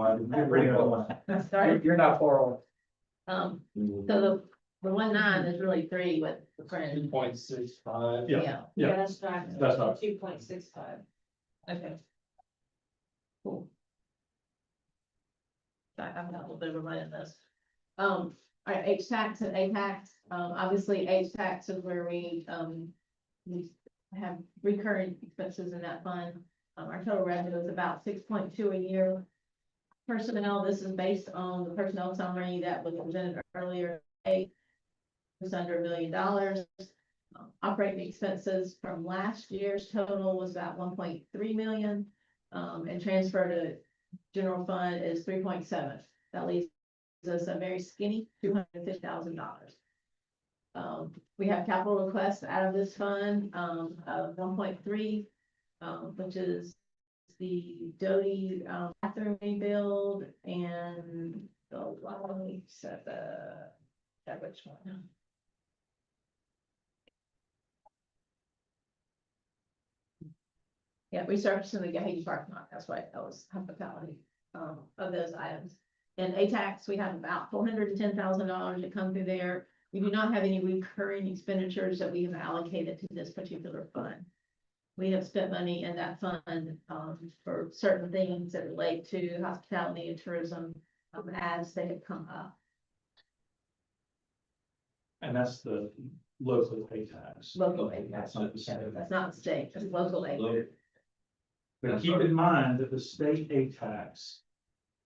Sorry. You're not far off. So the 1.9 is really 3 with the friend. 2.65. Yeah. Yeah, that's right. That's right. 2.65. Okay. Cool. I've got a little bit of a run in this. All right, HTAX and ATAX, obviously HTAX is where we have recurring expenses in that fund. Our total revenue is about 6.2 a year. Personnel, this is based on the personnel summary that was presented earlier. It's under $1 million. Operating expenses from last year's total was about 1.3 million. And transfer to general fund is 3.7. That leaves us a very skinny $250,000. We have capital requests out of this fund of 1.3, which is the Doty bathroom rebuild and the lights at which one? Yeah, resurfacing the Gahee parking lot, that's right, that was hospitality, of those items. And ATAX, we have about $410,000 that come through there. We do not have any recurring expenditures that we have allocated to this particular fund. We have spent money in that fund, for certain things that relate to hospitality and tourism, as they have come up. And that's the local pay tax. Local aid, That's not the state. that's not state, that's local aid. But keep in mind that the state aid tax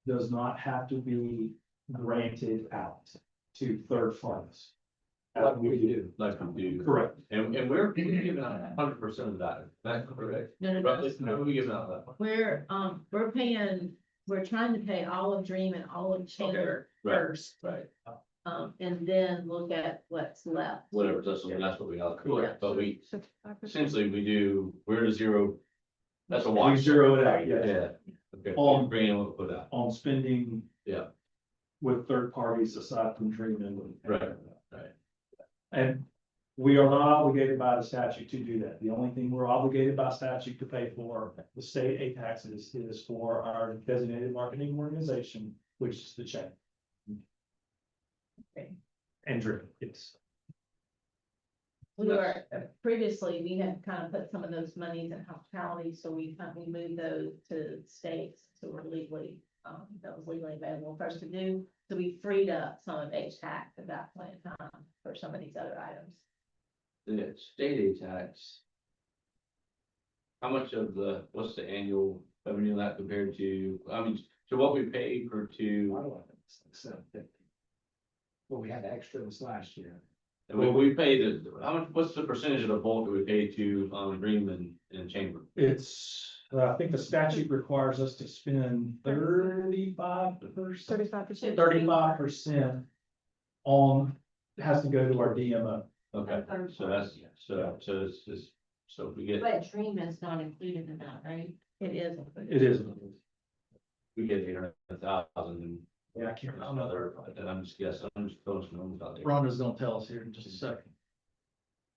does not have to be granted out to third parties. Like we do. Like we do. Correct. And we're giving out 100% of that. That's correct. No. Roughly, no, we're giving out that. We're trying to pay all of Dream and all of Chandler Right. first. Right. And then look at what's left. Whatever, that's what we got. Yeah. But we, 65%. essentially, we're to zero. That's a We wash. zero it out, yes. Yeah. Okay. On- Bring in what we put out. On spending. Yeah. With third parties aside from Dream and. Right. And we are not obligated by the statute to do that. The only thing we're obligated by statute to pay for the state aid taxes is for our designated marketing organization, which is the chain. Okay. And Dream, it's. We were, previously, we had kind of put some of those monies in hospitality, so we moved those to states, so we're legally, that was legally available for us to do. So we freed up some of HTAX at that point in time for some of these other items. The state aid tax. How much of what's the annual revenue of that compared to, so what we paid for Well, we had extra this last year. and we paid, how much, what's the percentage of the bulk that we paid to, Dream and Chamber? It's, I think the statute requires us to spend 35%. 35%. 35% on, has to go to our DMO. Okay, so that's, so it's, so if we get, But Dream is not included in that, right? It is. It is. we get 800,000 and Yeah, I can't remember. another, and I'm just guessing, I'm just throwing some numbers out there. Rhonda's gonna tell us here in just a second.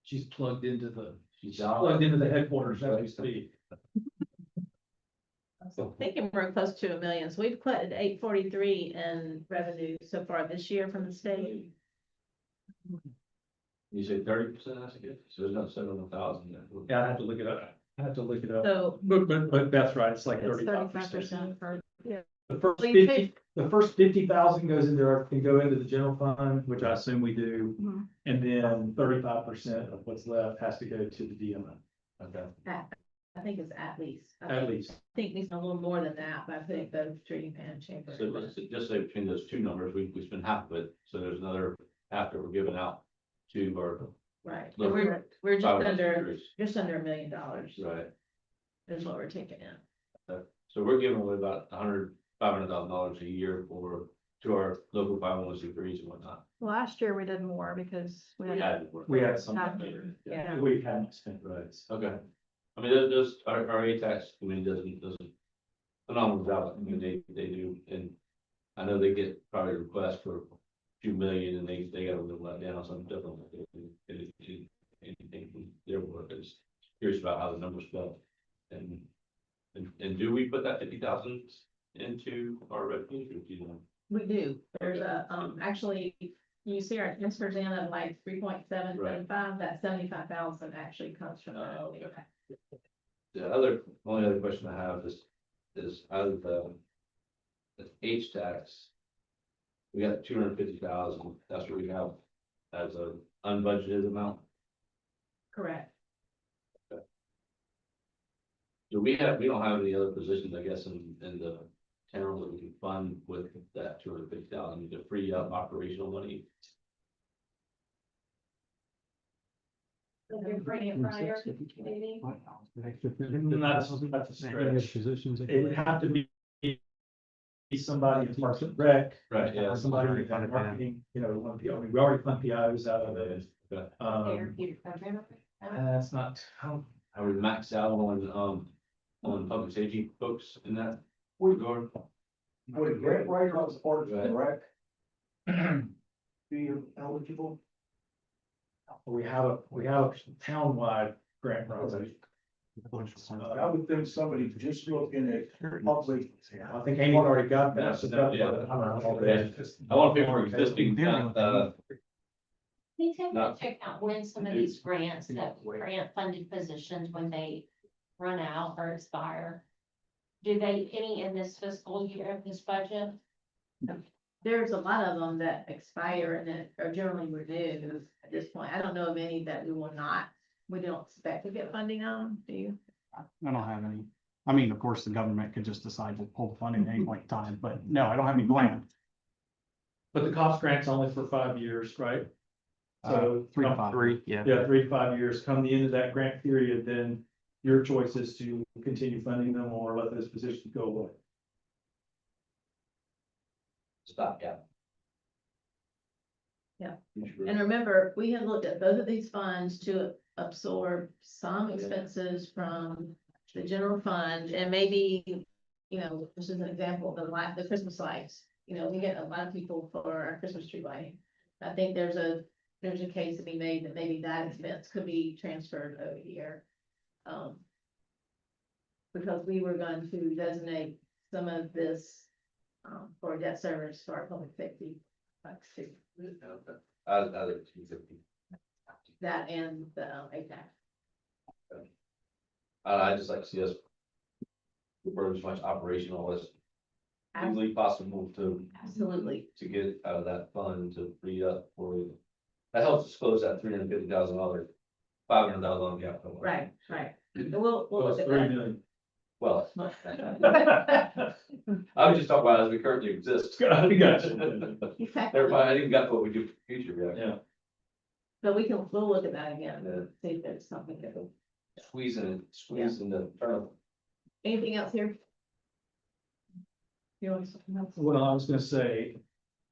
She's plugged into the She's headquarters as we speak. Thinking we're close to 1 million, so we've put 843 in revenue so far this year from the state. You say 30%, I guess, so it's not 700,000. Yeah, I have to look it up. I have to look it up. So But that's right, it's like It's 35%. 35% for, yeah. The first 50,000 goes into can go into the general fund, which I assume we do. Mhm. And then 35% of what's left has to go to the DMO. Okay. I think it's at least. At least. I think it's a little more than that, but I think both tree and chamber. So just say between those two numbers, we spend half of it, so there's another half that we're giving out to our. Right, Look, and we're just private under, securities. just under $1 million Right, is what we're taking in. so we're giving away about $500,000 a year to our local 501c3s and whatnot. Last year we did more because we We had. had, We had some. Yeah. We hadn't spent. right, okay. I mean, there's, our A-tax committee doesn't phenomenal job, I mean, they do, and I know they get probably requests for a few million, and they gotta live that down, so I'm definitely anything from their work. I was curious about how the numbers fell. And do we put that 50,000 into our revenues, or do you know? We do, there's a, actually, you see our transfers in of like 3.775, that 75,000 actually comes from that. Okay. Only other question I have is out of the H-tax, we got 250,000, that's what we have as a unbudgeted amount. Correct. Do we don't have any other positions, I guess, in the town that we can fund with that 250,000 to free up operational money? You're bringing it prior, maybe? That's a stretch. Positions. It would have to be somebody in Parks and Rec. Right, yeah. Somebody in marketing, you know, we already fund PIs out of it. Therapeutic program. That's not, I would max out on public safety folks in that regard. Would grant write-offs Parks and Rec be eligible? we have a townwide grant process. I would think somebody just looking at public. I think Amy already got that. So that's Yeah. what- I want to pay for existing, not, We take No. into account when some of these grants, that grant funded positions, when they run out or expire. Do they, any in this fiscal year, this budget? There's a lot of them that expire and that are generally renewed at this point. I don't know of any that we will not, we don't expect to get funding on, do you? I don't have any. I mean, of course, the government could just decide to pull funding at any point in time, but no, I don't have any plan. But the cost grant's only for 5 years, right? So 3 to 5. 3, yeah. Yeah, 3 to 5 years. Come the end of that grant period, then your choice is to continue funding them or let those positions go away. stop gap. Yeah. And remember, we have looked at both of these funds to absorb some expenses from the general fund and maybe, you know, this is an example, the Christmas lights. You know, we get a lot of people for our Christmas tree lighting. I think there's a case to be made that maybe that expense could be transferred over here. Because we were going to designate some of this for debt service for our public safety. Like, Other 250. that and the ATAC. I just like to see us burn as much operational as legally possible Absolutely. to get out of that fund to free up for, that helps us close that $350,000, $500,000 gap. Right. And we'll look at 3 that. million. Well, I was just talking about as we currently exist. Gotcha. Everybody, I didn't got what we do for the future yet. Yeah. So we'll look at that again, and see if there's something that will. Squeeze in the term. Anything else here? You want something else? Well, I was gonna say,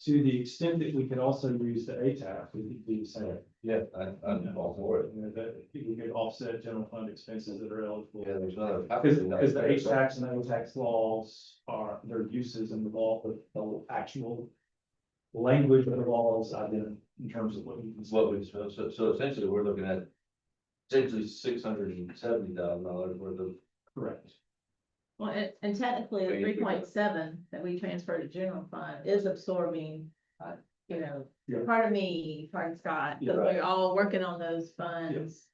to the extent that we could also use the ATAC, we could do the same. Yeah, I'm all for it. You know, that we could offset general fund expenses that are eligible. Yeah, there's another. Because the H-tax and O-tax laws are, their uses in the law, the actual language of the laws identified in terms of what you can. What we, so essentially, we're looking at essentially $670,000 worth of. Correct. Well, and technically, the 3.7 that we transfer to general fund is absorbing, you know, Yeah. part of me, part of Scott, Yeah. because we're all working on those funds.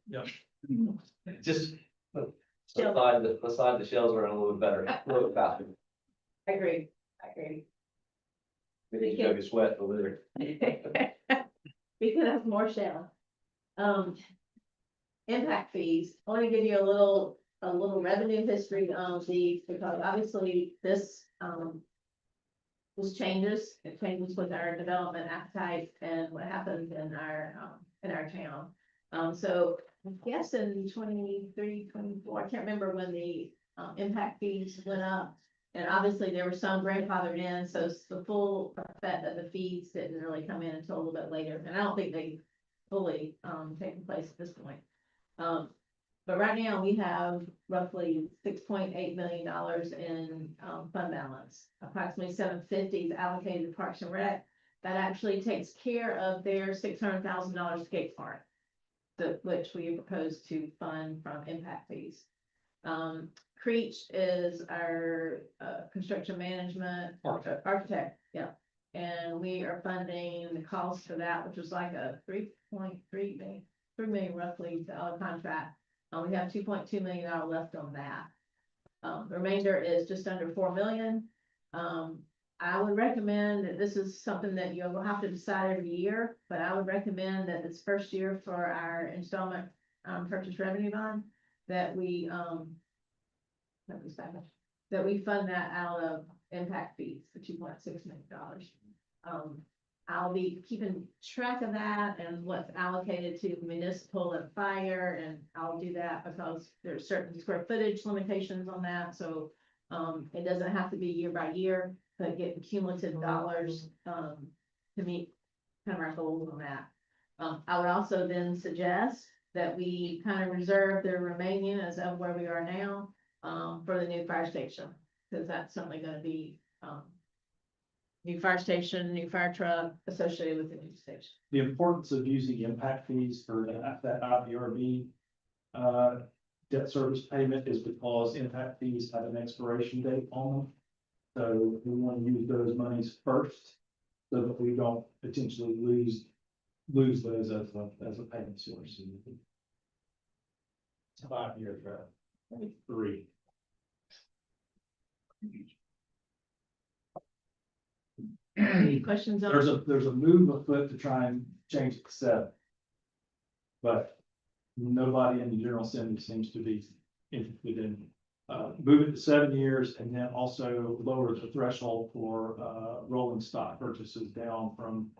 Yeah. Just beside the shells are a little bit better, a little bit faster. I agree, I agree. Maybe you go get sweat over there. Speaking of more shell. Impact fees, I want to give you a little revenue history on these, because obviously this, this changes, it changes with our development appetite and what happens in our town. So I guess in 23, 24, I can't remember when the, impact fees went up. And obviously there were some grandfathered in, so the full effect of the fees didn't really come in until a little bit later, and I don't think they fully, taken place at this point. But right now, we have roughly $6.8 million in fund balance. Approximately $750 is allocated to Parks and Rec. That actually takes care of their $600,000 skate park, which we propose to fund from impact fees. Creech is our construction management architect, yeah. And we are funding the cost for that, which was like a 3.3 million roughly contract. We have $2.2 million left on that. The remainder is just under 4 million. I would recommend that this is something that you'll have to decide every year, but I would recommend that this first year for our installment purchase revenue bond, that we fund that out of impact fees for $2.6 million. I'll be keeping track of that and what's allocated to municipal and fire, and I'll do that because there's certain square footage limitations on that, so it doesn't have to be year by year, but getting cumulative dollars to meet kind of our goals on that. I would also then suggest that we kind of reserve the remaining as of where we are now for the new fire station, because that's certainly going to be new fire station, new fire truck associated with the new station. The importance of using impact fees for that IBRB debt service payment is because impact fees have an expiration date on them. So we want to use those monies first, so that we don't potentially lose those as a payment source. 5 years, right? 3. Any questions on? There's a move afoot to try and change it to 7. But nobody in the General Assembly seems to be interested in move it to 7 years, and then also lower the threshold for rolling stock purchases down from,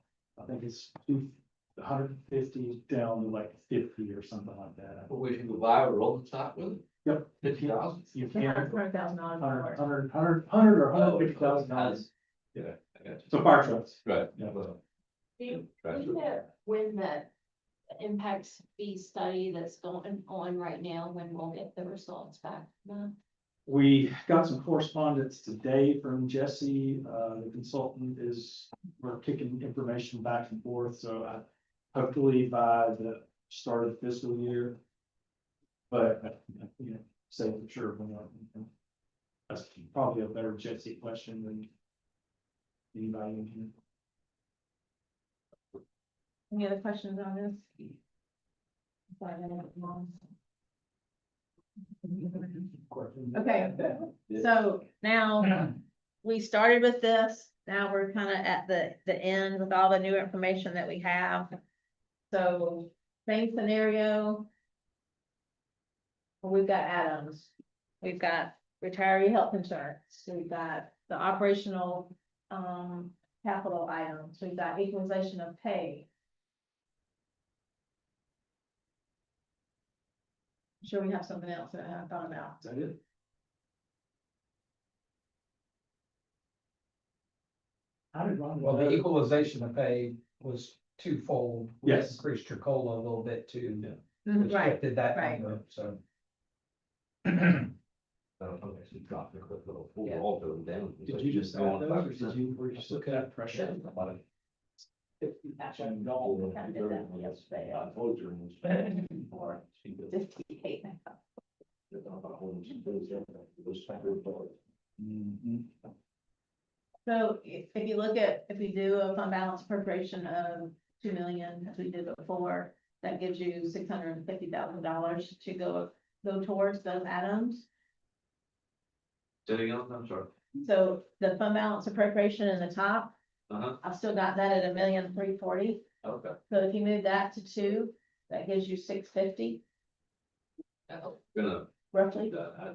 I think it's 150 down to like 50 or something like that. But we can go buy a rolling stock with it? Yep. 50,000? You can. $100,000. 100 or $150,000. Yeah, I got you. So fire trucks. Right. Yeah. Do you know when the impact fee study that's going on right now, when we'll get the results back? No? We got some correspondence today from Jesse, the consultant we're kicking information back and forth, so hopefully by the start of the fiscal year. But, say for sure, that's probably a better Jesse question than anybody in here. Any other questions on this? Okay, so now we started with this, now we're kind of at the end with all the new information that we have. So same scenario. We've got Adams, we've got retiree health insurance, we've got the operational capital items, we've got equalization of pay. I'm sure we have something else that I haven't thought about. Is that it? How did Ron? Well, the equalization of pay was twofold. We Yes. Increased your COLA a little bit too. Mhm, Which right, shifted that right. number, so. Actually dropped a quick little full Yeah. all to them down. Did you just add those, or were you just looking at pressure? Actually, no, I did that yesterday. I told you. Or 58 now. So if you look at, if we do a fund balance appropriation of 2 million, as we did before, that gives you $650,000 to go towards those items. Say it again, I'm sorry. So the fund balance appropriation in the top, Uh-huh, I've still got that at 1,340,000. okay. So if you move that to 2, that gives you 650 Gonna, roughly. I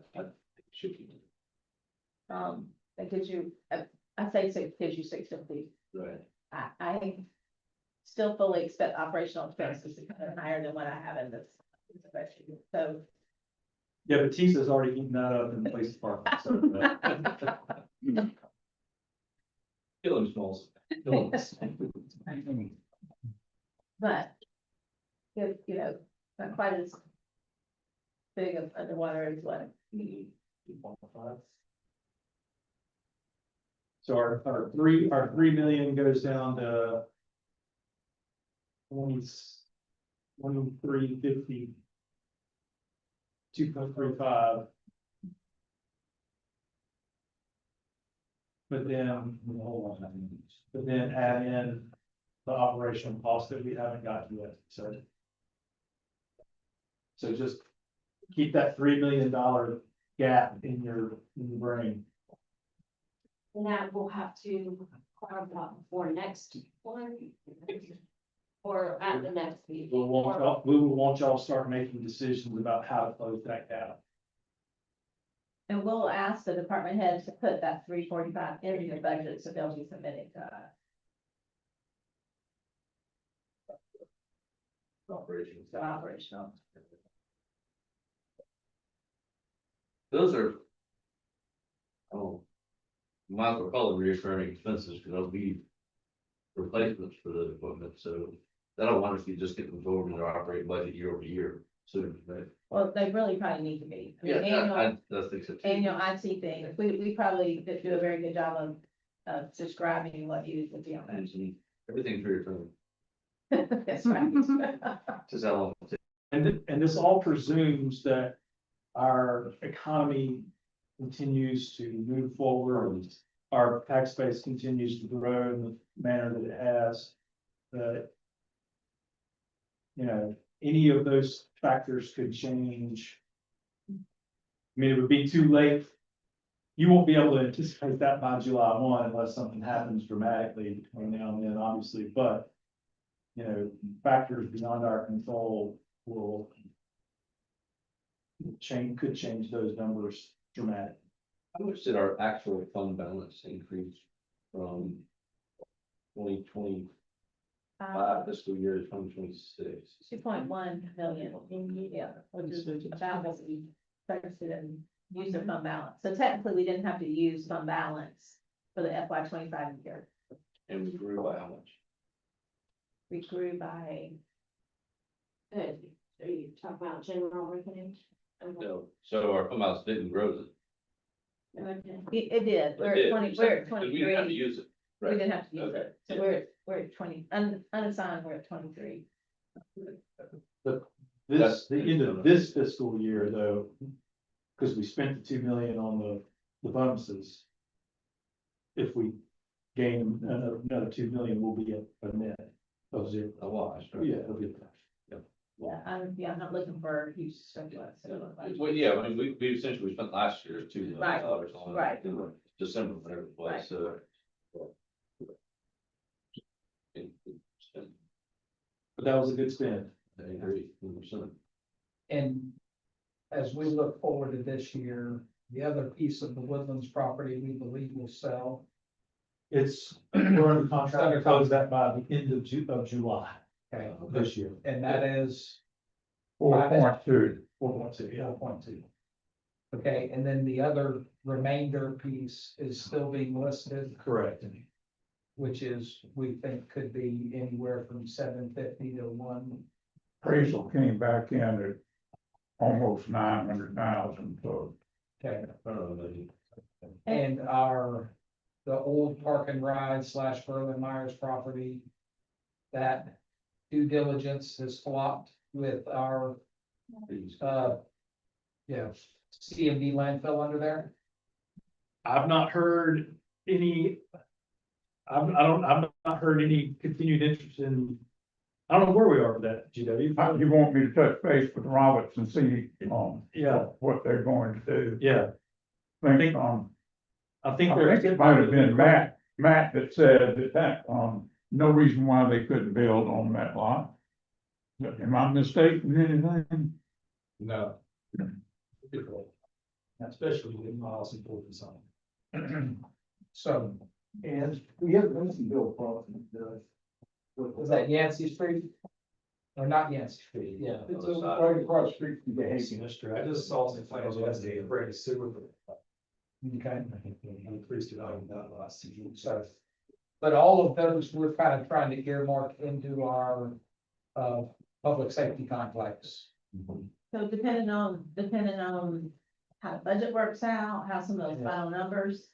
should be, That gives you, I say gives you 650. right. I still fully expect operational expenses to come in higher than what I have in this. Budget. So, Yeah, but Tisa's already eaten that up in the police department. Killing smalls. but not quite as big of underwater as what. So our 3 million goes down to 2350. 2.35. But then add in the operational cost that we haven't got yet, so. So just keep that $3 million gap in your brain. And that we'll have to carve out before next one. Or at the next meeting. We will want y'all start making decisions about how to close that gap. And we'll ask the department heads to put that 345 in your budget, so they'll be submitting to us. Operations. So operational. Those are. Oh. Might as well call them reoccurring expenses, because they'll be replacements for the equipment, so that'll honestly just get absorbed in our operating budget year over year, soon, right? Well, they really probably need to be. I mean, That's the exception. annual IT thing, we probably did do a very good job of describing what you would be on that. Everything's reoccurring. That's right. Just how long it takes. And this all presumes that our economy continues to move forward. Our tax base continues to grow in the manner that it has. That, any of those factors could change. I mean, it would be too late. You won't be able to anticipate that by July 1 unless something happens dramatically between now and then, obviously, but factors beyond our control could change those numbers dramatically. How much did our actual fund balance increase from 2025 fiscal year to 2026? 2.1 million, yeah, which is about what we budgeted and used the fund balance. So technically, we didn't have to use fund balance for the FY25 year. And we grew by how much? We grew by, Good. Are you talking about general revenue? No, so our fund balance didn't grow. it did, we're at 20, we're at Because we didn't have to 23. use it. We Right. didn't have to use Okay. it, so we're at 20, unassigned, we're at 23. The end of this fiscal year, though, because we spent the 2 million on the bonuses. If we gain another 2 million, we'll be at a net of 0. A wash. right? Yeah, it'll be a wash. Yeah, I'm not looking for a huge surplus. Well, yeah, I mean, we essentially spent last year $2 million Right, on. right. December, whatever it was, Right. so. But that was a good spend. I agree, 100%. And as we look forward to this year, the other piece of the Woodlands property we believe will sell. We're under contract to close that by the end of July Okay, this year. and that is 4.2. 4.2, yeah. 4.2. Okay, and then the other remainder piece is still being listed, Correct. which is, we think could be anywhere from 750 to 1. Appraisal came back in at almost 900,000, so. Okay, Maybe. and the old Park and Ride / Berlin Myers property, that due diligence has flopped with our CMD landfill under there? I've not heard any. I've not heard any continued interest in. I don't know where we are with that, GW. You want me to touch base with Roberts and see, Yeah. what they're going to do? Yeah, I think it might have been Matt that said that, no reason why they couldn't build on that lot. Am I mistaken in anything? No. Especially in miles and forties on. So, And we have some bill problem. was that Yancey Street? Or not Yancey Street, yeah. It's right across the street from the Hague. I just saw some plans yesterday, to bring a sewer. Okay. Increased it on that last season. So, but all of those, we're kind of trying to earmark into our, public safety complex. So depending on how the budget works out, how some of those final numbers.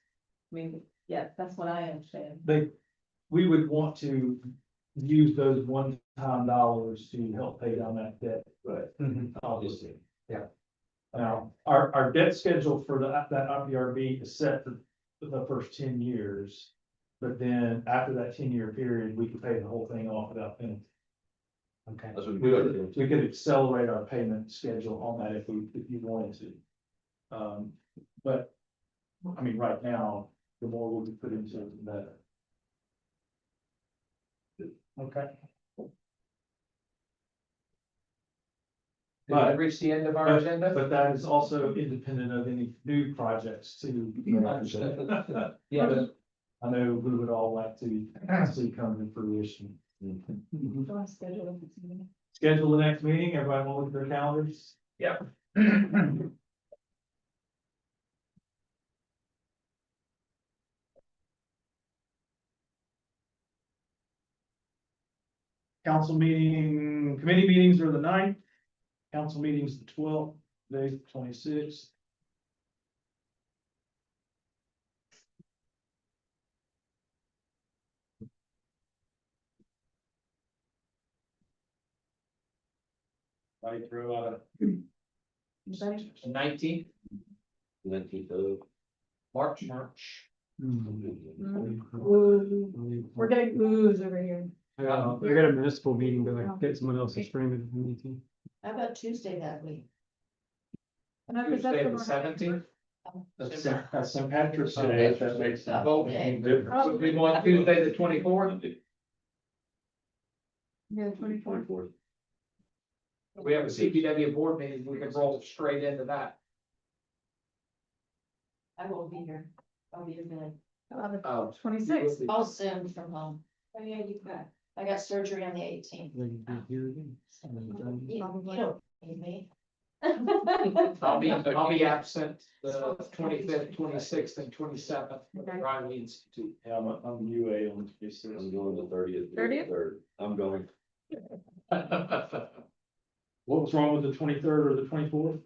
I mean, yeah, that's what I understand. we would want to use those one-time dollars to help pay down that debt, but obviously. Yeah. Now, our debt schedule for that IPRB is set for the first 10 years. But then after that 10-year period, we could pay the whole thing off without penalty. Okay. That's what we do. We could accelerate our payment schedule on that if you wanted to. But, I mean, right now, the more we put into it, the better. Okay. Did we reach the end of our agenda? But that is also independent of any new projects too. Yeah, but I know we would all like to see come to fruition. Schedule the next meeting, everybody want to look at their calendars? Yep. Council meeting, committee meetings are the 9th. Council meetings the 12th, day 26th. I throw out a 19th, 19th of March. We're getting oohs over here. I got a municipal meeting, but I get someone else to stream it if we need to. How about Tuesday that week? Tuesday the 17th. That's St. Patrick's Day, if that makes sense. Okay. Would we want Tuesday the 24th? Yeah, 24th. We have a CPW board meeting, we can roll straight into that. I won't be here. I'll be here then. Oh, 26th. I'll Zoom from home. Oh, yeah, you got, I got surgery on the 18th. You don't need me. I'll be absent the 25th, 26th, and 27th. Riley Institute. Yeah, I'm UA on the 26th. I'm going the 30th. 30th? I'm going. What was wrong with the 23rd or the 24th?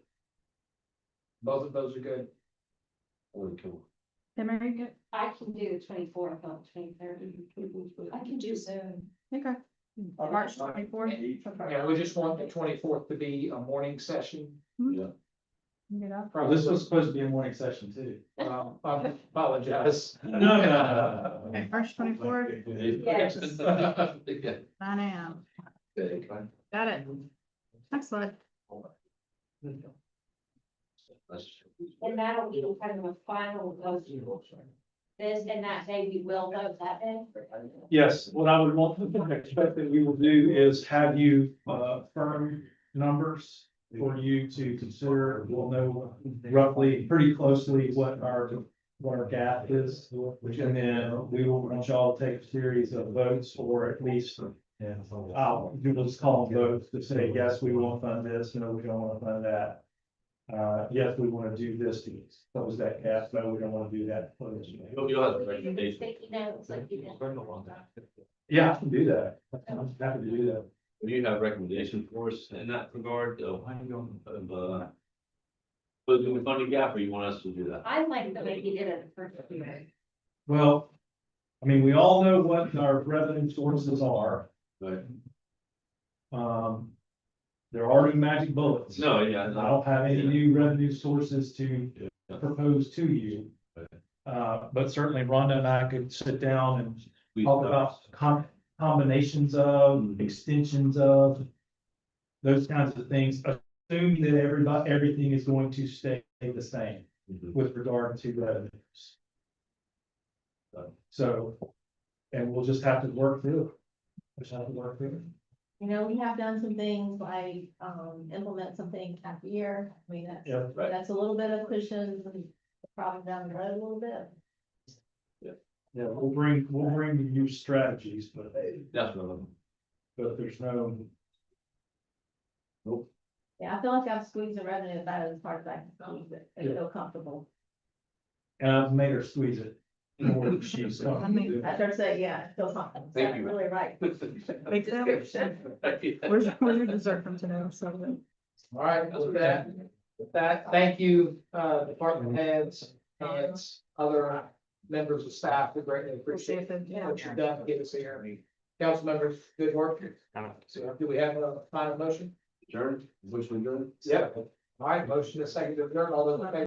Both of those are good. Am I good? I can do the 24th, not 23rd. I can do Zoom. Okay. March 24th. Yeah, we just want the 24th to be a morning session. Get up. This was supposed to be a morning session too. I apologize. No. Okay, March 24th, Yes. 9 AM. Got it. Excellent. And that'll be kind of a final vote. This, and that day we will vote that day. Yes, what I would expect that we will do is have you, firm numbers for you to consider. We'll know roughly, pretty closely what our gap is. And then we will want y'all to take a series of votes, or at least, we'll just call them votes to say, yes, we want to fund this, no, we don't want to fund that. Yes, we want to do this to close that gap, no, we don't want to do that. You'll have the recommendation. Sticky notes like you did. Yeah, I can do that. I'm happy to do that. Do you have recommendations for us in that regard, closing the funding gap, or you want us to do that? I like the way you did it the first year. Well, I mean, we all know what our revenue sources are. Right. There are no magic bullets. No, yeah. I don't have any new revenue sources to propose to you. But certainly Rhonda and I could sit down and talk about combinations of, extensions of, those kinds of things, assuming that everything is going to stay the same with regard to revenues. So, and we'll just have to work through it. Just have to work through it. You know, we have done some things like, implement something half a year. I mean, Yeah, right. that's a little bit of cushion, probably down the road a little bit. Yeah, we'll bring the new strategies, but Definitely. there's no. Nope. Yeah, I feel like I've squeezed the revenue about as hard as I can squeeze it. I feel comfortable. And I've made her squeeze it more than she's I mean, done. I start to say, yeah, I feel comfortable. Thank you. Really right. Where's your dessert from today? So. All right, with that, thank you, department heads, other members of staff, we greatly appreciate what you've done to get us here. Council members, good work. So do we have a final motion? Adjourned, which we adjourned? Yeah. All right, motion is second to adjourn, all those in favor?